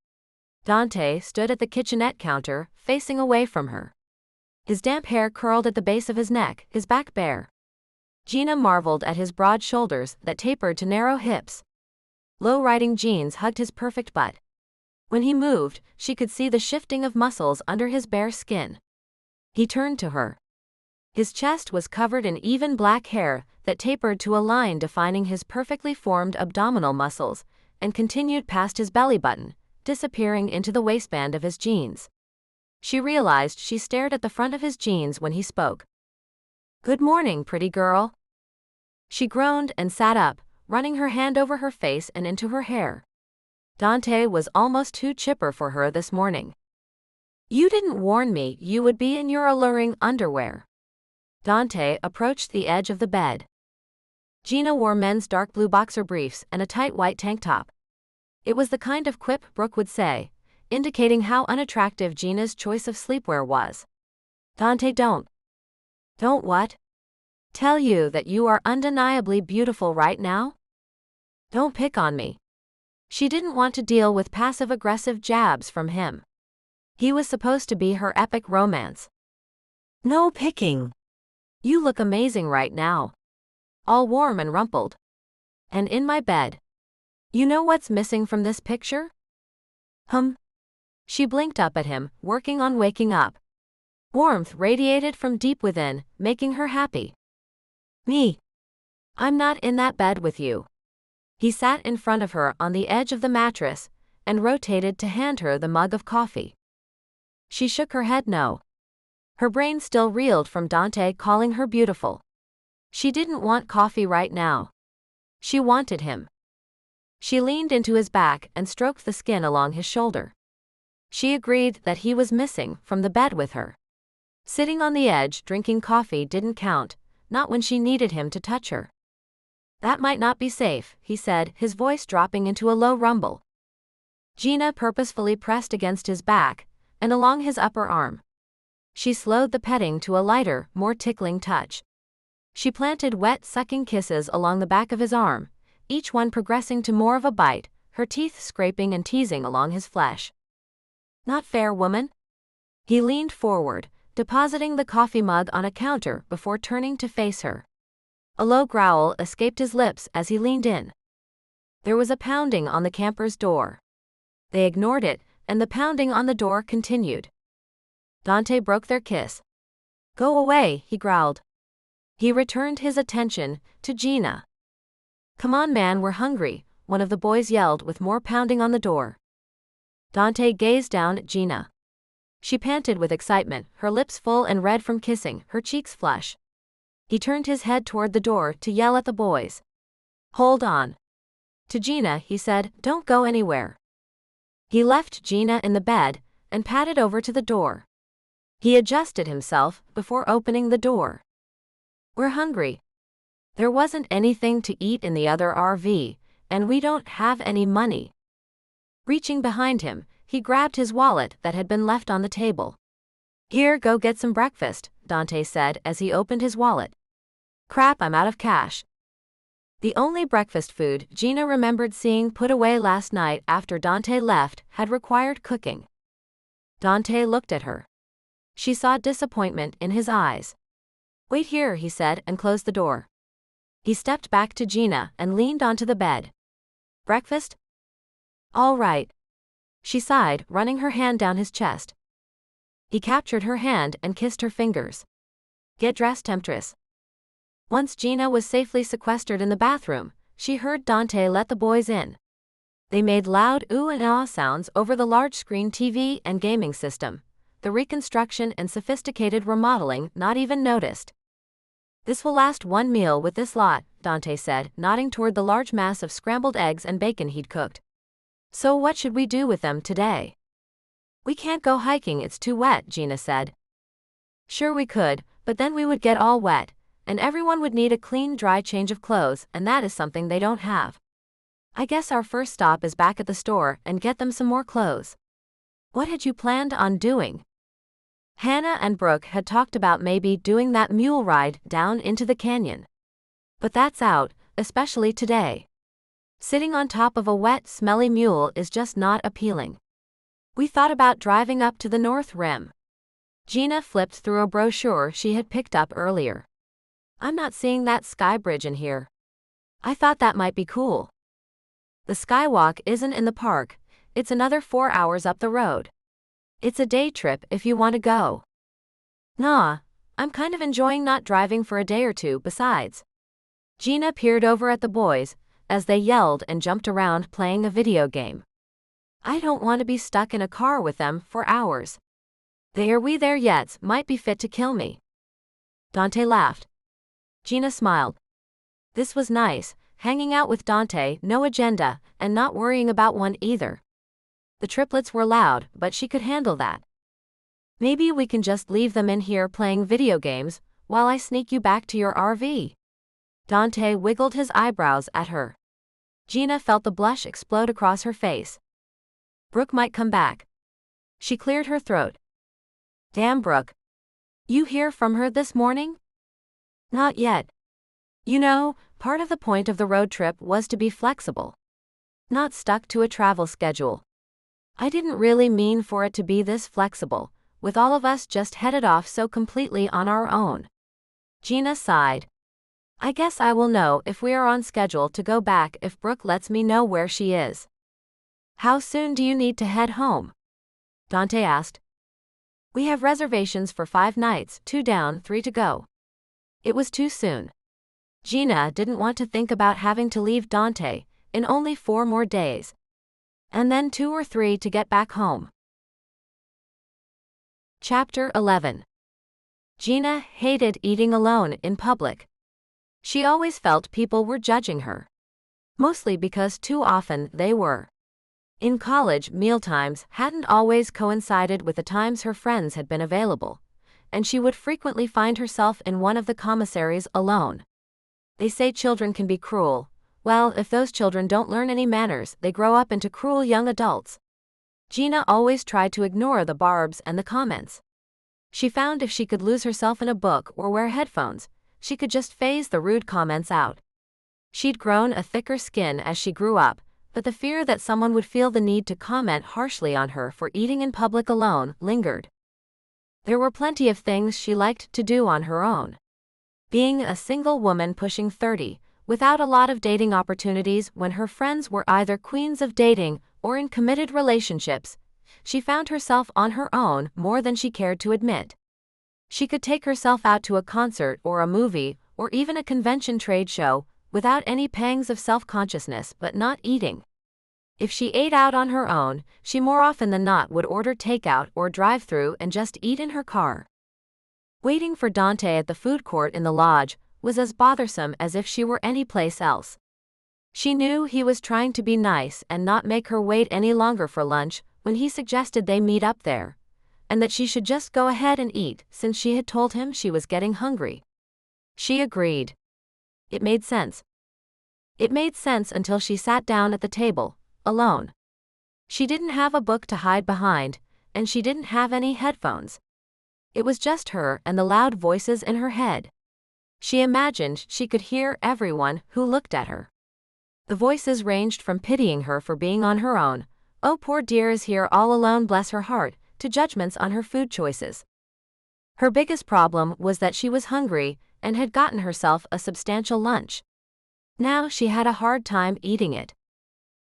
Dante stood at the kitchenette counter, facing away from her. His damp hair curled at the base of his neck, his back bare. Geena marveled at his broad shoulders that tapered to narrow hips. Low-riding jeans hugged his perfect butt. When he moved, she could see the shifting of muscles under his bare skin. He turned to her. His chest was covered in even black hair that tapered to a line defining his perfectly formed abdominal muscles, and continued past his belly button, disappearing into the waistband of his jeans. She realized she stared at the front of his jeans when he spoke. "Good morning, pretty girl." She groaned and sat up, running her hand over her face and into her hair. Dante was almost too chipper for her this morning. "You didn't warn me you would be in your alluring underwear." Dante approached the edge of the bed. Geena wore men's dark blue boxer briefs and a tight white tank top. It was the kind of quip Brooke would say, indicating how unattractive Geena's choice of sleepwear was. "Dante, don't." "Don't what?" "Tell you that you are undeniably beautiful right now?" "Don't pick on me." She didn't want to deal with passive-aggressive jabs from him. He was supposed to be her epic romance. "No picking. You look amazing right now. All warm and rumpled. And in my bed. You know what's missing from this picture?" She blinked up at him, working on waking up. Warmth radiated from deep within, making her happy. "Me. I'm not in that bed with you." He sat in front of her on the edge of the mattress, and rotated to hand her the mug of coffee. She shook her head no. Her brain still reeled from Dante calling her beautiful. She didn't want coffee right now. She wanted him. She leaned into his back and stroked the skin along his shoulder. She agreed that he was missing from the bed with her. Sitting on the edge drinking coffee didn't count, not when she needed him to touch her. "That might not be safe," he said, his voice dropping into a low rumble. Geena purposefully pressed against his back, and along his upper arm. She slowed the petting to a lighter, more tickling touch. She planted wet, sucking kisses along the back of his arm, each one progressing to more of a bite, her teeth scraping and teasing along his flesh. "Not fair, woman." He leaned forward, depositing the coffee mug on a counter before turning to face her. A low growl escaped his lips as he leaned in. There was a pounding on the camper's door. They ignored it, and the pounding on the door continued. Dante broke their kiss. "Go away," he growled. He returned his attention to Geena. "Come on, man, we're hungry," one of the boys yelled with more pounding on the door. Dante gazed down at Geena. She panted with excitement, her lips full and red from kissing, her cheeks flush. He turned his head toward the door to yell at the boys. "Hold on." To Geena, he said, "Don't go anywhere." He left Geena in the bed and padded over to the door. He adjusted himself before opening the door. "We're hungry. There wasn't anything to eat in the other RV, and we don't have any money." Reaching behind him, he grabbed his wallet that had been left on the table. "Here, go get some breakfast," Dante said as he opened his wallet. "Crap, I'm out of cash." The only breakfast food Geena remembered seeing put away last night after Dante left had required cooking. Dante looked at her. She saw disappointment in his eyes. "Wait here," he said, and closed the door. He stepped back to Geena and leaned onto the bed. "Breakfast?" "All right." She sighed, running her hand down his chest. He captured her hand and kissed her fingers. "Get dressed, temptress." Once Geena was safely sequestered in the bathroom, she heard Dante let the boys in. They made loud ooh and ah sounds over the large-screen TV and gaming system, the reconstruction and sophisticated remodeling not even noticed. "This will last one meal with this lot," Dante said, nodding toward the large mass of scrambled eggs and bacon he'd cooked. "So what should we do with them today?" "We can't go hiking, it's too wet," Geena said. "Sure we could, but then we would get all wet, and everyone would need a clean, dry change of clothes, and that is something they don't have. I guess our first stop is back at the store and get them some more clothes." "What had you planned on doing?" Hannah and Brooke had talked about maybe doing that mule ride down into the canyon. But that's out, especially today. Sitting on top of a wet, smelly mule is just not appealing. "We thought about driving up to the North Rim." Geena flipped through a brochure she had picked up earlier. "I'm not seeing that sky bridge in here. I thought that might be cool." "The skywalk isn't in the park, it's another 4 hours up the road. It's a day trip if you want to go." "Nah, I'm kind of enjoying not driving for a day or two besides." Geena peered over at the boys as they yelled and jumped around playing a video game. "I don't want to be stuck in a car with them for hours. The "Are we there yet" might be fit to kill me." Dante laughed. Geena smiled. This was nice, hanging out with Dante, no agenda, and not worrying about one either. The triplets were loud, but she could handle that. "Maybe we can just leave them in here playing video games while I sneak you back to your RV." Dante wiggled his eyebrows at her. Geena felt the blush explode across her face. "Brooke might come back." She cleared her throat. "Damn Brooke. You hear from her this morning?" "Not yet. You know, part of the point of the road trip was to be flexible. Not stuck to a travel schedule. I didn't really mean for it to be this flexible, with all of us just headed off so completely on our own." Geena sighed. "I guess I will know if we are on schedule to go back if Brooke lets me know where she is." "How soon do you need to head home?" Dante asked. "We have reservations for 5 nights, 2 down, 3 to go." It was too soon. Geena didn't want to think about having to leave Dante in only 4 more days. And then 2 or 3 to get back home. Chapter 11. Geena hated eating alone in public. She always felt people were judging her. Mostly because too often they were. In college, mealtimes hadn't always coincided with the times her friends had been available, and she would frequently find herself in one of the commissaries alone. They say children can be cruel. Well, if those children don't learn any manners, they grow up into cruel young adults. Geena always tried to ignore the barbs and the comments. She found if she could lose herself in a book or wear headphones, she could just phase the rude comments out. She'd grown a thicker skin as she grew up, but the fear that someone would feel the need to comment harshly on her for eating in public alone lingered. There were plenty of things she liked to do on her own. Being a single woman pushing 30, without a lot of dating opportunities when her friends were either queens of dating or in committed relationships, she found herself on her own more than she cared to admit. She could take herself out to a concert or a movie or even a convention trade show without any pangs of self-consciousness, but not eating. If she ate out on her own, she more often than not would order takeout or drive-through and just eat in her car. Waiting for Dante at the food court in the lodge was as bothersome as if she were any place else. She knew he was trying to be nice and not make her wait any longer for lunch when he suggested they meet up there, and that she should just go ahead and eat since she had told him she was getting hungry. She agreed. It made sense. It made sense until she sat down at the table, alone. She didn't have a book to hide behind, and she didn't have any headphones. It was just her and the loud voices in her head. She imagined she could hear everyone who looked at her. The voices ranged from pitying her for being on her own, "Oh, poor dear is here all alone, bless her heart," to judgments on her food choices. Her biggest problem was that she was hungry and had gotten herself a substantial lunch. Now she had a hard time eating it.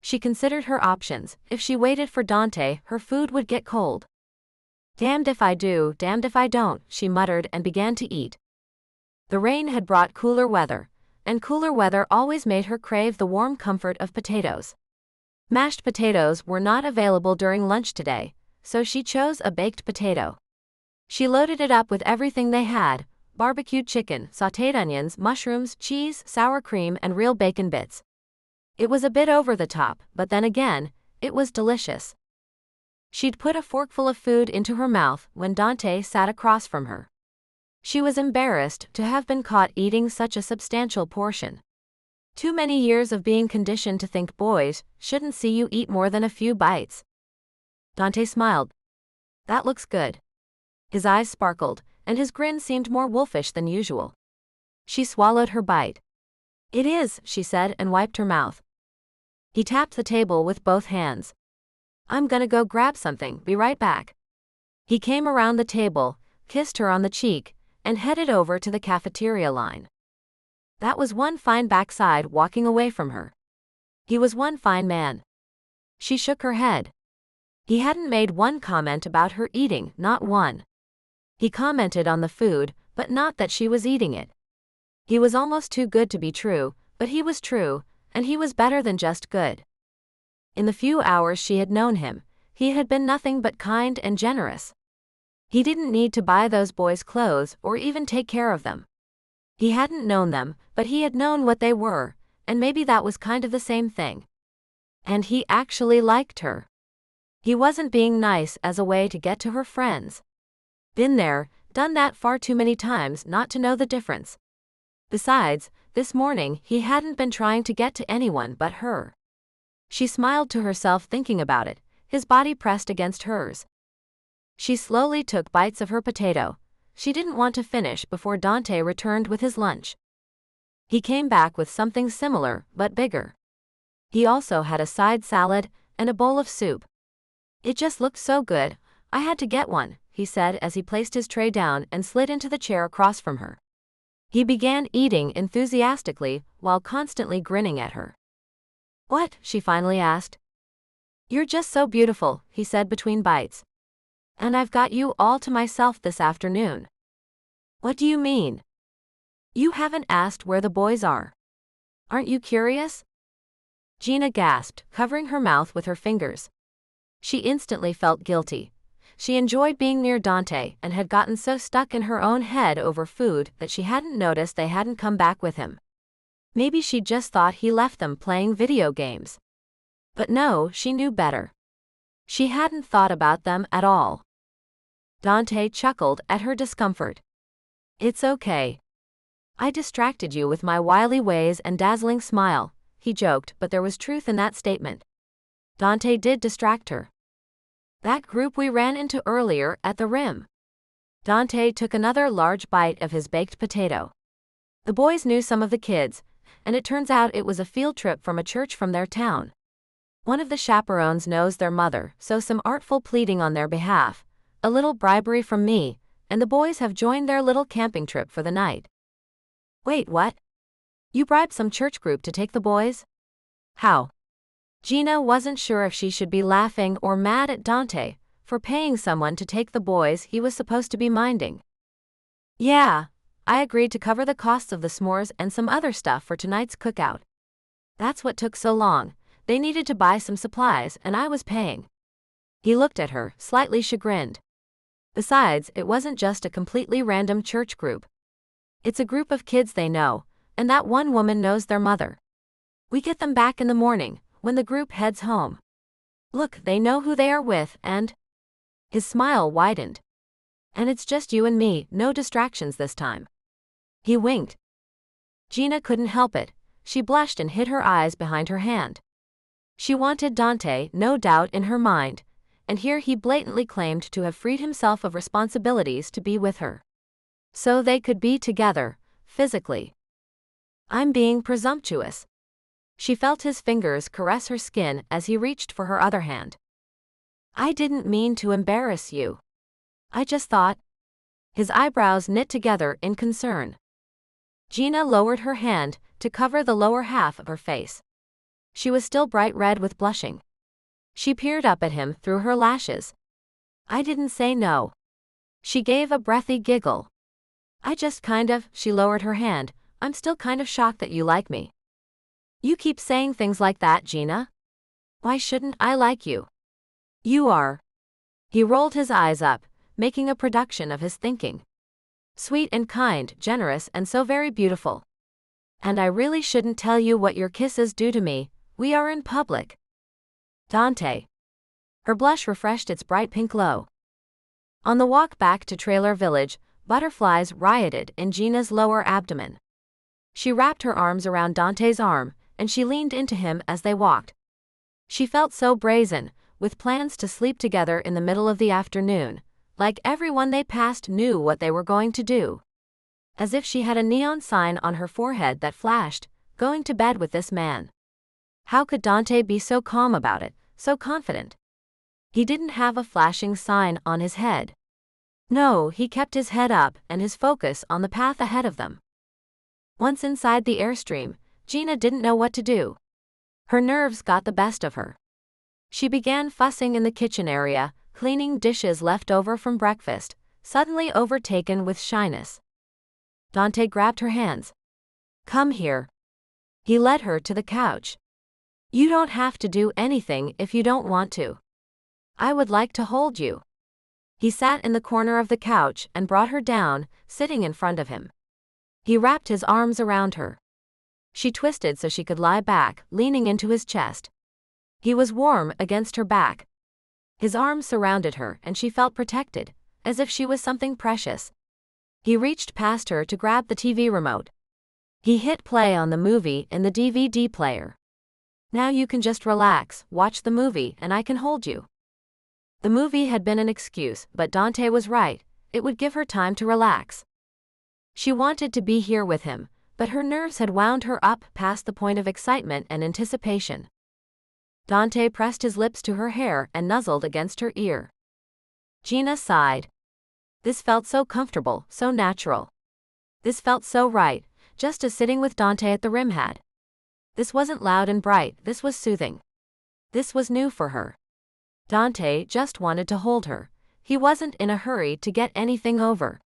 She considered her options. If she waited for Dante, her food would get cold. "Damned if I do, damned if I don't," she muttered and began to eat. The rain had brought cooler weather, and cooler weather always made her crave the warm comfort of potatoes. Mashed potatoes were not available during lunch today, so she chose a baked potato. She loaded it up with everything they had: barbecued chicken, sautéed onions, mushrooms, cheese, sour cream, and real bacon bits. It was a bit over the top, but then again, it was delicious. She'd put a forkful of food into her mouth when Dante sat across from her. She was embarrassed to have been caught eating such a substantial portion. Too many years of being conditioned to think boys shouldn't see you eat more than a few bites. Dante smiled. "That looks good." His eyes sparkled, and his grin seemed more wolfish than usual. She swallowed her bite. "It is," she said and wiped her mouth. He tapped the table with both hands. "I'm gonna go grab something, be right back." He came around the table, kissed her on the cheek, and headed over to the cafeteria line. That was one fine backside walking away from her. He was one fine man. She shook her head. He hadn't made one comment about her eating, not one. He commented on the food, but not that she was eating it. He was almost too good to be true, but he was true, and he was better than just good. In the few hours she had known him, he had been nothing but kind and generous. He didn't need to buy those boys clothes or even take care of them. He hadn't known them, but he had known what they were, and maybe that was kind of the same thing. And he actually liked her. He wasn't being nice as a way to get to her friends. Been there, done that far too many times not to know the difference. Besides, this morning he hadn't been trying to get to anyone but her. She smiled to herself thinking about it, his body pressed against hers. She slowly took bites of her potato. She didn't want to finish before Dante returned with his lunch. He came back with something similar, but bigger. He also had a side salad and a bowl of soup. "It just looked so good, I had to get one," he said as he placed his tray down and slid into the chair across from her. He began eating enthusiastically while constantly grinning at her. "What?" she finally asked. "You're just so beautiful," he said between bites. "And I've got you all to myself this afternoon." "What do you mean?" "You haven't asked where the boys are. Aren't you curious?" Geena gasped, covering her mouth with her fingers. She instantly felt guilty. She enjoyed being near Dante and had gotten so stuck in her own head over food that she hadn't noticed they hadn't come back with him. Maybe she just thought he left them playing video games. But no, she knew better. She hadn't thought about them at all. Dante chuckled at her discomfort. "It's okay. I distracted you with my wily ways and dazzling smile," he joked, but there was truth in that statement. Dante did distract her. "That group we ran into earlier at the rim." Dante took another large bite of his baked potato. The boys knew some of the kids, and it turns out it was a field trip from a church from their town. One of the chaperones knows their mother, so some artful pleading on their behalf, a little bribery from me, and the boys have joined their little camping trip for the night. "Wait, what? You bribed some church group to take the boys? How?" Geena wasn't sure if she should be laughing or mad at Dante for paying someone to take the boys he was supposed to be minding. Yeah, I agreed to cover the costs of the s'mores and some other stuff for tonight's cookout. That's what took so long. They needed to buy some supplies and I was paying. He looked at her, slightly chagrined. Besides, it wasn't just a completely random church group. It's a group of kids they know, and that one woman knows their mother. We get them back in the morning, when the group heads home. Look, they know who they are with, and... His smile widened. And it's just you and me, no distractions this time. He winked. Geena couldn't help it. She blushed and hid her eyes behind her hand. She wanted Dante, no doubt in her mind, and here he blatantly claimed to have freed himself of responsibilities to be with her. So they could be together, physically. I'm being presumptuous. She felt his fingers caress her skin as he reached for her other hand. I didn't mean to embarrass you. I just thought. His eyebrows knit together in concern. Geena lowered her hand to cover the lower half of her face. She was still bright red with blushing. She peered up at him through her lashes. I didn't say no. She gave a breathy giggle. I just she lowered her hand. I'm still kind of shocked that you like me. You keep saying things like that, Geena. Why shouldn't I like you? You are. He rolled his eyes up, making a production of his thinking. Sweet and kind, generous and so very beautiful. And I really shouldn't tell you what your kisses do to me. We are in public. Dante. Her blush refreshed its bright pink glow. On the walk back to Trailer Village, butterflies rioted in Geena's lower abdomen. She wrapped her arms around Dante's arm, and she leaned into him as they walked. She felt so brazen, with plans to sleep together in the middle of the afternoon, like everyone they passed knew what they were going to do. As if she had a neon sign on her forehead that flashed, going to bed with this man. How could Dante be so calm about it, so confident? He didn't have a flashing sign on his head. No, he kept his head up and his focus on the path ahead of them. Once inside the Airstream, Geena didn't know what to do. Her nerves got the best of her. She began fussing in the kitchen area, cleaning dishes left over from breakfast, suddenly overtaken with shyness. Dante grabbed her hands. Come here. He led her to the couch. You don't have to do anything if you don't want to. I would like to hold you. He sat in the corner of the couch and brought her down, sitting in front of him. He wrapped his arms around her. She twisted so she could lie back, leaning into his chest. He was warm against her back. His arms surrounded her and she felt protected, as if she was something precious. He reached past her to grab the TV remote. He hit play on the movie in the DVD player. Now you can just relax, watch the movie, and I can hold you. The movie had been an excuse, but Dante was right. It would give her time to relax. She wanted to be here with him, but her nerves had wound her up past the point of excitement and anticipation. Dante pressed his lips to her hair and nuzzled against her ear. Geena sighed. This felt so comfortable, so natural. This felt so right, just as sitting with Dante at the rim had. This wasn't loud and bright, this was soothing. This was new for her. Dante just wanted to hold her. He wasn't in a hurry to get anything over.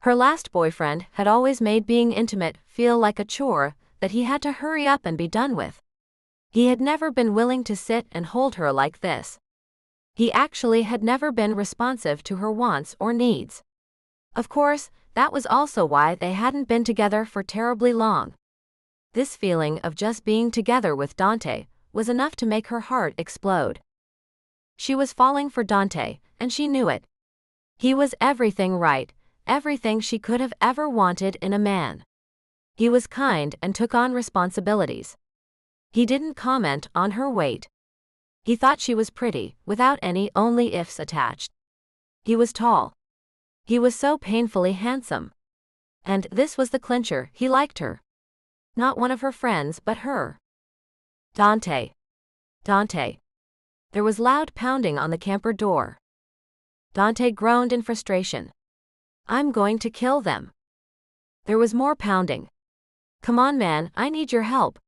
Her last boyfriend had always made being intimate feel like a chore that he had to hurry up and be done with. He had never been willing to sit and hold her like this. He actually had never been responsive to her wants or needs. Of course, that was also why they hadn't been together for terribly long. This feeling of just being together with Dante was enough to make her heart explode. She was falling for Dante, and she knew it. He was everything right, everything she could have ever wanted in a man. He was kind and took on responsibilities. He didn't comment on her weight. He thought she was pretty, without any only ifs attached. He was tall. He was so painfully handsome. And this was the clincher, he liked her. Not one of her friends, but her. Dante. Dante. There was loud pounding on the camper door. Dante groaned in frustration. I'm going to kill them. There was more pounding. Come on, man, I need your help.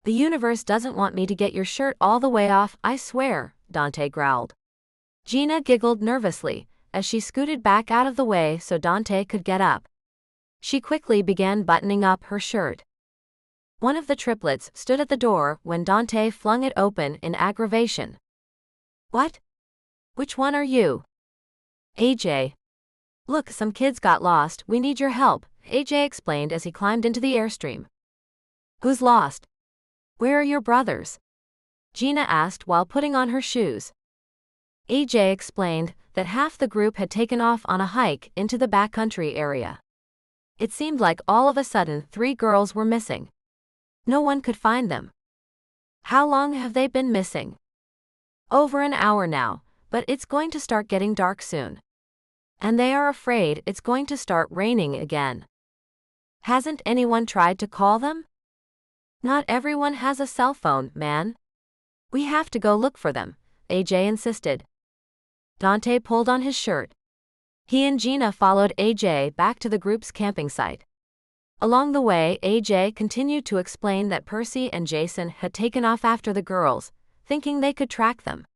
The universe doesn't want me to get your shirt all the way off, I swear, Dante growled. Geena giggled nervously as she scooted back out of the way so Dante could get up. She quickly began buttoning up her shirt. One of the triplets stood at the door when Dante flung it open in aggravation. What? Which one are you? AJ. Look, some kids got lost, we need your help, AJ explained as he climbed into the airstream. Who's lost? Where are your brothers? Geena asked while putting on her shoes. AJ explained that half the group had taken off on a hike into the backcountry area. It seemed like all of a sudden 3 girls were missing. No one could find them. How long have they been missing? Over an hour now, but it's going to start getting dark soon. And they are afraid it's going to start raining again. Hasn't anyone tried to call them? Not everyone has a cell phone, man. We have to go look for them, AJ insisted. Dante pulled on his shirt. He and Geena followed AJ back to the group's camping site. Along the way, AJ continued to explain that Percy and Jason had taken off after the girls, thinking they could track them.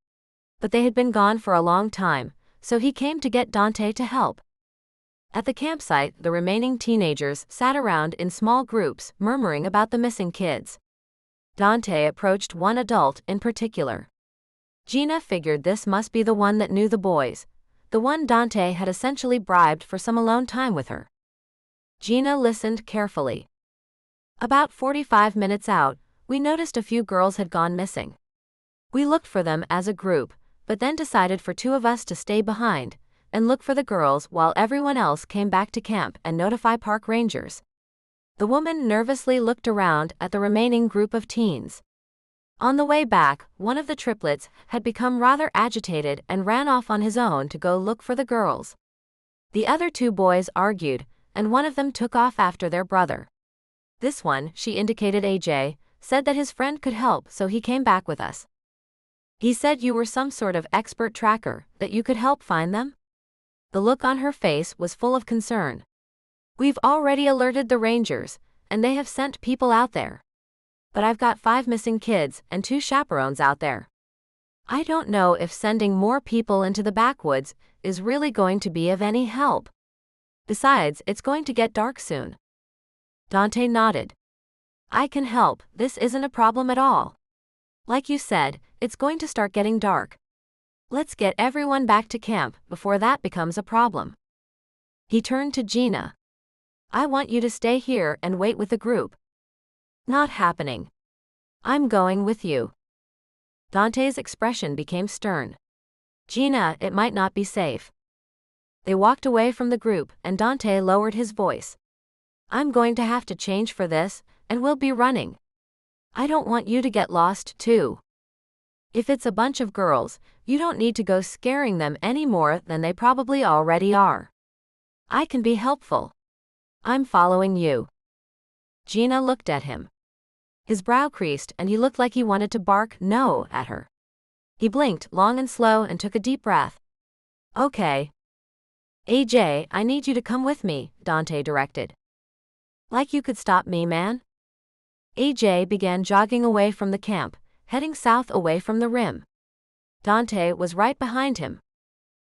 But they had been gone for a long time, so he came to get Dante to help. At the campsite, the remaining teenagers sat around in small groups, murmuring about the missing kids. Dante approached one adult in particular. Geena figured this must be the one that knew the boys, the one Dante had essentially bribed for some alone time with her. Geena listened carefully. About 45 minutes out, we noticed a few girls had gone missing. We looked for them as a group, but then decided for 2 of us to stay behind and look for the girls while everyone else came back to camp and notify park rangers. The woman nervously looked around at the remaining group of teens. On the way back, one of the triplets had become rather agitated and ran off on his own to go look for the girls. The other 2 boys argued, and one of them took off after their brother. This one, she indicated AJ, said that his friend could help, so he came back with us. He said you were some sort of expert tracker, that you could help find them? The look on her face was full of concern. We've already alerted the rangers, and they have sent people out there. But I've got 5 missing kids and 2 chaperones out there. I don't know if sending more people into the backwoods is really going to be of any help. Besides, it's going to get dark soon. Dante nodded. I can help, this isn't a problem at all. Like you said, it's going to start getting dark. Let's get everyone back to camp before that becomes a problem. He turned to Geena. I want you to stay here and wait with the group. Not happening. I'm going with you. Dante's expression became stern. Geena, it might not be safe. They walked away from the group and Dante lowered his voice. I'm going to have to change for this, and we'll be running. I don't want you to get lost too. If it's a bunch of girls, you don't need to go scaring them any more than they probably already are. I can be helpful. I'm following you. Geena looked at him. His brow creased and he looked like he wanted to bark no at her. He blinked long and slow and took a deep breath. Okay. AJ, I need you to come with me, Dante directed. Like you could stop me, man? AJ began jogging away from the camp, heading south away from the rim. Dante was right behind him.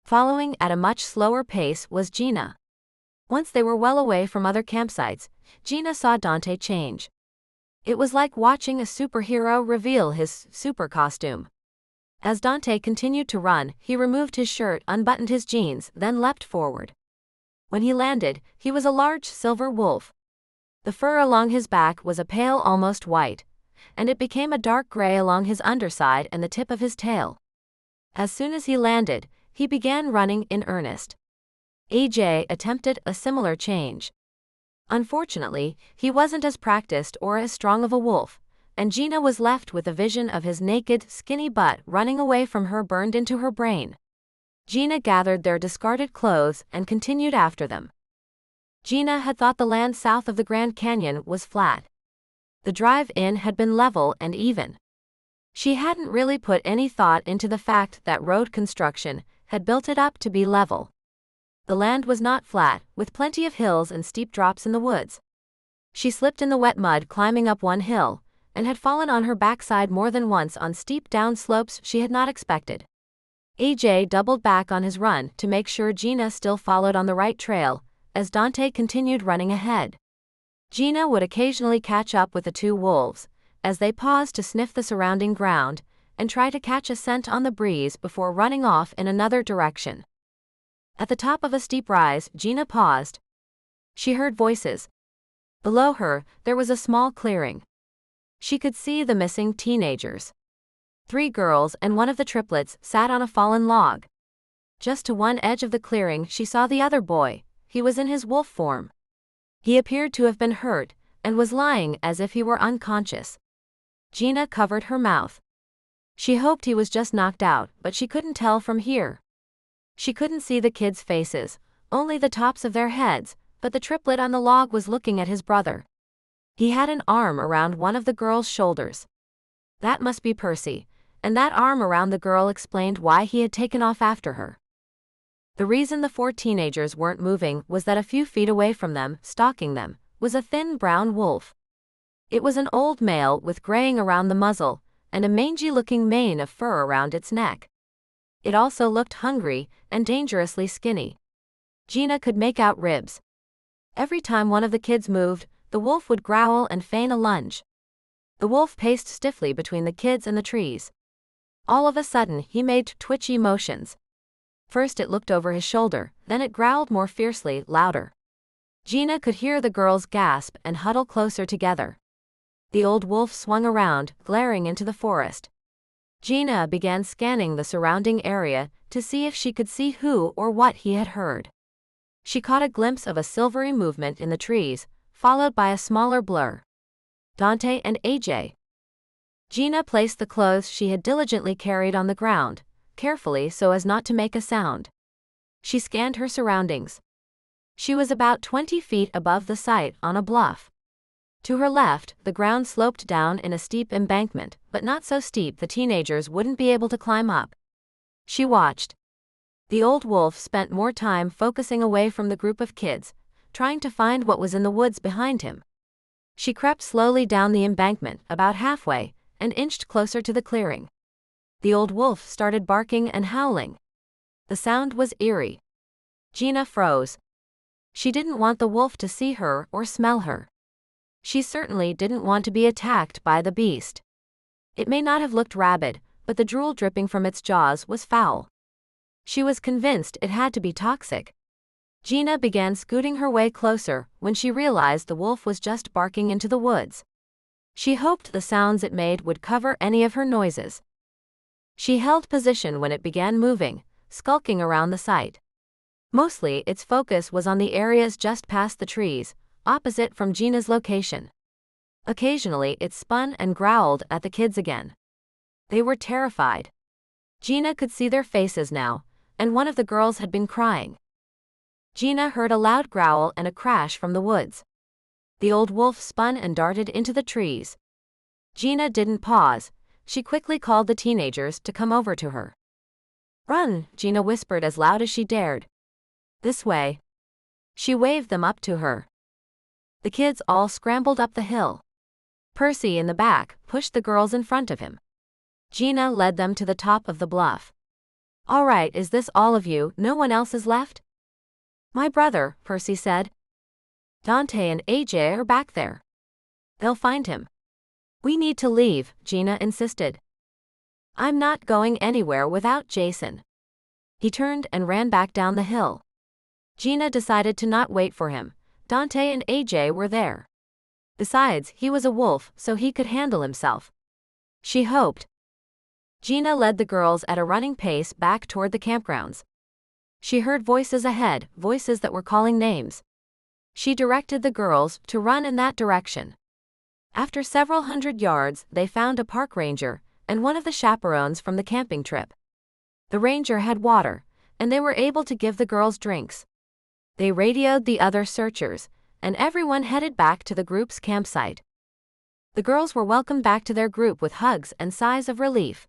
Following at a much slower pace was Geena. Once they were well away from other campsites, Geena saw Dante change. It was like watching a superhero reveal his super costume. As Dante continued to run, he removed his shirt, unbuttoned his jeans, then leapt forward. When he landed, he was a large silver wolf. The fur along his back was a pale almost white, and it became a dark gray along his underside and the tip of his tail. As soon as he landed, he began running in earnest. AJ attempted a similar change. Unfortunately, he wasn't as practiced or as strong of a wolf, and Geena was left with a vision of his naked, skinny butt running away from her burned into her brain. Geena gathered their discarded clothes and continued after them. Geena had thought the land south of the Grand Canyon was flat. The drive-in had been level and even. She hadn't really put any thought into the fact that road construction had built it up to be level. The land was not flat, with plenty of hills and steep drops in the woods. She slipped in the wet mud climbing up one hill, and had fallen on her backside more than once on steep down slopes she had not expected. AJ doubled back on his run to make sure Geena still followed on the right trail, as Dante continued running ahead. Geena would occasionally catch up with the two wolves, as they paused to sniff the surrounding ground and try to catch a scent on the breeze before running off in another direction. At the top of a steep rise, Geena paused. She heard voices. Below her, there was a small clearing. She could see the missing teenagers. 3 girls and one of the triplets sat on a fallen log. Just to one edge of the clearing, she saw the other boy. He was in his wolf form. He appeared to have been hurt and was lying as if he were unconscious. Geena covered her mouth. She hoped he was just knocked out, but she couldn't tell from here. She couldn't see the kids' faces, only the tops of their heads, but the triplet on the log was looking at his brother. He had an arm around one of the girl's shoulders. That must be Percy, and that arm around the girl explained why he had taken off after her. The reason the 4 teenagers weren't moving was that a few feet away from them, stalking them, was a thin brown wolf. It was an old male with graying around the muzzle, and a mangy-looking mane of fur around its neck. It also looked hungry and dangerously skinny. Geena could make out ribs. Every time one of the kids moved, the wolf would growl and feign a lunge. The wolf paced stiffly between the kids and the trees. All of a sudden, he made twitchy motions. First it looked over his shoulder, then it growled more fiercely, louder. Geena could hear the girls gasp and huddle closer together. The old wolf swung around, glaring into the forest. Geena began scanning the surrounding area to see if she could see who or what he had heard. She caught a glimpse of a silvery movement in the trees, followed by a smaller blur. Dante and AJ. Geena placed the clothes she had diligently carried on the ground, carefully so as not to make a sound. She scanned her surroundings. She was about 20 feet above the site on a bluff. To her left, the ground sloped down in a steep embankment, but not so steep the teenagers wouldn't be able to climb up. She watched. The old wolf spent more time focusing away from the group of kids, trying to find what was in the woods behind him. She crept slowly down the embankment, about halfway, and inched closer to the clearing. The old wolf started barking and howling. The sound was eerie. Geena froze. She didn't want the wolf to see her or smell her. She certainly didn't want to be attacked by the beast. It may not have looked rabid, but the drool dripping from its jaws was foul. She was convinced it had to be toxic. Geena began scooting her way closer when she realized the wolf was just barking into the woods. She hoped the sounds it made would cover any of her noises. She held position when it began moving, skulking around the site. Mostly its focus was on the areas just past the trees, opposite from Geena's location. Occasionally it spun and growled at the kids again. They were terrified. Geena could see their faces now, and one of the girls had been crying. Geena heard a loud growl and a crash from the woods. The old wolf spun and darted into the trees. Geena didn't pause. She quickly called the teenagers to come over to her. "Run," Geena whispered as loud as she dared. "This way." She waved them up to her. The kids all scrambled up the hill. Percy in the back pushed the girls in front of him. Geena led them to the top of the bluff. "All right, is this all of you? No one else is left?" "My brother," Percy said. "Dante and AJ are back there. They'll find him." "We need to leave," Geena insisted. "I'm not going anywhere without Jason." He turned and ran back down the hill. Geena decided to not wait for him. Dante and AJ were there. Besides, he was a wolf, so he could handle himself. She hoped. Geena led the girls at a running pace back toward the campgrounds. She heard voices ahead, voices that were calling names. She directed the girls to run in that direction. After several hundred yards, they found a park ranger and one of the chaperones from the camping trip. The ranger had water, and they were able to give the girls drinks. They radioed the other searchers, and everyone headed back to the group's campsite. The girls were welcomed back to their group with hugs and sighs of relief.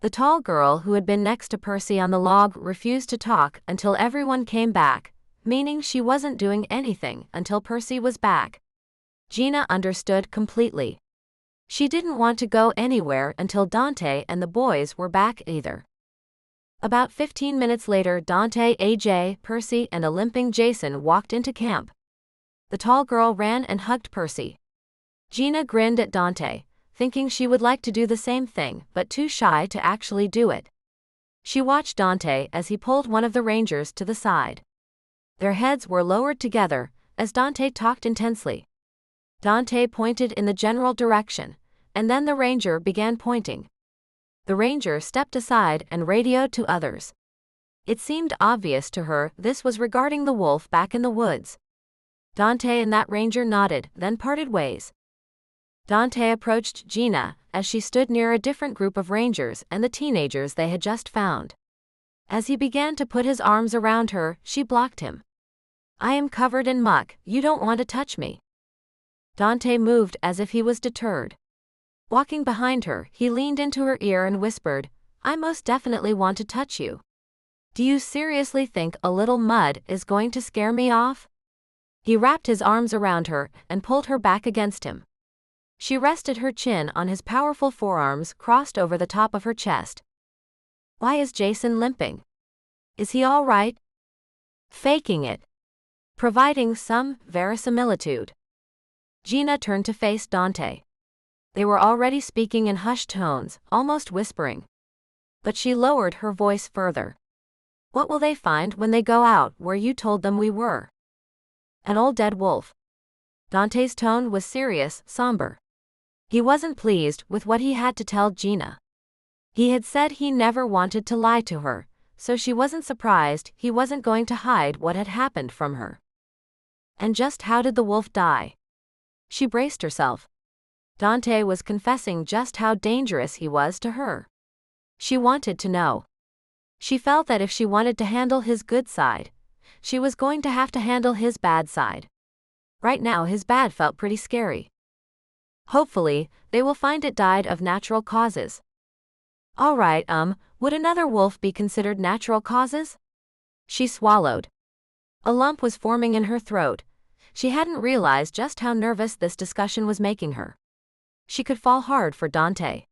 The tall girl who had been next to Percy on the log refused to talk until everyone came back, meaning she wasn't doing anything until Percy was back. Geena understood completely. She didn't want to go anywhere until Dante and the boys were back either. About 15 minutes later, Dante, AJ, Percy, and a limping Jason walked into camp. The tall girl ran and hugged Percy. Geena grinned at Dante, thinking she would like to do the same thing, but too shy to actually do it. She watched Dante as he pulled one of the rangers to the side. Their heads were lowered together, as Dante talked intensely. Dante pointed in the general direction, and then the ranger began pointing. The ranger stepped aside and radioed to others. It seemed obvious to her this was regarding the wolf back in the woods. Dante and that ranger nodded, then parted ways. Dante approached Geena as she stood near a different group of rangers and the teenagers they had just found. As he began to put his arms around her, she blocked him. "I am covered in muck, you don't want to touch me." Dante moved as if he was deterred. Walking behind her, he leaned into her ear and whispered, "I most definitely want to touch you. Do you seriously think a little mud is going to scare me off?" He wrapped his arms around her and pulled her back against him. She rested her chin on his powerful forearms crossed over the top of her chest. "Why is Jason limping? Is he all right?" Faking it. Providing some verisimilitude. Geena turned to face Dante. They were already speaking in hushed tones, almost whispering. But she lowered her voice further. "What will they find when they go out where you told them we were?" "An old dead wolf." Dante's tone was serious, somber. He wasn't pleased with what he had to tell Geena. He had said he never wanted to lie to her, so she wasn't surprised he wasn't going to hide what had happened from her. "And just how did the wolf die?" She braced herself. Dante was confessing just how dangerous he was to her. She wanted to know. She felt that if she wanted to handle his good side, she was going to have to handle his bad side. Right now his bad felt pretty scary. "Hopefully, they will find it died of natural causes." "All right, would another wolf be considered natural causes?" She swallowed. A lump was forming in her throat. She hadn't realized just how nervous this discussion was making her. She could fall hard for Dante.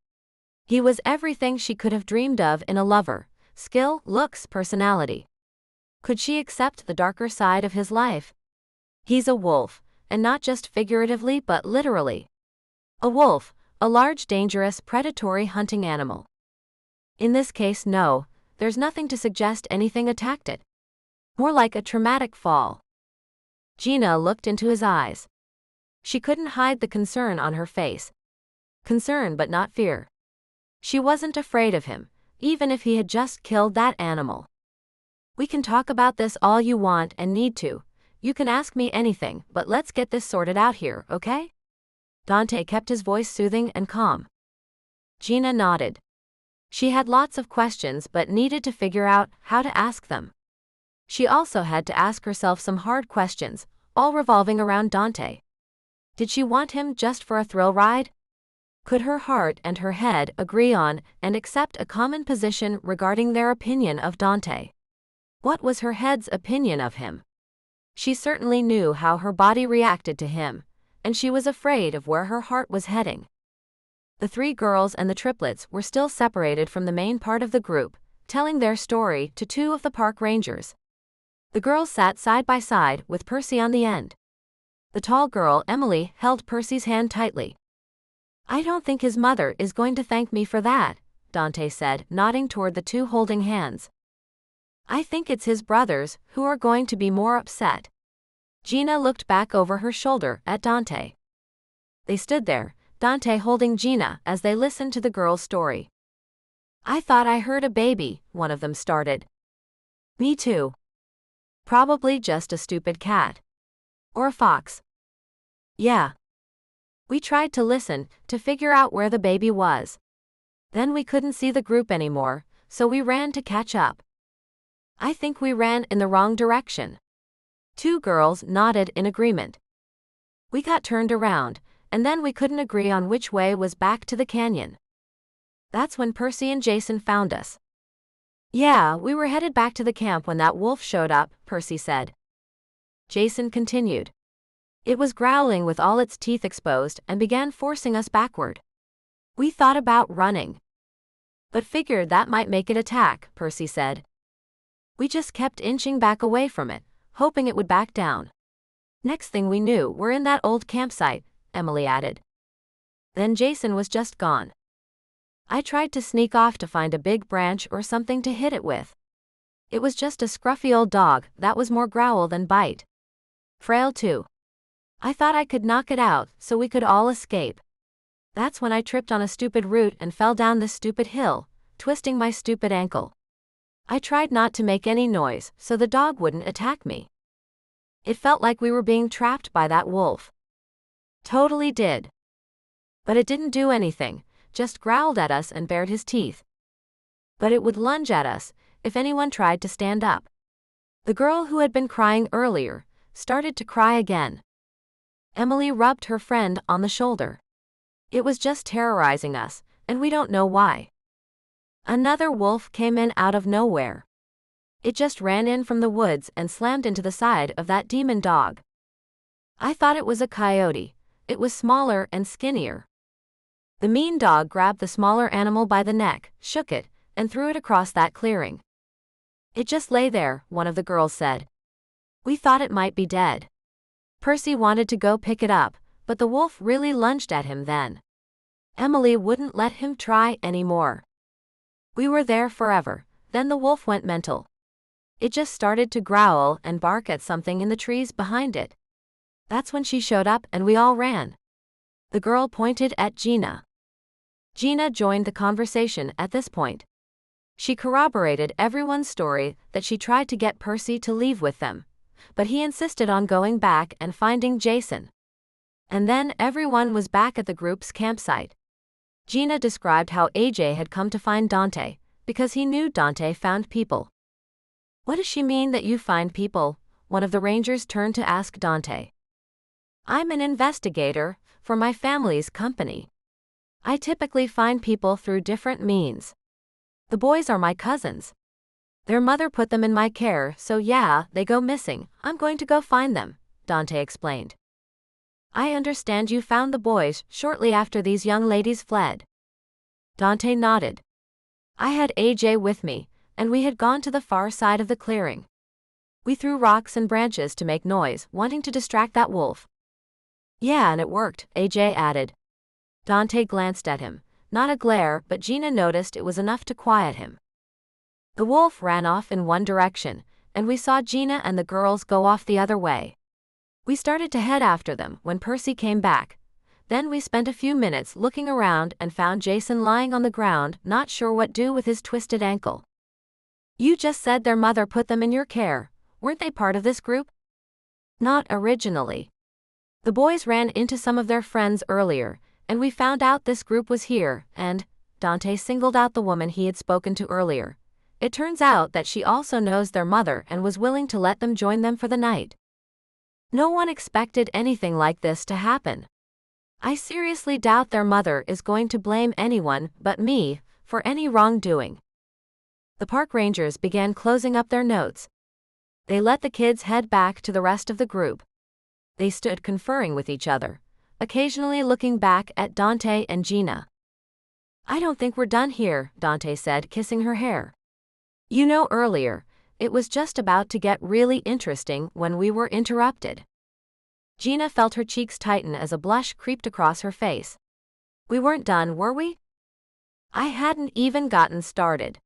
He was everything she could have dreamed of in a lover: skill, looks, personality. Could she accept the darker side of his life? He's a wolf, and not just figuratively but literally. A wolf, a large, dangerous, predatory hunting animal. In this case, no, there's nothing to suggest anything attacked it. More like a traumatic fall. Geena looked into his eyes. She couldn't hide the concern on her face. Concern but not fear. She wasn't afraid of him, even if he had just killed that animal. "We can talk about this all you want and need to. You can ask me anything, but let's get this sorted out here, okay?" Dante kept his voice soothing and calm. Geena nodded. She had lots of questions but needed to figure out how to ask them. She also had to ask herself some hard questions, all revolving around Dante. Did she want him just for a thrill ride? Could her heart and her head agree on and accept a common position regarding their opinion of Dante? What was her head's opinion of him? She certainly knew how her body reacted to him, and she was afraid of where her heart was heading. The three girls and the triplets were still separated from the main part of the group, telling their story to two of the park rangers. The girls sat side by side with Percy on the end. The tall girl, Emily, held Percy's hand tightly. "I don't think his mother is going to thank me for that," Dante said, nodding toward the two holding hands. "I think it's his brothers who are going to be more upset." Geena looked back over her shoulder at Dante. They stood there, Dante holding Geena as they listened to the girl's story. "I thought I heard a baby," one of them started. "Me too. Probably just a stupid cat. Or a fox." "Yeah. We tried to listen, to figure out where the baby was. Then we couldn't see the group anymore, so we ran to catch up. I think we ran in the wrong direction." Two girls nodded in agreement. "We got turned around, and then we couldn't agree on which way was back to the canyon. That's when Percy and Jason found us." "Yeah, we were headed back to the camp when that wolf showed up," Percy said. Jason continued. It was growling with all its teeth exposed and began forcing us backward. We thought about running, but figured that might make it attack, Percy said. We just kept inching back away from it, hoping it would back down. Next thing we knew, we're in that old campsite, Emily added. Then Jason was just gone. I tried to sneak off to find a big branch or something to hit it with. It was just a scruffy old dog that was more growl than bite. Frail too. I thought I could knock it out so we could all escape. That's when I tripped on a stupid root and fell down this stupid hill, twisting my stupid ankle. I tried not to make any noise so the dog wouldn't attack me. It felt like we were being trapped by that wolf. Totally did. But it didn't do anything, just growled at us and bared his teeth. But it would lunge at us if anyone tried to stand up. The girl who had been crying earlier started to cry again. Emily rubbed her friend on the shoulder. It was just terrorizing us, and we don't know why. Another wolf came in out of nowhere. It just ran in from the woods and slammed into the side of that demon dog. I thought it was a coyote. It was smaller and skinnier. The mean dog grabbed the smaller animal by the neck, shook it, and threw it across that clearing. It just lay there, one of the girls said. We thought it might be dead. Percy wanted to go pick it up, but the wolf really lunged at him then. Emily wouldn't let him try anymore. We were there forever, then the wolf went mental. It just started to growl and bark at something in the trees behind it. That's when she showed up and we all ran. The girl pointed at Geena. Geena joined the conversation at this point. She corroborated everyone's story that she tried to get Percy to leave with them, but he insisted on going back and finding Jason. And then everyone was back at the group's campsite. Geena described how AJ had come to find Dante, because he knew Dante found people. What does she mean that you find people? One of the rangers turned to ask Dante. I'm an investigator for my family's company. I typically find people through different means. The boys are my cousins. Their mother put them in my care, so yeah, they go missing. I'm going to go find them, Dante explained. I understand you found the boys shortly after these young ladies fled. Dante nodded. I had AJ with me, and we had gone to the far side of the clearing. We threw rocks and branches to make noise, wanting to distract that wolf. Yeah, and it worked, AJ added. Dante glanced at him. Not a glare, but Geena noticed it was enough to quiet him. The wolf ran off in one direction, and we saw Geena and the girls go off the other way. We started to head after them when Percy came back. Then we spent a few minutes looking around and found Jason lying on the ground, not sure what to do with his twisted ankle. You just said their mother put them in your care. Weren't they part of this group? Not originally. The boys ran into some of their friends earlier, and we found out this group was here, and Dante singled out the woman he had spoken to earlier. It turns out that she also knows their mother and was willing to let them join them for the night. No one expected anything like this to happen. I seriously doubt their mother is going to blame anyone but me for any wrongdoing. The park rangers began closing up their notes. They let the kids head back to the rest of the group. They stood conferring with each other, occasionally looking back at Dante and Geena. I don't think we're done here, Dante said, kissing her hair. You know, earlier, it was just about to get really interesting when we were interrupted. Geena felt her cheeks tighten as a blush creeped across her face. We weren't done, were we? I hadn't even gotten started.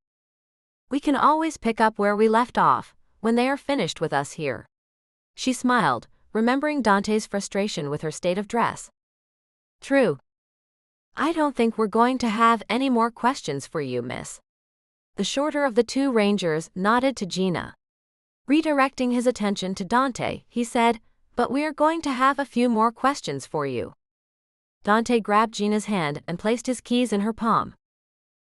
We can always pick up where we left off, when they are finished with us here. She smiled, remembering Dante's frustration with her state of dress. True. I don't think we're going to have any more questions for you, miss. The shorter of the two rangers nodded to Geena. Redirecting his attention to Dante, he said, but we are going to have a few more questions for you. Dante grabbed Geena's hand and placed his keys in her palm.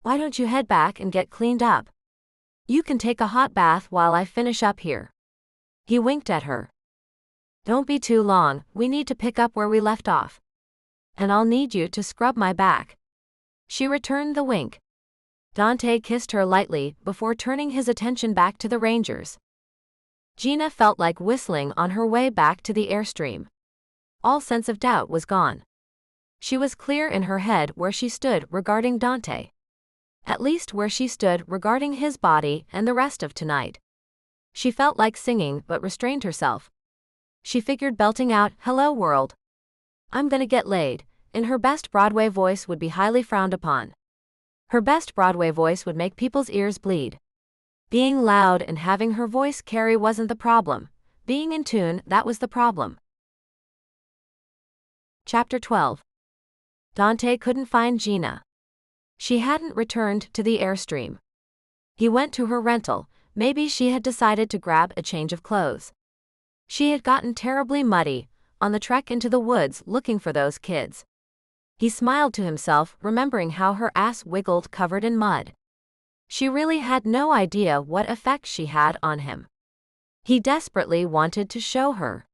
Why don't you head back and get cleaned up? You can take a hot bath while I finish up here. He winked at her. Don't be too long, we need to pick up where we left off. And I'll need you to scrub my back. She returned the wink. Dante kissed her lightly before turning his attention back to the rangers. Geena felt like whistling on her way back to the airstream. All sense of doubt was gone. She was clear in her head where she stood regarding Dante. At least where she stood regarding his body and the rest of tonight. She felt like singing but restrained herself. She figured belting out, "Hello world. I'm gonna get laid," in her best Broadway voice would be highly frowned upon. Her best Broadway voice would make people's ears bleed. Being loud and having her voice carry wasn't the problem. Being in tune, that was the problem. Chapter 12. Dante couldn't find Geena. She hadn't returned to the Airstream. He went to her rental. Maybe she had decided to grab a change of clothes. She had gotten terribly muddy on the trek into the woods looking for those kids. He smiled to himself, remembering how her ass wiggled covered in mud. She really had no idea what effect she had on him. He desperately wanted to show her.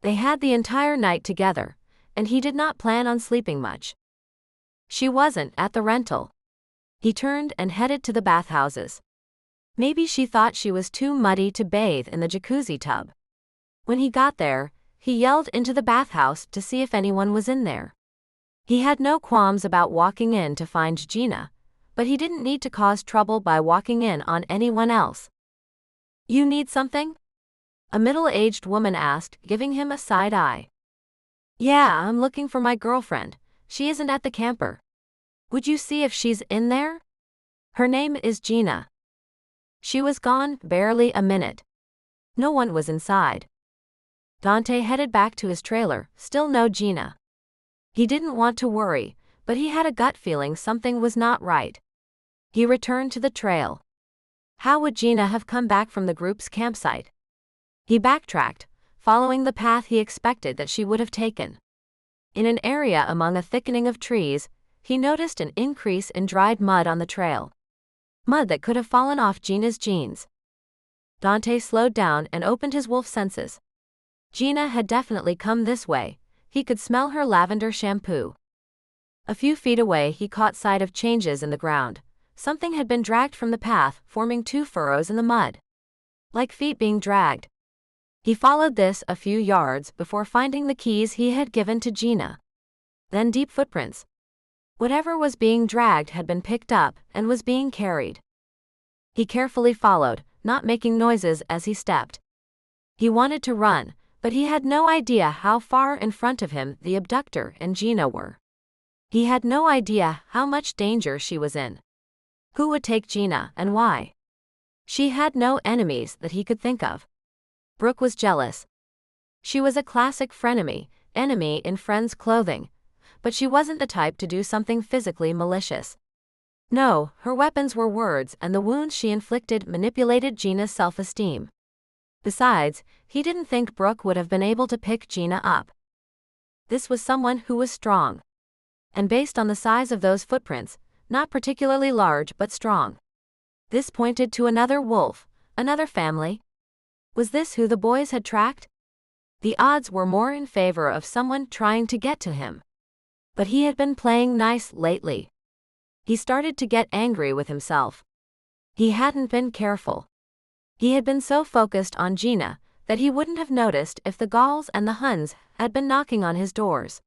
They had the entire night together, and he did not plan on sleeping much. She wasn't at the rental. He turned and headed to the bathhouses. Maybe she thought she was too muddy to bathe in the jacuzzi tub. When he got there, he yelled into the bathhouse to see if anyone was in there. He had no qualms about walking in to find Geena, but he didn't need to cause trouble by walking in on anyone else. "You need something?" a middle-aged woman asked, giving him a side eye. "Yeah, I'm looking for my girlfriend. She isn't at the camper. Would you see if she's in there? Her name is Geena." She was gone barely a minute. No one was inside. Dante headed back to his trailer, still no Geena. He didn't want to worry, but he had a gut feeling something was not right. He returned to the trail. How would Geena have come back from the group's campsite? He backtracked, following the path he expected that she would have taken. In an area among a thickening of trees, he noticed an increase in dried mud on the trail. Mud that could have fallen off Geena's jeans. Dante slowed down and opened his wolf senses. Geena had definitely come this way. He could smell her lavender shampoo. A few feet away he caught sight of changes in the ground. Something had been dragged from the path, forming 2 furrows in the mud. Like feet being dragged. He followed this a few yards before finding the keys he had given to Geena. Then deep footprints. Whatever was being dragged had been picked up and was being carried. He carefully followed, not making noises as he stepped. He wanted to run, but he had no idea how far in front of him the abductor and Geena were. He had no idea how much danger she was in. Who would take Geena and why? She had no enemies that he could think of. Brooke was jealous. She was a classic frenemy, enemy in friend's clothing, but she wasn't the type to do something physically malicious. No, her weapons were words, and the wounds she inflicted manipulated Geena's self-esteem. Besides, he didn't think Brooke would have been able to pick Geena up. This was someone who was strong. And based on the size of those footprints, not particularly large but strong. This pointed to another wolf, another family. Was this who the boys had tracked? The odds were more in favor of someone trying to get to him. But he had been playing nice lately. He started to get angry with himself. He hadn't been careful. He had been so focused on Geena that he wouldn't have noticed if the Gauls and the Huns had been knocking on his doors.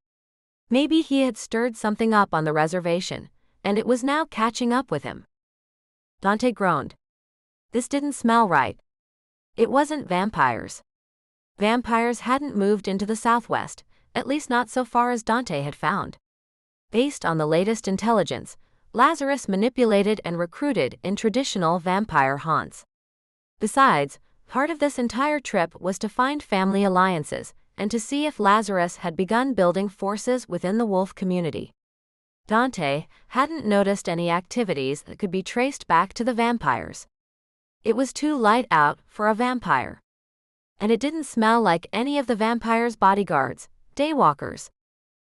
Maybe he had stirred something up on the reservation, and it was now catching up with him. Dante groaned. This didn't smell right. It wasn't vampires. Vampires hadn't moved into the southwest, at least not so far as Dante had found. Based on the latest intelligence, Lazarus manipulated and recruited in traditional vampire haunts. Besides, part of this entire trip was to find family alliances, and to see if Lazarus had begun building forces within the wolf community. Dante hadn't noticed any activities that could be traced back to the vampires. It was too light out for a vampire. And it didn't smell like any of the vampire's bodyguards, daywalkers.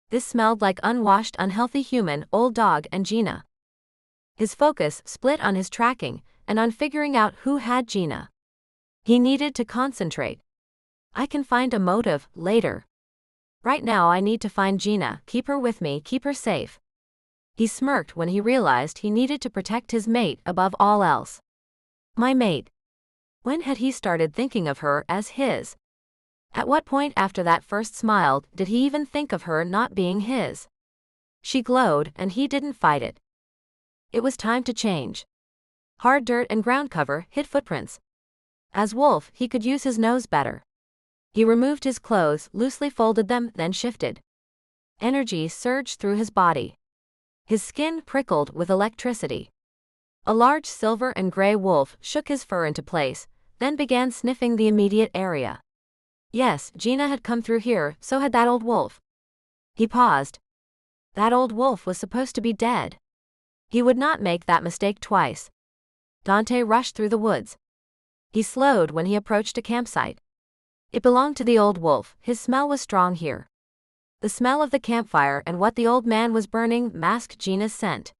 This smelled like unwashed, unhealthy human, old dog, and Geena. His focus split on his tracking and on figuring out who had Geena. He needed to concentrate. I can find a motive later. Right now I need to find Geena, keep her with me, keep her safe. He smirked when he realized he needed to protect his mate above all else. My mate. When had he started thinking of her as his? At what point after that first smile did he even think of her not being his? She glowed, and he didn't fight it. It was time to change. Hard dirt and ground cover hid footprints. As Wolf, he could use his nose better. He removed his clothes, loosely folded them, then shifted. Energy surged through his body. His skin prickled with electricity. A large silver and gray wolf shook his fur into place, then began sniffing the immediate area. Yes, Geena had come through here, so had that old wolf. He paused. That old wolf was supposed to be dead. He would not make that mistake twice. Dante rushed through the woods. He slowed when he approached a campsite. It belonged to the old wolf, his smell was strong here. The smell of the campfire and what the old man was burning masked Geena's scent.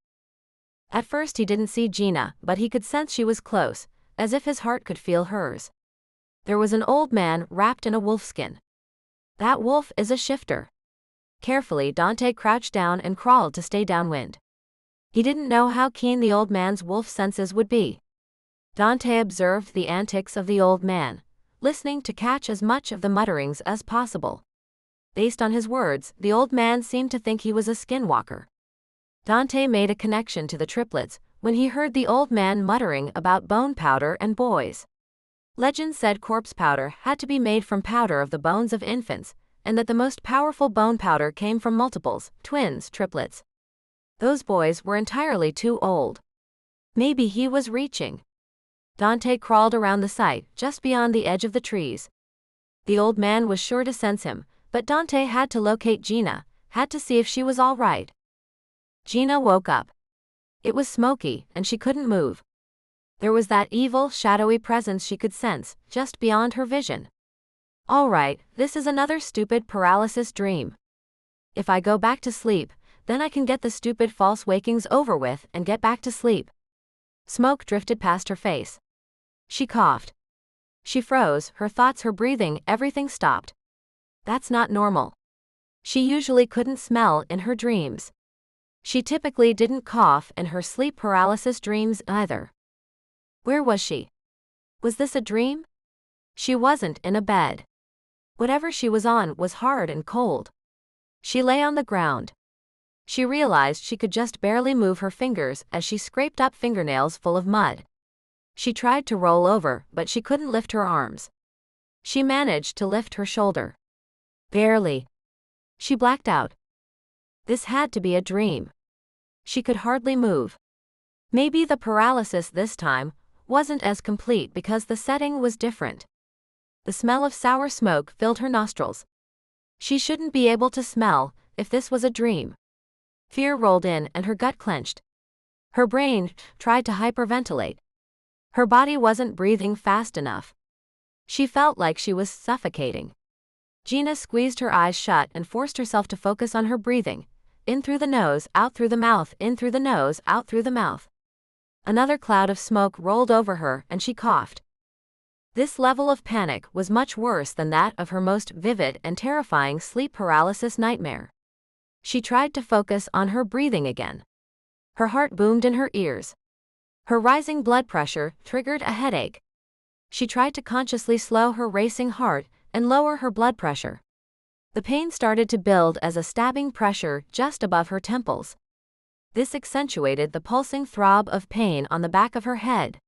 At first he didn't see Geena, but he could sense she was close, as if his heart could feel hers. There was an old man wrapped in a wolfskin. That wolf is a shifter. Carefully, Dante crouched down and crawled to stay downwind. He didn't know how keen the old man's wolf senses would be. Dante observed the antics of the old man, listening to catch as much of the mutterings as possible. Based on his words, the old man seemed to think he was a skinwalker. Dante made a connection to the triplets when he heard the old man muttering about bone powder and boys. Legend said corpse powder had to be made from powder of the bones of infants, and that the most powerful bone powder came from multiples, twins, triplets. Those boys were entirely too old. Maybe he was reaching. Dante crawled around the site, just beyond the edge of the trees. The old man was sure to sense him, but Dante had to locate Geena, had to see if she was all right. Geena woke up. It was smoky, and she couldn't move. There was that evil, shadowy presence she could sense, just beyond her vision. All right, this is another stupid paralysis dream. If I go back to sleep, then I can get the stupid false wakings over with and get back to sleep. Smoke drifted past her face. She coughed. She froze, her thoughts, her breathing, everything stopped. That's not normal. She usually couldn't smell in her dreams. She typically didn't cough in her sleep paralysis dreams either. Where was she? Was this a dream? She wasn't in a bed. Whatever she was on was hard and cold. She lay on the ground. She realized she could just barely move her fingers as she scraped up fingernails full of mud. She tried to roll over, but she couldn't lift her arms. She managed to lift her shoulder. Barely. She blacked out. This had to be a dream. She could hardly move. Maybe the paralysis this time wasn't as complete because the setting was different. The smell of sour smoke filled her nostrils. She shouldn't be able to smell if this was a dream. Fear rolled in and her gut clenched. Her brain tried to hyperventilate. Her body wasn't breathing fast enough. She felt like she was suffocating. Geena squeezed her eyes shut and forced herself to focus on her breathing. In through the nose, out through the mouth, in through the nose, out through the mouth. Another cloud of smoke rolled over her and she coughed. This level of panic was much worse than that of her most vivid and terrifying sleep paralysis nightmare. She tried to focus on her breathing again. Her heart boomed in her ears. Her rising blood pressure triggered a headache. She tried to consciously slow her racing heart and lower her blood pressure. The pain started to build as a stabbing pressure just above her temples. This accentuated the pulsing throb of pain on the back of her head.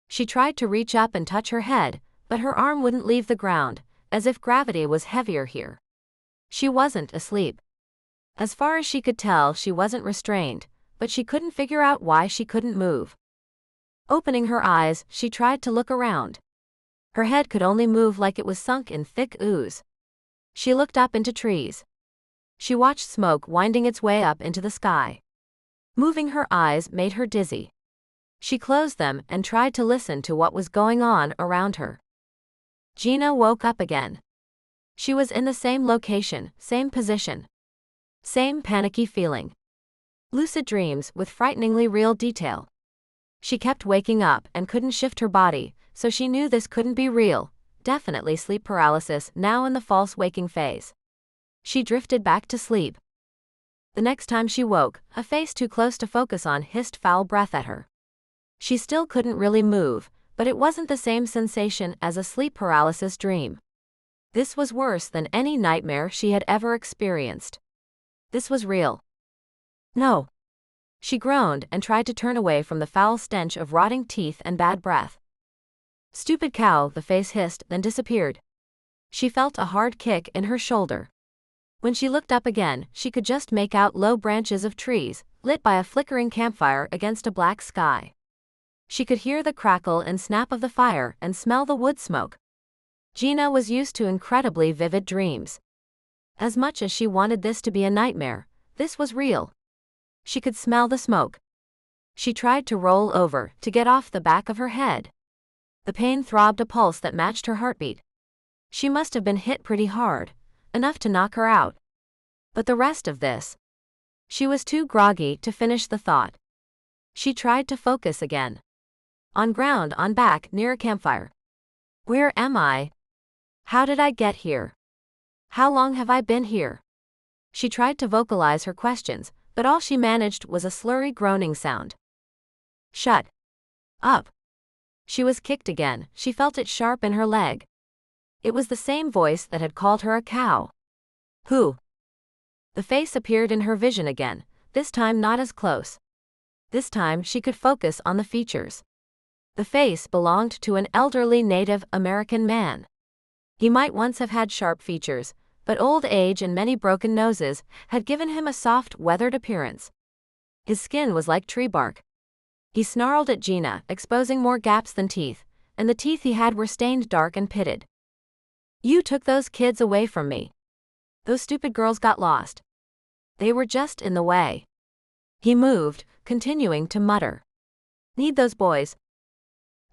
She tried to reach up and touch her head, but her arm wouldn't leave the ground, as if gravity was heavier here. She wasn't asleep. As far as she could tell, she wasn't restrained, but she couldn't figure out why she couldn't move. Opening her eyes, she tried to look around. Her head could only move like it was sunk in thick ooze. She looked up into trees. She watched smoke winding its way up into the sky. Moving her eyes made her dizzy. She closed them and tried to listen to what was going on around her. Geena woke up again. She was in the same location, same position. Same panicky feeling. Lucid dreams with frighteningly real detail. She kept waking up and couldn't shift her body, so she knew this couldn't be real. Definitely sleep paralysis now in the false waking phase. She drifted back to sleep. The next time she woke, a face too close to focus on hissed foul breath at her. She still couldn't really move, but it wasn't the same sensation as a sleep paralysis dream. This was worse than any nightmare she had ever experienced. This was real. No. She groaned and tried to turn away from the foul stench of rotting teeth and bad breath. Stupid cow, the face hissed, then disappeared. She felt a hard kick in her shoulder. When she looked up again, she could just make out low branches of trees, lit by a flickering campfire against a black sky. She could hear the crackle and snap of the fire and smell the wood smoke. Geena was used to incredibly vivid dreams. As much as she wanted this to be a nightmare, this was real. She could smell the smoke. She tried to roll over to get off the back of her head. The pain throbbed a pulse that matched her heartbeat. She must have been hit pretty hard, enough to knock her out. But the rest of this? She was too groggy to finish the thought. She tried to focus again. On ground on back near a campfire. Where am I? How did I get here? How long have I been here? She tried to vocalize her questions, but all she managed was a slurry groaning sound. Shut up. She was kicked again. She felt it sharp in her leg. It was the same voice that had called her a cow. Who? The face appeared in her vision again, this time not as close. This time she could focus on the features. The face belonged to an elderly Native American man. He might once have had sharp features, but old age and many broken noses had given him a soft, weathered appearance. His skin was like tree bark. He snarled at Geena, exposing more gaps than teeth, and the teeth he had were stained dark and pitted. You took those kids away from me. Those stupid girls got lost. They were just in the way. He moved, continuing to mutter. Need those boys.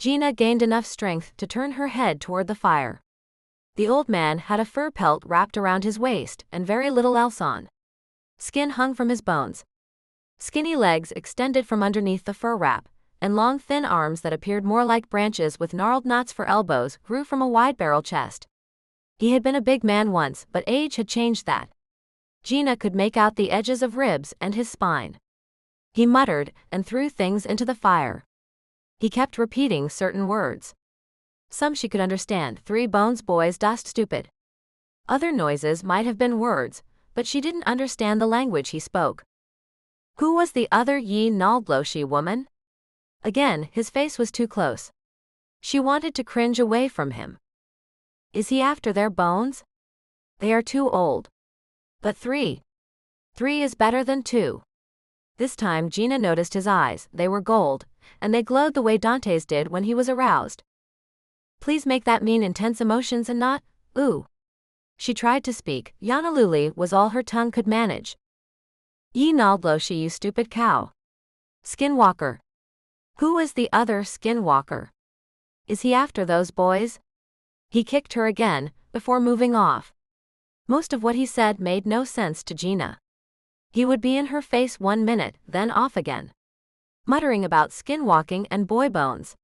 Geena gained enough strength to turn her head toward the fire. The old man had a fur pelt wrapped around his waist and very little else on. Skin hung from his bones. Skinny legs extended from underneath the fur wrap, and long thin arms that appeared more like branches with gnarled knots for elbows grew from a wide barrel chest. He had been a big man once, but age had changed that. Geena could make out the edges of ribs and his spine. He muttered and threw things into the fire. He kept repeating certain words. Some she could understand: 3 bones boys dust stupid. Other noises might have been words, but she didn't understand the language he spoke. Who was the other ye naldloshi woman? Again, his face was too close. She wanted to cringe away from him. Is he after their bones? They are too old. But 3 is better than 2. This time Geena noticed his eyes. They were gold, and they glowed the way Dante's did when he was aroused. Please make that mean intense emotions and not, ooh. She tried to speak. Yanaluli was all her tongue could manage. Ye naldloshi, you stupid cow. Skinwalker. Who is the other skinwalker? Is he after those boys? He kicked her again, before moving off. Most of what he said made no sense to Geena. He would be in her face 1 minute, then off again. Muttering about skinwalking and boy bones.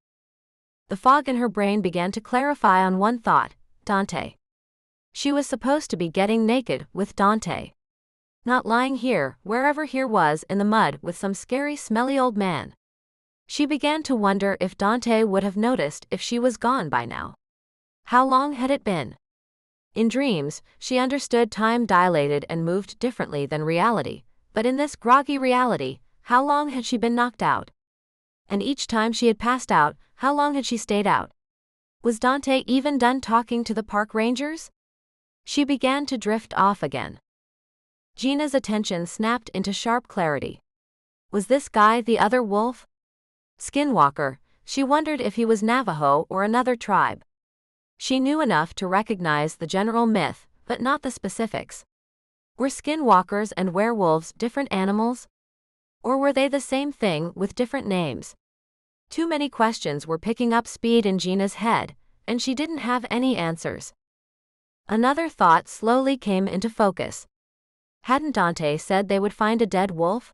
The fog in her brain began to clarify on one thought: Dante. She was supposed to be getting naked with Dante. Not lying here, wherever here was, in the mud with some scary smelly old man. She began to wonder if Dante would have noticed if she was gone by now. How long had it been? In dreams, she understood time dilated and moved differently than reality, but in this groggy reality, how long had she been knocked out? And each time she had passed out, how long had she stayed out? Was Dante even done talking to the park rangers? She began to drift off again. Geena's attention snapped into sharp clarity. Was this guy the other wolf? Skinwalker, she wondered if he was Navajo or another tribe. She knew enough to recognize the general myth, but not the specifics. Were skinwalkers and werewolves different animals? Or were they the same thing with different names? Too many questions were picking up speed in Geena's head, and she didn't have any answers. Another thought slowly came into focus. Hadn't Dante said they would find a dead wolf?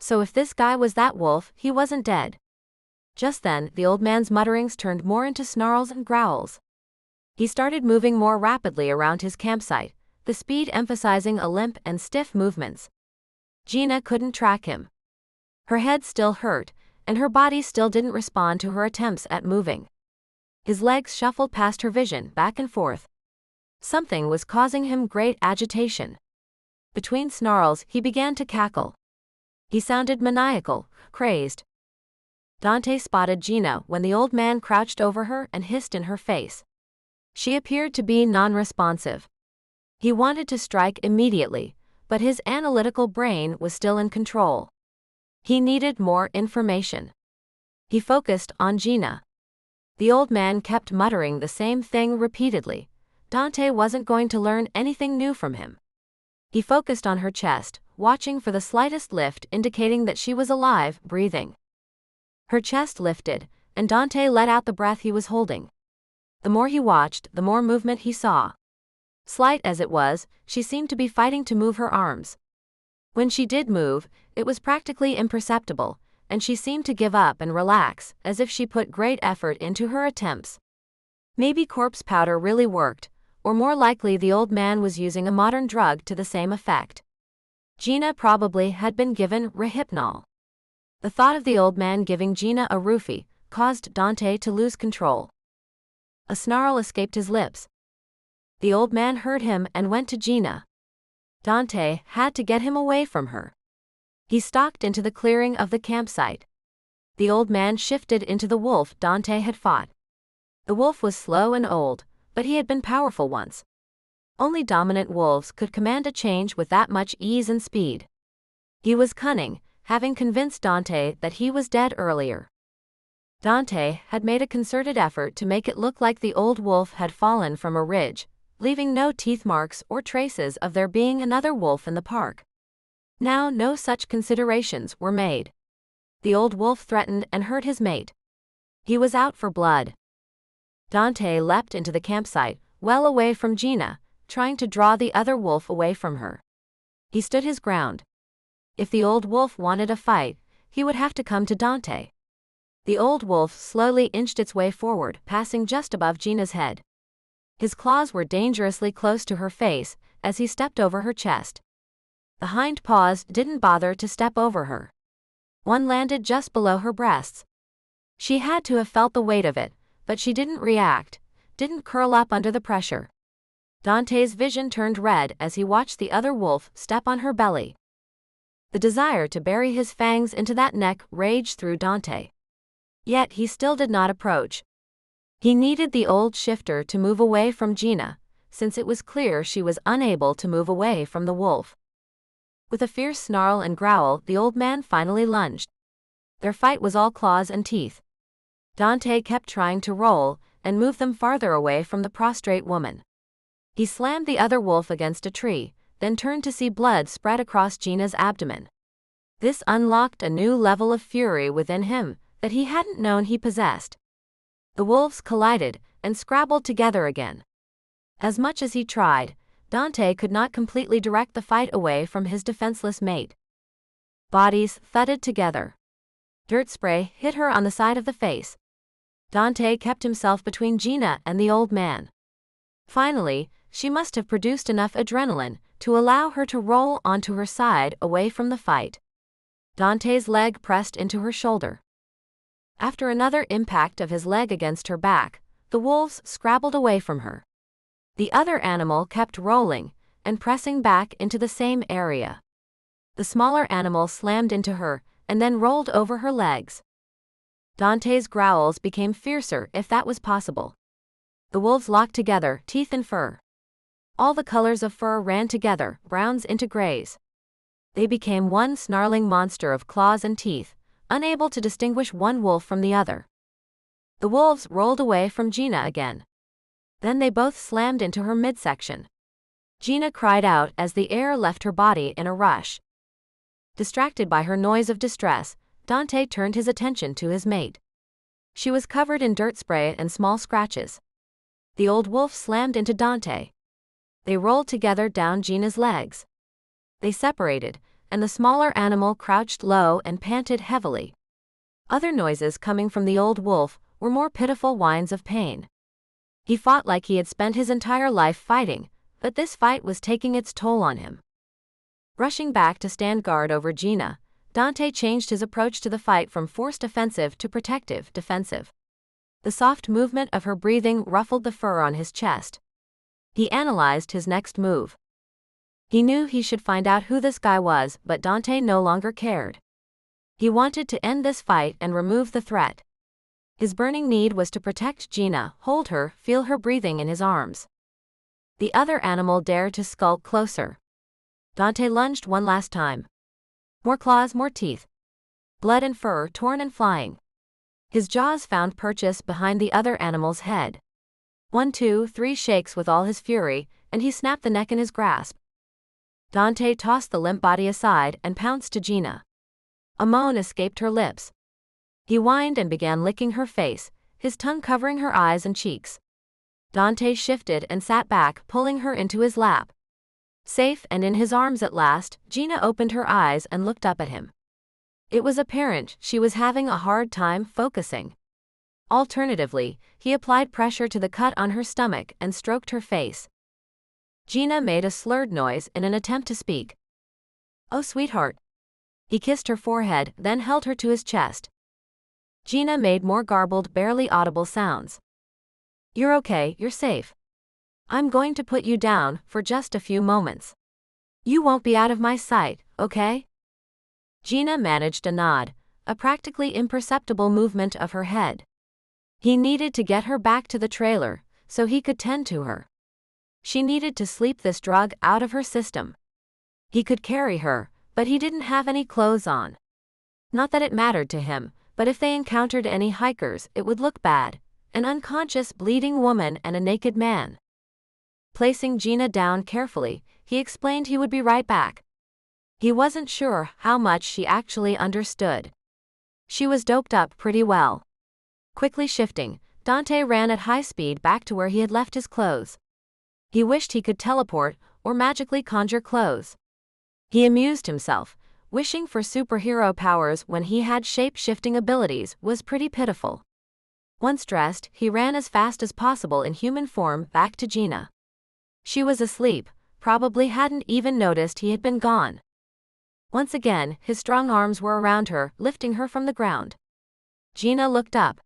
So if this guy was that wolf, he wasn't dead. Just then, the old man's mutterings turned more into snarls and growls. He started moving more rapidly around his campsite, the speed emphasizing a limp and stiff movements. Geena couldn't track him. Her head still hurt, and her body still didn't respond to her attempts at moving. His legs shuffled past her vision, back and forth. Something was causing him great agitation. Between snarls, he began to cackle. He sounded maniacal, crazed. Dante spotted Geena when the old man crouched over her and hissed in her face. She appeared to be non-responsive. He wanted to strike immediately, but his analytical brain was still in control. He needed more information. He focused on Geena. The old man kept muttering the same thing repeatedly. Dante wasn't going to learn anything new from him. He focused on her chest, watching for the slightest lift indicating that she was alive, breathing. Her chest lifted, and Dante let out the breath he was holding. The more he watched, the more movement he saw. Slight as it was, she seemed to be fighting to move her arms. When she did move, it was practically imperceptible, and she seemed to give up and relax, as if she put great effort into her attempts. Maybe corpse powder really worked, or more likely the old man was using a modern drug to the same effect. Geena probably had been given Rohypnol. The thought of the old man giving Geena a roofie caused Dante to lose control. A snarl escaped his lips. The old man heard him and went to Geena. Dante had to get him away from her. He stalked into the clearing of the campsite. The old man shifted into the wolf Dante had fought. The wolf was slow and old, but he had been powerful once. Only dominant wolves could command a change with that much ease and speed. He was cunning, having convinced Dante that he was dead earlier. Dante had made a concerted effort to make it look like the old wolf had fallen from a ridge, leaving no teeth marks or traces of there being another wolf in the park. Now no such considerations were made. The old wolf threatened and hurt his mate. He was out for blood. Dante leapt into the campsite, well away from Geena, trying to draw the other wolf away from her. He stood his ground. If the old wolf wanted a fight, he would have to come to Dante. The old wolf slowly inched its way forward, passing just above Geena's head. His claws were dangerously close to her face as he stepped over her chest. The hind paws didn't bother to step over her. One landed just below her breasts. She had to have felt the weight of it, but she didn't react, didn't curl up under the pressure. Dante's vision turned red as he watched the other wolf step on her belly. The desire to bury his fangs into that neck raged through Dante. Yet he still did not approach. He needed the old shifter to move away from Geena, since it was clear she was unable to move away from the wolf. With a fierce snarl and growl, the old man finally lunged. Their fight was all claws and teeth. Dante kept trying to roll and move them farther away from the prostrate woman. He slammed the other wolf against a tree, then turned to see blood spread across Geena's abdomen. This unlocked a new level of fury within him that he hadn't known he possessed. The wolves collided and scrabbled together again. As much as he tried, Dante could not completely direct the fight away from his defenseless mate. Bodies thudded together. Dirt spray hit her on the side of the face. Dante kept himself between Geena and the old man. Finally, she must have produced enough adrenaline to allow her to roll onto her side away from the fight. Dante's leg pressed into her shoulder. After another impact of his leg against her back, the wolves scrabbled away from her. The other animal kept rolling and pressing back into the same area. The smaller animal slammed into her and then rolled over her legs. Dante's growls became fiercer if that was possible. The wolves locked together, teeth and fur. All the colors of fur ran together, browns into grays. They became one snarling monster of claws and teeth, unable to distinguish one wolf from the other. The wolves rolled away from Geena again. Then they both slammed into her midsection. Geena cried out as the air left her body in a rush. Distracted by her noise of distress, Dante turned his attention to his mate. She was covered in dirt spray and small scratches. The old wolf slammed into Dante. They rolled together down Geena's legs. They separated, and the smaller animal crouched low and panted heavily. Other noises coming from the old wolf were more pitiful whines of pain. He fought like he had spent his entire life fighting, but this fight was taking its toll on him. Rushing back to stand guard over Geena, Dante changed his approach to the fight from forced offensive to protective defensive. The soft movement of her breathing ruffled the fur on his chest. He analyzed his next move. He knew he should find out who this guy was, but Dante no longer cared. He wanted to end this fight and remove the threat. His burning need was to protect Geena, hold her, feel her breathing in his arms. The other animal dared to skulk closer. Dante lunged one last time. More claws, more teeth. Blood and fur torn and flying. His jaws found purchase behind the other animal's head. 1, 2, 3 shakes with all his fury, and he snapped the neck in his grasp. Dante tossed the limp body aside and pounced to Geena. A moan escaped her lips. He whined and began licking her face, his tongue covering her eyes and cheeks. Dante shifted and sat back, pulling her into his lap. Safe and in his arms at last, Geena opened her eyes and looked up at him. It was apparent she was having a hard time focusing. Alternatively, he applied pressure to the cut on her stomach and stroked her face. Geena made a slurred noise in an attempt to speak. "Oh, sweetheart." He kissed her forehead, then held her to his chest. Geena made more garbled, barely audible sounds. "You're okay, you're safe. I'm going to put you down for just a few moments. You won't be out of my sight, okay?" Geena managed a nod, a practically imperceptible movement of her head. He needed to get her back to the trailer, so he could tend to her. She needed to sleep this drug out of her system. He could carry her, but he didn't have any clothes on. Not that it mattered to him, but if they encountered any hikers, it would look bad. An unconscious, bleeding woman and a naked man. Placing Geena down carefully, he explained he would be right back. He wasn't sure how much she actually understood. She was doped up pretty well. Quickly shifting, Dante ran at high speed back to where he had left his clothes. He wished he could teleport or magically conjure clothes. He amused himself. Wishing for superhero powers when he had shape-shifting abilities was pretty pitiful. Once dressed, he ran as fast as possible in human form back to Geena. She was asleep, probably hadn't even noticed he had been gone. Once again, his strong arms were around her, lifting her from the ground. Geena looked up.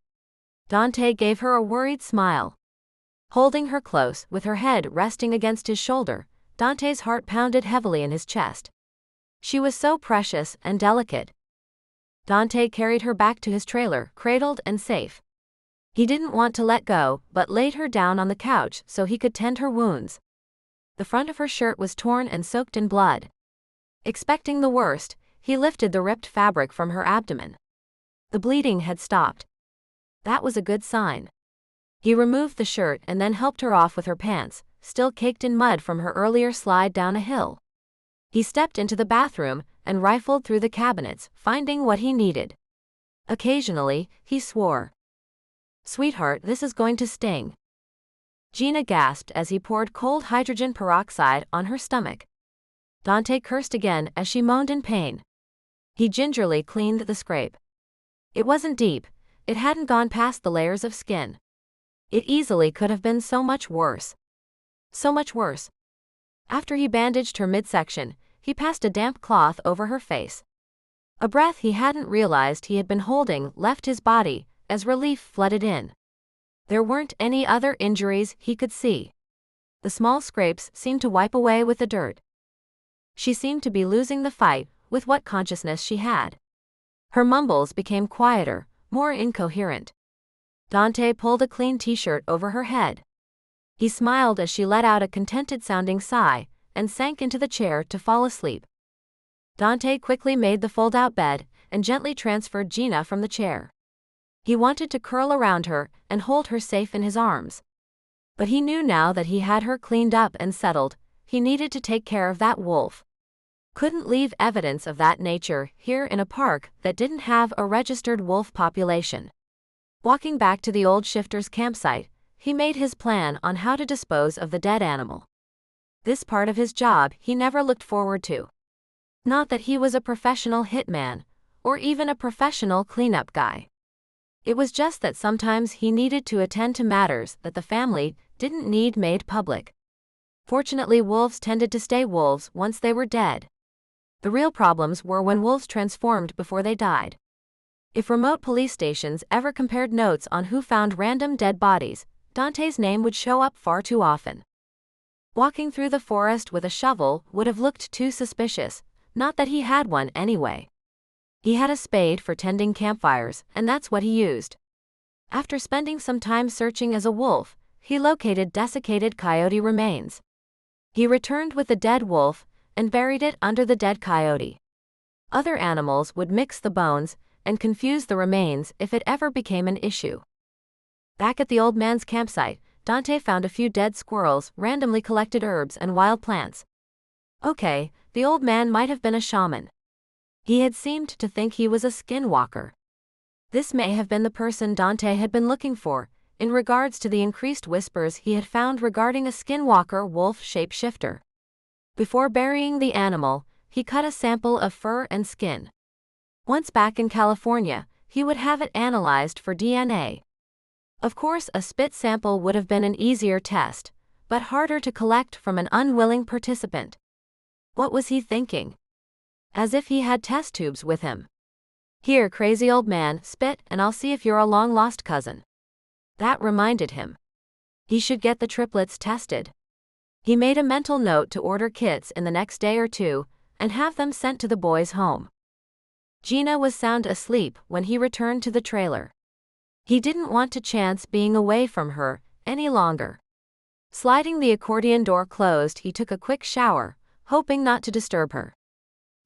Dante gave her a worried smile. Holding her close, with her head resting against his shoulder, Dante's heart pounded heavily in his chest. She was so precious and delicate. Dante carried her back to his trailer, cradled and safe. He didn't want to let go, but laid her down on the couch so he could tend her wounds. The front of her shirt was torn and soaked in blood. Expecting the worst, he lifted the ripped fabric from her abdomen. The bleeding had stopped. That was a good sign. He removed the shirt and then helped her off with her pants, still caked in mud from her earlier slide down a hill. He stepped into the bathroom and rifled through the cabinets, finding what he needed. Occasionally, he swore. "Sweetheart, this is going to sting." Geena gasped as he poured cold hydrogen peroxide on her stomach. Dante cursed again as she moaned in pain. He gingerly cleaned the scrape. It wasn't deep. It hadn't gone past the layers of skin. It easily could have been so much worse. So much worse. After he bandaged her midsection, he passed a damp cloth over her face. A breath he hadn't realized he had been holding left his body as relief flooded in. There weren't any other injuries he could see. The small scrapes seemed to wipe away with the dirt. She seemed to be losing the fight with what consciousness she had. Her mumbles became quieter, more incoherent. Dante pulled a clean t-shirt over her head. He smiled as she let out a contented-sounding sigh and sank into the chair to fall asleep. Dante quickly made the fold-out bed and gently transferred Geena from the chair. He wanted to curl around her and hold her safe in his arms. But he knew now that he had her cleaned up and settled, he needed to take care of that wolf. Couldn't leave evidence of that nature here in a park that didn't have a registered wolf population. Walking back to the old shifter's campsite, he made his plan on how to dispose of the dead animal. This part of his job he never looked forward to. Not that he was a professional hitman, or even a professional cleanup guy. It was just that sometimes he needed to attend to matters that the family didn't need made public. Fortunately, wolves tended to stay wolves once they were dead. The real problems were when wolves transformed before they died. If remote police stations ever compared notes on who found random dead bodies, Dante's name would show up far too often. Walking through the forest with a shovel would have looked too suspicious, not that he had one anyway. He had a spade for tending campfires, and that's what he used. After spending some time searching as a wolf, he located desiccated coyote remains. He returned with the dead wolf and buried it under the dead coyote. Other animals would mix the bones and confuse the remains if it ever became an issue. Back at the old man's campsite, Dante found a few dead squirrels, randomly collected herbs and wild plants. Okay, the old man might have been a shaman. He had seemed to think he was a skinwalker. This may have been the person Dante had been looking for, in regards to the increased whispers he had found regarding a skinwalker wolf shapeshifter. Before burying the animal, he cut a sample of fur and skin. Once back in California, he would have it analyzed for DNA. Of course, a spit sample would have been an easier test, but harder to collect from an unwilling participant. What was he thinking? As if he had test tubes with him. Here, crazy old man, spit and I'll see if you're a long-lost cousin. That reminded him. He should get the triplets tested. He made a mental note to order kits in the next day or two, and have them sent to the boys' home. Geena was sound asleep when he returned to the trailer. He didn't want to chance being away from her any longer. Sliding the accordion door closed, he took a quick shower, hoping not to disturb her.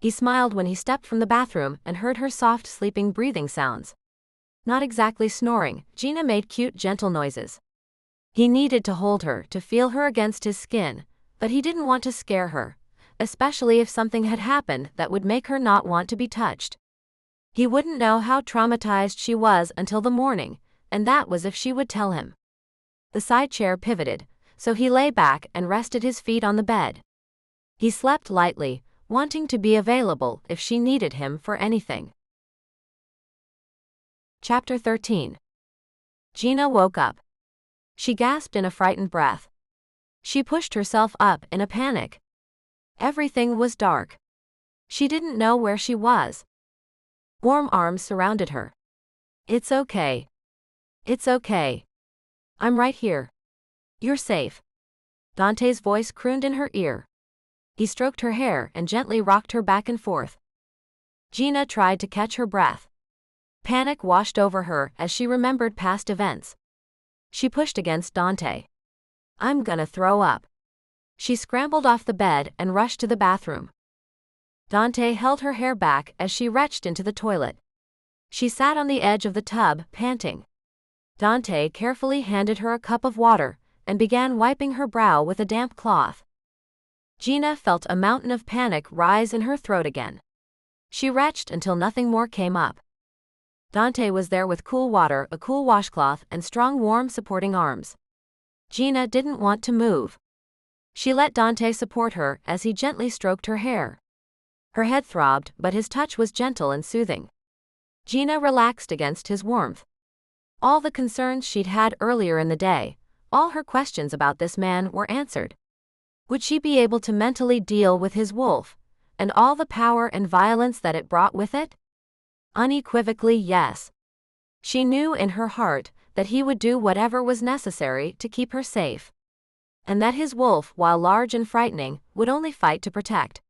He smiled when he stepped from the bathroom and heard her soft sleeping breathing sounds. Not exactly snoring, Geena made cute gentle noises. He needed to hold her, to feel her against his skin, but he didn't want to scare her, especially if something had happened that would make her not want to be touched. He wouldn't know how traumatized she was until the morning, and that was if she would tell him. The side chair pivoted, so he lay back and rested his feet on the bed. He slept lightly, wanting to be available if she needed him for anything. Chapter 13. Geena woke up. She gasped in a frightened breath. She pushed herself up in a panic. Everything was dark. She didn't know where she was. Warm arms surrounded her. It's okay. It's okay. I'm right here. You're safe. Dante's voice crooned in her ear. He stroked her hair and gently rocked her back and forth. Geena tried to catch her breath. Panic washed over her as she remembered past events. She pushed against Dante. I'm gonna throw up. She scrambled off the bed and rushed to the bathroom. Dante held her hair back as she retched into the toilet. She sat on the edge of the tub, panting. Dante carefully handed her a cup of water and began wiping her brow with a damp cloth. Geena felt a mountain of panic rise in her throat again. She retched until nothing more came up. Dante was there with cool water, a cool washcloth, and strong, warm, supporting arms. Geena didn't want to move. She let Dante support her as he gently stroked her hair. Her head throbbed, but his touch was gentle and soothing. Geena relaxed against his warmth. All the concerns she'd had earlier in the day, all her questions about this man were answered. Would she be able to mentally deal with his wolf, and all the power and violence that it brought with it? Unequivocally, yes. She knew in her heart that he would do whatever was necessary to keep her safe. And that his wolf, while large and frightening, would only fight to protect.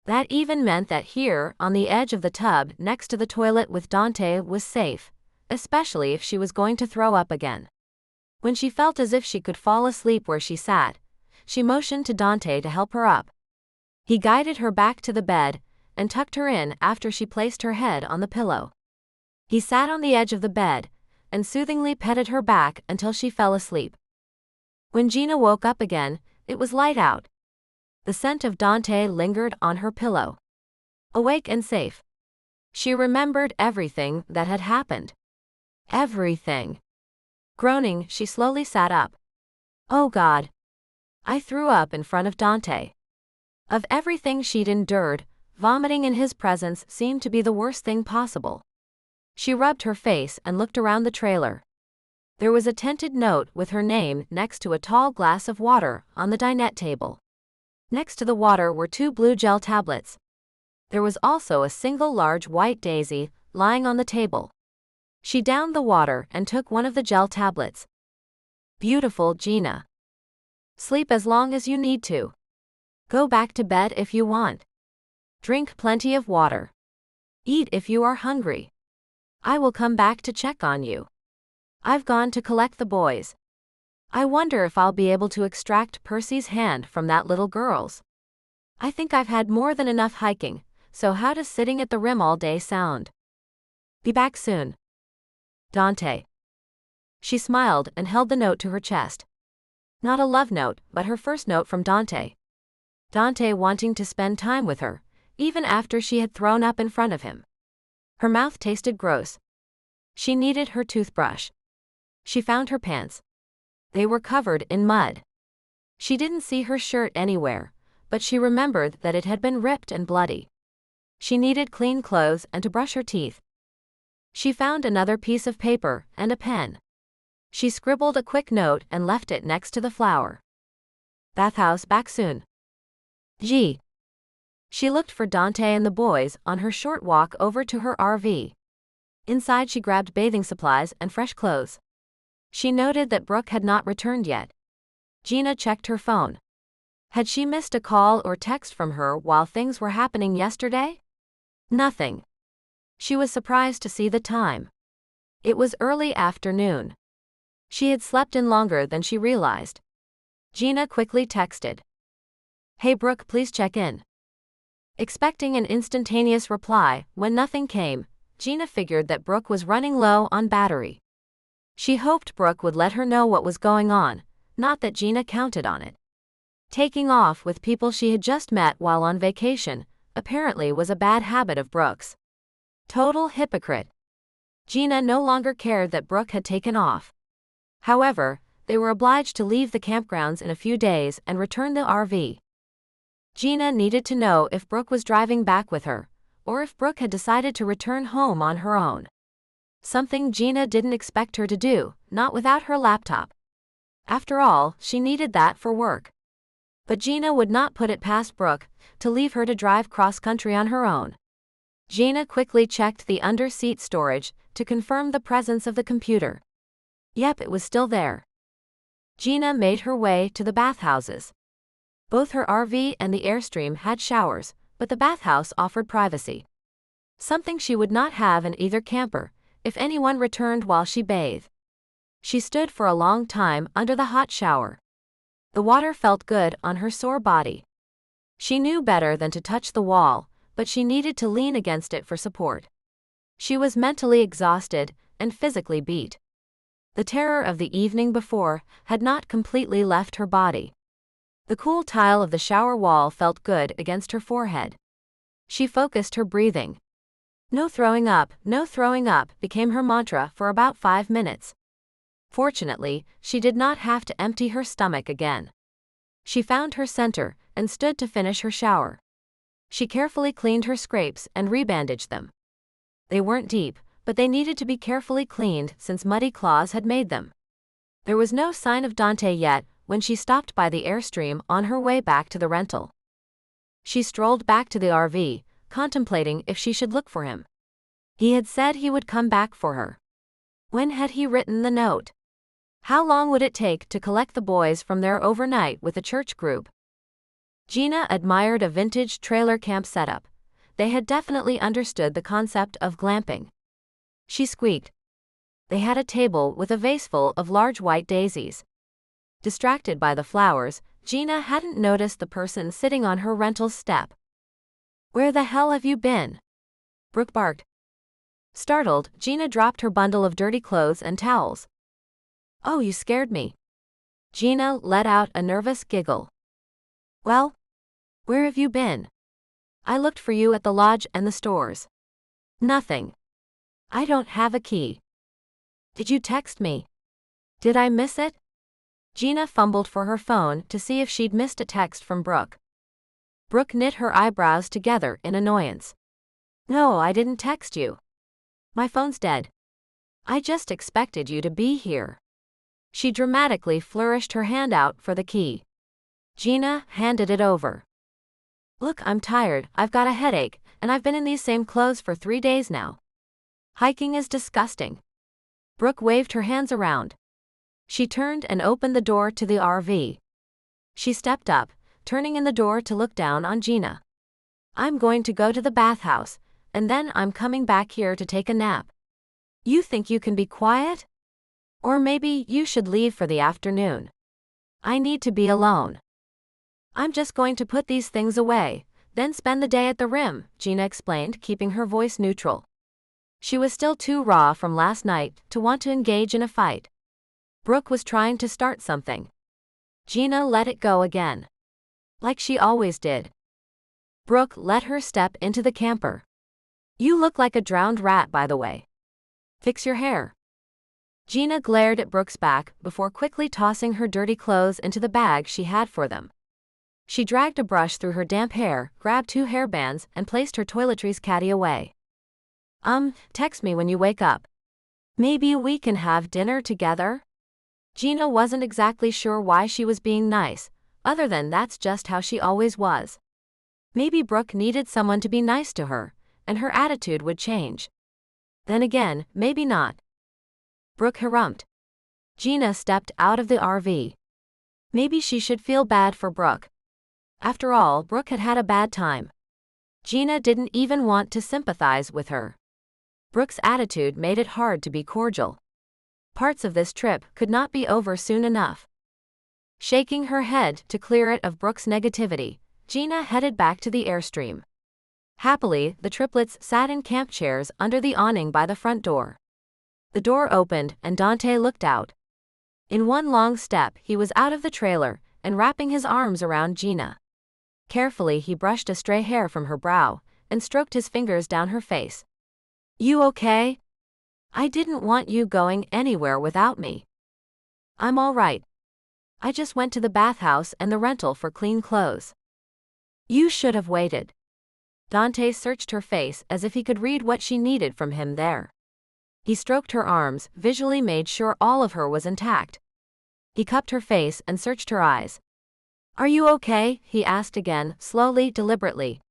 That even meant that here, on the edge of the tub next to the toilet with Dante, was safe, especially if she was going to throw up again. When she felt as if she could fall asleep where she sat, she motioned to Dante to help her up. He guided her back to the bed and tucked her in after she placed her head on the pillow. He sat on the edge of the bed and soothingly petted her back until she fell asleep. When Geena woke up again, it was light out. The scent of Dante lingered on her pillow. Awake and safe. She remembered everything that had happened. Everything. Groaning, she slowly sat up. Oh God. I threw up in front of Dante. Of everything she'd endured, vomiting in his presence seemed to be the worst thing possible. She rubbed her face and looked around the trailer. There was a tinted note with her name next to a tall glass of water on the dinette table. Next to the water were 2 blue gel tablets. There was also a single large white daisy lying on the table. She downed the water and took one of the gel tablets. Beautiful Geena. Sleep as long as you need to. Go back to bed if you want. Drink plenty of water. Eat if you are hungry. I will come back to check on you. I've gone to collect the boys. I wonder if I'll be able to extract Percy's hand from that little girl's. I think I've had more than enough hiking, so how does sitting at the rim all day sound? Be back soon. Dante. She smiled and held the note to her chest. Not a love note, but her first note from Dante. Dante wanting to spend time with her, even after she had thrown up in front of him. Her mouth tasted gross. She needed her toothbrush. She found her pants. They were covered in mud. She didn't see her shirt anywhere, but she remembered that it had been ripped and bloody. She needed clean clothes and to brush her teeth. She found another piece of paper and a pen. She scribbled a quick note and left it next to the flower. Bathhouse back soon. G. She looked for Dante and the boys on her short walk over to her RV. Inside she grabbed bathing supplies and fresh clothes. She noted that Brooke had not returned yet. Geena checked her phone. Had she missed a call or text from her while things were happening yesterday? Nothing. She was surprised to see the time. It was early afternoon. She had slept in longer than she realized. Geena quickly texted. Hey Brooke, please check in. Expecting an instantaneous reply, when nothing came, Geena figured that Brooke was running low on battery. She hoped Brooke would let her know what was going on, not that Geena counted on it. Taking off with people she had just met while on vacation, apparently was a bad habit of Brooke's. Total hypocrite. Geena no longer cared that Brooke had taken off. However, they were obliged to leave the campgrounds in a few days and return the RV. Geena needed to know if Brooke was driving back with her, or if Brooke had decided to return home on her own. Something Geena didn't expect her to do, not without her laptop. After all, she needed that for work. But Geena would not put it past Brooke to leave her to drive cross-country on her own. Geena quickly checked the under-seat storage to confirm the presence of the computer. Yep, it was still there. Geena made her way to the bathhouses. Both her RV and the Airstream had showers, but the bathhouse offered privacy. Something she would not have in either camper, if anyone returned while she bathed. She stood for a long time under the hot shower. The water felt good on her sore body. She knew better than to touch the wall, but she needed to lean against it for support. She was mentally exhausted and physically beat. The terror of the evening before had not completely left her body. The cool tile of the shower wall felt good against her forehead. She focused her breathing. No throwing up became her mantra for about 5 minutes. Fortunately, she did not have to empty her stomach again. She found her center and stood to finish her shower. She carefully cleaned her scrapes and rebandaged them. They weren't deep, but they needed to be carefully cleaned since muddy claws had made them. There was no sign of Dante yet when she stopped by the Airstream on her way back to the rental. She strolled back to the RV, contemplating if she should look for him. He had said he would come back for her. When had he written the note? How long would it take to collect the boys from their overnight with the church group? Geena admired a vintage trailer camp setup. They had definitely understood the concept of glamping. She squeaked. They had a table with a vase full of large white daisies. Distracted by the flowers, Geena hadn't noticed the person sitting on her rental's step. Where the hell have you been? Brooke barked. Startled, Geena dropped her bundle of dirty clothes and towels. Oh, you scared me. Geena let out a nervous giggle. Well, where have you been? I looked for you at the lodge and the stores. Nothing. I don't have a key. Did you text me? Did I miss it? Geena fumbled for her phone to see if she'd missed a text from Brooke. Brooke knit her eyebrows together in annoyance. No, I didn't text you. My phone's dead. I just expected you to be here. She dramatically flourished her hand out for the key. Geena handed it over. Look, I'm tired, I've got a headache, and I've been in these same clothes for 3 days now. Hiking is disgusting. Brooke waved her hands around. She turned and opened the door to the RV. She stepped up, turning in the door to look down on Geena. I'm going to go to the bathhouse, and then I'm coming back here to take a nap. You think you can be quiet? Or maybe you should leave for the afternoon. I need to be alone. I'm just going to put these things away, then spend the day at the rim, Geena explained, keeping her voice neutral. She was still too raw from last night to want to engage in a fight. Brooke was trying to start something. Geena let it go again. Like she always did. Brooke let her step into the camper. You look like a drowned rat, by the way. Fix your hair. Geena glared at Brooke's back before quickly tossing her dirty clothes into the bag she had for them. She dragged a brush through her damp hair, grabbed 2 hairbands, and placed her toiletries caddy away. Text me when you wake up. Maybe we can have dinner together? Geena wasn't exactly sure why she was being nice, other than that's just how she always was. Maybe Brooke needed someone to be nice to her, and her attitude would change. Then again, maybe not. Brooke harumphed. Geena stepped out of the RV. Maybe she should feel bad for Brooke. After all, Brooke had had a bad time. Geena didn't even want to sympathize with her. Brooke's attitude made it hard to be cordial. Parts of this trip could not be over soon enough. Shaking her head to clear it of Brooke's negativity, Geena headed back to the Airstream. Happily, the triplets sat in camp chairs under the awning by the front door. The door opened and Dante looked out. In one long step, he was out of the trailer and wrapping his arms around Geena. Carefully, he brushed a stray hair from her brow and stroked his fingers down her face. You okay? I didn't want you going anywhere without me. I'm all right. I just went to the bathhouse and the rental for clean clothes. You should have waited. Dante searched her face as if he could read what she needed from him there. He stroked her arms, visually made sure all of her was intact. He cupped her face and searched her eyes. Are you okay? He asked again, slowly, deliberately.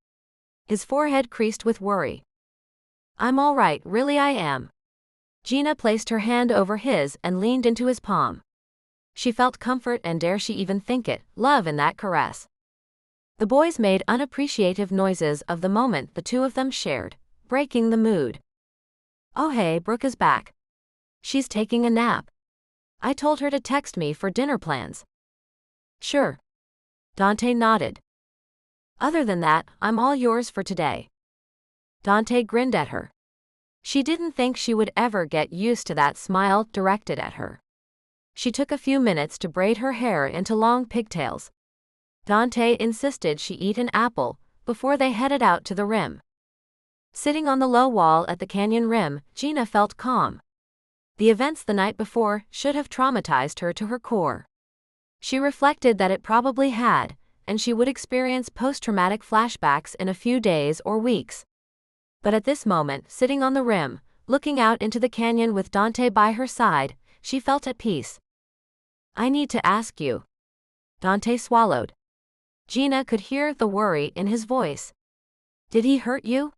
His forehead creased with worry. I'm all right, really I am. Geena placed her hand over his and leaned into his palm. She felt comfort and, dare she even think it, love in that caress. The boys made unappreciative noises of the moment the two of them shared, breaking the mood. Oh hey, Brooke is back. She's taking a nap. I told her to text me for dinner plans. Sure. Dante nodded. Other than that, I'm all yours for today. Dante grinned at her. She didn't think she would ever get used to that smile directed at her. She took a few minutes to braid her hair into long pigtails. Dante insisted she eat an apple before they headed out to the rim. Sitting on the low wall at the canyon rim, Geena felt calm. The events the night before should have traumatized her to her core. She reflected that it probably had, and she would experience post-traumatic flashbacks in a few days or weeks. But at this moment, sitting on the rim, looking out into the canyon with Dante by her side, she felt at peace. I need to ask you. Dante swallowed. Geena could hear the worry in his voice. Did he hurt you?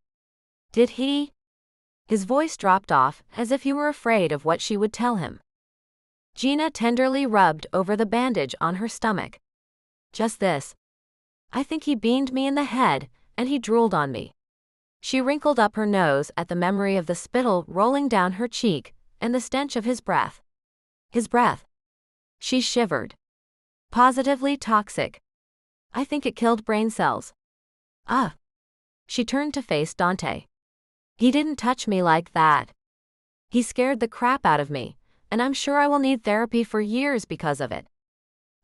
Did he? His voice dropped off, as if he were afraid of what she would tell him. Geena tenderly rubbed over the bandage on her stomach. Just this. I think he beamed me in the head, and he drooled on me. She wrinkled up her nose at the memory of the spittle rolling down her cheek, and the stench of his breath. His breath. She shivered. Positively toxic. I think it killed brain cells. Ah. She turned to face Dante. He didn't touch me like that. He scared the crap out of me, and I'm sure I will need therapy for years because of it.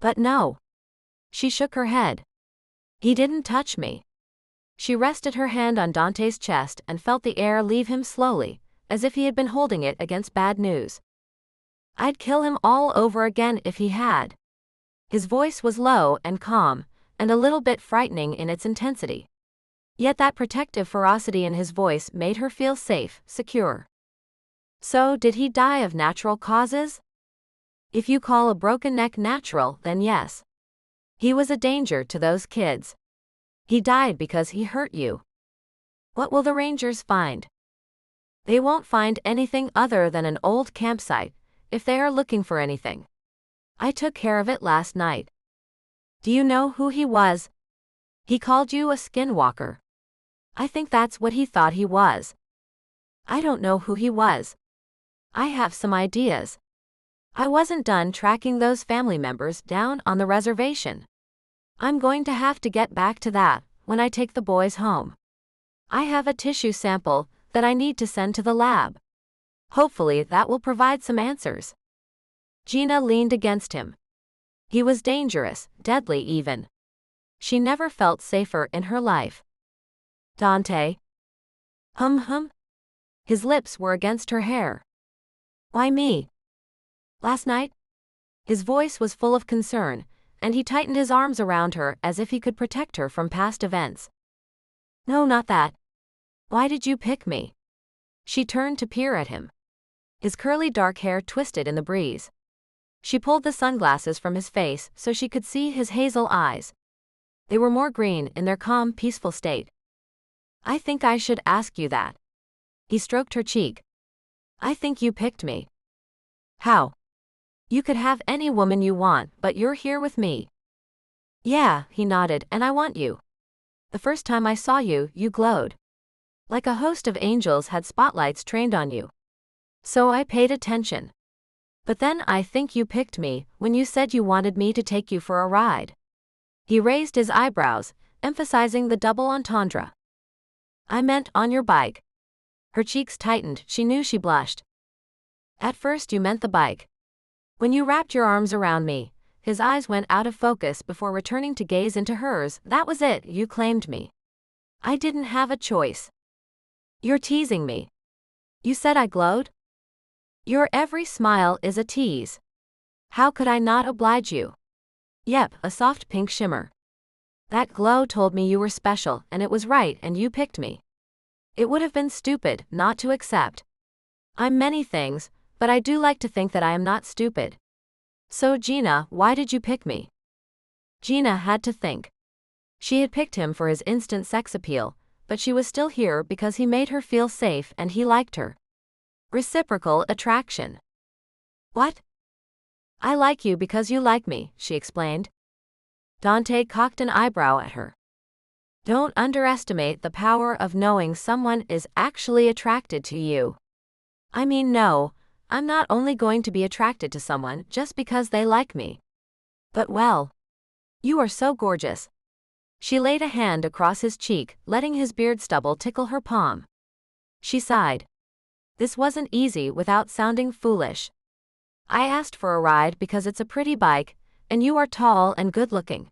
But no. She shook her head. He didn't touch me. She rested her hand on Dante's chest and felt the air leave him slowly, as if he had been holding it against bad news. I'd kill him all over again if he had. His voice was low and calm, and a little bit frightening in its intensity. Yet that protective ferocity in his voice made her feel safe, secure. So, did he die of natural causes? If you call a broken neck natural, then yes. He was a danger to those kids. He died because he hurt you. What will the Rangers find? They won't find anything other than an old campsite, if they are looking for anything. I took care of it last night. Do you know who he was? He called you a skinwalker. I think that's what he thought he was. I don't know who he was. I have some ideas. I wasn't done tracking those family members down on the reservation. I'm going to have to get back to that when I take the boys home. I have a tissue sample that I need to send to the lab. Hopefully that will provide some answers. Geena leaned against him. He was dangerous, deadly even. She never felt safer in her life. Dante? Hum. His lips were against her hair. Why me? Last night? His voice was full of concern, and he tightened his arms around her as if he could protect her from past events. No, not that. Why did you pick me? She turned to peer at him. His curly dark hair twisted in the breeze. She pulled the sunglasses from his face so she could see his hazel eyes. They were more green in their calm, peaceful state. I think I should ask you that. He stroked her cheek. I think you picked me. How? You could have any woman you want, but you're here with me. Yeah, he nodded, and I want you. The first time I saw you, you glowed. Like a host of angels had spotlights trained on you. So I paid attention. But then I think you picked me when you said you wanted me to take you for a ride. He raised his eyebrows, emphasizing the double entendre. I meant on your bike. Her cheeks tightened, she knew she blushed. At first you meant the bike. When you wrapped your arms around me, his eyes went out of focus before returning to gaze into hers. That was it, you claimed me. I didn't have a choice. You're teasing me. You said I glowed? Your every smile is a tease. How could I not oblige you? Yep, a soft pink shimmer. That glow told me you were special, and it was right, and you picked me. It would have been stupid not to accept. I'm many things, but I do like to think that I am not stupid. So Geena, why did you pick me? Geena had to think. She had picked him for his instant sex appeal, but she was still here because he made her feel safe and he liked her. Reciprocal attraction. What? I like you because you like me, she explained. Dante cocked an eyebrow at her. Don't underestimate the power of knowing someone is actually attracted to you. I mean, no, I'm not only going to be attracted to someone just because they like me. But well, you are so gorgeous. She laid a hand across his cheek, letting his beard stubble tickle her palm. She sighed. This wasn't easy without sounding foolish. I asked for a ride because it's a pretty bike, and you are tall and good-looking.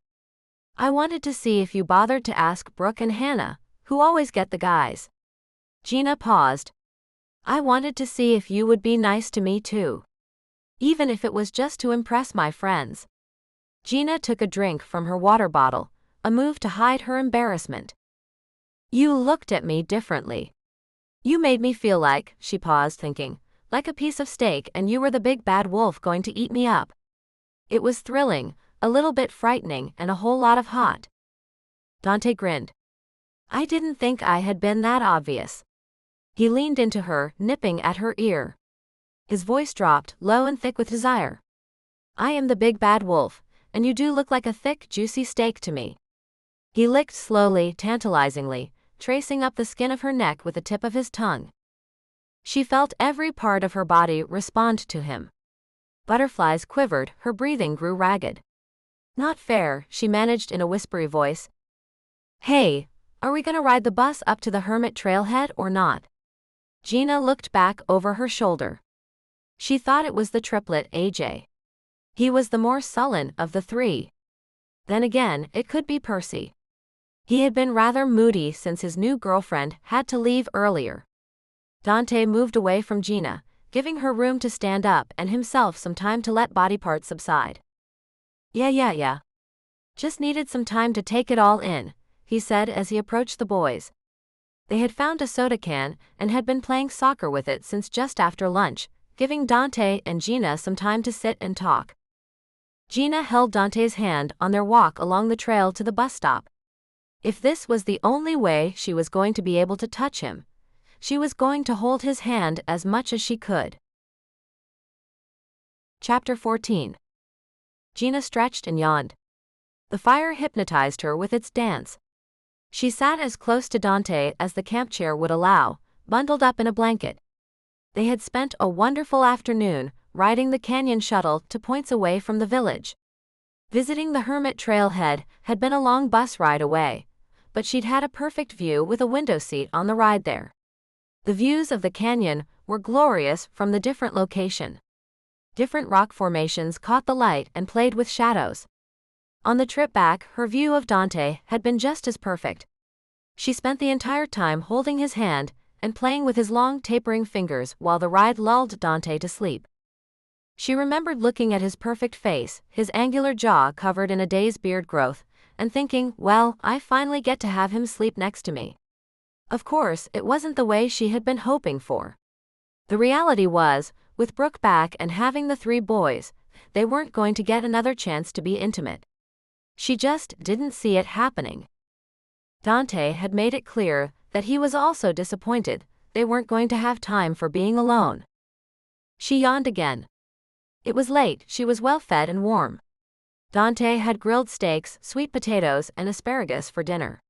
I wanted to see if you bothered to ask Brooke and Hannah, who always get the guys. Geena paused. I wanted to see if you would be nice to me too. Even if it was just to impress my friends. Geena took a drink from her water bottle, a move to hide her embarrassment. You looked at me differently. You made me feel like, she paused thinking, like a piece of steak and you were the big bad wolf going to eat me up. It was thrilling, a little bit frightening, and a whole lot of hot. Dante grinned. I didn't think I had been that obvious. He leaned into her, nipping at her ear. His voice dropped, low and thick with desire. I am the big bad wolf, and you do look like a thick, juicy steak to me. He licked slowly, tantalizingly, tracing up the skin of her neck with the tip of his tongue. She felt every part of her body respond to him. Butterflies quivered, her breathing grew ragged. Not fair, she managed in a whispery voice. Hey, are we gonna ride the bus up to the hermit trailhead or not? Geena looked back over her shoulder. She thought it was the triplet AJ. He was the more sullen of the three. Then again, it could be Percy. He had been rather moody since his new girlfriend had to leave earlier. Dante moved away from Geena, giving her room to stand up and himself some time to let body parts subside. Yeah. Just needed some time to take it all in, he said as he approached the boys. They had found a soda can and had been playing soccer with it since just after lunch, giving Dante and Geena some time to sit and talk. Geena held Dante's hand on their walk along the trail to the bus stop. If this was the only way she was going to be able to touch him, she was going to hold his hand as much as she could. Chapter 14. Geena stretched and yawned. The fire hypnotized her with its dance. She sat as close to Dante as the camp chair would allow, bundled up in a blanket. They had spent a wonderful afternoon, riding the canyon shuttle to points away from the village. Visiting the hermit trailhead had been a long bus ride away, but she'd had a perfect view with a window seat on the ride there. The views of the canyon were glorious from the different location. Different rock formations caught the light and played with shadows. On the trip back, her view of Dante had been just as perfect. She spent the entire time holding his hand and playing with his long tapering fingers while the ride lulled Dante to sleep. She remembered looking at his perfect face, his angular jaw covered in a day's beard growth, and thinking, well, I finally get to have him sleep next to me. Of course, it wasn't the way she had been hoping for. The reality was, with Brooke back and having the 3 boys, they weren't going to get another chance to be intimate. She just didn't see it happening. Dante had made it clear that he was also disappointed they weren't going to have time for being alone. She yawned again. It was late, she was well fed and warm. Dante had grilled steaks, sweet potatoes, and asparagus for dinner.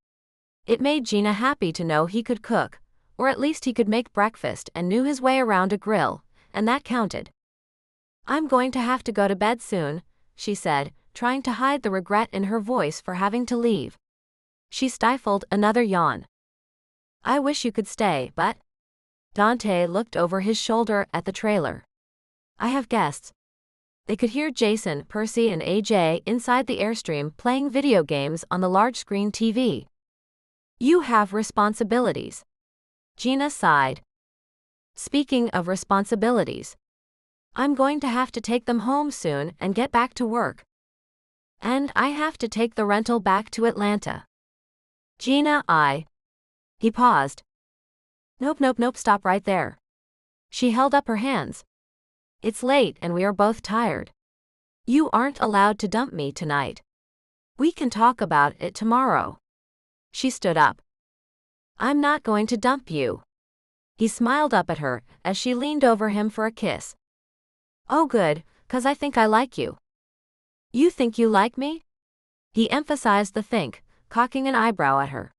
It made Geena happy to know he could cook, or at least he could make breakfast and knew his way around a grill, and that counted. I'm going to have to go to bed soon, she said, trying to hide the regret in her voice for having to leave. She stifled another yawn. I wish you could stay, but... Dante looked over his shoulder at the trailer. I have guests. They could hear Jason, Percy, and AJ inside the Airstream playing video games on the large-screen TV. You have responsibilities. Geena sighed. Speaking of responsibilities, I'm going to have to take them home soon and get back to work. And I have to take the rental back to Atlanta. Geena, He paused. Nope, stop right there. She held up her hands. It's late and we are both tired. You aren't allowed to dump me tonight. We can talk about it tomorrow. She stood up. I'm not going to dump you. He smiled up at her as she leaned over him for a kiss. Oh good, 'cause I think I like you. You think you like me? He emphasized the think, cocking an eyebrow at her.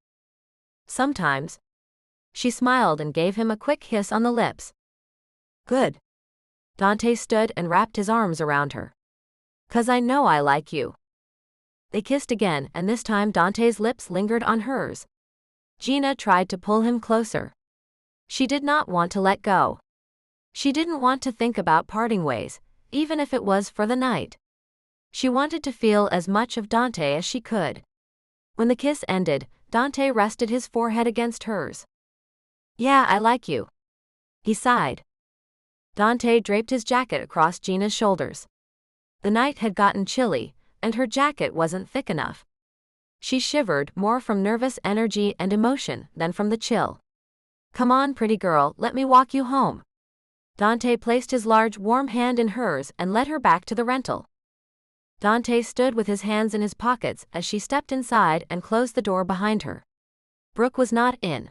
Sometimes. She smiled and gave him a quick kiss on the lips. Good. Dante stood and wrapped his arms around her. 'Cause I know I like you. They kissed again, and this time Dante's lips lingered on hers. Geena tried to pull him closer. She did not want to let go. She didn't want to think about parting ways, even if it was for the night. She wanted to feel as much of Dante as she could. When the kiss ended, Dante rested his forehead against hers. Yeah, I like you. He sighed. Dante draped his jacket across Geena's shoulders. The night had gotten chilly, and her jacket wasn't thick enough. She shivered more from nervous energy and emotion than from the chill. Come on, pretty girl, let me walk you home. Dante placed his large, warm hand in hers and led her back to the rental. Dante stood with his hands in his pockets as she stepped inside and closed the door behind her. Brooke was not in.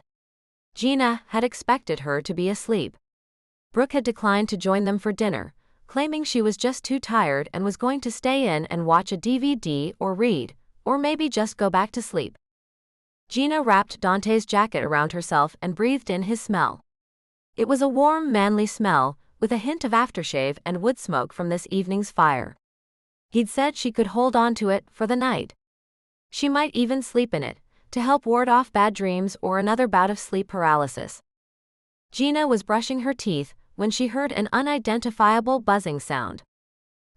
Geena had expected her to be asleep. Brooke had declined to join them for dinner, claiming she was just too tired and was going to stay in and watch a DVD or read, or maybe just go back to sleep. Geena wrapped Dante's jacket around herself and breathed in his smell. It was a warm, manly smell, with a hint of aftershave and wood smoke from this evening's fire. He'd said she could hold on to it for the night. She might even sleep in it, to help ward off bad dreams or another bout of sleep paralysis. Geena was brushing her teeth when she heard an unidentifiable buzzing sound.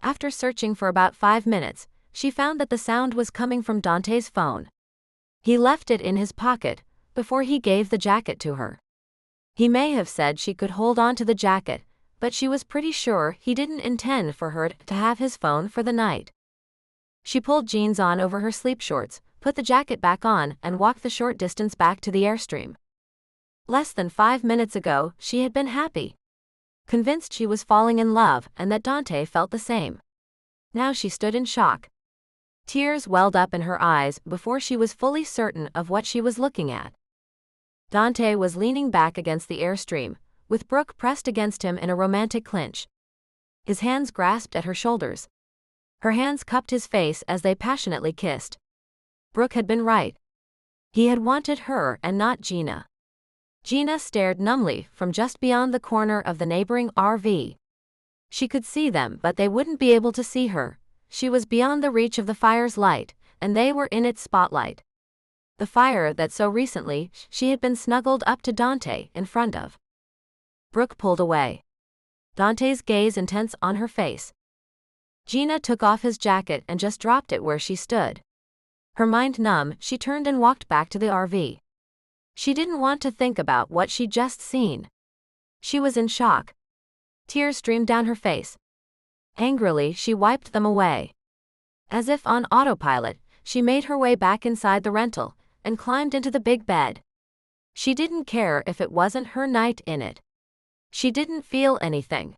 After searching for about 5 minutes, she found that the sound was coming from Dante's phone. He left it in his pocket before he gave the jacket to her. He may have said she could hold on to the jacket, but she was pretty sure he didn't intend for her to have his phone for the night. She pulled jeans on over her sleep shorts, put the jacket back on, and walked the short distance back to the Airstream. Less than 5 minutes ago, she had been happy. Convinced she was falling in love and that Dante felt the same. Now she stood in shock. Tears welled up in her eyes before she was fully certain of what she was looking at. Dante was leaning back against the Airstream, with Brooke pressed against him in a romantic clinch. His hands grasped at her shoulders. Her hands cupped his face as they passionately kissed. Brooke had been right. He had wanted her and not Geena. Geena stared numbly from just beyond the corner of the neighboring RV. She could see them, but they wouldn't be able to see her. She was beyond the reach of the fire's light, and they were in its spotlight. The fire that so recently she had been snuggled up to Dante in front of. Brooke pulled away. Dante's gaze intense on her face. Geena took off his jacket and just dropped it where she stood. Her mind numb, she turned and walked back to the RV. She didn't want to think about what she'd just seen. She was in shock. Tears streamed down her face. Angrily, she wiped them away. As if on autopilot, she made her way back inside the rental and climbed into the big bed. She didn't care if it wasn't her night in it. She didn't feel anything.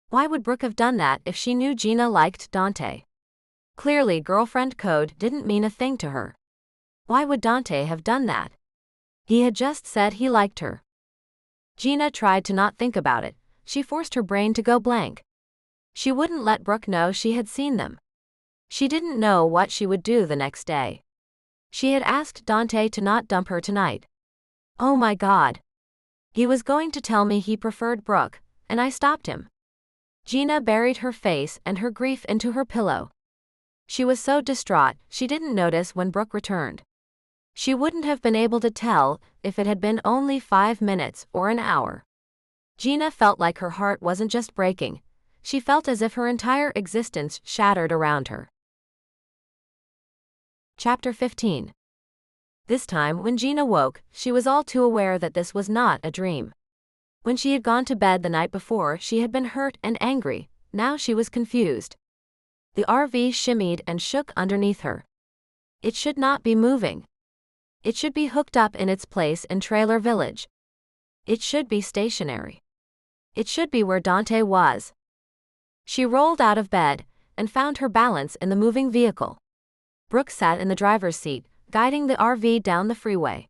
Why would Brooke have done that if she knew Geena liked Dante? Clearly, girlfriend code didn't mean a thing to her. Why would Dante have done that? He had just said he liked her. Geena tried to not think about it. She forced her brain to go blank. She wouldn't let Brooke know she had seen them. She didn't know what she would do the next day. She had asked Dante to not dump her tonight. Oh my God. He was going to tell me he preferred Brooke, and I stopped him. Geena buried her face and her grief into her pillow. She was so distraught, she didn't notice when Brooke returned. She wouldn't have been able to tell if it had been only 5 minutes or an hour. Geena felt like her heart wasn't just breaking. She felt as if her entire existence shattered around her. Chapter 15. This time, when Geena woke, she was all too aware that this was not a dream. When she had gone to bed the night before, she had been hurt and angry. Now she was confused. The RV shimmied and shook underneath her. It should not be moving. It should be hooked up in its place in Trailer Village. It should be stationary. It should be where Dante was. She rolled out of bed and found her balance in the moving vehicle. Brooke sat in the driver's seat, guiding the RV down the freeway.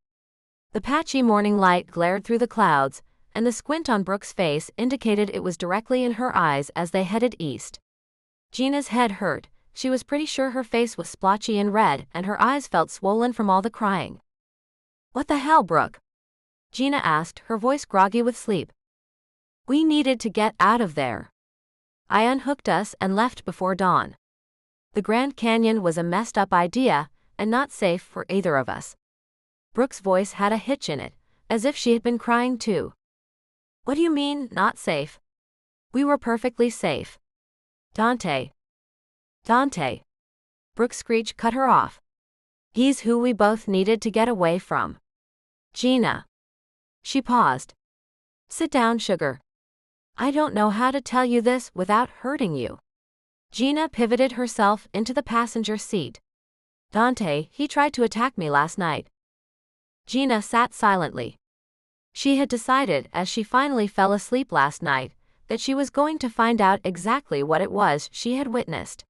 The patchy morning light glared through the clouds, and the squint on Brooke's face indicated it was directly in her eyes as they headed east. Geena's head hurt. She was pretty sure her face was splotchy and red, and her eyes felt swollen from all the crying. What the hell, Brooke? Geena asked, her voice groggy with sleep. We needed to get out of there. I unhooked us and left before dawn. The Grand Canyon was a messed up idea, and not safe for either of us. Brooke's voice had a hitch in it, as if she had been crying too. What do you mean, not safe? We were perfectly safe. Dante. Brooke's screech cut her off. He's who we both needed to get away from. Geena. She paused. Sit down, sugar. I don't know how to tell you this without hurting you. Geena pivoted herself into the passenger seat. Dante, he tried to attack me last night. Geena sat silently. She had decided as she finally fell asleep last night that she was going to find out exactly what it was she had witnessed.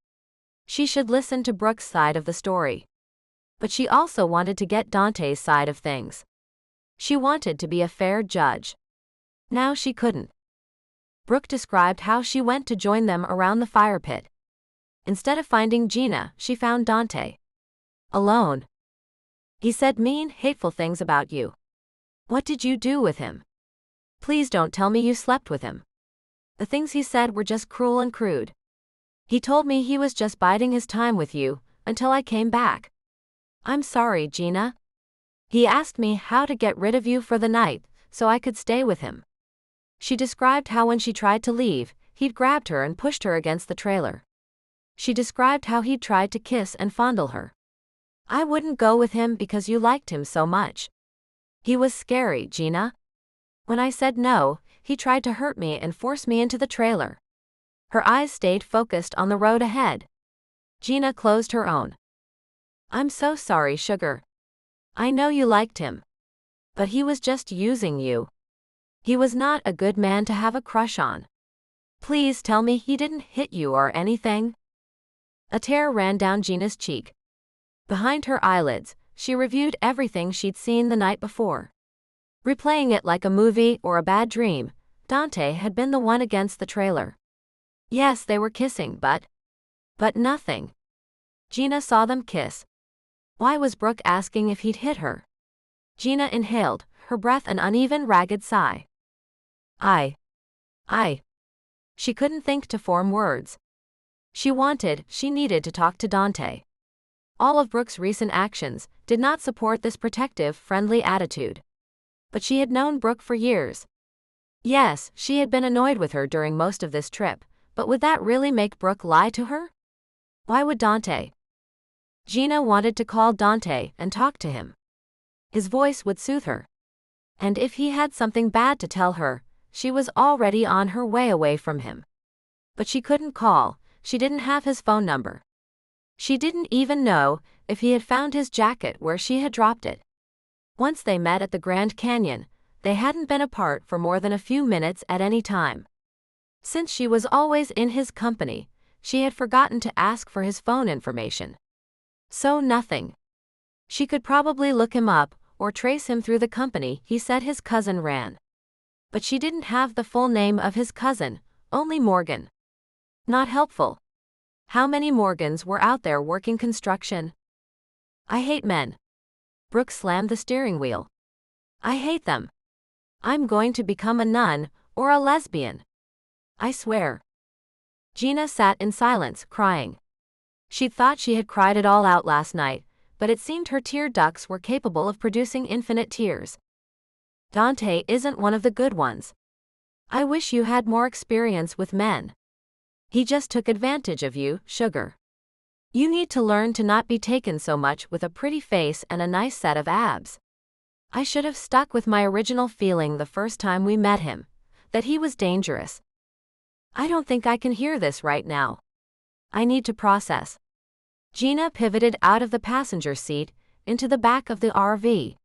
She should listen to Brooke's side of the story. But she also wanted to get Dante's side of things. She wanted to be a fair judge. Now she couldn't. Brooke described how she went to join them around the fire pit. Instead of finding Geena, she found Dante. Alone. He said mean, hateful things about you. What did you do with him? Please don't tell me you slept with him. The things he said were just cruel and crude. He told me he was just biding his time with you until I came back. I'm sorry, Geena. He asked me how to get rid of you for the night so I could stay with him. She described how when she tried to leave, he'd grabbed her and pushed her against the trailer. She described how he'd tried to kiss and fondle her. I wouldn't go with him because you liked him so much. He was scary, Geena. When I said no, he tried to hurt me and force me into the trailer. Her eyes stayed focused on the road ahead. Geena closed her own. I'm so sorry, sugar. I know you liked him. But he was just using you. He was not a good man to have a crush on. Please tell me he didn't hit you or anything. A tear ran down Geena's cheek. Behind her eyelids, she reviewed everything she'd seen the night before. Replaying it like a movie or a bad dream, Dante had been the one against the trailer. Yes, they were kissing, but But nothing. Geena saw them kiss. Why was Brooke asking if he'd hit her? Geena inhaled, her breath an uneven, ragged sigh. I. She couldn't think to form words. She needed to talk to Dante. All of Brooke's recent actions did not support this protective, friendly attitude. But she had known Brooke for years. Yes, she had been annoyed with her during most of this trip, but would that really make Brooke lie to her? Why would Dante? Geena wanted to call Dante and talk to him. His voice would soothe her. And if he had something bad to tell her, she was already on her way away from him. But she couldn't call, she didn't have his phone number. She didn't even know if he had found his jacket where she had dropped it. Once they met at the Grand Canyon, they hadn't been apart for more than a few minutes at any time. Since she was always in his company, she had forgotten to ask for his phone information. So nothing. She could probably look him up or trace him through the company he said his cousin ran. But she didn't have the full name of his cousin, only Morgan. Not helpful. How many Morgans were out there working construction? I hate men. Brooke slammed the steering wheel. I hate them. I'm going to become a nun or a lesbian. I swear. Geena sat in silence, crying. She'd thought she had cried it all out last night, but it seemed her tear ducts were capable of producing infinite tears. Dante isn't one of the good ones. I wish you had more experience with men. He just took advantage of you, sugar. You need to learn to not be taken so much with a pretty face and a nice set of abs. I should have stuck with my original feeling the first time we met him, that he was dangerous. I don't think I can hear this right now. I need to process. Geena pivoted out of the passenger seat into the back of the RV.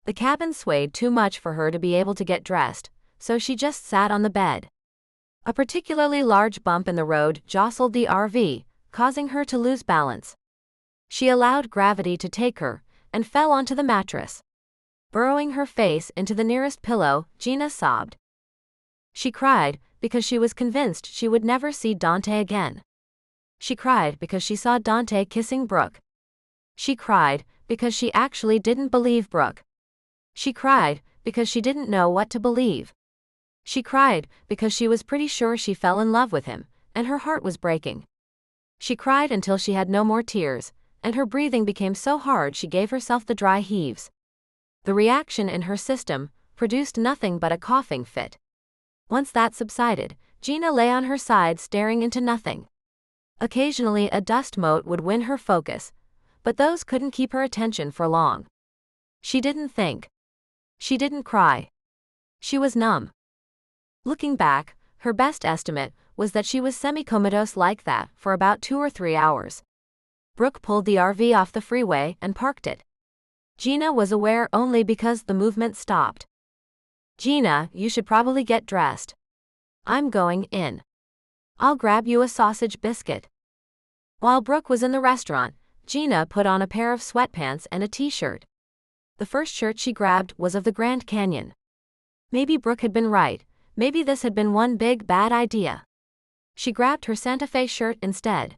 The cabin swayed too much for her to be able to get dressed, so she just sat on the bed. A particularly large bump in the road jostled the RV, causing her to lose balance. She allowed gravity to take her, and fell onto the mattress. Burrowing her face into the nearest pillow, Geena sobbed. She cried because she was convinced she would never see Dante again. She cried because she saw Dante kissing Brooke. She cried because she actually didn't believe Brooke. She cried because she didn't know what to believe. She cried because she was pretty sure she fell in love with him, and her heart was breaking. She cried until she had no more tears, and her breathing became so hard she gave herself the dry heaves. The reaction in her system produced nothing but a coughing fit. Once that subsided, Geena lay on her side staring into nothing. Occasionally a dust mote would win her focus, but those couldn't keep her attention for long. She didn't think. She didn't cry. She was numb. Looking back, her best estimate was that she was semi-comatose like that for about 2 or 3 hours. Brooke pulled the RV off the freeway and parked it. Geena was aware only because the movement stopped. Geena, you should probably get dressed. I'm going in. I'll grab you a sausage biscuit. While Brooke was in the restaurant, Geena put on a pair of sweatpants and a t-shirt. The first shirt she grabbed was of the Grand Canyon. Maybe Brooke had been right, maybe this had been one big bad idea. She grabbed her Santa Fe shirt instead.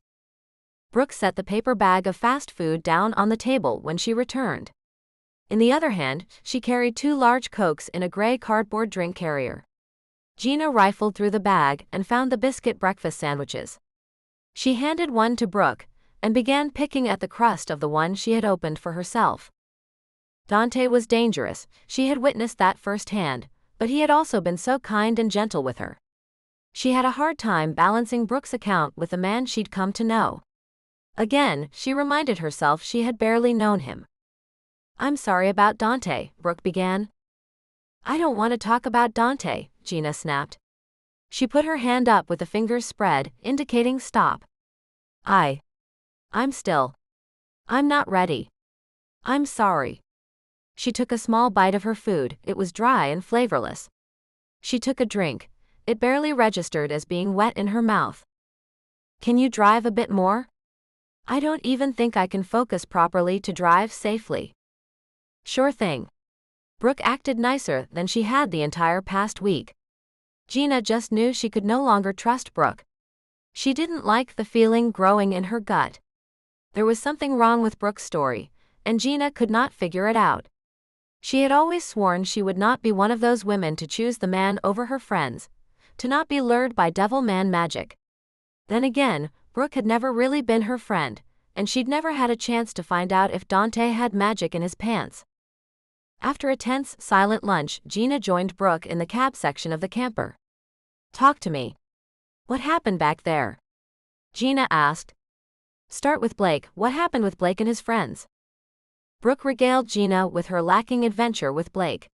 Brooke set the paper bag of fast food down on the table when she returned. In the other hand, she carried 2 large Cokes in a gray cardboard drink carrier. Geena rifled through the bag and found the biscuit breakfast sandwiches. She handed one to Brooke and began picking at the crust of the one she had opened for herself. Dante was dangerous, she had witnessed that firsthand, but he had also been so kind and gentle with her. She had a hard time balancing Brooke's account with the man she'd come to know. Again, she reminded herself she had barely known him. I'm sorry about Dante, Brooke began. I don't want to talk about Dante, Geena snapped. She put her hand up with the fingers spread, indicating stop. I'm not ready. I'm sorry. She took a small bite of her food, it was dry and flavorless. She took a drink, it barely registered as being wet in her mouth. Can you drive a bit more? I don't even think I can focus properly to drive safely. Sure thing. Brooke acted nicer than she had the entire past week. Geena just knew she could no longer trust Brooke. She didn't like the feeling growing in her gut. There was something wrong with Brooke's story, and Geena could not figure it out. She had always sworn she would not be one of those women to choose the man over her friends, to not be lured by devil man magic. Then again, Brooke had never really been her friend, and she'd never had a chance to find out if Dante had magic in his pants. After a tense, silent lunch, Geena joined Brooke in the cab section of the camper. "Talk to me. What happened back there?" Geena asked. "Start with Blake. What happened with Blake and his friends?" Brooke regaled Geena with her lacking adventure with Blake.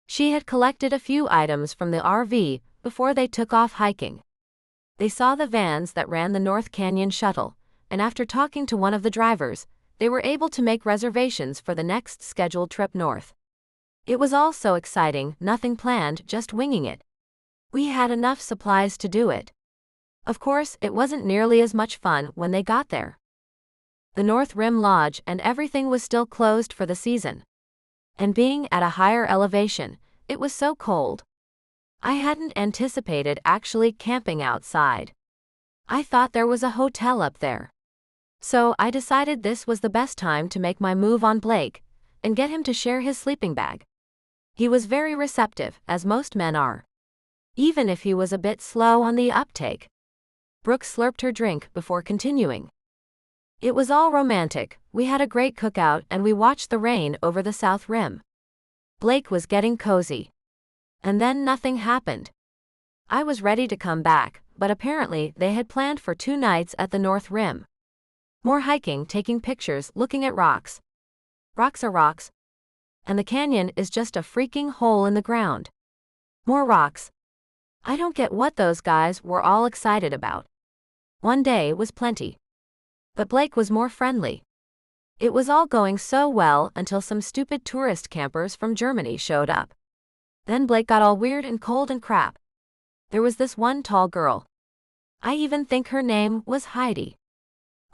She had collected a few items from the RV before they took off hiking. They saw the vans that ran the North Canyon shuttle, and after talking to one of the drivers, they were able to make reservations for the next scheduled trip north. It was all so exciting, nothing planned, just winging it. We had enough supplies to do it. Of course, it wasn't nearly as much fun when they got there. The North Rim Lodge and everything was still closed for the season. And being at a higher elevation, it was so cold. I hadn't anticipated actually camping outside. I thought there was a hotel up there. So I decided this was the best time to make my move on Blake and get him to share his sleeping bag. He was very receptive, as most men are. Even if he was a bit slow on the uptake. Brooke slurped her drink before continuing. It was all romantic. We had a great cookout and we watched the rain over the South Rim. Blake was getting cozy. And then nothing happened. I was ready to come back, but apparently they had planned for 2 nights at the North Rim. More hiking, taking pictures, looking at rocks. Rocks are rocks. And the canyon is just a freaking hole in the ground. More rocks. I don't get what those guys were all excited about. One day was plenty. But Blake was more friendly. It was all going so well until some stupid tourist campers from Germany showed up. Then Blake got all weird and cold and crap. There was this one tall girl. I even think her name was Heidi.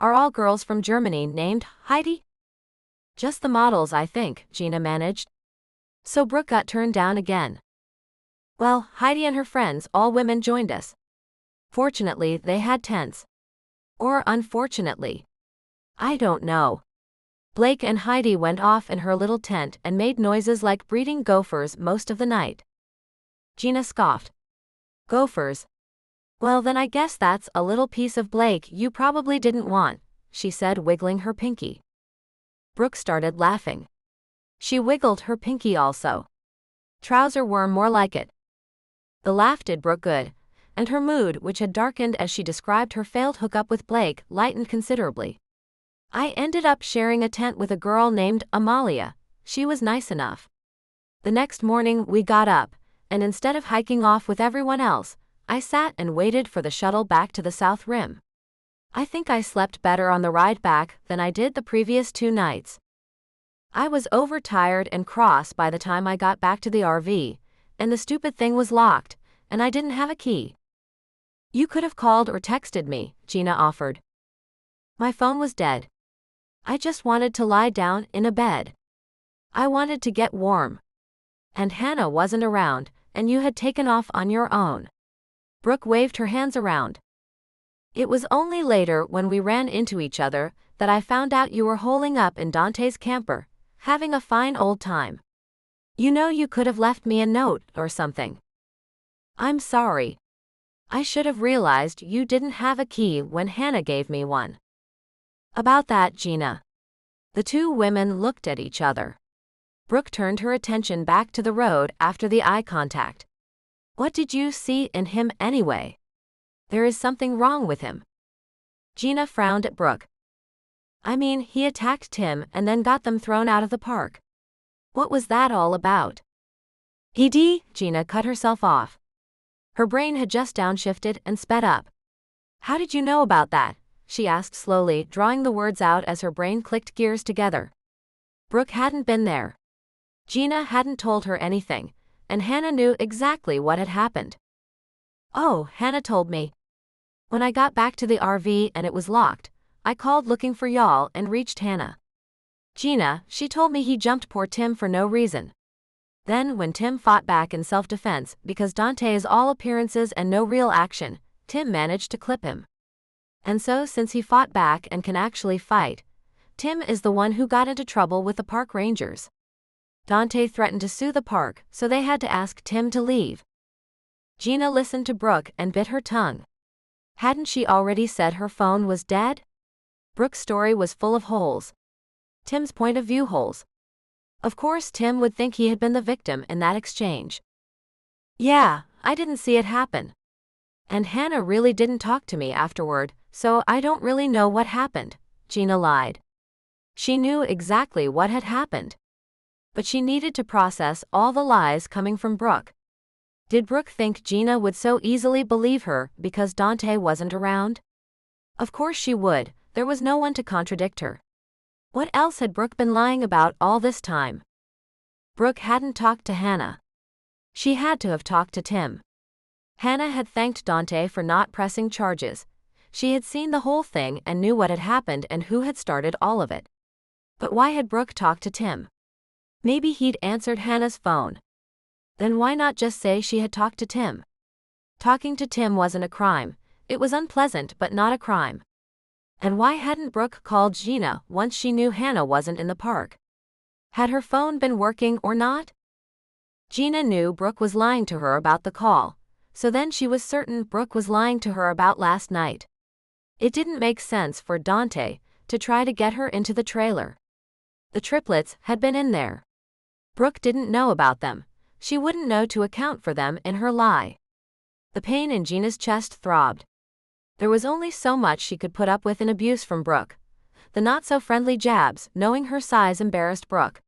Are all girls from Germany named Heidi? Just the models, I think, Geena managed. So Brooke got turned down again. Well, Heidi and her friends, all women, joined us. Fortunately, they had tents. Or unfortunately. I don't know. Blake and Heidi went off in her little tent and made noises like breeding gophers most of the night. Geena scoffed. Gophers? Well, then I guess that's a little piece of Blake you probably didn't want, she said, wiggling her pinky. Brooke started laughing. She wiggled her pinky also. Trouser worm, more like it. The laugh did Brooke good, and her mood, which had darkened as she described her failed hookup with Blake, lightened considerably. I ended up sharing a tent with a girl named Amalia. She was nice enough. The next morning we got up, and instead of hiking off with everyone else, I sat and waited for the shuttle back to the South Rim. I think I slept better on the ride back than I did the previous 2 nights. I was overtired and cross by the time I got back to the RV, and the stupid thing was locked, and I didn't have a key. You could have called or texted me, Geena offered. My phone was dead. I just wanted to lie down in a bed. I wanted to get warm. And Hannah wasn't around, and you had taken off on your own. Brooke waved her hands around. It was only later when we ran into each other that I found out you were holing up in Dante's camper, having a fine old time. You know, you could have left me a note or something. I'm sorry. I should have realized you didn't have a key when Hannah gave me one. About that, Geena. The 2 women looked at each other. Brooke turned her attention back to the road after the eye contact. What did you see in him anyway? There is something wrong with him. Geena frowned at Brooke. I mean, he attacked Tim and then got them thrown out of the park. What was that all about? Geena cut herself off. Her brain had just downshifted and sped up. How did you know about that? She asked slowly, drawing the words out as her brain clicked gears together. Brooke hadn't been there. Geena hadn't told her anything, and Hannah knew exactly what had happened. Oh, Hannah told me. When I got back to the RV and it was locked, I called looking for y'all and reached Hannah. Geena, she told me he jumped poor Tim for no reason. Then when Tim fought back in self-defense because Dante is all appearances and no real action, Tim managed to clip him. And so since he fought back and can actually fight, Tim is the one who got into trouble with the park rangers. Dante threatened to sue the park, so they had to ask Tim to leave. Geena listened to Brooke and bit her tongue. Hadn't she already said her phone was dead? Brooke's story was full of holes. Tim's point of view holes. Of course Tim would think he had been the victim in that exchange. Yeah, I didn't see it happen. And Hannah really didn't talk to me afterward, so I don't really know what happened, Geena lied. She knew exactly what had happened. But she needed to process all the lies coming from Brooke. Did Brooke think Geena would so easily believe her because Dante wasn't around? Of course she would, there was no one to contradict her. What else had Brooke been lying about all this time? Brooke hadn't talked to Hannah. She had to have talked to Tim. Hannah had thanked Dante for not pressing charges. She had seen the whole thing and knew what had happened and who had started all of it. But why had Brooke talked to Tim? Maybe he'd answered Hannah's phone. Then why not just say she had talked to Tim? Talking to Tim wasn't a crime. It was unpleasant but not a crime. And why hadn't Brooke called Geena once she knew Hannah wasn't in the park? Had her phone been working or not? Geena knew Brooke was lying to her about the call, so then she was certain Brooke was lying to her about last night. It didn't make sense for Dante to try to get her into the trailer. The triplets had been in there. Brooke didn't know about them. She wouldn't know to account for them in her lie. The pain in Geena's chest throbbed. There was only so much she could put up with in abuse from Brooke. The not-so-friendly jabs, knowing her size, embarrassed Brooke.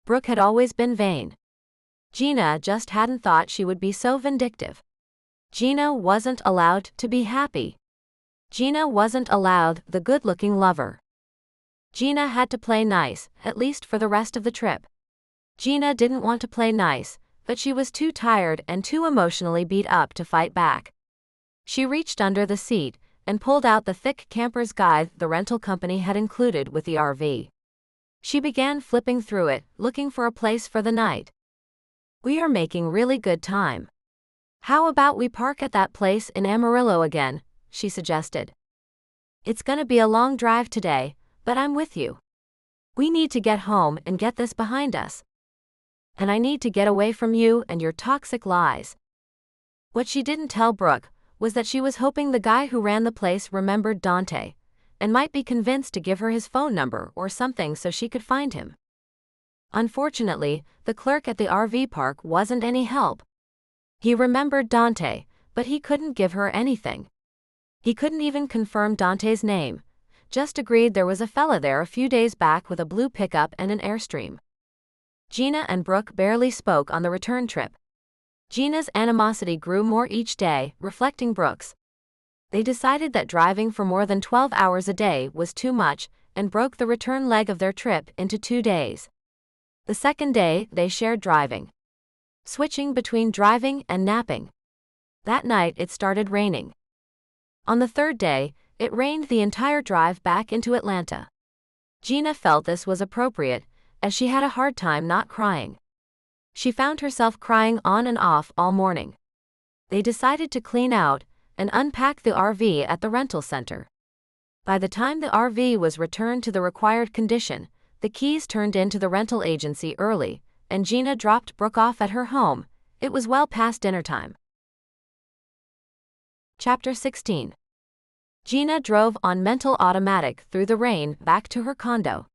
Brooke had always been vain. Geena just hadn't thought she would be so vindictive. Geena wasn't allowed to be happy. Geena wasn't allowed the good-looking lover. Geena had to play nice, at least for the rest of the trip. Geena didn't want to play nice, but she was too tired and too emotionally beat up to fight back. She reached under the seat and pulled out the thick camper's guide the rental company had included with the RV. She began flipping through it, looking for a place for the night. We are making really good time. How about we park at that place in Amarillo again, she suggested. It's gonna be a long drive today, but I'm with you. We need to get home and get this behind us. And I need to get away from you and your toxic lies. What she didn't tell Brooke was that she was hoping the guy who ran the place remembered Dante, and might be convinced to give her his phone number or something so she could find him. Unfortunately, the clerk at the RV park wasn't any help. He remembered Dante, but he couldn't give her anything. He couldn't even confirm Dante's name, just agreed there was a fella there a few days back with a blue pickup and an Airstream. Geena and Brooke barely spoke on the return trip. Geena's animosity grew more each day, reflecting Brooke's. They decided that driving for more than 12 hours a day was too much, and broke the return leg of their trip into 2 days. The second day, they shared driving, switching between driving and napping. That night it started raining. On the third day, it rained the entire drive back into Atlanta. Geena felt this was appropriate, as she had a hard time not crying. She found herself crying on and off all morning. They decided to clean out and unpack the RV at the rental center. By the time the RV was returned to the required condition, the keys turned into the rental agency early, and Geena dropped Brooke off at her home. It was well past dinner time. Chapter 16. Geena drove on mental automatic through the rain back to her condo.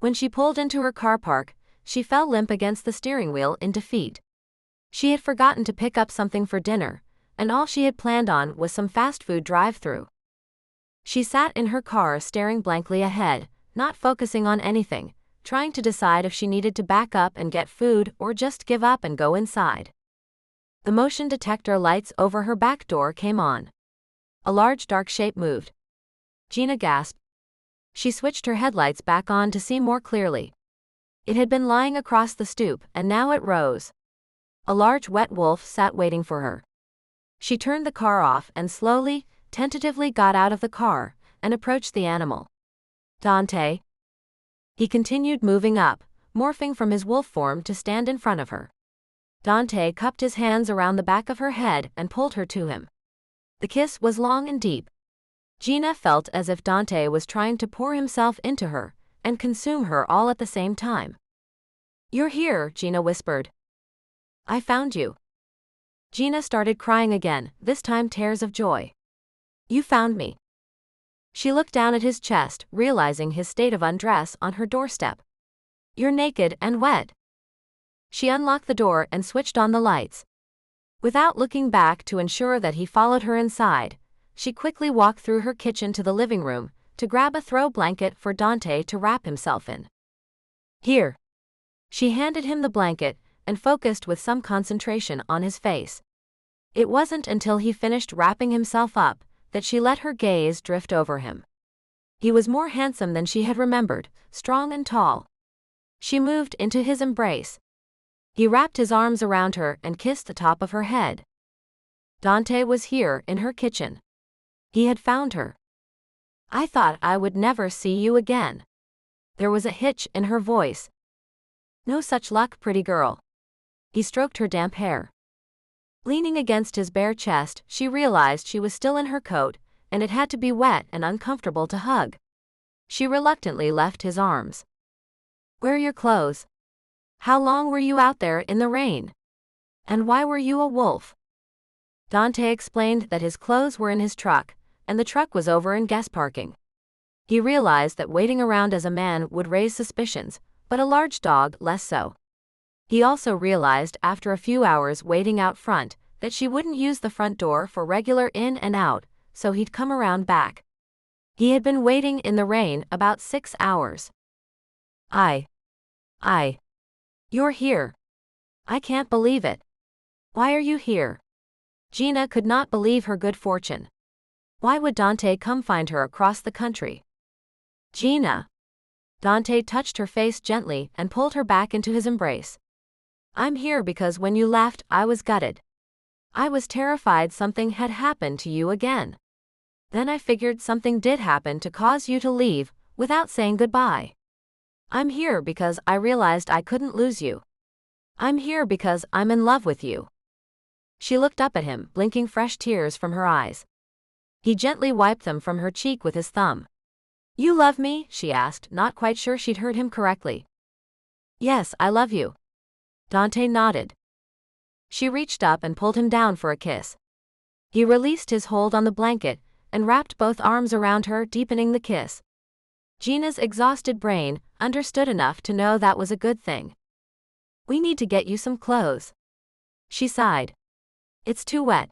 When she pulled into her car park, she fell limp against the steering wheel in defeat. She had forgotten to pick up something for dinner, and all she had planned on was some fast food drive-through. She sat in her car staring blankly ahead, not focusing on anything, trying to decide if she needed to back up and get food or just give up and go inside. The motion detector lights over her back door came on. A large dark shape moved. Geena gasped. She switched her headlights back on to see more clearly. It had been lying across the stoop, and now it rose. A large wet wolf sat waiting for her. She turned the car off and slowly, tentatively got out of the car and approached the animal. Dante. He continued moving up, morphing from his wolf form to stand in front of her. Dante cupped his hands around the back of her head and pulled her to him. The kiss was long and deep. Geena felt as if Dante was trying to pour himself into her and consume her all at the same time. "You're here," Geena whispered. "I found you." Geena started crying again, this time tears of joy. "You found me." She looked down at his chest, realizing his state of undress on her doorstep. "You're naked and wet." She unlocked the door and switched on the lights. Without looking back to ensure that he followed her inside, she quickly walked through her kitchen to the living room to grab a throw blanket for Dante to wrap himself in. "Here." She handed him the blanket and focused with some concentration on his face. It wasn't until he finished wrapping himself up that she let her gaze drift over him. He was more handsome than she had remembered, strong and tall. She moved into his embrace. He wrapped his arms around her and kissed the top of her head. Dante was here in her kitchen. He had found her. "I thought I would never see you again." There was a hitch in her voice. "No such luck, pretty girl." He stroked her damp hair. Leaning against his bare chest, she realized she was still in her coat, and it had to be wet and uncomfortable to hug. She reluctantly left his arms. "Where are your clothes? How long were you out there in the rain? And why were you a wolf?" Dante explained that his clothes were in his truck, and the truck was over in guest parking. He realized that waiting around as a man would raise suspicions, but a large dog less so. He also realized after a few hours waiting out front that she wouldn't use the front door for regular in and out, so he'd come around back. He had been waiting in the rain about 6 hours. I. You're here. I can't believe it. Why are you here?" Geena could not believe her good fortune. Why would Dante come find her across the country? "Geena." Dante touched her face gently and pulled her back into his embrace. "I'm here because when you left, I was gutted. I was terrified something had happened to you again. Then I figured something did happen to cause you to leave without saying goodbye. I'm here because I realized I couldn't lose you. I'm here because I'm in love with you." She looked up at him, blinking fresh tears from her eyes. He gently wiped them from her cheek with his thumb. "You love me?" she asked, not quite sure she'd heard him correctly. "Yes, I love you." Dante nodded. She reached up and pulled him down for a kiss. He released his hold on the blanket and wrapped both arms around her, deepening the kiss. Geena's exhausted brain understood enough to know that was a good thing. "We need to get you some clothes." She sighed. "It's too wet.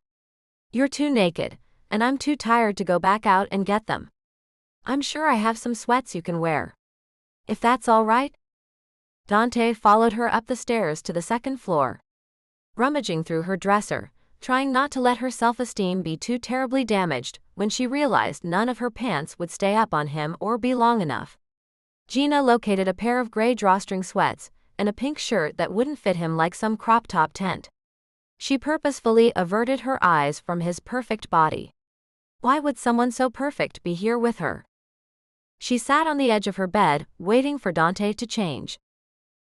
You're too naked, and I'm too tired to go back out and get them. I'm sure I have some sweats you can wear. If that's all right?" Dante followed her up the stairs to the second floor. Rummaging through her dresser, trying not to let her self-esteem be too terribly damaged when she realized none of her pants would stay up on him or be long enough. Geena located a pair of gray drawstring sweats and a pink shirt that wouldn't fit him like some crop top tent. She purposefully averted her eyes from his perfect body. Why would someone so perfect be here with her? She sat on the edge of her bed, waiting for Dante to change.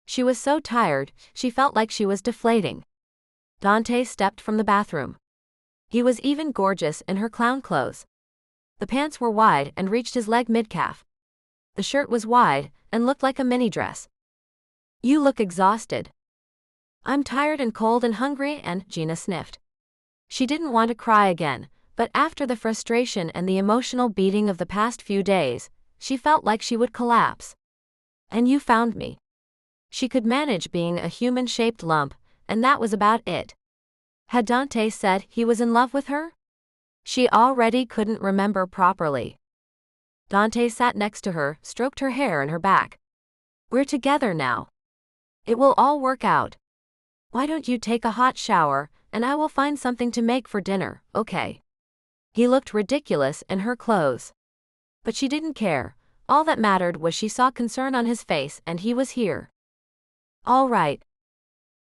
She was so tired, she felt like she was deflating. Dante stepped from the bathroom. He was even gorgeous in her clown clothes. The pants were wide and reached his leg mid-calf. The shirt was wide and looked like a mini dress. "You look exhausted." "I'm tired and cold and hungry," and Geena sniffed. She didn't want to cry again, but after the frustration and the emotional beating of the past few days, she felt like she would collapse. "And you found me." She could manage being a human-shaped lump, and that was about it. Had Dante said he was in love with her? She already couldn't remember properly. Dante sat next to her, stroked her hair and her back. "We're together now. It will all work out. Why don't you take a hot shower, and I will find something to make for dinner, okay?" He looked ridiculous in her clothes. But she didn't care. All that mattered was she saw concern on his face and he was here. "All right."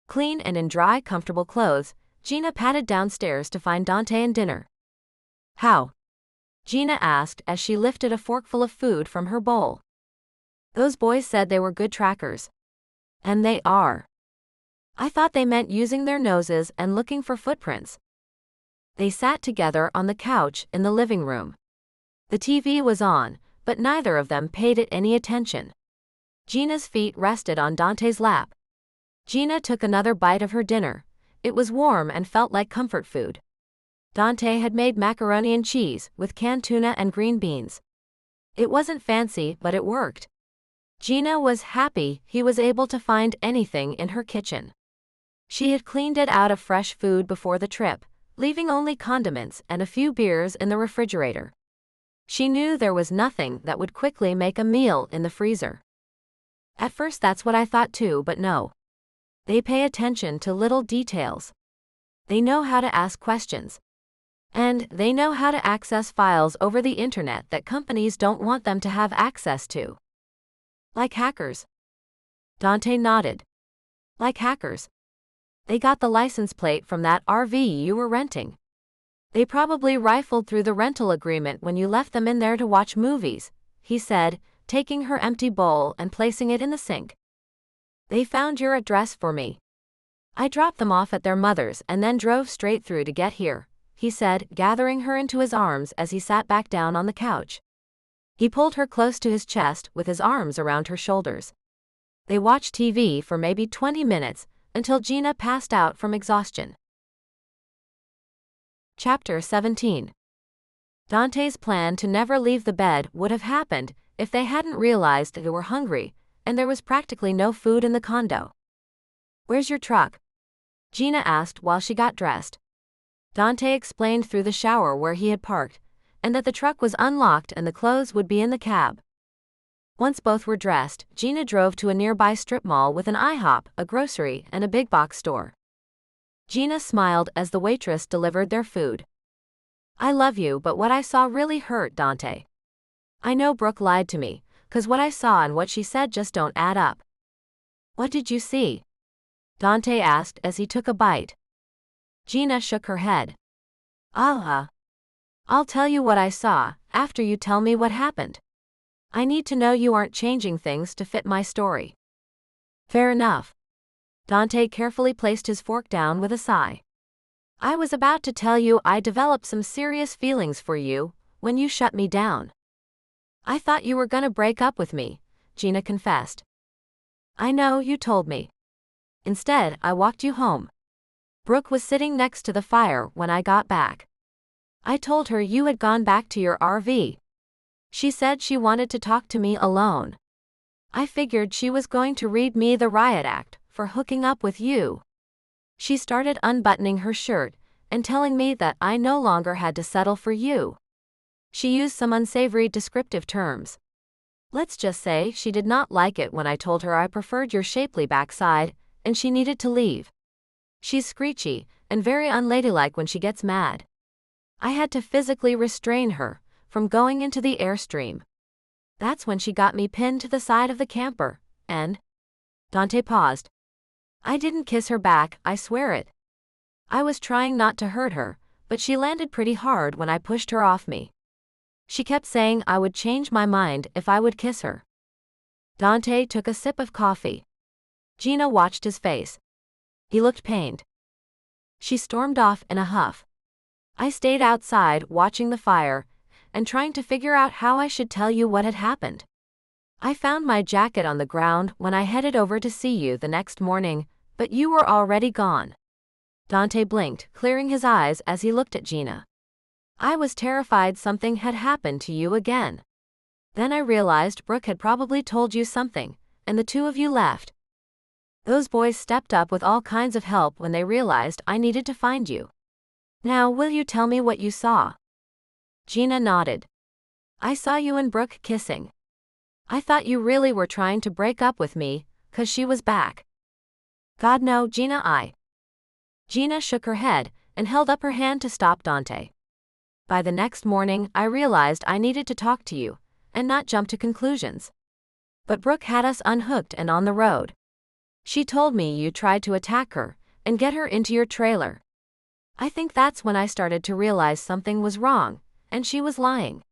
Clean and in dry, comfortable clothes, Geena padded downstairs to find Dante and dinner. "How?" Geena asked as she lifted a forkful of food from her bowl. "Those boys said they were good trackers." "And they are." "I thought they meant using their noses and looking for footprints." They sat together on the couch in the living room. The TV was on, but neither of them paid it any attention. Geena's feet rested on Dante's lap. Geena took another bite of her dinner. It was warm and felt like comfort food. Dante had made macaroni and cheese with canned tuna and green beans. It wasn't fancy, but it worked. Geena was happy he was able to find anything in her kitchen. She had cleaned it out of fresh food before the trip, leaving only condiments and a few beers in the refrigerator. She knew there was nothing that would quickly make a meal in the freezer. At first that's what I thought too, but no. They pay attention to little details. They know how to ask questions. And they know how to access files over the internet that companies don't want them to have access to. Like hackers. Dante nodded. Like hackers. They got the license plate from that RV you were renting. They probably rifled through the rental agreement when you left them in there to watch movies, he said, taking her empty bowl and placing it in the sink. They found your address for me. I dropped them off at their mother's and then drove straight through to get here, he said, gathering her into his arms as he sat back down on the couch. He pulled her close to his chest with his arms around her shoulders. They watched TV for maybe 20 minutes, until Geena passed out from exhaustion. Chapter 17. Dante's plan to never leave the bed would have happened if they hadn't realized they were hungry, and there was practically no food in the condo. Where's your truck? Geena asked while she got dressed. Dante explained through the shower where he had parked, and that the truck was unlocked and the clothes would be in the cab. Once both were dressed, Geena drove to a nearby strip mall with an IHOP, a grocery, and a big box store. Geena smiled as the waitress delivered their food. I love you, but what I saw really hurt, Dante. I know Brooke lied to me, 'cause what I saw and what she said just don't add up. What did you see? Dante asked as he took a bite. Geena shook her head. I'll tell you what I saw, after you tell me what happened. I need to know you aren't changing things to fit my story. Fair enough. Dante carefully placed his fork down with a sigh. I was about to tell you I developed some serious feelings for you, when you shut me down. I thought you were gonna break up with me, Geena confessed. I know, you told me. Instead, I walked you home. Brooke was sitting next to the fire when I got back. I told her you had gone back to your RV. She said she wanted to talk to me alone. I figured she was going to read me the riot act for hooking up with you. She started unbuttoning her shirt and telling me that I no longer had to settle for you. She used some unsavory descriptive terms. Let's just say she did not like it when I told her I preferred your shapely backside, and she needed to leave. She's screechy and very unladylike when she gets mad. I had to physically restrain her from going into the Airstream. That's when she got me pinned to the side of the camper, and... Dante paused. I didn't kiss her back, I swear it. I was trying not to hurt her, but she landed pretty hard when I pushed her off me. She kept saying I would change my mind if I would kiss her. Dante took a sip of coffee. Geena watched his face. He looked pained. She stormed off in a huff. I stayed outside watching the fire and trying to figure out how I should tell you what had happened. I found my jacket on the ground when I headed over to see you the next morning, but you were already gone. Dante blinked, clearing his eyes as he looked at Geena. I was terrified something had happened to you again. Then I realized Brooke had probably told you something, and the two of you left. Those boys stepped up with all kinds of help when they realized I needed to find you. Now will you tell me what you saw? Geena nodded. I saw you and Brooke kissing. I thought you really were trying to break up with me, 'cause she was back. God no, Geena. Geena shook her head and held up her hand to stop Dante. By the next morning, I realized I needed to talk to you, and not jump to conclusions. But Brooke had us unhooked and on the road. She told me you tried to attack her and get her into your trailer. I think that's when I started to realize something was wrong, and she was lying.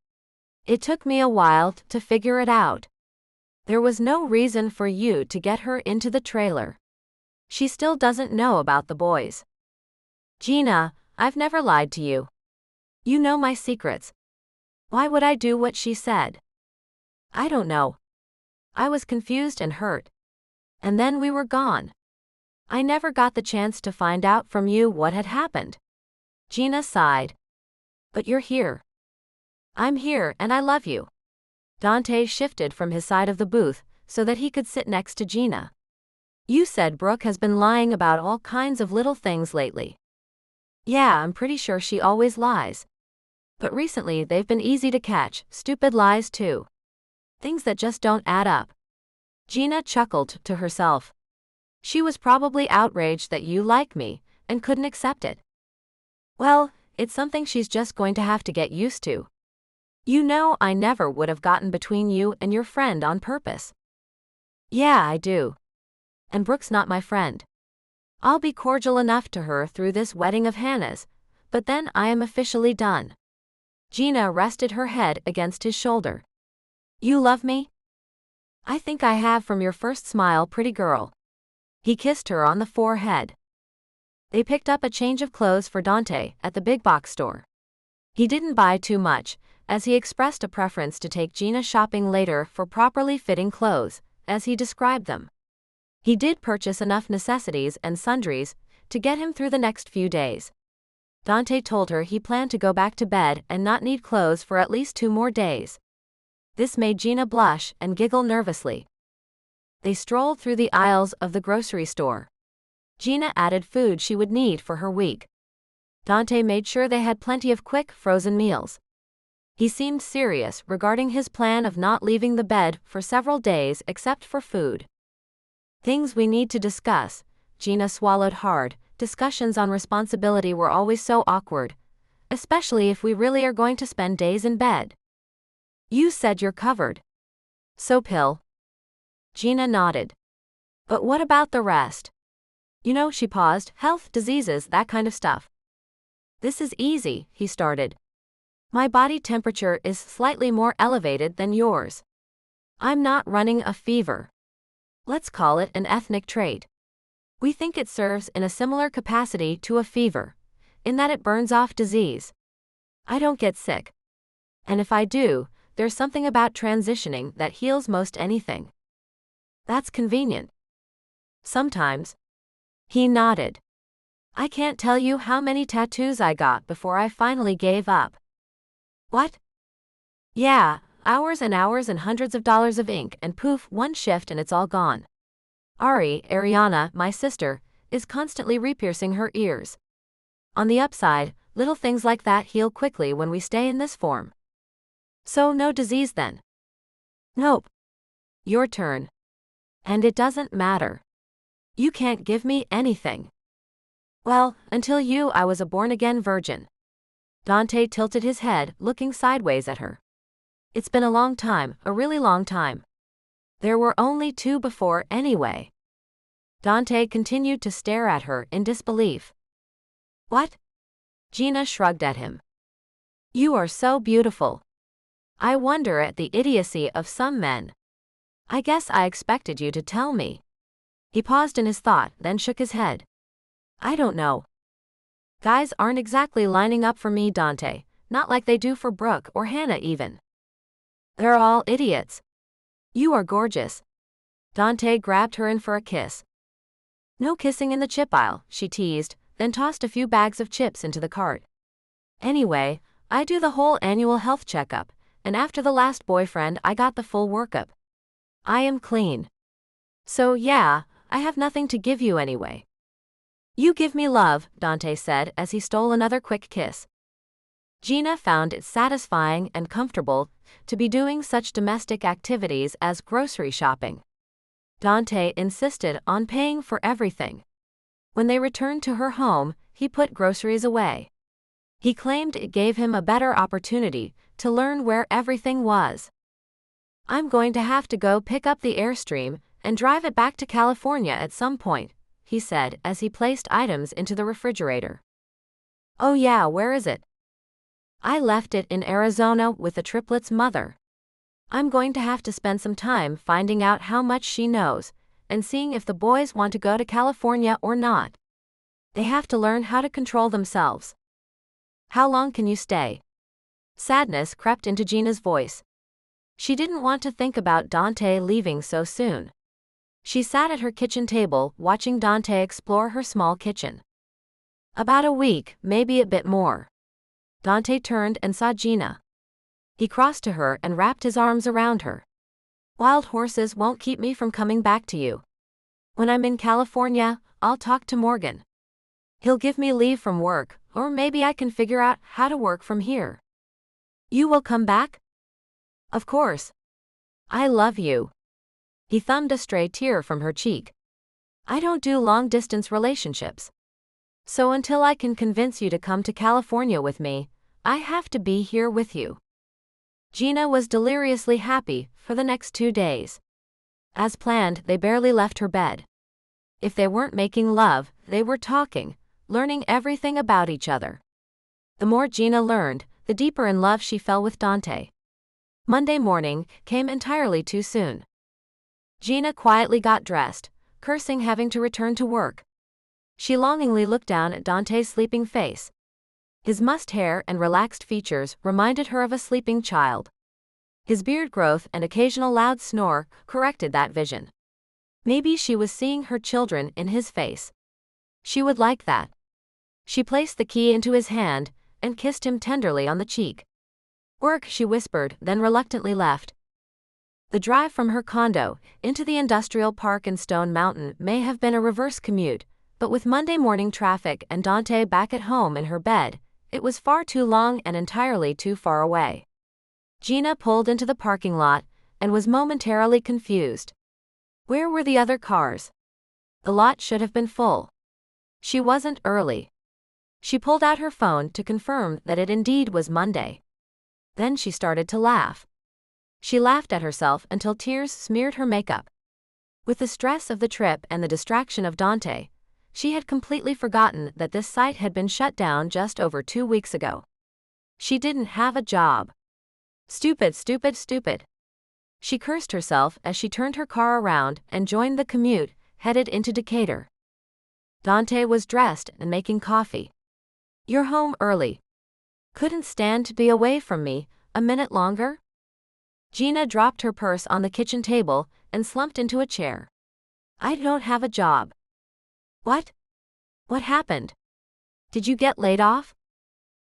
It took me a while to figure it out. There was no reason for you to get her into the trailer. She still doesn't know about the boys. Geena, I've never lied to you. You know my secrets. Why would I do what she said? I don't know. I was confused and hurt. And then we were gone. I never got the chance to find out from you what had happened. Geena sighed. But you're here. I'm here and I love you. Dante shifted from his side of the booth so that he could sit next to Geena. You said Brooke has been lying about all kinds of little things lately. Yeah, I'm pretty sure she always lies. But recently they've been easy to catch, stupid lies too. Things that just don't add up. Geena chuckled to herself. She was probably outraged that you like me, and couldn't accept it. Well, it's something she's just going to have to get used to. You know I never would have gotten between you and your friend on purpose. Yeah, I do. And Brooke's not my friend. I'll be cordial enough to her through this wedding of Hannah's, but then I am officially done. Geena rested her head against his shoulder. You love me? I think I have from your first smile, pretty girl. He kissed her on the forehead. They picked up a change of clothes for Dante at the big box store. He didn't buy too much, as he expressed a preference to take Geena shopping later for properly fitting clothes, as he described them. He did purchase enough necessities and sundries to get him through the next few days. Dante told her he planned to go back to bed and not need clothes for at least 2 more days. This made Geena blush and giggle nervously. They strolled through the aisles of the grocery store. Geena added food she would need for her week. Dante made sure they had plenty of quick, frozen meals. He seemed serious regarding his plan of not leaving the bed for several days except for food. Things we need to discuss. Geena swallowed hard. Discussions on responsibility were always so awkward, especially if we really are going to spend days in bed. You said you're covered. So pill. Geena nodded. But what about the rest? You know, she paused, health, diseases, that kind of stuff. This is easy, he started. My body temperature is slightly more elevated than yours. I'm not running a fever. Let's call it an ethnic trait. We think it serves in a similar capacity to a fever, in that it burns off disease. I don't get sick. And if I do, there's something about transitioning that heals most anything. That's convenient. Sometimes. He nodded. I can't tell you how many tattoos I got before I finally gave up. What? Yeah, hours and hours and hundreds of dollars of ink and poof, one shift and it's all gone. Ariana, my sister, is constantly re-piercing her ears. On the upside, little things like that heal quickly when we stay in this form. So no disease then? Nope. Your turn. And it doesn't matter. You can't give me anything. Well, until you, I was a born-again virgin. Dante tilted his head, looking sideways at her. It's been a long time, a really long time. There were only 2 before anyway. Dante continued to stare at her in disbelief. What? Geena shrugged at him. You are so beautiful. I wonder at the idiocy of some men. I guess I expected you to tell me. He paused in his thought, then shook his head. I don't know. Guys aren't exactly lining up for me, Dante, not like they do for Brooke or Hannah even. They're all idiots. You are gorgeous. Dante grabbed her in for a kiss. No kissing in the chip aisle, she teased, then tossed a few bags of chips into the cart. Anyway, I do the whole annual health checkup, and after the last boyfriend I got the full workup. I am clean. So yeah, I have nothing to give you anyway. You give me love, Dante said as he stole another quick kiss. Geena found it satisfying and comfortable to be doing such domestic activities as grocery shopping. Dante insisted on paying for everything. When they returned to her home, he put groceries away. He claimed it gave him a better opportunity to learn where everything was. I'm going to have to go pick up the Airstream and drive it back to California at some point, he said as he placed items into the refrigerator. Oh yeah, where is it? I left it in Arizona with the triplets' mother. I'm going to have to spend some time finding out how much she knows, and seeing if the boys want to go to California or not. They have to learn how to control themselves. How long can you stay? Sadness crept into Geena's voice. She didn't want to think about Dante leaving so soon. She sat at her kitchen table, watching Dante explore her small kitchen. About a week, maybe a bit more. Dante turned and saw Geena. He crossed to her and wrapped his arms around her. Wild horses won't keep me from coming back to you. When I'm in California, I'll talk to Morgan. He'll give me leave from work, or maybe I can figure out how to work from here. You will come back? Of course. I love you. He thumbed a stray tear from her cheek. I don't do long-distance relationships. So until I can convince you to come to California with me, I have to be here with you. Geena was deliriously happy for the next 2 days. As planned, they barely left her bed. If they weren't making love, they were talking, learning everything about each other. The more Geena learned, the deeper in love she fell with Dante. Monday morning came entirely too soon. Geena quietly got dressed, cursing having to return to work. She longingly looked down at Dante's sleeping face. His mussed hair and relaxed features reminded her of a sleeping child. His beard growth and occasional loud snore corrected that vision. Maybe she was seeing her children in his face. She would like that. She placed the key into his hand and kissed him tenderly on the cheek. Work, she whispered, then reluctantly left. The drive from her condo into the industrial park in Stone Mountain may have been a reverse commute, but with Monday morning traffic and Dante back at home in her bed, it was far too long and entirely too far away. Geena pulled into the parking lot and was momentarily confused. Where were the other cars? The lot should have been full. She wasn't early. She pulled out her phone to confirm that it indeed was Monday. Then she started to laugh. She laughed at herself until tears smeared her makeup. With the stress of the trip and the distraction of Dante, she had completely forgotten that this site had been shut down just over 2 weeks ago. She didn't have a job. Stupid, stupid, stupid. She cursed herself as she turned her car around and joined the commute, headed into Decatur. Dante was dressed and making coffee. You're home early. Couldn't stand to be away from me a minute longer? Geena dropped her purse on the kitchen table and slumped into a chair. I don't have a job. What? What happened? Did you get laid off?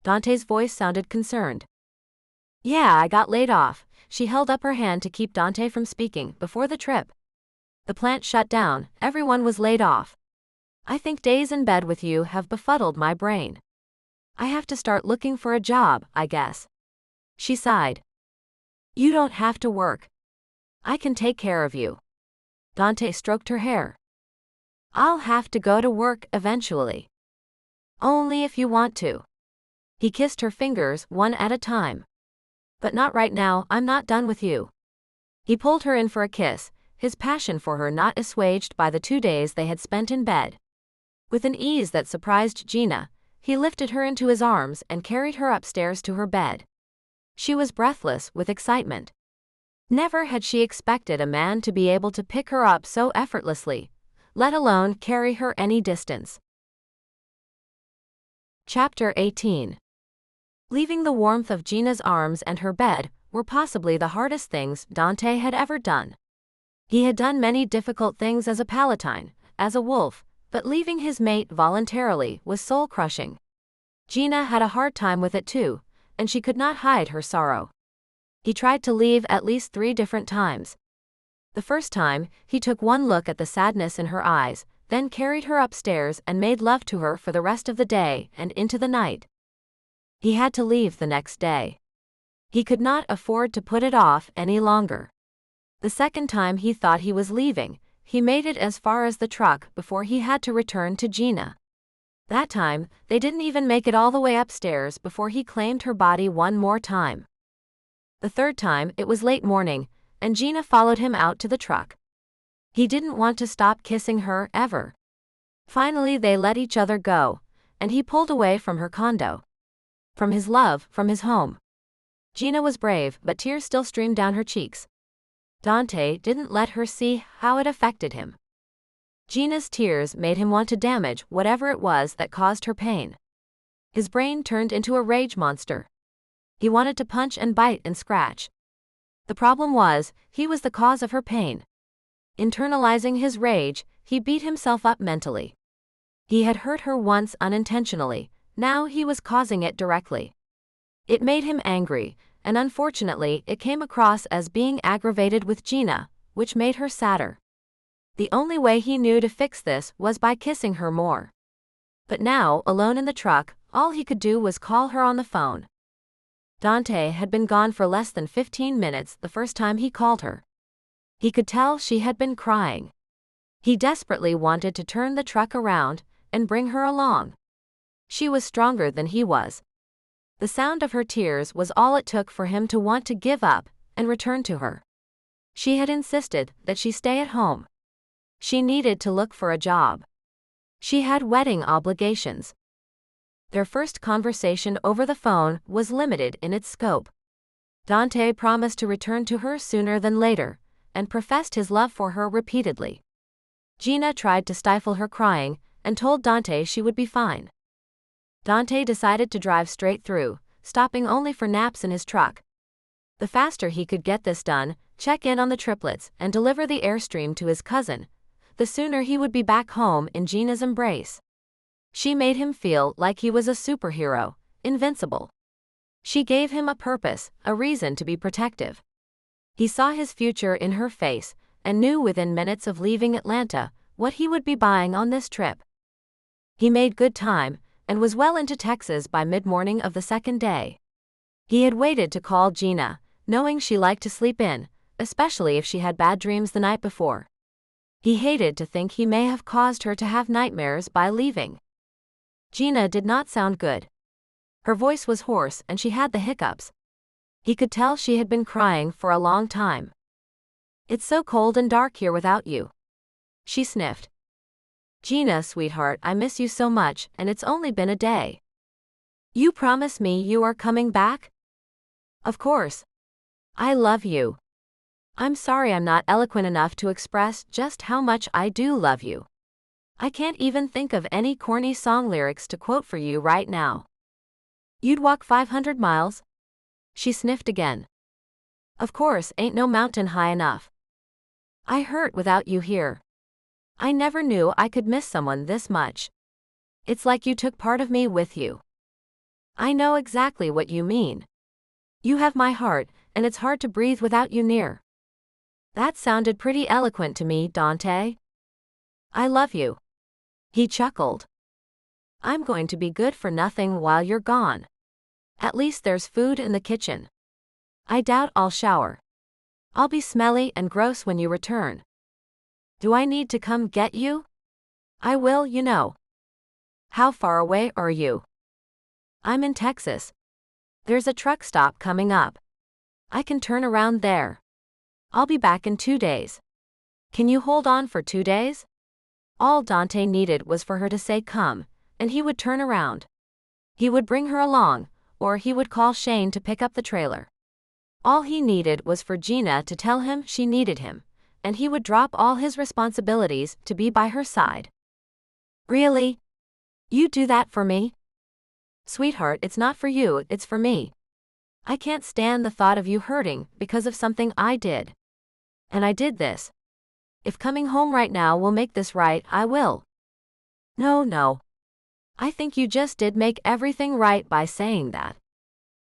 Dante's voice sounded concerned. Yeah, I got laid off. She held up her hand to keep Dante from speaking before the trip. The plant shut down, everyone was laid off. I think days in bed with you have befuddled my brain. I have to start looking for a job, I guess. She sighed. You don't have to work. I can take care of you. Dante stroked her hair. I'll have to go to work eventually. Only if you want to. He kissed her fingers one at a time. But not right now, I'm not done with you. He pulled her in for a kiss, his passion for her not assuaged by the 2 days they had spent in bed. With an ease that surprised Geena, he lifted her into his arms and carried her upstairs to her bed. She was breathless with excitement. Never had she expected a man to be able to pick her up so effortlessly, let alone carry her any distance. Chapter 18. Leaving the warmth of Geena's arms and her bed were possibly the hardest things Dante had ever done. He had done many difficult things as a Palatine, as a wolf, but leaving his mate voluntarily was soul-crushing. Geena had a hard time with it too, and she could not hide her sorrow. He tried to leave at least 3 different times. The first time, he took one look at the sadness in her eyes, then carried her upstairs and made love to her for the rest of the day and into the night. He had to leave the next day. He could not afford to put it off any longer. The second time he thought he was leaving, he made it as far as the truck before he had to return to Geena. That time, they didn't even make it all the way upstairs before he claimed her body one more time. The third time, it was late morning, and Geena followed him out to the truck. He didn't want to stop kissing her ever. Finally they let each other go, and he pulled away from her condo. From his love, from his home. Geena was brave, but tears still streamed down her cheeks. Dante didn't let her see how it affected him. Geena's tears made him want to damage whatever it was that caused her pain. His brain turned into a rage monster. He wanted to punch and bite and scratch. The problem was, he was the cause of her pain. Internalizing his rage, he beat himself up mentally. He had hurt her once unintentionally, now he was causing it directly. It made him angry, and unfortunately it came across as being aggravated with Geena, which made her sadder. The only way he knew to fix this was by kissing her more. But now, alone in the truck, all he could do was call her on the phone. Dante had been gone for less than 15 minutes the first time he called her. He could tell she had been crying. He desperately wanted to turn the truck around and bring her along. She was stronger than he was. The sound of her tears was all it took for him to want to give up and return to her. She had insisted that she stay at home. She needed to look for a job. She had wedding obligations. Their first conversation over the phone was limited in its scope. Dante promised to return to her sooner than later, and professed his love for her repeatedly. Geena tried to stifle her crying, and told Dante she would be fine. Dante decided to drive straight through, stopping only for naps in his truck. The faster he could get this done, check in on the triplets, and deliver the Airstream to his cousin, the sooner he would be back home in Geena's embrace. She made him feel like he was a superhero, invincible. She gave him a purpose, a reason to be protective. He saw his future in her face, and knew within minutes of leaving Atlanta what he would be buying on this trip. He made good time, and was well into Texas by mid-morning of the second day. He had waited to call Geena, knowing she liked to sleep in, especially if she had bad dreams the night before. He hated to think he may have caused her to have nightmares by leaving. Geena did not sound good. Her voice was hoarse and she had the hiccups. He could tell she had been crying for a long time. "It's so cold and dark here without you," she sniffed. "Geena, sweetheart, I miss you so much, and it's only been a day." "You promise me you are coming back?" "Of course. I love you. I'm sorry I'm not eloquent enough to express just how much I do love you. I can't even think of any corny song lyrics to quote for you right now." "You'd walk 500 miles?" She sniffed again. "Of course, ain't no mountain high enough. I hurt without you here. I never knew I could miss someone this much. It's like you took part of me with you. I know exactly what you mean. You have my heart, and it's hard to breathe without you near." "That sounded pretty eloquent to me, Dante." "I love you." He chuckled. "I'm going to be good for nothing while you're gone. At least there's food in the kitchen. I doubt I'll shower. I'll be smelly and gross when you return. Do I need to come get you?" "I will, you know." "How far away are you?" "I'm in Texas. There's a truck stop coming up. I can turn around there. I'll be back in 2 days. Can you hold on for 2 days?" All Dante needed was for her to say come, and he would turn around. He would bring her along, or he would call Shane to pick up the trailer. All he needed was for Geena to tell him she needed him, and he would drop all his responsibilities to be by her side. "Really? You'd do that for me?" "Sweetheart, it's not for you, it's for me. I can't stand the thought of you hurting because of something I did. And I did this. If coming home right now will make this right, I will." No. I think you just did make everything right by saying that.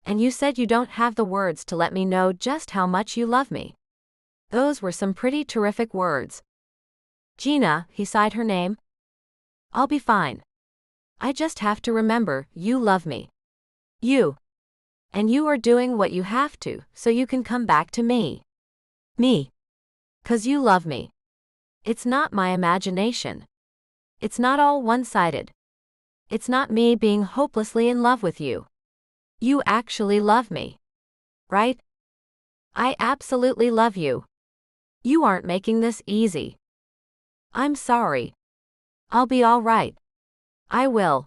And you said you don't have the words to let me know just how much you love me. Those were some pretty terrific words." "Geena," he sighed her name. "I'll be fine. I just have to remember you love me. You. And you are doing what you have to so you can come back to me. Me. 'Cause you love me. It's not my imagination. It's not all one-sided. It's not me being hopelessly in love with you. You actually love me. Right? I absolutely love you. You aren't making this easy. I'm sorry. I'll be all right. I will.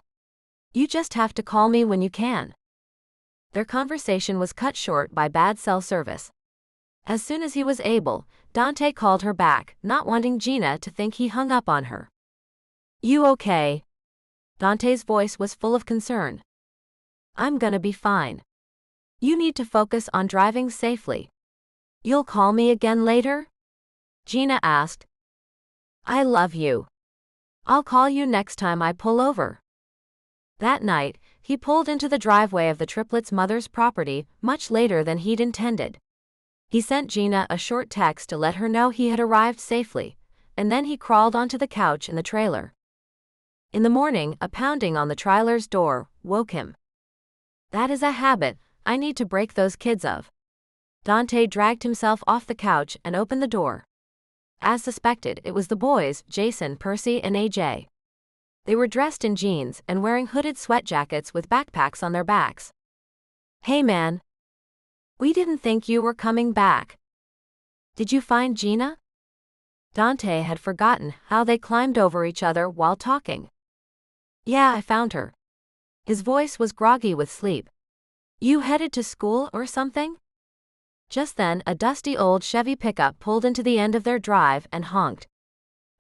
You just have to call me when you can." Their conversation was cut short by bad cell service. As soon as he was able, Dante called her back, not wanting Geena to think he hung up on her. "You okay?" Dante's voice was full of concern. "I'm gonna be fine. You need to focus on driving safely. You'll call me again later? Geena asked. I love you. I'll call you next time I pull over. That night, he pulled into the driveway of the triplets' mother's property much later than he'd intended. He sent Geena a short text to let her know he had arrived safely, and then he crawled onto the couch in the trailer. In the morning, a pounding on the trailer's door woke him. That is a habit I need to break those kids of. Dante dragged himself off the couch and opened the door. As suspected, it was the boys, Jason, Percy, and AJ. They were dressed in jeans and wearing hooded sweat jackets with backpacks on their backs. Hey man. We didn't think you were coming back. Did you find Geena? Dante had forgotten how they climbed over each other while talking. Yeah, I found her. His voice was groggy with sleep. You headed to school or something? Just then, a dusty old Chevy pickup pulled into the end of their drive and honked.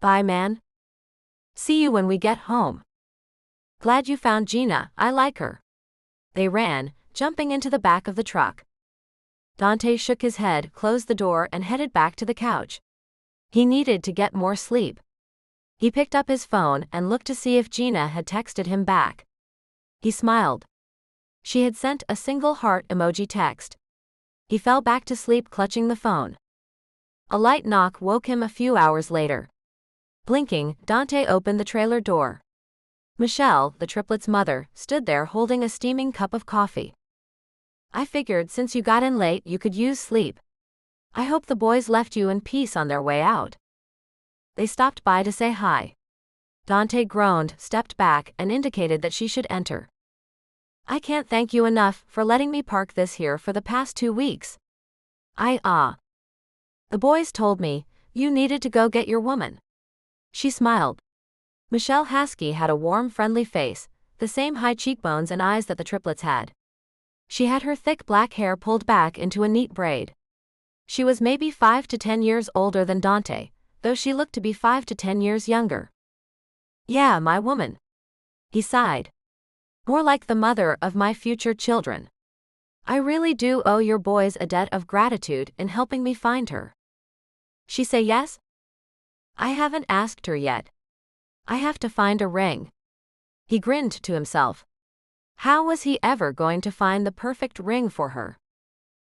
Bye, man. See you when we get home. Glad you found Geena, I like her. They ran, jumping into the back of the truck. Dante shook his head, closed the door, and headed back to the couch. He needed to get more sleep. He picked up his phone and looked to see if Geena had texted him back. He smiled. She had sent a single heart emoji text. He fell back to sleep clutching the phone. A light knock woke him a few hours later. Blinking, Dante opened the trailer door. Michelle, the triplets' mother, stood there holding a steaming cup of coffee. I figured since you got in late you could use sleep. I hope the boys left you in peace on their way out. They stopped by to say hi. Dante groaned, stepped back, and indicated that she should enter. I can't thank you enough for letting me park this here for the past 2 weeks. The boys told me you needed to go get your woman. She smiled. Michelle Haskey had a warm, friendly face, the same high cheekbones and eyes that the triplets had. She had her thick black hair pulled back into a neat braid. She was maybe 5 to 10 years older than Dante, though she looked to be 5 to 10 years younger. Yeah, my woman. He sighed. More like the mother of my future children. I really do owe your boys a debt of gratitude in helping me find her. She say yes? I haven't asked her yet. I have to find a ring. He grinned to himself. How was he ever going to find the perfect ring for her?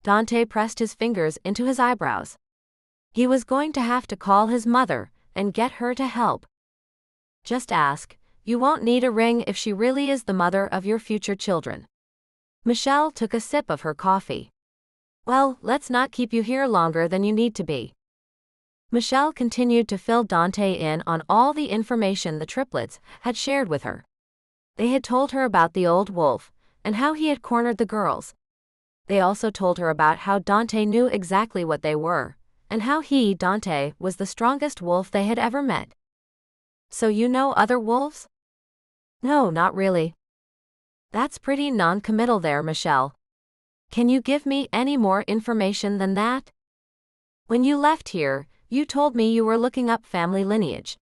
Dante pressed his fingers into his eyebrows. He was going to have to call his mother and get her to help. Just ask. You won't need a ring if she really is the mother of your future children. Michelle took a sip of her coffee. Well, let's not keep you here longer than you need to be. Michelle continued to fill Dante in on all the information the triplets had shared with her. They had told her about the old wolf, and how he had cornered the girls. They also told her about how Dante knew exactly what they were, and how he, Dante, was the strongest wolf they had ever met. So you know other wolves? No, not really. That's pretty non-committal there, Michelle. Can you give me any more information than that? When you left here, you told me you were looking up family lineage.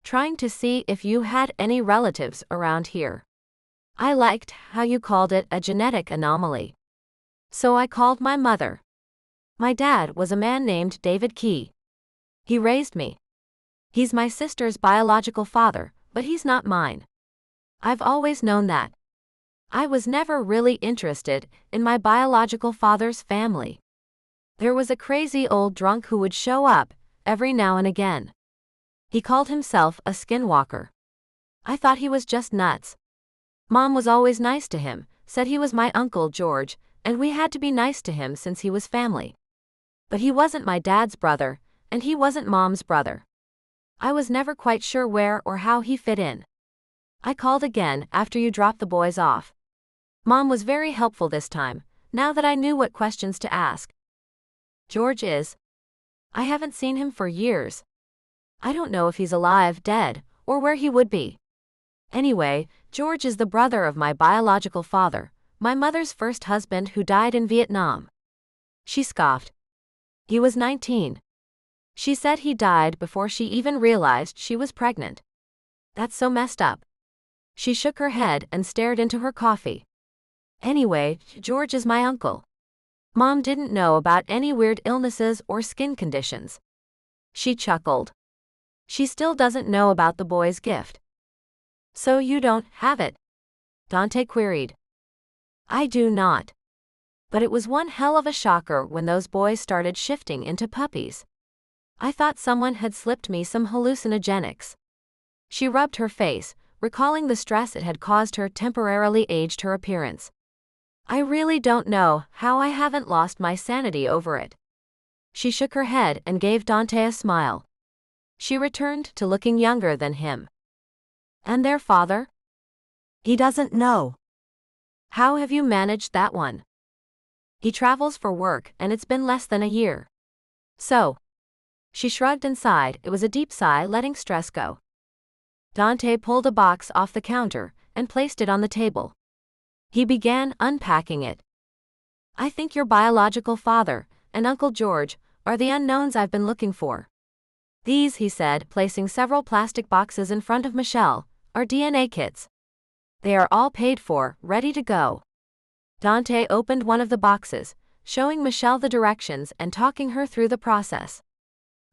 Trying to see if you had any relatives around here. I liked how you called it a genetic anomaly. So I called my mother. My dad was a man named David Key. He raised me. He's my sister's biological father, but he's not mine. I've always known that. I was never really interested in my biological father's family. There was a crazy old drunk who would show up every now and again. He called himself a skinwalker. I thought he was just nuts. Mom was always nice to him, said he was my Uncle George, and we had to be nice to him since he was family. But he wasn't my dad's brother, and he wasn't Mom's brother. I was never quite sure where or how he fit in. I called again after you dropped the boys off. Mom was very helpful this time, now that I knew what questions to ask. George is. I haven't seen him for years. I don't know if he's alive, dead, or where he would be. Anyway, George is the brother of my biological father, my mother's first husband who died in Vietnam. She scoffed. He was 19. She said he died before she even realized she was pregnant. That's so messed up. She shook her head and stared into her coffee. Anyway, George is my uncle. Mom didn't know about any weird illnesses or skin conditions. She chuckled. She still doesn't know about the boy's gift. So you don't have it? Dante queried. I do not. But it was one hell of a shocker when those boys started shifting into puppies. I thought someone had slipped me some hallucinogenics. She rubbed her face, recalling the stress it had caused her temporarily aged her appearance. I really don't know how I haven't lost my sanity over it. She shook her head and gave Dante a smile. She returned to looking younger than him. And their father? He doesn't know. How have you managed that one? He travels for work and it's been less than a year. So. She shrugged and sighed. It was a deep sigh, letting stress go. Dante pulled a box off the counter and placed it on the table. He began unpacking it. I think your biological father and Uncle George are the unknowns I've been looking for. These, he said, placing several plastic boxes in front of Michelle, are DNA kits. They are all paid for, ready to go. Dante opened one of the boxes, showing Michelle the directions and talking her through the process.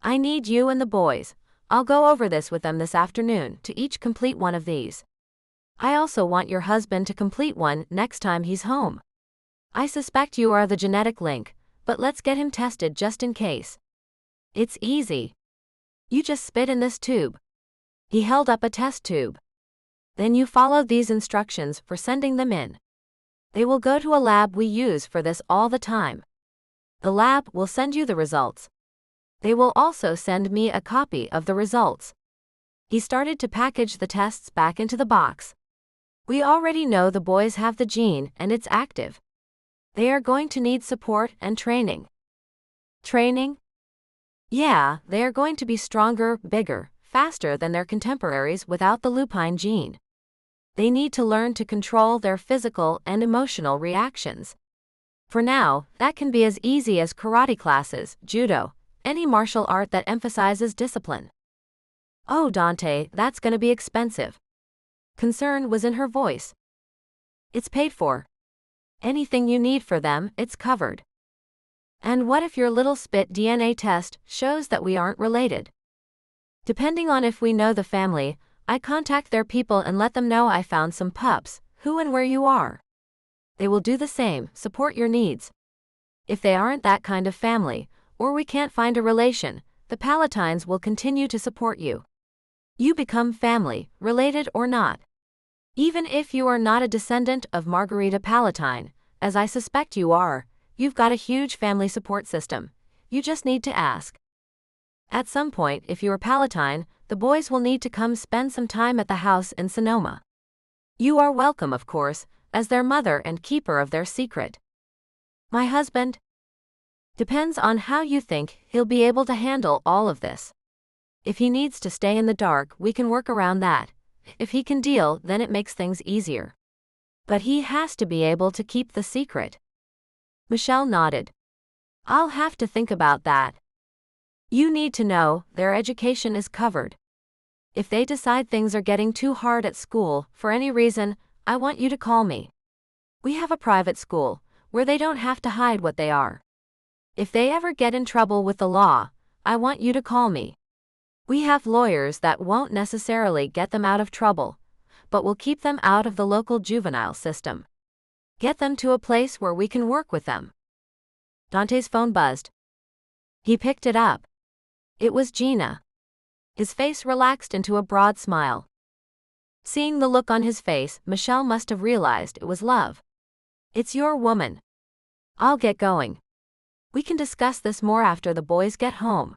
I need you and the boys. I'll go over this with them this afternoon to each complete one of these. I also want your husband to complete one next time he's home. I suspect you are the genetic link, but let's get him tested just in case. It's easy. You just spit in this tube. He held up a test tube. Then you follow these instructions for sending them in. They will go to a lab we use for this all the time. The lab will send you the results. They will also send me a copy of the results. He started to package the tests back into the box. We already know the boys have the gene and it's active. They are going to need support and training. Training? Yeah, they are going to be stronger, bigger, faster than their contemporaries without the lupine gene. They need to learn to control their physical and emotional reactions. For now, that can be as easy as karate classes, judo, any martial art that emphasizes discipline. Oh, Dante, that's gonna be expensive. Concern was in her voice. It's paid for. Anything you need for them, it's covered. And what if your little spit DNA test shows that we aren't related? Depending on if we know the family, I contact their people and let them know I found some pups, who and where you are. They will do the same, support your needs. If they aren't that kind of family, or we can't find a relation, the Palatines will continue to support you. You become family, related or not. Even if you are not a descendant of Margarita Palatine, as I suspect you are, you've got a huge family support system. You just need to ask. At some point, if you are Palatine, the boys will need to come spend some time at the house in Sonoma. You are welcome, of course, as their mother and keeper of their secret. My husband? Depends on how you think he'll be able to handle all of this. If he needs to stay in the dark, we can work around that. If he can deal, then it makes things easier. But he has to be able to keep the secret. Michelle nodded. I'll have to think about that. You need to know their education is covered. If they decide things are getting too hard at school, for any reason, I want you to call me. We have a private school, where they don't have to hide what they are. If they ever get in trouble with the law, I want you to call me. We have lawyers that won't necessarily get them out of trouble, but will keep them out of the local juvenile system. Get them to a place where we can work with them. Dante's phone buzzed. He picked it up. It was Geena. His face relaxed into a broad smile. Seeing the look on his face, Michelle must have realized it was love. It's your woman. I'll get going. We can discuss this more after the boys get home.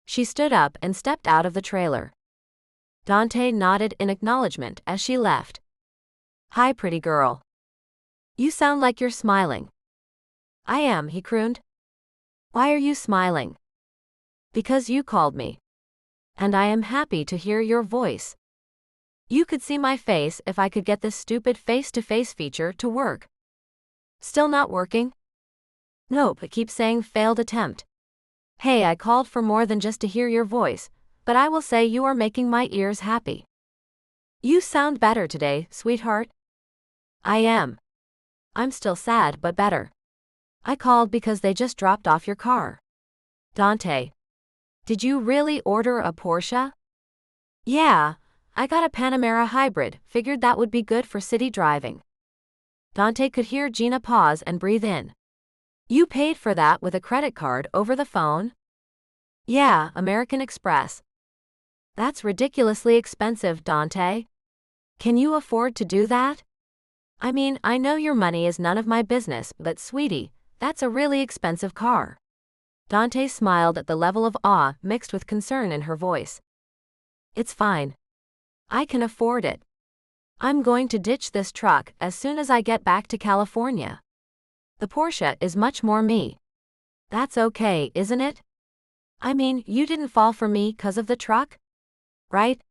She stood up and stepped out of the trailer. Dante nodded in acknowledgement as she left. Hi, pretty girl. You sound like you're smiling. I am, he crooned. Why are you smiling? Because you called me. And I am happy to hear your voice. You could see my face if I could get this stupid face-to-face feature to work. Still not working? Nope, it keeps saying failed attempt. Hey, I called for more than just to hear your voice, but I will say you are making my ears happy. You sound better today, sweetheart. I am. I'm still sad but better. I called because they just dropped off your car. Dante. Did you really order a Porsche? Yeah, I got a Panamera hybrid, figured that would be good for city driving. Dante could hear Geena pause and breathe in. You paid for that with a credit card over the phone? Yeah, American Express. That's ridiculously expensive, Dante. Can you afford to do that? I mean, I know your money is none of my business, but sweetie, that's a really expensive car. Dante smiled at the level of awe mixed with concern in her voice. It's fine. I can afford it. I'm going to ditch this truck as soon as I get back to California. The Porsche is much more me. That's okay, isn't it? I mean, you didn't fall for me 'cause of the truck? Right?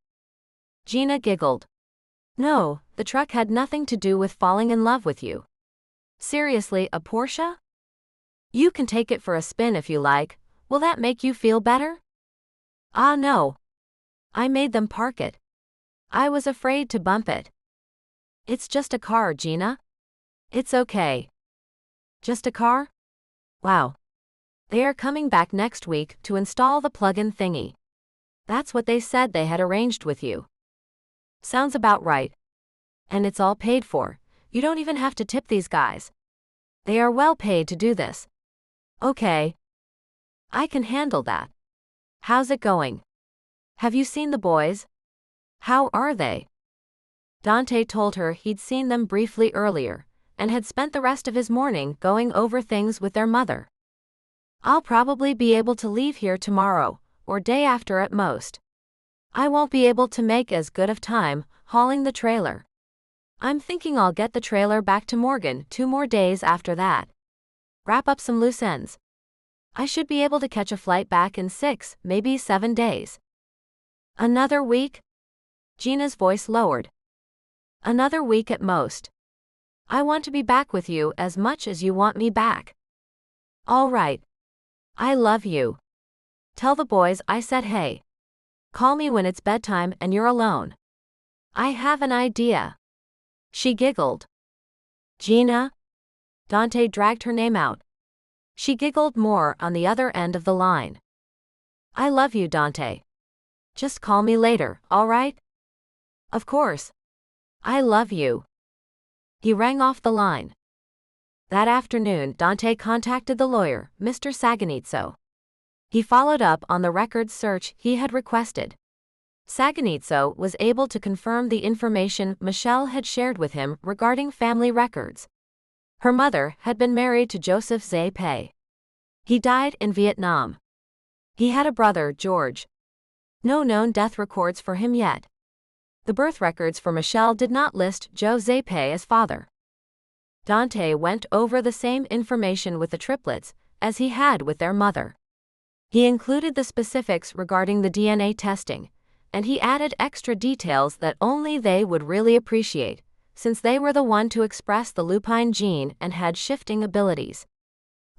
Geena giggled. No, the truck had nothing to do with falling in love with you. Seriously, a Porsche? You can take it for a spin if you like. Will that make you feel better? Ah, no. I made them park it. I was afraid to bump it. It's just a car, Geena. It's okay. Just a car? Wow. They are coming back next week to install the plug-in thingy. That's what they said they had arranged with you. Sounds about right. And it's all paid for. You don't even have to tip these guys. They are well paid to do this. Okay. I can handle that. How's it going? Have you seen the boys? How are they? Dante told her he'd seen them briefly earlier, and had spent the rest of his morning going over things with their mother. I'll probably be able to leave here tomorrow, or day after at most. I won't be able to make as good of time hauling the trailer. I'm thinking I'll get the trailer back to Morgan 2 more days after that. Wrap up some loose ends. I should be able to catch a flight back in 6, maybe 7 days. Another week? Geena's voice lowered. Another week at most. I want to be back with you as much as you want me back. All right. I love you. Tell the boys I said hey. Call me when it's bedtime and you're alone. I have an idea. She giggled. Geena? Dante dragged her name out. She giggled more on the other end of the line. I love you, Dante. Just call me later, all right? Of course. I love you. He rang off the line. That afternoon, Dante contacted the lawyer, Mr. Saganizzo. He followed up on the records search he had requested. Saganizzo was able to confirm the information Michelle had shared with him regarding family records. Her mother had been married to Joseph Zay. He died in Vietnam. He had a brother, George. No known death records for him yet. The birth records for Michelle did not list Joe Zay as father. Dante went over the same information with the triplets as he had with their mother. He included the specifics regarding the DNA testing, and he added extra details that only they would really appreciate, since they were the one to express the lupine gene and had shifting abilities.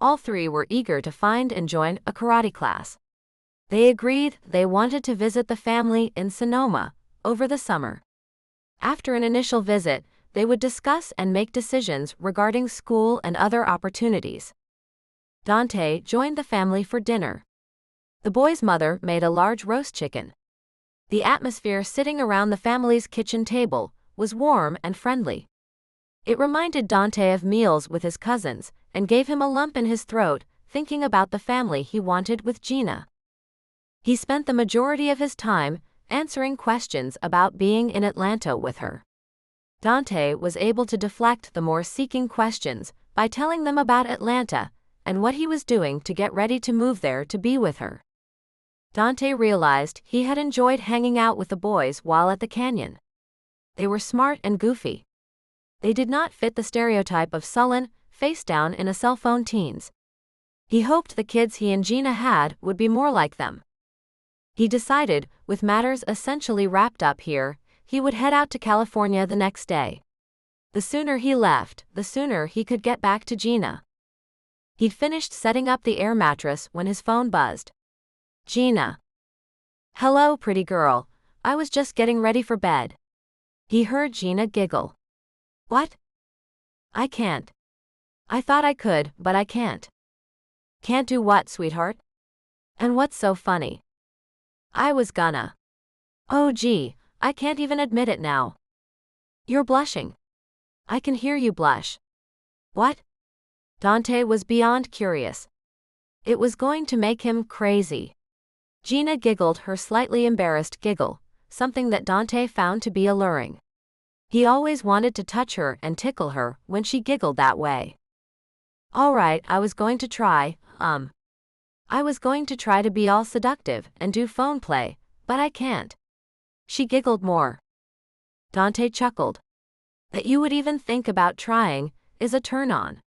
All 3 were eager to find and join a karate class. They agreed they wanted to visit the family in Sonoma over the summer. After an initial visit, they would discuss and make decisions regarding school and other opportunities. Dante joined the family for dinner. The boy's mother made a large roast chicken. The atmosphere sitting around the family's kitchen table was warm and friendly. It reminded Dante of meals with his cousins and gave him a lump in his throat thinking about the family he wanted with Geena. He spent the majority of his time answering questions about being in Atlanta with her. Dante was able to deflect the more seeking questions by telling them about Atlanta and what he was doing to get ready to move there to be with her. Dante realized he had enjoyed hanging out with the boys while at the canyon. They were smart and goofy. They did not fit the stereotype of sullen, face-down in a cell phone teens. He hoped the kids he and Geena had would be more like them. He decided, with matters essentially wrapped up here, he would head out to California the next day. The sooner he left, the sooner he could get back to Geena. He'd finished setting up the air mattress when his phone buzzed. Geena. Hello, pretty girl. I was just getting ready for bed. He heard Geena giggle. What? I can't. I thought I could, but I can't. Can't do what, sweetheart? And what's so funny? I was gonna. Oh gee, I can't even admit it now. You're blushing. I can hear you blush. What? Dante was beyond curious. It was going to make him crazy. Geena giggled her slightly embarrassed giggle, something that Dante found to be alluring. He always wanted to touch her and tickle her when she giggled that way. All right, I was going to try to be all seductive and do phone play, but I can't. She giggled more. Dante chuckled. That you would even think about trying is a turn on.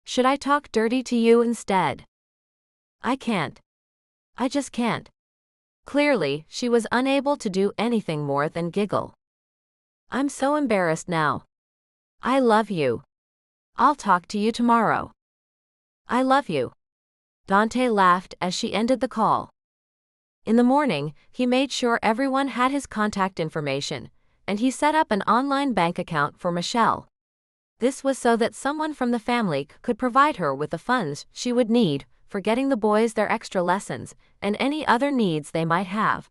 Should I talk dirty to you instead? I can't. I just can't. Clearly, she was unable to do anything more than giggle. I'm so embarrassed now. I love you. I'll talk to you tomorrow. I love you. Dante laughed as she ended the call. In the morning, he made sure everyone had his contact information, and he set up an online bank account for Michelle. This was so that someone from the family could provide her with the funds she would need for getting the boys their extra lessons and any other needs they might have.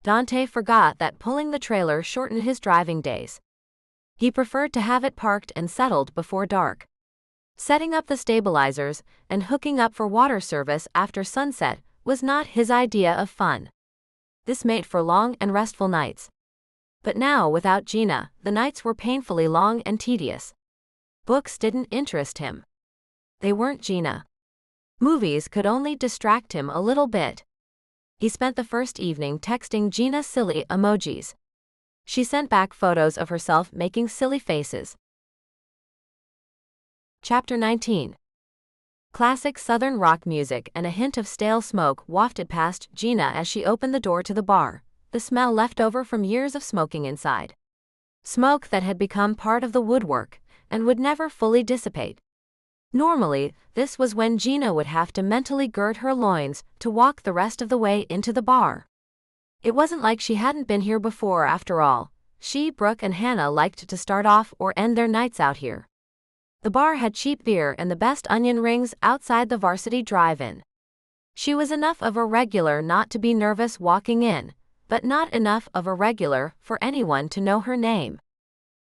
Dante forgot that pulling the trailer shortened his driving days. He preferred to have it parked and settled before dark. Setting up the stabilizers and hooking up for water service after sunset was not his idea of fun. This made for long and restful nights. But now, without Geena, the nights were painfully long and tedious. Books didn't interest him. They weren't Geena. Movies could only distract him a little bit. He spent the first evening texting Geena silly emojis. She sent back photos of herself making silly faces. Chapter 19. Classic southern rock music and a hint of stale smoke wafted past Geena as she opened the door to the bar, the smell left over from years of smoking inside. Smoke that had become part of the woodwork and would never fully dissipate. Normally, this was when Geena would have to mentally gird her loins to walk the rest of the way into the bar. It wasn't like she hadn't been here before after all. She, Brooke and Hannah liked to start off or end their nights out here. The bar had cheap beer and the best onion rings outside the Varsity Drive-In. She was enough of a regular not to be nervous walking in, but not enough of a regular for anyone to know her name.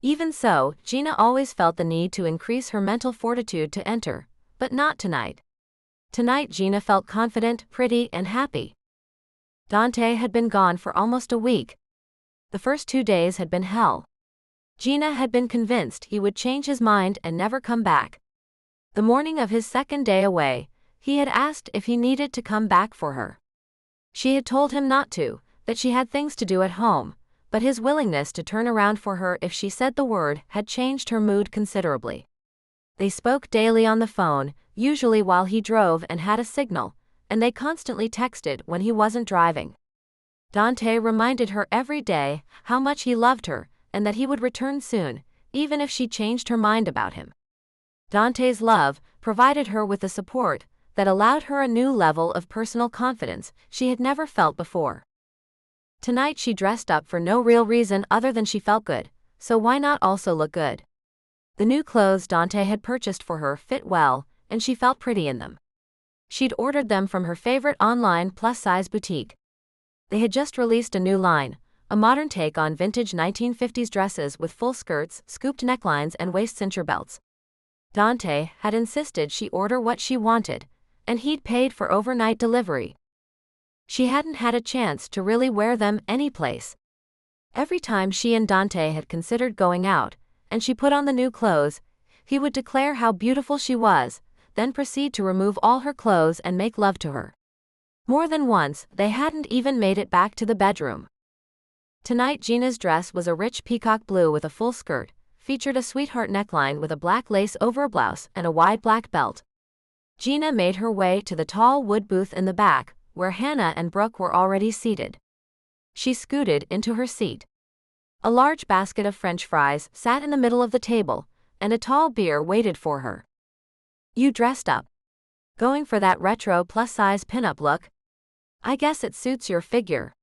Even so, Geena always felt the need to increase her mental fortitude to enter, but not tonight. Tonight Geena felt confident, pretty, and happy. Dante had been gone for almost a week. The first 2 days had been hell. Geena had been convinced he would change his mind and never come back. The morning of his second day away, he had asked if he needed to come back for her. She had told him not to, that she had things to do at home, but his willingness to turn around for her if she said the word had changed her mood considerably. They spoke daily on the phone, usually while he drove and had a signal, and they constantly texted when he wasn't driving. Dante reminded her every day how much he loved her and that he would return soon, even if she changed her mind about him. Dante's love provided her with the support that allowed her a new level of personal confidence she had never felt before. Tonight she dressed up for no real reason other than she felt good, so why not also look good? The new clothes Dante had purchased for her fit well, and she felt pretty in them. She'd ordered them from her favorite online plus-size boutique. They had just released a new line, a modern take on vintage 1950s dresses with full skirts, scooped necklines, and waist cincher belts. Dante had insisted she order what she wanted, and he'd paid for overnight delivery. She hadn't had a chance to really wear them anyplace. Every time she and Dante had considered going out, and she put on the new clothes, he would declare how beautiful she was, then proceed to remove all her clothes and make love to her. More than once, they hadn't even made it back to the bedroom. Tonight Geena's dress was a rich peacock blue with a full skirt, featured a sweetheart neckline with a black lace over a blouse and a wide black belt. Geena made her way to the tall wood booth in the back, where Hannah and Brooke were already seated. She scooted into her seat. A large basket of French fries sat in the middle of the table, and a tall beer waited for her. You dressed up. Going for that retro plus-size pinup look? I guess it suits your figure.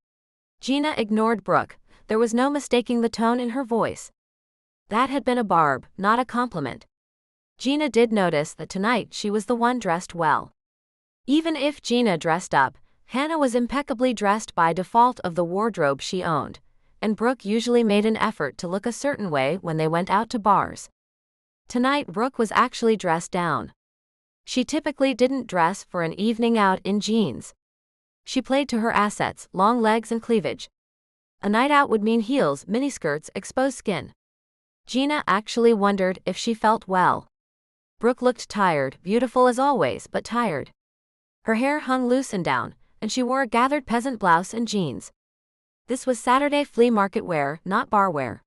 Geena ignored Brooke. There was no mistaking the tone in her voice. That had been a barb, not a compliment. Geena did notice that tonight she was the one dressed well. Even if Geena dressed up, Hannah was impeccably dressed by default of the wardrobe she owned, and Brooke usually made an effort to look a certain way when they went out to bars. Tonight Brooke was actually dressed down. She typically didn't dress for an evening out in jeans. She played to her assets, long legs and cleavage. A night out would mean heels, miniskirts, exposed skin. Geena actually wondered if she felt well. Brooke looked tired, beautiful as always, but tired. Her hair hung loose and down, and she wore a gathered peasant blouse and jeans. This was Saturday flea market wear, not bar wear.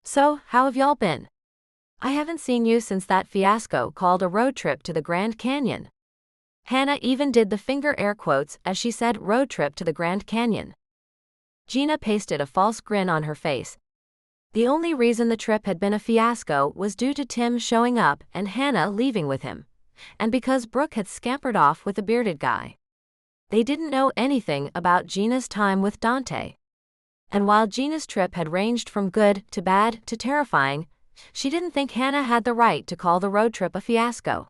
"So, how have y'all been? I haven't seen you since that fiasco called a road trip to the Grand Canyon." Hannah even did the finger air quotes as she said road trip to the Grand Canyon. Geena pasted a false grin on her face. The only reason the trip had been a fiasco was due to Tim showing up and Hannah leaving with him, and because Brooke had scampered off with a bearded guy. They didn't know anything about Geena's time with Dante. And while Geena's trip had ranged from good to bad to terrifying, she didn't think Hannah had the right to call the road trip a fiasco.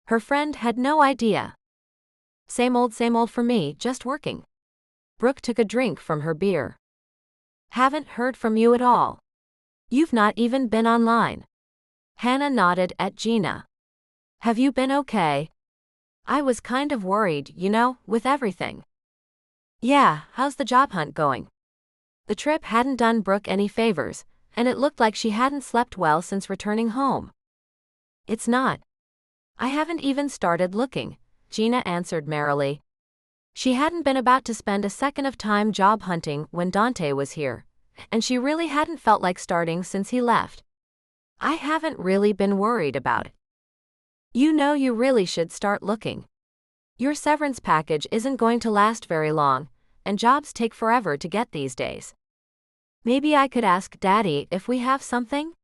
Her friend had no idea. Same old for me, just working." Brooke took a drink from her beer. "Haven't heard from you at all. You've not even been online." Hannah nodded at Geena. "Have you been okay? I was kind of worried, with everything." "Yeah, how's the job hunt going?" The trip hadn't done Brooke any favors, and it looked like she hadn't slept well since returning home. "It's not. I haven't even started looking," Geena answered merrily. She hadn't been about to spend a second of time job hunting when Dante was here, and she really hadn't felt like starting since he left. "I haven't really been worried about it. You really should start looking. Your severance package isn't going to last very long, and jobs take forever to get these days. Maybe I could ask Daddy if we have something?"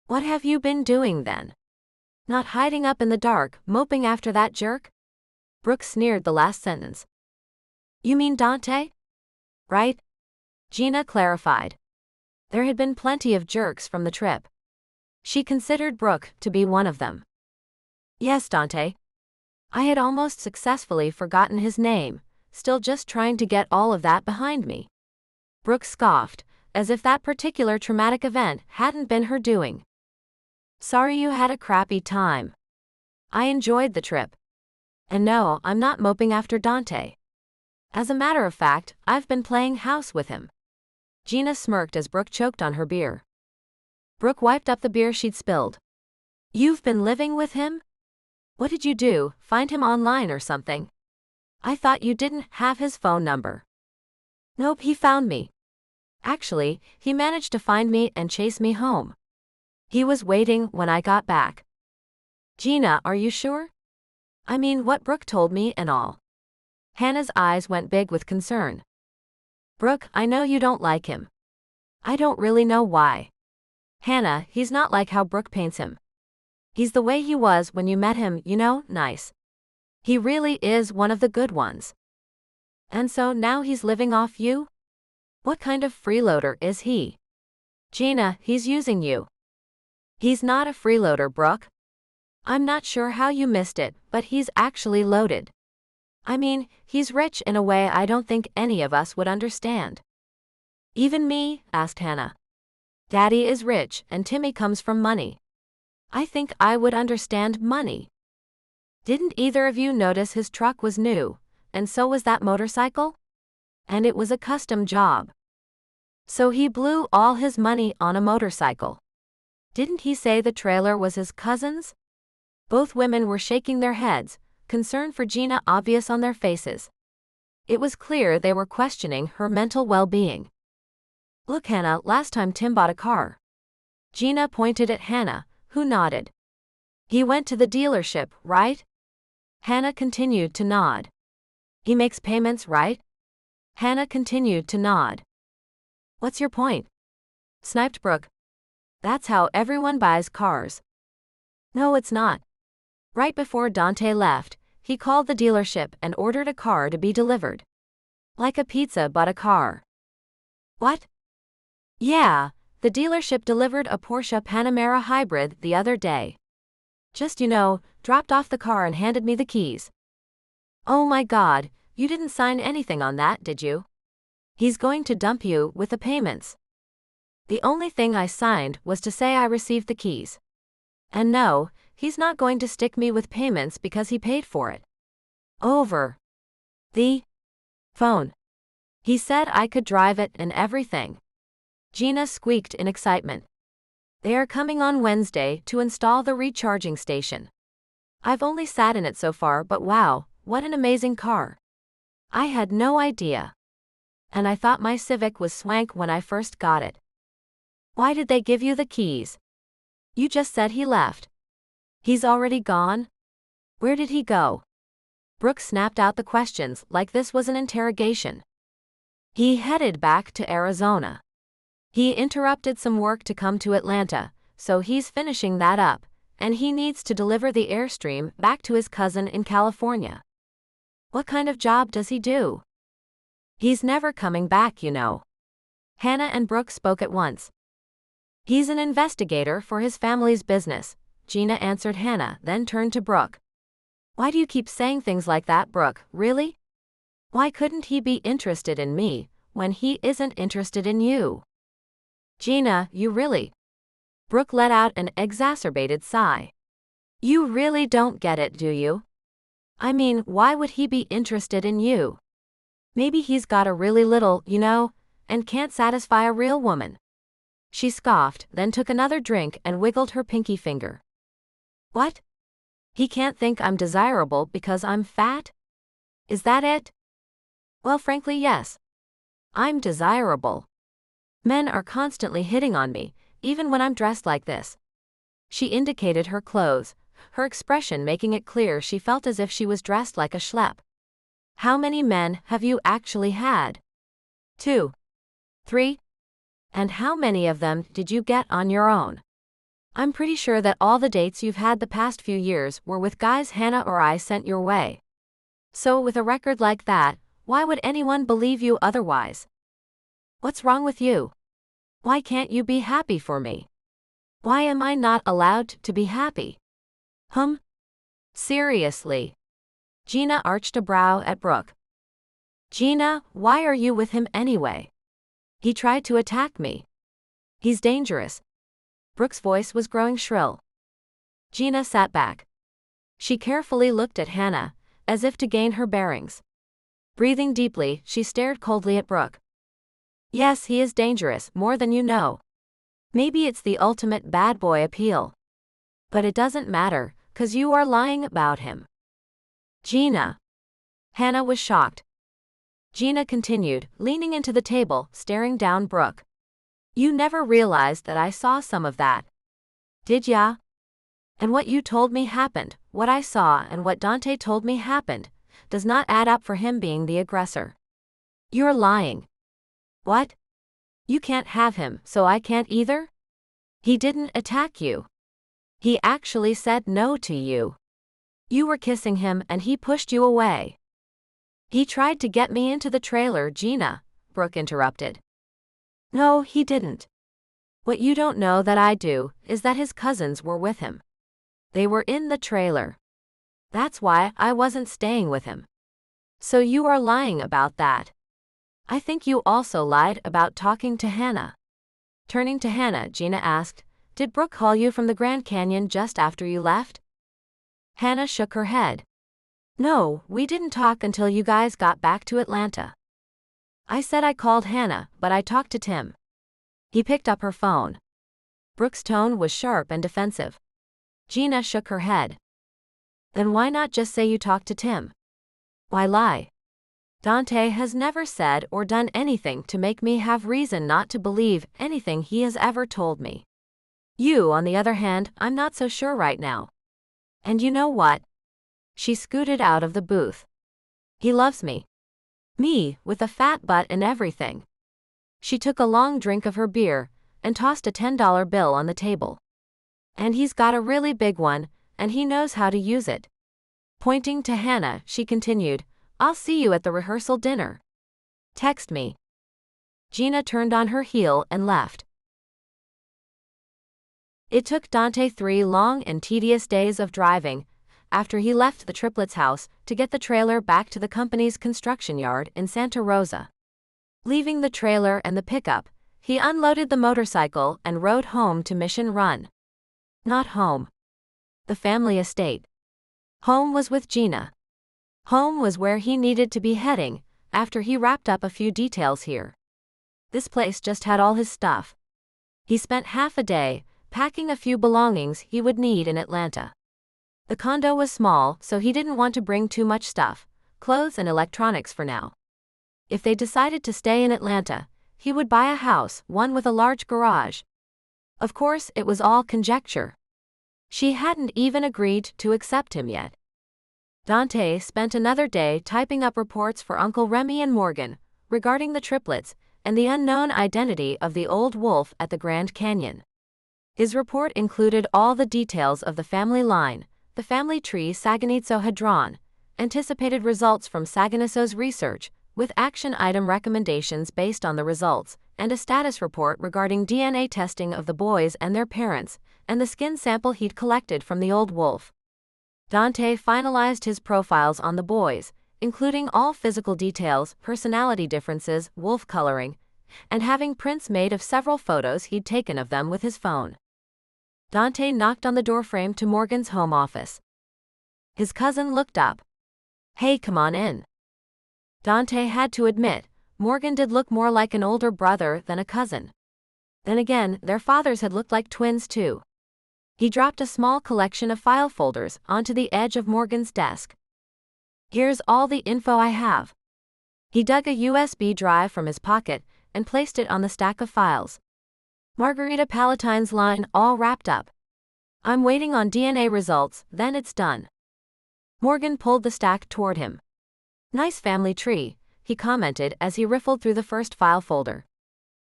"What have you been doing then? Not hiding up in the dark, moping after that jerk?" Brooke sneered the last sentence. "You mean Dante? Right?" Geena clarified. There had been plenty of jerks from the trip. She considered Brooke to be one of them. "Yes, Dante. I had almost successfully forgotten his name, still just trying to get all of that behind me." Brooke scoffed, as if that particular traumatic event hadn't been her doing. "Sorry you had a crappy time. I enjoyed the trip. And no, I'm not moping after Dante. As a matter of fact, I've been playing house with him." Geena smirked as Brooke choked on her beer. Brooke wiped up the beer she'd spilled. "You've been living with him? What did you do, find him online or something? I thought you didn't have his phone number." "Nope, he found me. Actually, he managed to find me and chase me home. He was waiting when I got back." "Geena, are you sure? I mean, what Brooke told me and all." Hannah's eyes went big with concern. "Brooke, I know you don't like him. I don't really know why. Hannah, he's not like how Brooke paints him. He's the way he was when you met him, nice. He really is one of the good ones. And so now he's living off you? What kind of freeloader is he?" "Geena, he's using you." "He's not a freeloader, Brooke. I'm not sure how you missed it, but he's actually loaded. I mean, he's rich in a way I don't think any of us would understand." "Even me?" asked Hannah. "Daddy is rich and Timmy comes from money. I think I would understand money. Didn't either of you notice his truck was new, and so was that motorcycle? And it was a custom job. So he blew all his money on a motorcycle. Didn't he say the trailer was his cousin's?" Both women were shaking their heads, concern for Geena obvious on their faces. It was clear they were questioning her mental well-being. "Look, Hannah, last time Tim bought a car." Geena pointed at Hannah, who nodded. "He went to the dealership, right?" Hannah continued to nod. "He makes payments, right?" Hannah continued to nod. "What's your point?" sniped Brooke. "That's how everyone buys cars." "No, it's not. Right before Dante left, he called the dealership and ordered a car to be delivered. Like a pizza but a car." "What?" "Yeah, The dealership delivered a Porsche Panamera hybrid the other day. Just, dropped off the car and handed me the keys. Oh my God, you didn't sign anything on that, did you? He's going to dump you with the payments. The only thing I signed was to say I received the keys. And no, he's not going to stick me with payments because he paid for it. Over the phone. He said I could drive it and everything. Geena squeaked in excitement. They are coming on Wednesday to install the recharging station. I've only sat in it so far, but wow, what an amazing car. I had no idea. And I thought my Civic was swank when I first got it. Why did they give you the keys? You just said he left. He's already gone? Where did he go? Brooke snapped out the questions like this was an interrogation. He headed back to Arizona. He interrupted some work to come to Atlanta, so he's finishing that up, and he needs to deliver the Airstream back to his cousin in California. What kind of job does he do? He's never coming back, you know. Hannah and Brooke spoke at once. He's an investigator for his family's business, Geena answered Hannah, then turned to Brooke. Why do you keep saying things like that, Brooke, really? Why couldn't he be interested in me when he isn't interested in you? Geena, you really... Brooke let out an exacerbated sigh. You really don't get it, do you? I mean, why would he be interested in you? Maybe he's got a really little, and can't satisfy a real woman. She scoffed, then took another drink and wiggled her pinky finger. What? He can't think I'm desirable because I'm fat? Is that it? Well, frankly, yes. I'm desirable. Men are constantly hitting on me, even when I'm dressed like this. She indicated her clothes, her expression making it clear she felt as if she was dressed like a schlep. How many men have you actually had? 2. 3? And how many of them did you get on your own? I'm pretty sure that all the dates you've had the past few years were with guys Hannah or I sent your way. So with a record like that, why would anyone believe you otherwise? What's wrong with you? Why can't you be happy for me? Why am I not allowed to be happy? Seriously. Geena arched a brow at Brooke. Geena, why are you with him anyway? He tried to attack me. He's dangerous. Brooke's voice was growing shrill. Geena sat back. She carefully looked at Hannah, as if to gain her bearings. Breathing deeply, she stared coldly at Brooke. Yes, he is dangerous, more than you know. Maybe it's the ultimate bad boy appeal. But it doesn't matter, 'cause you are lying about him. Geena. Hannah was shocked. Geena continued, leaning into the table, staring down Brooke. You never realized that I saw some of that. Did ya? And what you told me happened, what I saw and what Dante told me happened, does not add up for him being the aggressor. You're lying. What? You can't have him, so I can't either? He didn't attack you. He actually said no to you. You were kissing him and he pushed you away. He tried to get me into the trailer, Geena, Brooke interrupted. No, he didn't. What you don't know that I do is that his cousins were with him. They were in the trailer. That's why I wasn't staying with him. So you are lying about that. I think you also lied about talking to Hannah. Turning to Hannah, Geena asked, Did Brooke call you from the Grand Canyon just after you left? Hannah shook her head. No, we didn't talk until you guys got back to Atlanta. I said I called Hannah, but I talked to Tim. He picked up her phone. Brooke's tone was sharp and defensive. Geena shook her head. Then why not just say you talked to Tim? Why lie? Dante has never said or done anything to make me have reason not to believe anything he has ever told me. You, on the other hand, I'm not so sure right now. And you know what? She scooted out of the booth. He loves me. Me, with a fat butt and everything. She took a long drink of her beer and tossed a $10 bill on the table. And he's got a really big one, and he knows how to use it. Pointing to Hannah, she continued, I'll see you at the rehearsal dinner. Text me. Geena turned on her heel and left. It took Dante 3 long and tedious days of driving, after he left the triplets' house, to get the trailer back to the company's construction yard in Santa Rosa. Leaving the trailer and the pickup, he unloaded the motorcycle and rode home to Mission Run. Not home. The family estate. Home was with Geena. Home was where he needed to be heading, after he wrapped up a few details here. This place just had all his stuff. He spent half a day packing a few belongings he would need in Atlanta. The condo was small, so he didn't want to bring too much stuff, clothes and electronics for now. If they decided to stay in Atlanta, he would buy a house, one with a large garage. Of course, it was all conjecture. She hadn't even agreed to accept him yet. Dante spent another day typing up reports for Uncle Remy and Morgan regarding the triplets and the unknown identity of the old wolf at the Grand Canyon. His report included all the details of the family line, the family tree Saganitso had drawn, anticipated results from Saganitso's research, with action item recommendations based on the results, and a status report regarding DNA testing of the boys and their parents, and the skin sample he'd collected from the old wolf. Dante finalized his profiles on the boys, including all physical details, personality differences, wolf coloring, and having prints made of several photos he'd taken of them with his phone. Dante knocked on the doorframe to Morgan's home office. His cousin looked up. "Hey, come on in." Dante had to admit, Morgan did look more like an older brother than a cousin. Then again, their fathers had looked like twins too. He dropped a small collection of file folders onto the edge of Morgan's desk. "Here's all the info I have." He dug a USB drive from his pocket and placed it on the stack of files. Margarita Palatine's line all wrapped up. "I'm waiting on DNA results, then it's done." Morgan pulled the stack toward him. "Nice family tree," he commented as he riffled through the first file folder.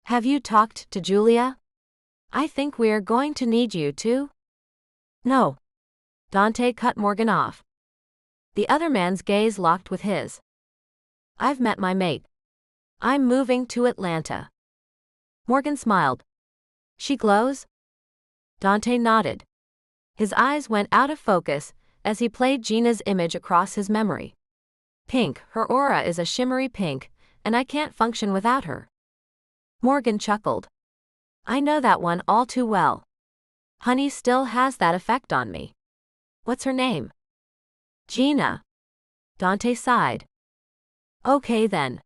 "Have you talked to Julia? I think we're going to need you to." "No." Dante cut Morgan off. The other man's gaze locked with his. "I've met my mate. I'm moving to Atlanta." Morgan smiled. "She glows?" Dante nodded. His eyes went out of focus as he played Geena's image across his memory. "Pink, her aura is a shimmery pink, and I can't function without her." Morgan chuckled. "I know that one all too well. Honey still has that effect on me." "What's her name?" "Geena." Dante sighed. "Okay then."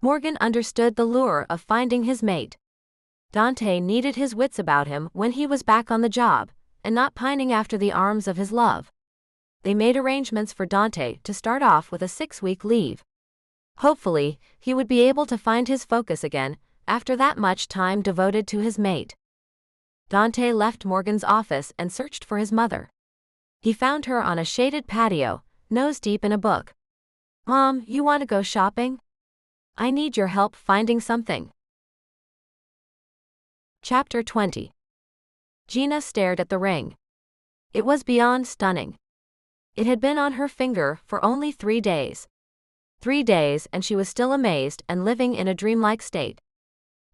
Morgan understood the lure of finding his mate. Dante needed his wits about him when he was back on the job, and not pining after the arms of his love. They made arrangements for Dante to start off with a 6-week leave. Hopefully, he would be able to find his focus again after that much time devoted to his mate. Dante left Morgan's office and searched for his mother. He found her on a shaded patio, nose deep in a book. "Mom, you want to go shopping? I need your help finding something." Chapter 20. Geena stared at the ring. It was beyond stunning. It had been on her finger for only 3 days. 3 days, and she was still amazed and living in a dreamlike state.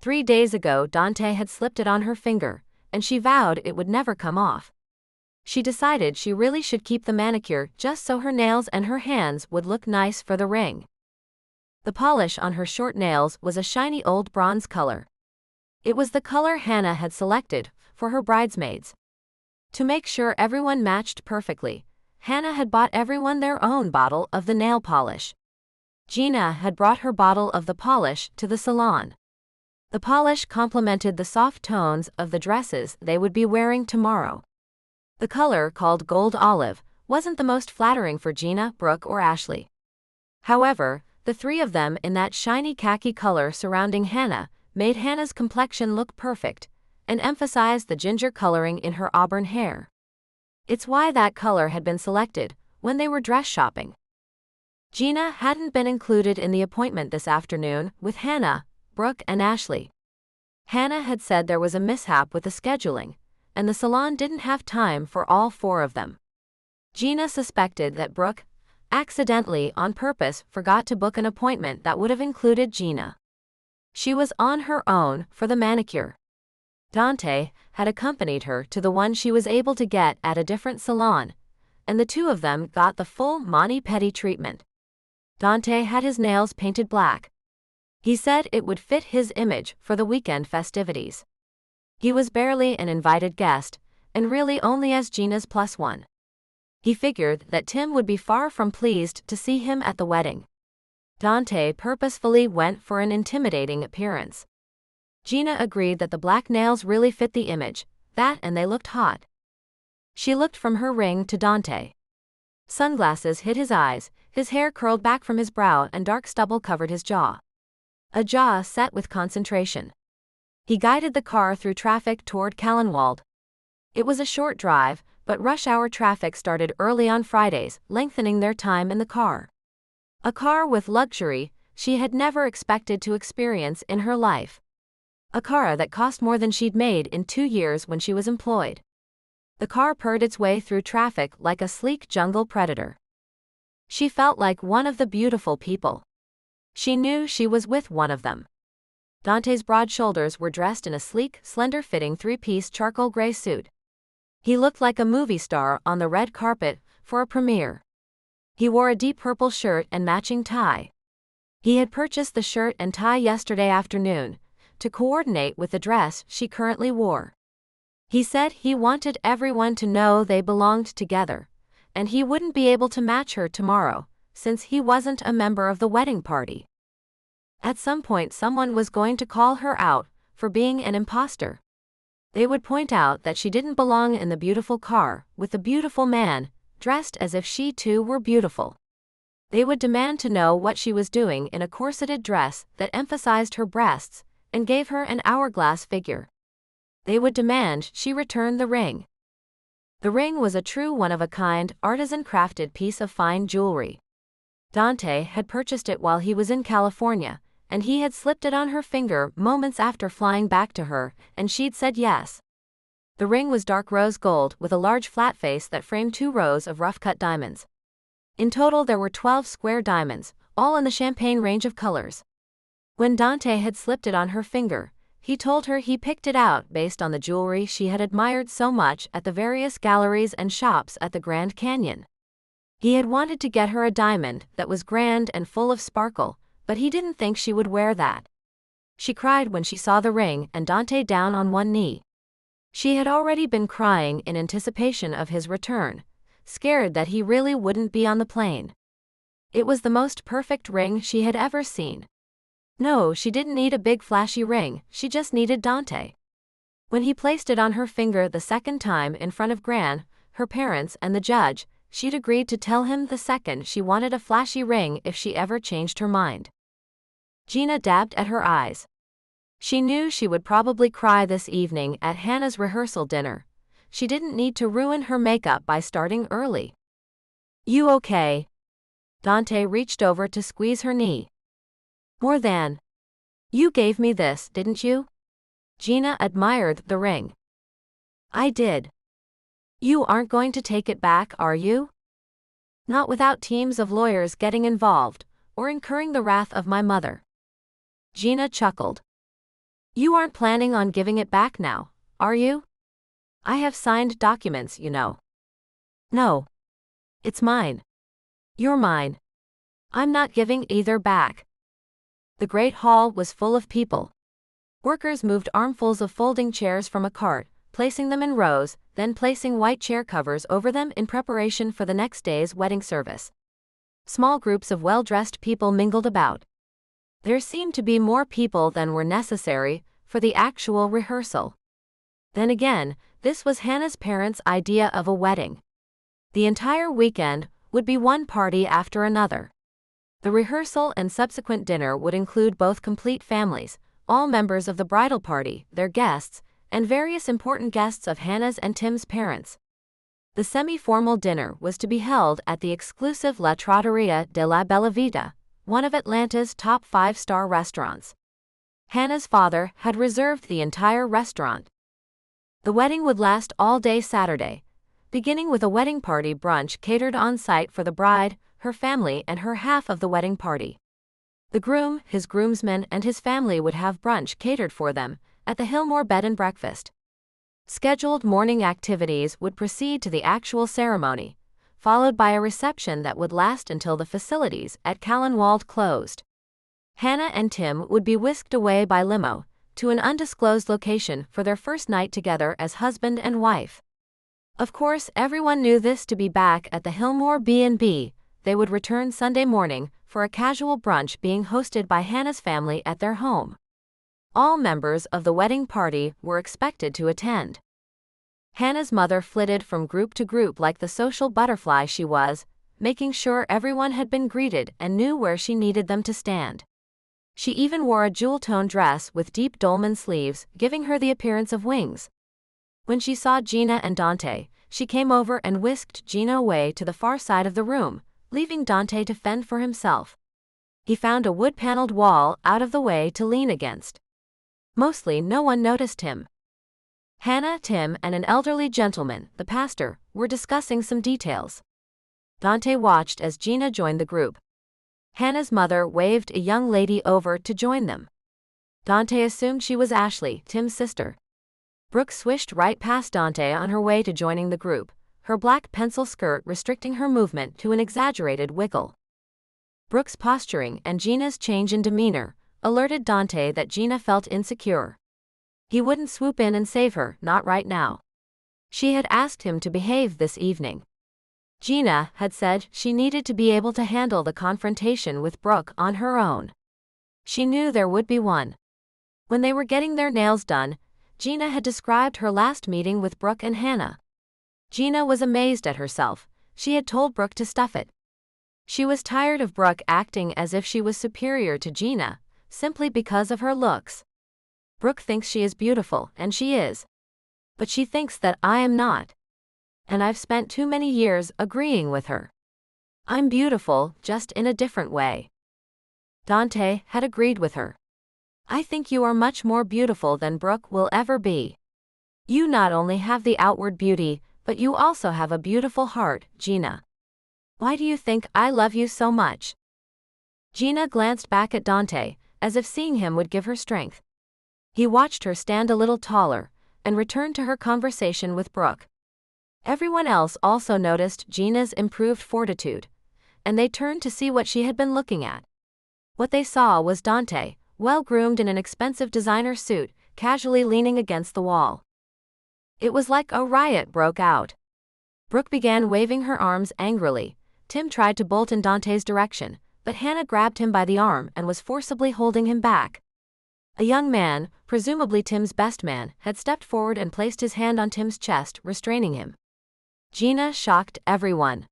3 days ago, Dante had slipped it on her finger, and she vowed it would never come off. She decided she really should keep the manicure just so her nails and her hands would look nice for the ring. The polish on her short nails was a shiny old bronze color. It was the color Hannah had selected for her bridesmaids. To make sure everyone matched perfectly, Hannah had bought everyone their own bottle of the nail polish. Geena had brought her bottle of the polish to the salon. The polish complemented the soft tones of the dresses they would be wearing tomorrow. The color, called gold olive, wasn't the most flattering for Geena, Brooke, or Ashley. However, the 3 of them in that shiny khaki color surrounding Hannah made Hannah's complexion look perfect, and emphasized the ginger coloring in her auburn hair. It's why that color had been selected when they were dress shopping. Geena hadn't been included in the appointment this afternoon with Hannah, Brooke, and Ashley. Hannah had said there was a mishap with the scheduling, and the salon didn't have time for all 4 of them. Geena suspected that Brooke, accidentally on purpose, forgot to book an appointment that would have included Geena. She was on her own for the manicure. Dante had accompanied her to the one she was able to get at a different salon, and the two of them got the full mani-pedi treatment. Dante had his nails painted black. He said it would fit his image for the weekend festivities. He was barely an invited guest, and really only as Geena's plus one. He figured that Tim would be far from pleased to see him at the wedding. Dante purposefully went for an intimidating appearance. Geena agreed that the black nails really fit the image, and they looked hot. She looked from her ring to Dante. Sunglasses hid his eyes, his hair curled back from his brow and dark stubble covered his jaw. A jaw set with concentration. He guided the car through traffic toward Callenwald. It was a short drive, but rush hour traffic started early on Fridays, lengthening their time in the car. A car with luxury she had never expected to experience in her life. A car that cost more than she'd made in 2 years when she was employed. The car purred its way through traffic like a sleek jungle predator. She felt like one of the beautiful people. She knew she was with one of them. Dante's broad shoulders were dressed in a sleek, slender-fitting 3-piece charcoal gray suit. He looked like a movie star on the red carpet for a premiere. He wore a deep purple shirt and matching tie. He had purchased the shirt and tie yesterday afternoon to coordinate with the dress she currently wore. He said he wanted everyone to know they belonged together, and he wouldn't be able to match her tomorrow, since he wasn't a member of the wedding party. At some point someone was going to call her out for being an imposter. They would point out that she didn't belong in the beautiful car with the beautiful man, dressed as if she too were beautiful. They would demand to know what she was doing in a corseted dress that emphasized her breasts and gave her an hourglass figure. They would demand she return the ring. The ring was a true one-of-a-kind, artisan-crafted piece of fine jewelry. Dante had purchased it while he was in California, and he had slipped it on her finger moments after flying back to her, and she'd said yes. The ring was dark rose gold with a large flat face that framed 2 rows of rough-cut diamonds. In total there were 12 square diamonds, all in the champagne range of colors. When Dante had slipped it on her finger, he told her he picked it out based on the jewelry she had admired so much at the various galleries and shops at the Grand Canyon. He had wanted to get her a diamond that was grand and full of sparkle, but he didn't think she would wear that. She cried when she saw the ring and Dante down on one knee. She had already been crying in anticipation of his return, scared that he really wouldn't be on the plane. It was the most perfect ring she had ever seen. No, she didn't need a big flashy ring, she just needed Dante. When he placed it on her finger the second time in front of Gran, her parents and the judge, she'd agreed to tell him the second she wanted a flashy ring if she ever changed her mind. Geena dabbed at her eyes. She knew she would probably cry this evening at Hannah's rehearsal dinner. She didn't need to ruin her makeup by starting early. You okay? Dante reached over to squeeze her knee. More than. You gave me this, didn't you? Geena admired the ring. I did. You aren't going to take it back, are you? Not without teams of lawyers getting involved, or incurring the wrath of my mother. Geena chuckled. You aren't planning on giving it back now, are you? I have signed documents, you know. No. It's mine. You're mine. I'm not giving either back. The great hall was full of people. Workers moved armfuls of folding chairs from a cart, placing them in rows, then placing white chair covers over them in preparation for the next day's wedding service. Small groups of well-dressed people mingled about. There seemed to be more people than were necessary for the actual rehearsal. Then again, this was Hannah's parents' idea of a wedding. The entire weekend would be one party after another. The rehearsal and subsequent dinner would include both complete families, all members of the bridal party, their guests, and various important guests of Hannah's and Tim's parents. The semi-formal dinner was to be held at the exclusive La Trattoria de la Bella Vita, one of Atlanta's top 5-star restaurants. Hannah's father had reserved the entire restaurant. The wedding would last all day Saturday, beginning with a wedding party brunch catered on-site for the bride, her family and her half of the wedding party. The groom, his groomsmen and his family would have brunch catered for them, at the Hillmore Bed and Breakfast. Scheduled morning activities would proceed to the actual ceremony, followed by a reception that would last until the facilities at Callanwald closed. Hannah and Tim would be whisked away by limo to an undisclosed location for their first night together as husband and wife. Of course, everyone knew this to be back at the Hillmore B&B. They would return Sunday morning for a casual brunch being hosted by Hannah's family at their home. All members of the wedding party were expected to attend. Hannah's mother flitted from group to group like the social butterfly she was, making sure everyone had been greeted and knew where she needed them to stand. She even wore a jewel-toned dress with deep dolman sleeves, giving her the appearance of wings. When she saw Geena and Dante, she came over and whisked Geena away to the far side of the room, leaving Dante to fend for himself. He found a wood-paneled wall out of the way to lean against. Mostly no one noticed him. Hannah, Tim, and an elderly gentleman, the pastor, were discussing some details. Dante watched as Geena joined the group. Hannah's mother waved a young lady over to join them. Dante assumed she was Ashley, Tim's sister. Brooke swished right past Dante on her way to joining the group, her black pencil skirt restricting her movement to an exaggerated wiggle. Brooke's posturing and Geena's change in demeanor alerted Dante that Geena felt insecure. He wouldn't swoop in and save her, not right now. She had asked him to behave this evening. Geena had said she needed to be able to handle the confrontation with Brooke on her own. She knew there would be one. When they were getting their nails done, Geena had described her last meeting with Brooke and Hannah. Geena was amazed at herself. She had told Brooke to stuff it. She was tired of Brooke acting as if she was superior to Geena, simply because of her looks. Brooke thinks she is beautiful, and she is. But she thinks that I am not. And I've spent too many years agreeing with her. I'm beautiful, just in a different way. Dante had agreed with her. I think you are much more beautiful than Brooke will ever be. You not only have the outward beauty, but you also have a beautiful heart, Geena. Why do you think I love you so much? Geena glanced back at Dante, as if seeing him would give her strength. He watched her stand a little taller, and returned to her conversation with Brooke. Everyone else also noticed Geena's improved fortitude, and they turned to see what she had been looking at. What they saw was Dante, well-groomed in an expensive designer suit, casually leaning against the wall. It was like a riot broke out. Brooke began waving her arms angrily. Tim tried to bolt in Dante's direction, but Hannah grabbed him by the arm and was forcibly holding him back. A young man, presumably Tim's best man, had stepped forward and placed his hand on Tim's chest, restraining him. Geena shocked everyone.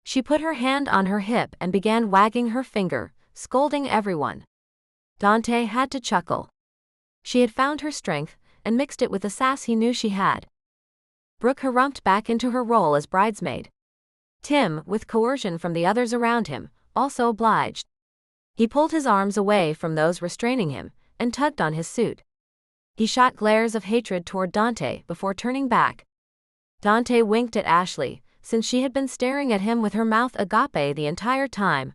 She put her hand on her hip and began wagging her finger, scolding everyone. Dante had to chuckle. She had found her strength and mixed it with the sass he knew she had. Brooke harumphed back into her role as bridesmaid. Tim, with coercion from the others around him, also obliged. He pulled his arms away from those restraining him and tugged on his suit. He shot glares of hatred toward Dante before turning back. Dante winked at Ashley, since she had been staring at him with her mouth agape the entire time,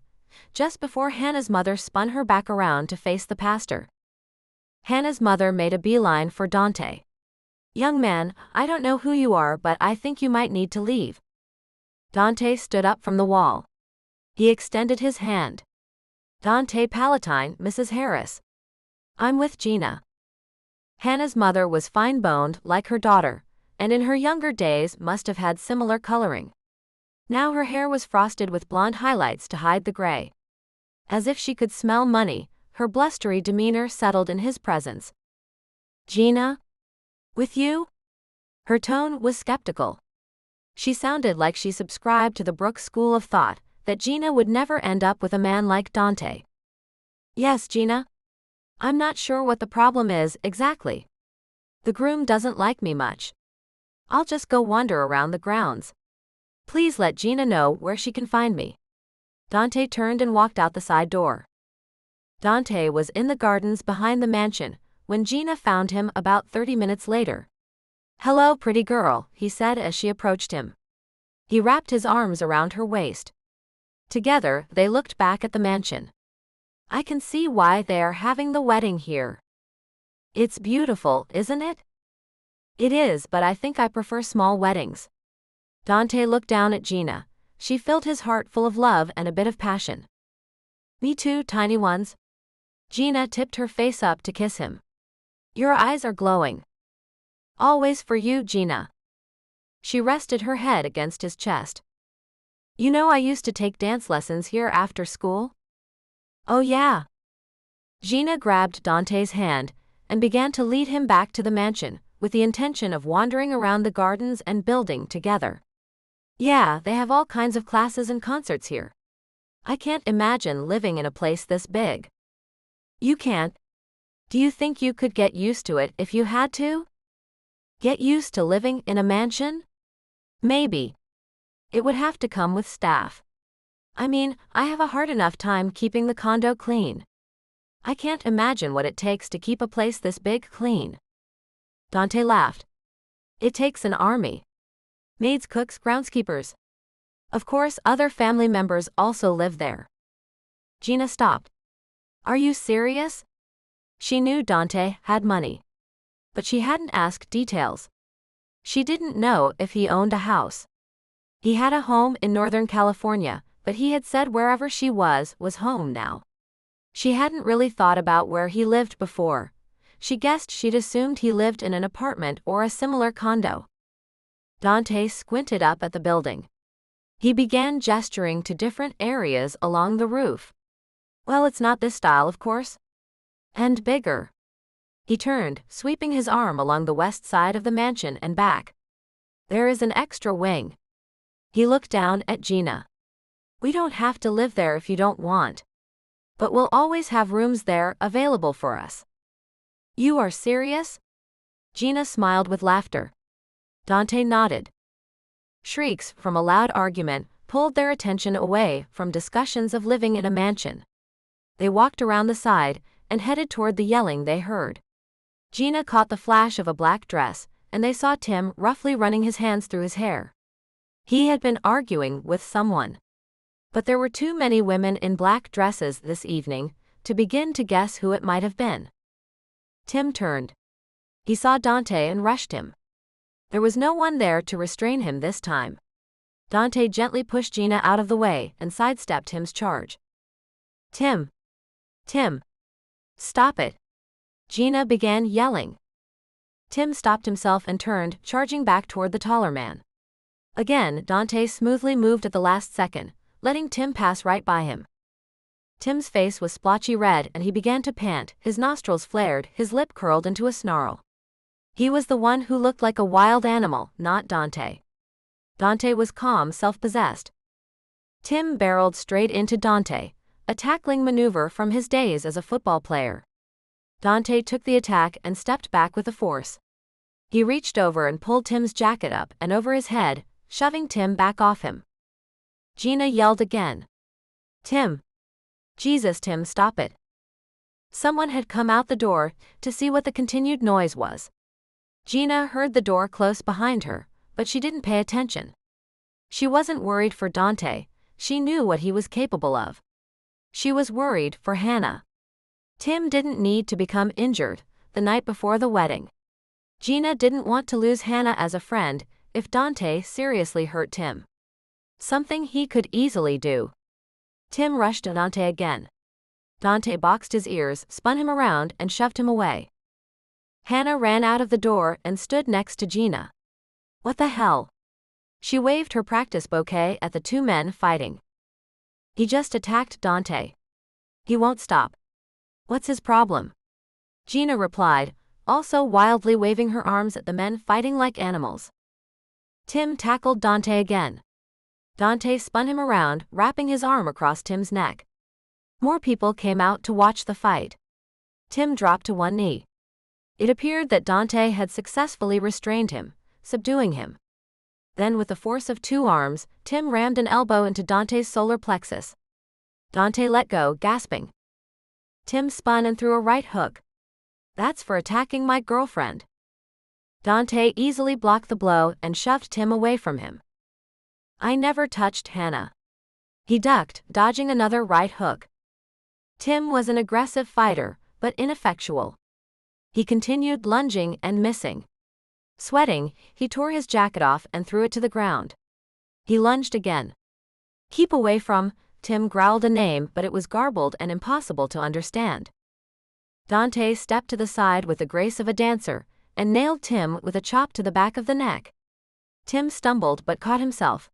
just before Hannah's mother spun her back around to face the pastor. Hannah's mother made a beeline for Dante. Young man, I don't know who you are, but I think you might need to leave. Dante stood up from the wall. He extended his hand. Dante Palatine, Mrs. Harris. I'm with Geena. Hannah's mother was fine-boned like her daughter, and in her younger days must have had similar coloring. Now her hair was frosted with blonde highlights to hide the gray. As if she could smell money, her blustery demeanor settled in his presence. Geena? With you? Her tone was skeptical. She sounded like she subscribed to the Brooke school of thought, that Geena would never end up with a man like Dante. Yes, Geena. I'm not sure what the problem is exactly. The groom doesn't like me much. I'll just go wander around the grounds. Please let Geena know where she can find me. Dante turned and walked out the side door. Dante was in the gardens behind the mansion when Geena found him about 30 minutes later. Hello, pretty girl, he said as she approached him. He wrapped his arms around her waist. Together, they looked back at the mansion. I can see why they are having the wedding here. It's beautiful, isn't it? It is, but I think I prefer small weddings. Dante looked down at Geena. She filled his heart full of love and a bit of passion. Me too, tiny ones. Geena tipped her face up to kiss him. Your eyes are glowing. Always for you, Geena. She rested her head against his chest. You know I used to take dance lessons here after school? Oh yeah. Geena grabbed Dante's hand and began to lead him back to the mansion, with the intention of wandering around the gardens and building together. Yeah, they have all kinds of classes and concerts here. I can't imagine living in a place this big. You can't. Do you think you could get used to it if you had to? Get used to living in a mansion? Maybe. It would have to come with staff. I mean, I have a hard enough time keeping the condo clean. I can't imagine what it takes to keep a place this big clean. Dante laughed. It takes an army. Maids, cooks, groundskeepers. Of course, other family members also live there. Geena stopped. Are you serious? She knew Dante had money, but she hadn't asked details. She didn't know if he owned a house. He had a home in Northern California, but he had said wherever she was home now. She hadn't really thought about where he lived before. She guessed she'd assumed he lived in an apartment or a similar condo. Dante squinted up at the building. He began gesturing to different areas along the roof. Well, it's not this style, of course. And bigger. He turned, sweeping his arm along the west side of the mansion and back. There is an extra wing. He looked down at Geena. We don't have to live there if you don't want. But we'll always have rooms there available for us. You are serious? Geena smiled with laughter. Dante nodded. Shrieks from a loud argument pulled their attention away from discussions of living in a mansion. They walked around the side and headed toward the yelling they heard. Geena caught the flash of a black dress, and they saw Tim roughly running his hands through his hair. He had been arguing with someone. But there were too many women in black dresses this evening to begin to guess who it might have been. Tim turned. He saw Dante and rushed him. There was no one there to restrain him this time. Dante gently pushed Geena out of the way and sidestepped Tim's charge. Tim! Tim! Stop it! Geena began yelling. Tim stopped himself and turned, charging back toward the taller man. Again, Dante smoothly moved at the last second, letting Tim pass right by him. Tim's face was splotchy red and he began to pant, his nostrils flared, his lip curled into a snarl. He was the one who looked like a wild animal, not Dante. Dante was calm, self-possessed. Tim barreled straight into Dante, a tackling maneuver from his days as a football player. Dante took the attack and stepped back with a force. He reached over and pulled Tim's jacket up and over his head, shoving Tim back off him. Geena yelled again. Tim! Jesus, Tim, stop it. Someone had come out the door to see what the continued noise was. Geena heard the door close behind her, but she didn't pay attention. She wasn't worried for Dante, she knew what he was capable of. She was worried for Hannah. Tim didn't need to become injured the night before the wedding. Geena didn't want to lose Hannah as a friend if Dante seriously hurt Tim. Something he could easily do. Tim rushed at Dante again. Dante boxed his ears, spun him around, and shoved him away. Hannah ran out of the door and stood next to Geena. What the hell? She waved her practice bouquet at the two men fighting. He just attacked Dante. He won't stop. What's his problem? Geena replied, also wildly waving her arms at the men fighting like animals. Tim tackled Dante again. Dante spun him around, wrapping his arm across Tim's neck. More people came out to watch the fight. Tim dropped to one knee. It appeared that Dante had successfully restrained him, subduing him. Then with the force of two arms, Tim rammed an elbow into Dante's solar plexus. Dante let go, gasping. Tim spun and threw a right hook. That's for attacking my girlfriend. Dante easily blocked the blow and shoved Tim away from him. I never touched Hannah. He ducked, dodging another right hook. Tim was an aggressive fighter, but ineffectual. He continued lunging and missing. Sweating, he tore his jacket off and threw it to the ground. He lunged again. "Keep away from," Tim growled a name, but it was garbled and impossible to understand. Dante stepped to the side with the grace of a dancer, and nailed Tim with a chop to the back of the neck. Tim stumbled but caught himself.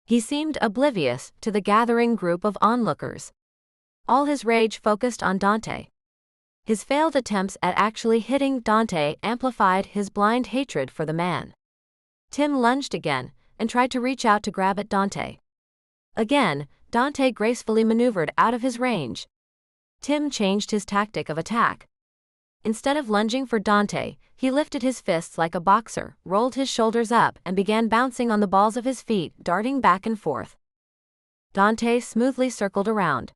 He seemed oblivious to the gathering group of onlookers. All his rage focused on Dante. His failed attempts at actually hitting Dante amplified his blind hatred for the man. Tim lunged again, and tried to reach out to grab at Dante. Again, Dante gracefully maneuvered out of his range. Tim changed his tactic of attack. Instead of lunging for Dante, he lifted his fists like a boxer, rolled his shoulders up, and began bouncing on the balls of his feet, darting back and forth. Dante smoothly circled around.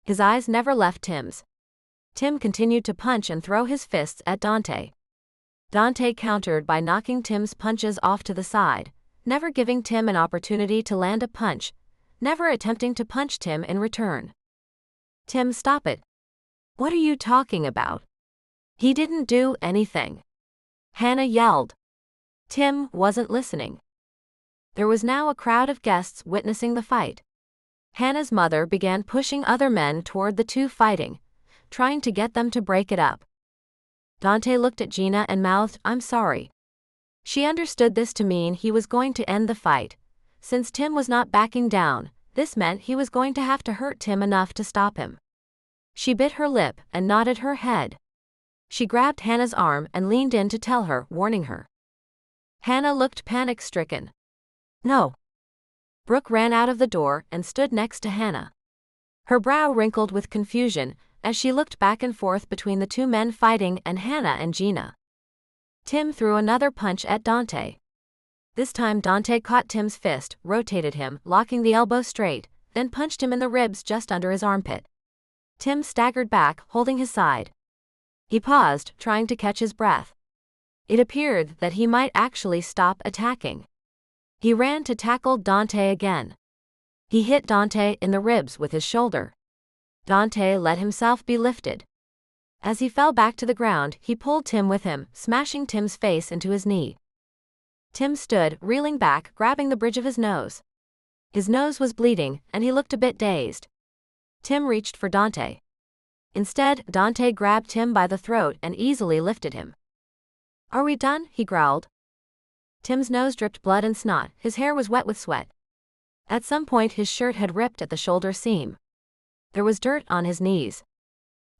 His eyes never left Tim's. Tim continued to punch and throw his fists at Dante. Dante countered by knocking Tim's punches off to the side, never giving Tim an opportunity to land a punch, never attempting to punch Tim in return. "Tim, stop it. What are you talking about? He didn't do anything," Hannah yelled. Tim wasn't listening. There was now a crowd of guests witnessing the fight. Hannah's mother began pushing other men toward the two fighting, trying to get them to break it up. Dante looked at Geena and mouthed, "I'm sorry." She understood this to mean he was going to end the fight. Since Tim was not backing down, this meant he was going to have to hurt Tim enough to stop him. She bit her lip and nodded her head. She grabbed Hannah's arm and leaned in to tell her, warning her. Hannah looked panic-stricken. "No." Brooke ran out of the door and stood next to Hannah. Her brow wrinkled with confusion as she looked back and forth between the two men fighting and Hannah and Geena. Tim threw another punch at Dante. This time Dante caught Tim's fist, rotated him, locking the elbow straight, then punched him in the ribs just under his armpit. Tim staggered back, holding his side. He paused, trying to catch his breath. It appeared that he might actually stop attacking. He ran to tackle Dante again. He hit Dante in the ribs with his shoulder. Dante let himself be lifted. As he fell back to the ground, he pulled Tim with him, smashing Tim's face into his knee. Tim stood, reeling back, grabbing the bridge of his nose. His nose was bleeding, and he looked a bit dazed. Tim reached for Dante. Instead, Dante grabbed Tim by the throat and easily lifted him. "Are we done?" he growled. Tim's nose dripped blood and snot, his hair was wet with sweat. At some point his shirt had ripped at the shoulder seam. There was dirt on his knees.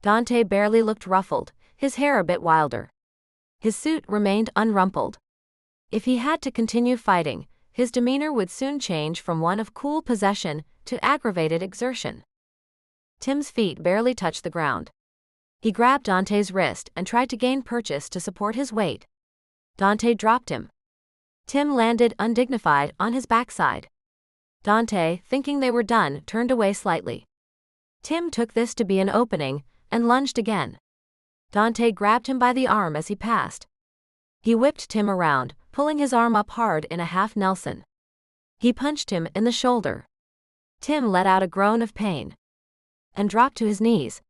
Dante barely looked ruffled, his hair a bit wilder. His suit remained unrumpled. If he had to continue fighting, his demeanor would soon change from one of cool possession to aggravated exertion. Tim's feet barely touched the ground. He grabbed Dante's wrist and tried to gain purchase to support his weight. Dante dropped him. Tim landed undignified on his backside. Dante, thinking they were done, turned away slightly. Tim took this to be an opening and lunged again. Dante grabbed him by the arm as he passed. He whipped Tim around, pulling his arm up hard in a half Nelson. He punched him in the shoulder. Tim let out a groan of pain and dropped to his knees.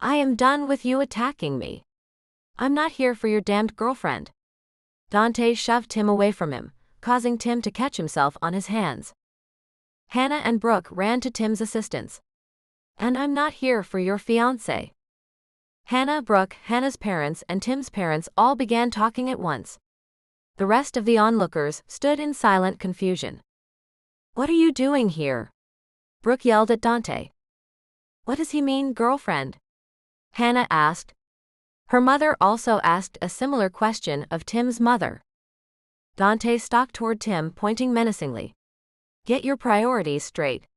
"I am done with you attacking me. I'm not here for your damned girlfriend." Dante shoved Tim away from him, causing Tim to catch himself on his hands. Hannah and Brooke ran to Tim's assistance. "And I'm not here for your fiancé." Hannah, Brooke, Hannah's parents, and Tim's parents all began talking at once. The rest of the onlookers stood in silent confusion. "What are you doing here?" Brooke yelled at Dante. "What does he mean, girlfriend?" Hannah asked. Her mother also asked a similar question of Tim's mother. Dante stalked toward Tim, pointing menacingly. "Get your priorities straight.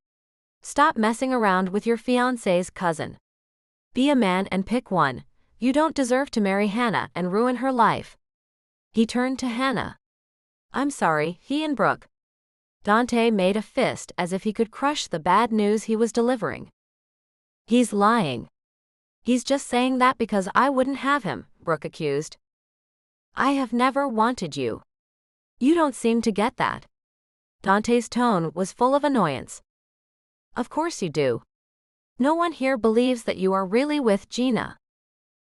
Stop messing around with your fiancé's cousin. Be a man and pick one. You don't deserve to marry Hannah and ruin her life." He turned to Hannah. "I'm sorry," he and Brooke. Dante made a fist as if he could crush the bad news he was delivering. "He's lying. He's just saying that because I wouldn't have him," Brooke accused. "I have never wanted you. You don't seem to get that." Dante's tone was full of annoyance. "Of course you do. No one here believes that you are really with Geena.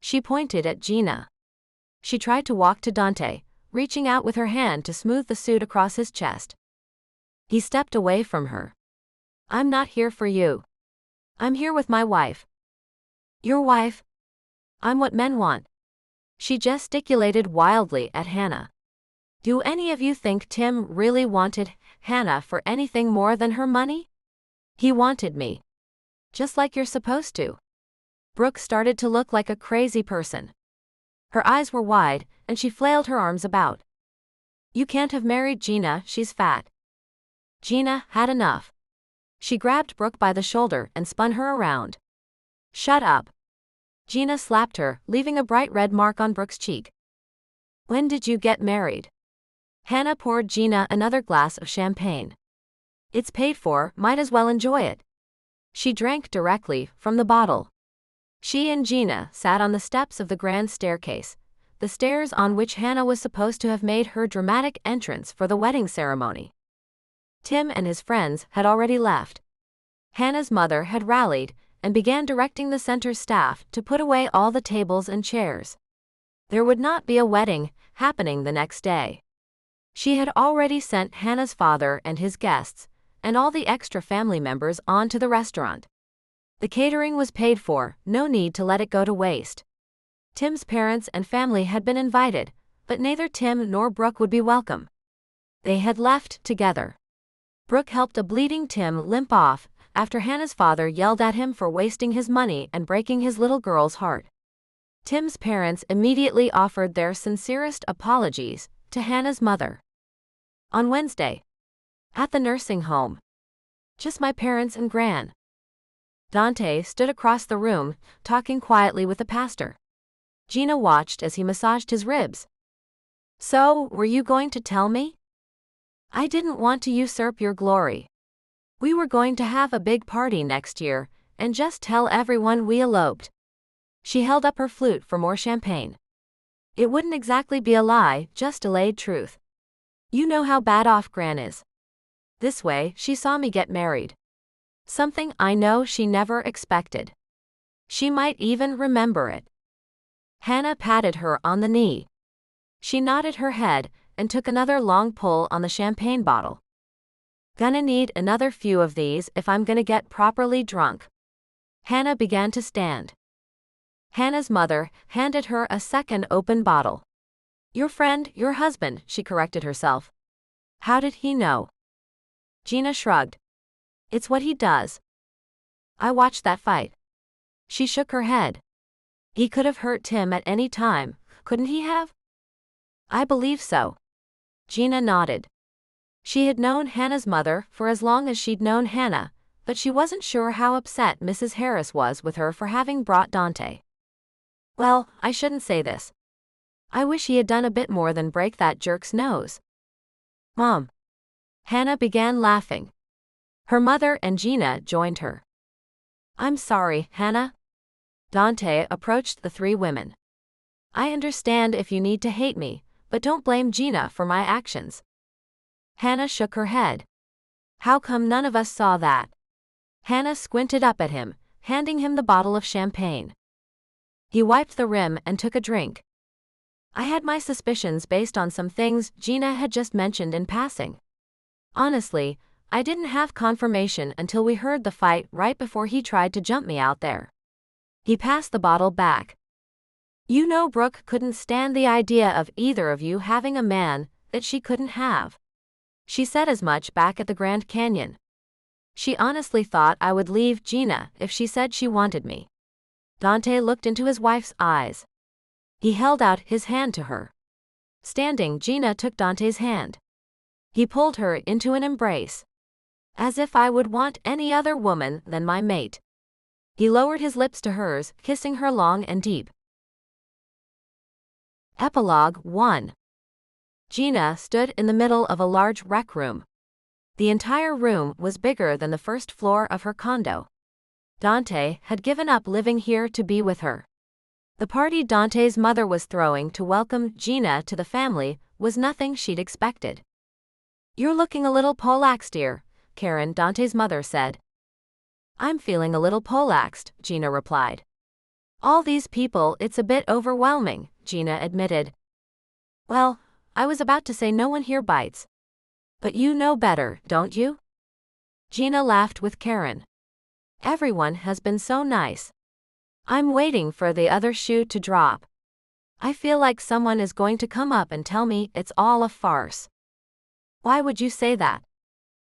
She pointed at Geena. She tried to walk to Dante, reaching out with her hand to smooth the suit across his chest. He stepped away from her. I'm not here for you. I'm here with my wife. Your wife? I'm what men want. She gesticulated wildly at Hannah. Do any of you think Tim really wanted Hannah for anything more than her money? He wanted me. Just like you're supposed to. Brooke started to look like a crazy person. Her eyes were wide, and she flailed her arms about. You can't have married Geena, she's fat. Geena had enough. She grabbed Brooke by the shoulder and spun her around. Shut up. Geena slapped her, leaving a bright red mark on Brooke's cheek. When did you get married? Hannah poured Geena another glass of champagne. It's paid for, might as well enjoy it. She drank directly from the bottle. She and Geena sat on the steps of the grand staircase, the stairs on which Hannah was supposed to have made her dramatic entrance for the wedding ceremony. Tim and his friends had already left. Hannah's mother had rallied and began directing the center staff to put away all the tables and chairs. There would not be a wedding happening the next day. She had already sent Hannah's father and his guests, and all the extra family members on to the restaurant. The catering was paid for, no need to let it go to waste. Tim's parents and family had been invited, but neither Tim nor Brooke would be welcome. They had left together. Brooke helped a bleeding Tim limp off after Hannah's father yelled at him for wasting his money and breaking his little girl's heart. Tim's parents immediately offered their sincerest apologies to Hannah's mother. On Wednesday, at the nursing home, just my parents and Gran. Dante stood across the room, talking quietly with the pastor. Geena watched as he massaged his ribs. So, were you going to tell me? I didn't want to usurp your glory. We were going to have a big party next year, and just tell everyone we eloped. She held up her flute for more champagne. It wouldn't exactly be a lie, just delayed truth. You know how bad off Gran is. This way, she saw me get married. Something I know she never expected. She might even remember it. Hannah patted her on the knee. She nodded her head and took another long pull on the champagne bottle. Gonna need another few of these if I'm gonna get properly drunk. Hannah began to stand. Hannah's mother handed her a second open bottle. Your friend, your husband, she corrected herself. How did he know? Geena shrugged. It's what he does. I watched that fight. She shook her head. He could have hurt Tim at any time, couldn't he have? I believe so. Geena nodded. She had known Hannah's mother for as long as she'd known Hannah, but she wasn't sure how upset Mrs. Harris was with her for having brought Dante. Well, I shouldn't say this. I wish he had done a bit more than break that jerk's nose. Mom. Hannah began laughing. Her mother and Geena joined her. I'm sorry, Hannah. Dante approached the three women. I understand if you need to hate me, but don't blame Geena for my actions. Hannah shook her head. How come none of us saw that? Hannah squinted up at him, handing him the bottle of champagne. He wiped the rim and took a drink. I had my suspicions based on some things Geena had just mentioned in passing. Honestly, I didn't have confirmation until we heard the fight right before he tried to jump me out there. He passed the bottle back. You know Brooke couldn't stand the idea of either of you having a man that she couldn't have. She said as much back at the Grand Canyon. She honestly thought I would leave Geena if she said she wanted me. Dante looked into his wife's eyes. He held out his hand to her. Standing, Geena took Dante's hand. He pulled her into an embrace. As if I would want any other woman than my mate. He lowered his lips to hers, kissing her long and deep. Epilogue 1. Geena stood in the middle of a large rec room. The entire room was bigger than the first floor of her condo. Dante had given up living here to be with her. The party Dante's mother was throwing to welcome Geena to the family was nothing she'd expected. You're looking a little polaxed, dear, Karen, Dante's mother said. I'm feeling a little polaxed, Geena replied. All these people, it's a bit overwhelming, Geena admitted. Well, I was about to say no one here bites. But you know better, don't you? Geena laughed with Karen. Everyone has been so nice. I'm waiting for the other shoe to drop. I feel like someone is going to come up and tell me it's all a farce. Why would you say that?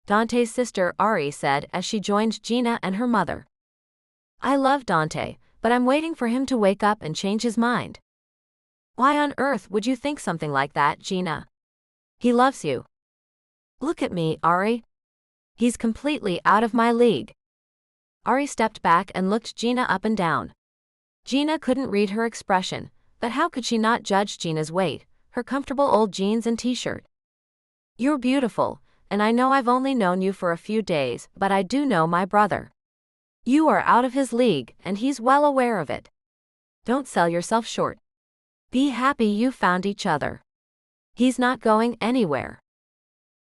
Dante's sister Ari said as she joined Geena and her mother. I love Dante, but I'm waiting for him to wake up and change his mind. Why on earth would you think something like that, Geena? He loves you. Look at me, Ari. He's completely out of my league. Ari stepped back and looked Geena up and down. Geena couldn't read her expression, but how could she not judge Gina's weight, her comfortable old jeans and t-shirt? You're beautiful, and I know I've only known you for a few days, but I do know my brother. You are out of his league, and he's well aware of it. Don't sell yourself short. Be happy you found each other. He's not going anywhere.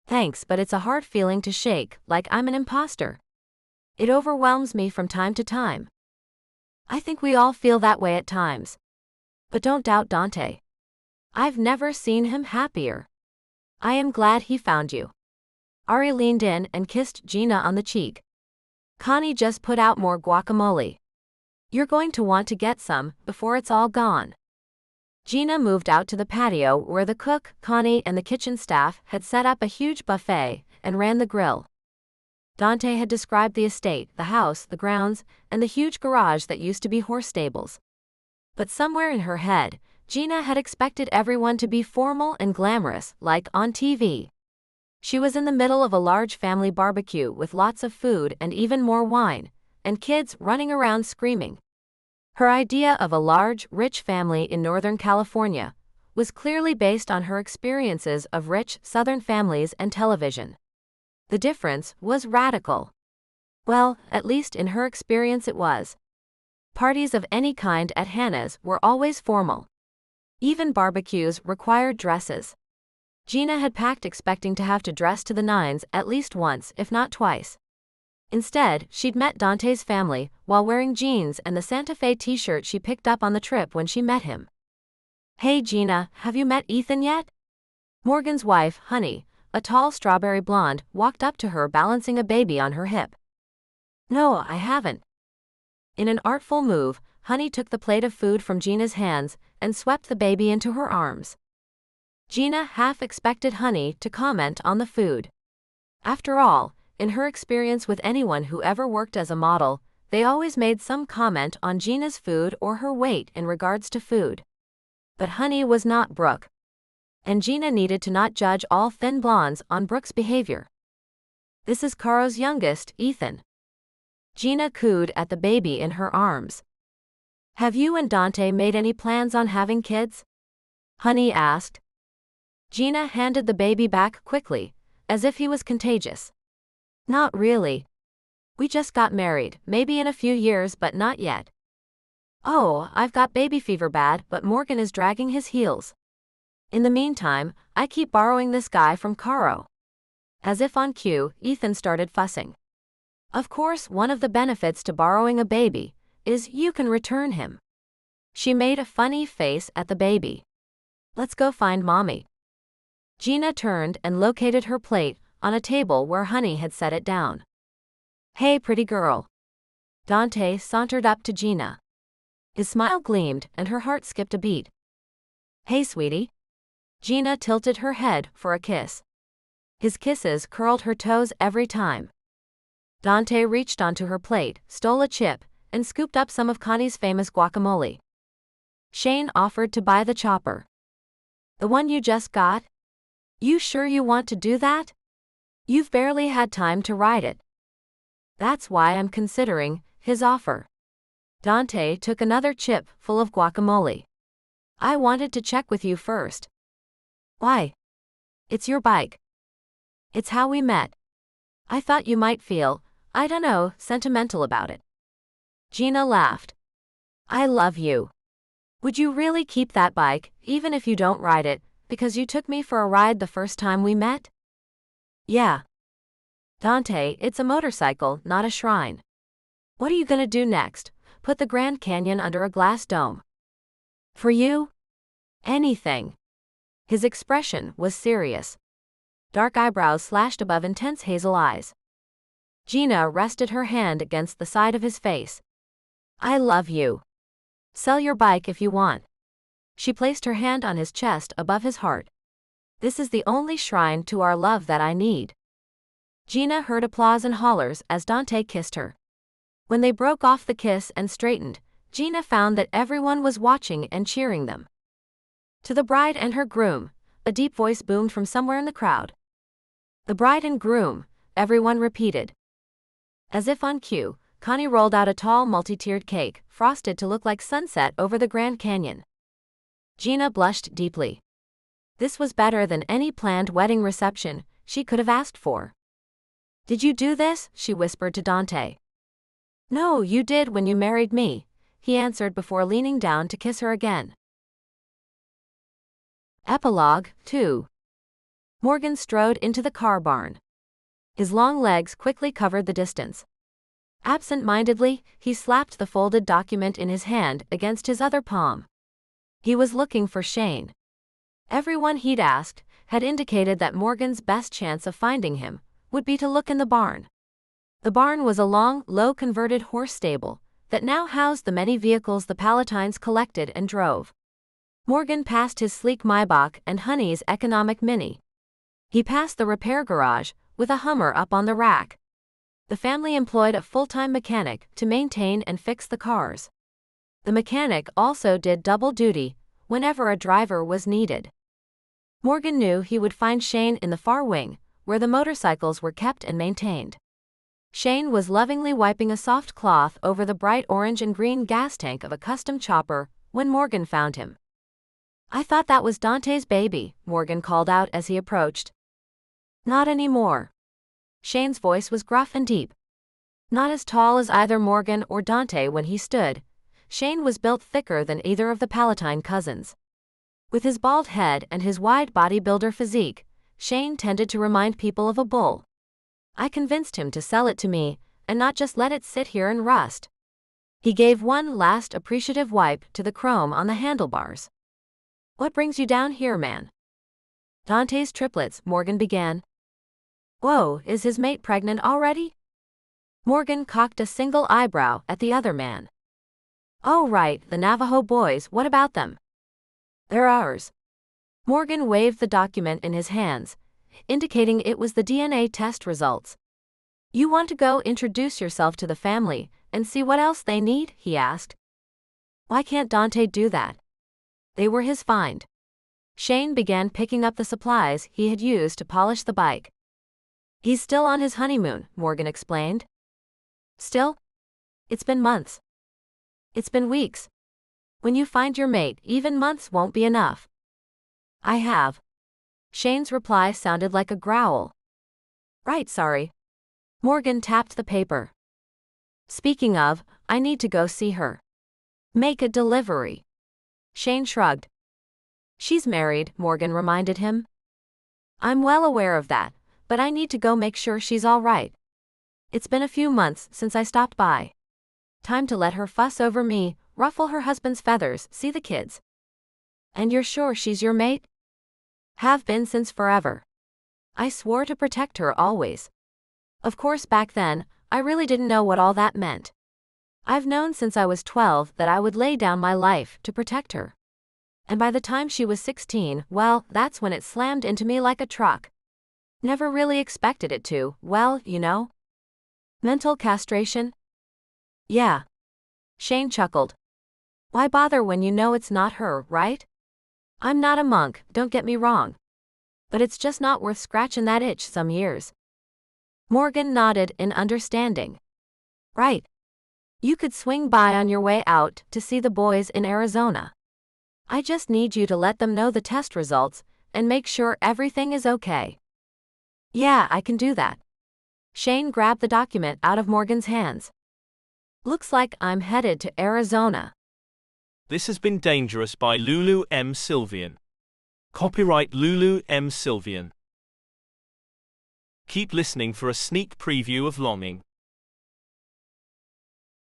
Thanks, but it's a hard feeling to shake, like I'm an imposter. It overwhelms me from time to time. I think we all feel that way at times. But don't doubt Dante. I've never seen him happier. I am glad he found you. Ari leaned in and kissed Geena on the cheek. Connie just put out more guacamole. You're going to want to get some before it's all gone. Geena moved out to the patio where the cook, Connie, and the kitchen staff had set up a huge buffet and ran the grill. Dante had described the estate, the house, the grounds, and the huge garage that used to be horse stables. But somewhere in her head, Geena had expected everyone to be formal and glamorous, like on TV. She was in the middle of a large family barbecue with lots of food and even more wine, and kids running around screaming. Her idea of a large, rich family in Northern California was clearly based on her experiences of rich Southern families and television. The difference was radical. Well, at least in her experience it was. Parties of any kind at Hannah's were always formal. Even barbecues required dresses. Geena had packed expecting to have to dress to the nines at least once, if not twice. Instead, she'd met Dante's family while wearing jeans and the Santa Fe t-shirt she picked up on the trip when she met him. Hey Geena, have you met Ethan yet? Morgan's wife, Honey, a tall strawberry blonde, walked up to her balancing a baby on her hip. No, I haven't. In an artful move, Honey took the plate of food from Geena's hands and swept the baby into her arms. Geena half expected Honey to comment on the food. After all, in her experience with anyone who ever worked as a model, they always made some comment on Geena's food or her weight in regards to food. But Honey was not Brooke. And Geena needed to not judge all thin blondes on Brooke's behavior. This is Caro's youngest, Ethan. Geena cooed at the baby in her arms. Have you and Dante made any plans on having kids? Honey asked. Geena handed the baby back quickly, as if he was contagious. Not really. We just got married, maybe in a few years but not yet. Oh, I've got baby fever bad, but Morgan is dragging his heels. In the meantime, I keep borrowing this guy from Caro. As if on cue, Ethan started fussing. Of course, one of the benefits to borrowing a baby is you can return him. She made a funny face at the baby. Let's go find Mommy. Geena turned and located her plate on a table where Honey had set it down. Hey pretty girl. Dante sauntered up to Geena. His smile gleamed and her heart skipped a beat. Hey sweetie. Geena tilted her head for a kiss. His kisses curled her toes every time. Dante reached onto her plate, stole a chip, and scooped up some of Connie's famous guacamole. Shane offered to buy the chopper. The one you just got? You sure you want to do that? You've barely had time to ride it. That's why I'm considering his offer. Dante took another chip full of guacamole. I wanted to check with you first. Why? It's your bike. It's how we met. I thought you might feel, I don't know, sentimental about it. Geena laughed. I love you. Would you really keep that bike, even if you don't ride it, because you took me for a ride the first time we met? Yeah. Dante, it's a motorcycle, not a shrine. What are you gonna do next? put the Grand Canyon under a glass dome. For you? Anything. His expression was serious. Dark eyebrows slashed above intense hazel eyes. Geena rested her hand against the side of his face. I love you. Sell your bike if you want. She placed her hand on his chest above his heart. This is the only shrine to our love that I need. Geena heard applause and hollers as Dante kissed her. When they broke off the kiss and straightened, Geena found that everyone was watching and cheering them. To the bride and her groom, a deep voice boomed from somewhere in the crowd. The bride and groom, everyone repeated. As if on cue, Connie rolled out a tall multi-tiered cake, frosted to look like sunset over the Grand Canyon. Geena blushed deeply. This was better than any planned wedding reception she could have asked for. Did you do this? She whispered to Dante. No, you did when you married me, he answered before leaning down to kiss her again. Epilogue 2. Morgan strode into the car barn. His long legs quickly covered the distance. Absent-mindedly, he slapped the folded document in his hand against his other palm. He was looking for Shane. Everyone he'd asked had indicated that Morgan's best chance of finding him would be to look in the barn. The barn was a long, low-converted horse stable that now housed the many vehicles the Palatines collected and drove. Morgan passed his sleek Maybach and Honey's economic Mini. He passed the repair garage with a Hummer up on the rack. The family employed a full-time mechanic to maintain and fix the cars. The mechanic also did double duty whenever a driver was needed. Morgan knew he would find Shane in the far wing, where the motorcycles were kept and maintained. Shane was lovingly wiping a soft cloth over the bright orange and green gas tank of a custom chopper when Morgan found him. I thought that was Dante's baby, Morgan called out as he approached. Not anymore. Shane's voice was gruff and deep. Not as tall as either Morgan or Dante when he stood, Shane was built thicker than either of the Palatine cousins. With his bald head and his wide bodybuilder physique, Shane tended to remind people of a bull. I convinced him to sell it to me, and not just let it sit here and rust. He gave one last appreciative wipe to the chrome on the handlebars. What brings you down here, man? Dante's triplets, Morgan began. Whoa, is his mate pregnant already? Morgan cocked a single eyebrow at the other man. Oh right, the Navajo boys, what about them? They're ours. Morgan waved the document in his hands, indicating it was the DNA test results. You want to go introduce yourself to the family and see what else they need? He asked. Why can't Dante do that? They were his find. Shane began picking up the supplies he had used to polish the bike. He's still on his honeymoon, Morgan explained. Still? It's been months. It's been weeks. When you find your mate, even months won't be enough. I have. Shane's reply sounded like a growl. Right, sorry. Morgan tapped the paper. Speaking of, I need to go see her. Make a delivery. Shane shrugged. She's married, Morgan reminded him. I'm well aware of that, but I need to go make sure she's all right. It's been a few months since I stopped by. Time to let her fuss over me, ruffle her husband's feathers, see the kids. And you're sure she's your mate? Have been since forever. I swore to protect her always. Of course back then, I really didn't know what all that meant. I've known since I was 12 that I would lay down my life to protect her. And by the time she was 16, well, that's when it slammed into me like a truck. Never really expected it to, well, you know. Mental castration? Yeah. Shane chuckled. Why bother when you know it's not her, right? I'm not a monk, don't get me wrong. But it's just not worth scratching that itch some years. Morgan nodded in understanding. Right. You could swing by on your way out to see the boys in Arizona. I just need you to let them know the test results and make sure everything is okay. Yeah, I can do that. Shane grabbed the document out of Morgan's hands. Looks like I'm headed to Arizona. This has been Dangerous by Lulu M. Sylvian. Copyright Lulu M. Sylvian. Keep listening for a sneak preview of Longing.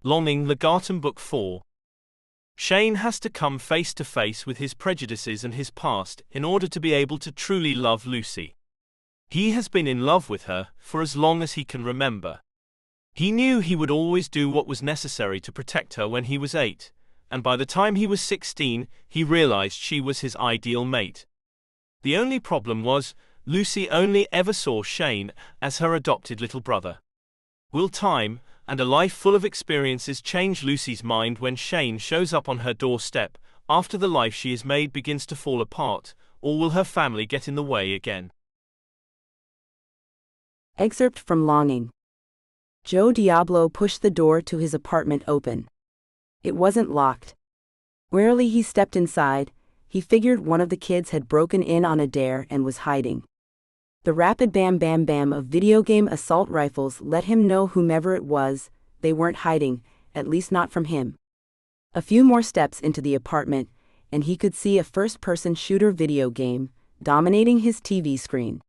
Longing Legatum Book 4. Shane has to come face to face with his prejudices and his past in order to be able to truly love Lucy. He has been in love with her for as long as he can remember. He knew he would always do what was necessary to protect her when he was 8, and by the time he was 16, he realized she was his ideal mate. The only problem was, Lucy only ever saw Shane as her adopted little brother. Will time, and a life full of experiences change Lucy's mind when Shane shows up on her doorstep, after the life she has made begins to fall apart, or will her family get in the way again? Excerpt from Longing. Joe Diablo pushed the door to his apartment open. It wasn't locked. Warily he stepped inside. He figured one of the kids had broken in on a dare and was hiding. The rapid bam bam bam of video game assault rifles let him know whomever it was, they weren't hiding, at least not from him. A few more steps into the apartment, and he could see a first-person shooter video game, dominating his TV screen.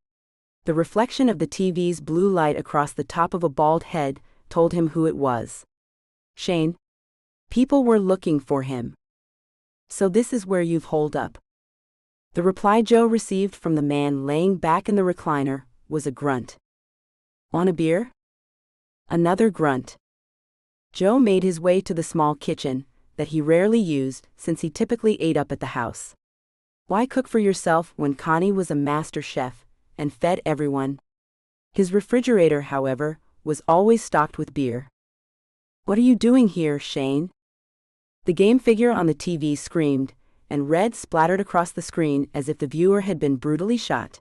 The reflection of the TV's blue light across the top of a bald head told him who it was. Shane. People were looking for him. So this is where you've holed up. The reply Joe received from the man laying back in the recliner was a grunt. Want a beer? Another grunt. Joe made his way to the small kitchen, that he rarely used since he typically ate up at the house. Why cook for yourself when Connie was a master chef and fed everyone? His refrigerator, however, was always stocked with beer. What are you doing here, Shane? The game figure on the TV screamed, and red splattered across the screen as if the viewer had been brutally shot.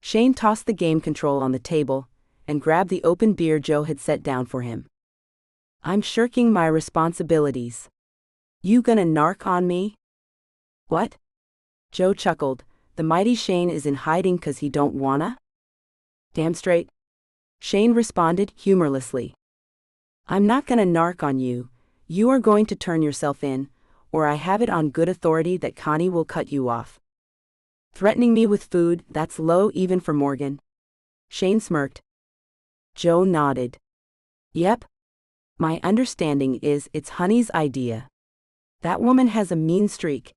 Shane tossed the game control on the table and grabbed the open beer Joe had set down for him. I'm shirking my responsibilities. You gonna narc on me? What? Joe chuckled. The mighty Shane is in hiding 'cause he don't wanna? Damn straight. Shane responded humorlessly. I'm not gonna narc on you. You are going to turn yourself in, or I have it on good authority that Connie will cut you off. Threatening me with food, that's low even for Morgan. Shane smirked. Joe nodded. Yep. My understanding is it's Honey's idea. That woman has a mean streak.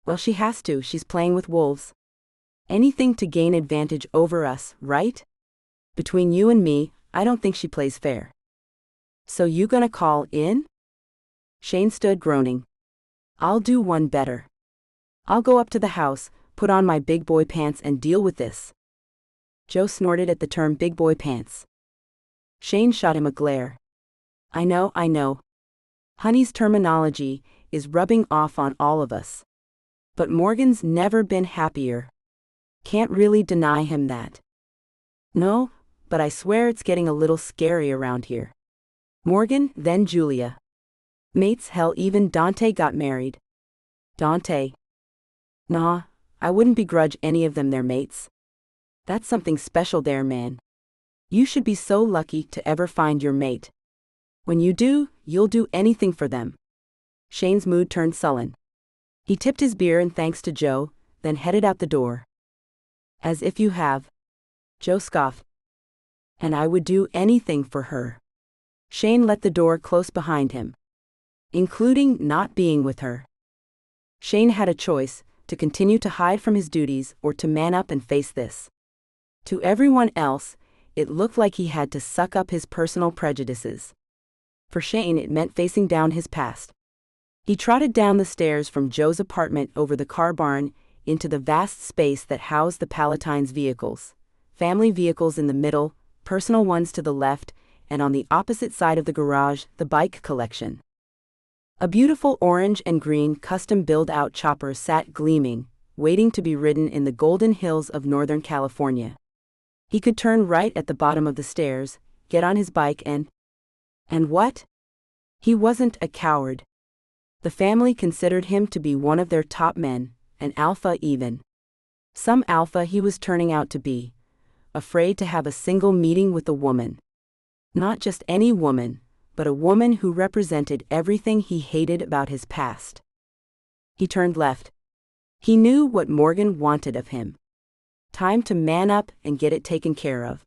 Well, she has to, she's playing with wolves. Anything to gain advantage over us, right? Between you and me, I don't think she plays fair. So you gonna call in? Shane stood groaning. I'll do one better. I'll go up to the house, put on my big boy pants and deal with this. Joe snorted at the term big boy pants. Shane shot him a glare. I know. Honey's terminology is rubbing off on all of us. But Morgan's never been happier. Can't really deny him that. No, but I swear it's getting a little scary around here. Morgan, then Julia. Mates, hell, even Dante got married. Dante. Nah, I wouldn't begrudge any of them their mates. That's something special there, man. You should be so lucky to ever find your mate. When you do, you'll do anything for them. Shane's mood turned sullen. He tipped his beer in thanks to Joe, then headed out the door. As if you have. Joe scoffed. And I would do anything for her. Shane let the door close behind him. Including not being with her. Shane had a choice, to continue to hide from his duties or to man up and face this. To everyone else, it looked like he had to suck up his personal prejudices. For Shane, it meant facing down his past. He trotted down the stairs from Joe's apartment over the car barn into the vast space that housed the Palatine's vehicles. Family vehicles in the middle, personal ones to the left, and on the opposite side of the garage, the bike collection. A beautiful orange and green custom build-out chopper sat gleaming, waiting to be ridden in the golden hills of Northern California. He could turn right at the bottom of the stairs, get on his bike and what? He wasn't a coward. The family considered him to be one of their top men, an alpha even. Some alpha he was turning out to be, afraid to have a single meeting with a woman. Not just any woman, but a woman who represented everything he hated about his past. He turned left. He knew what Morgan wanted of him. Time to man up and get it taken care of.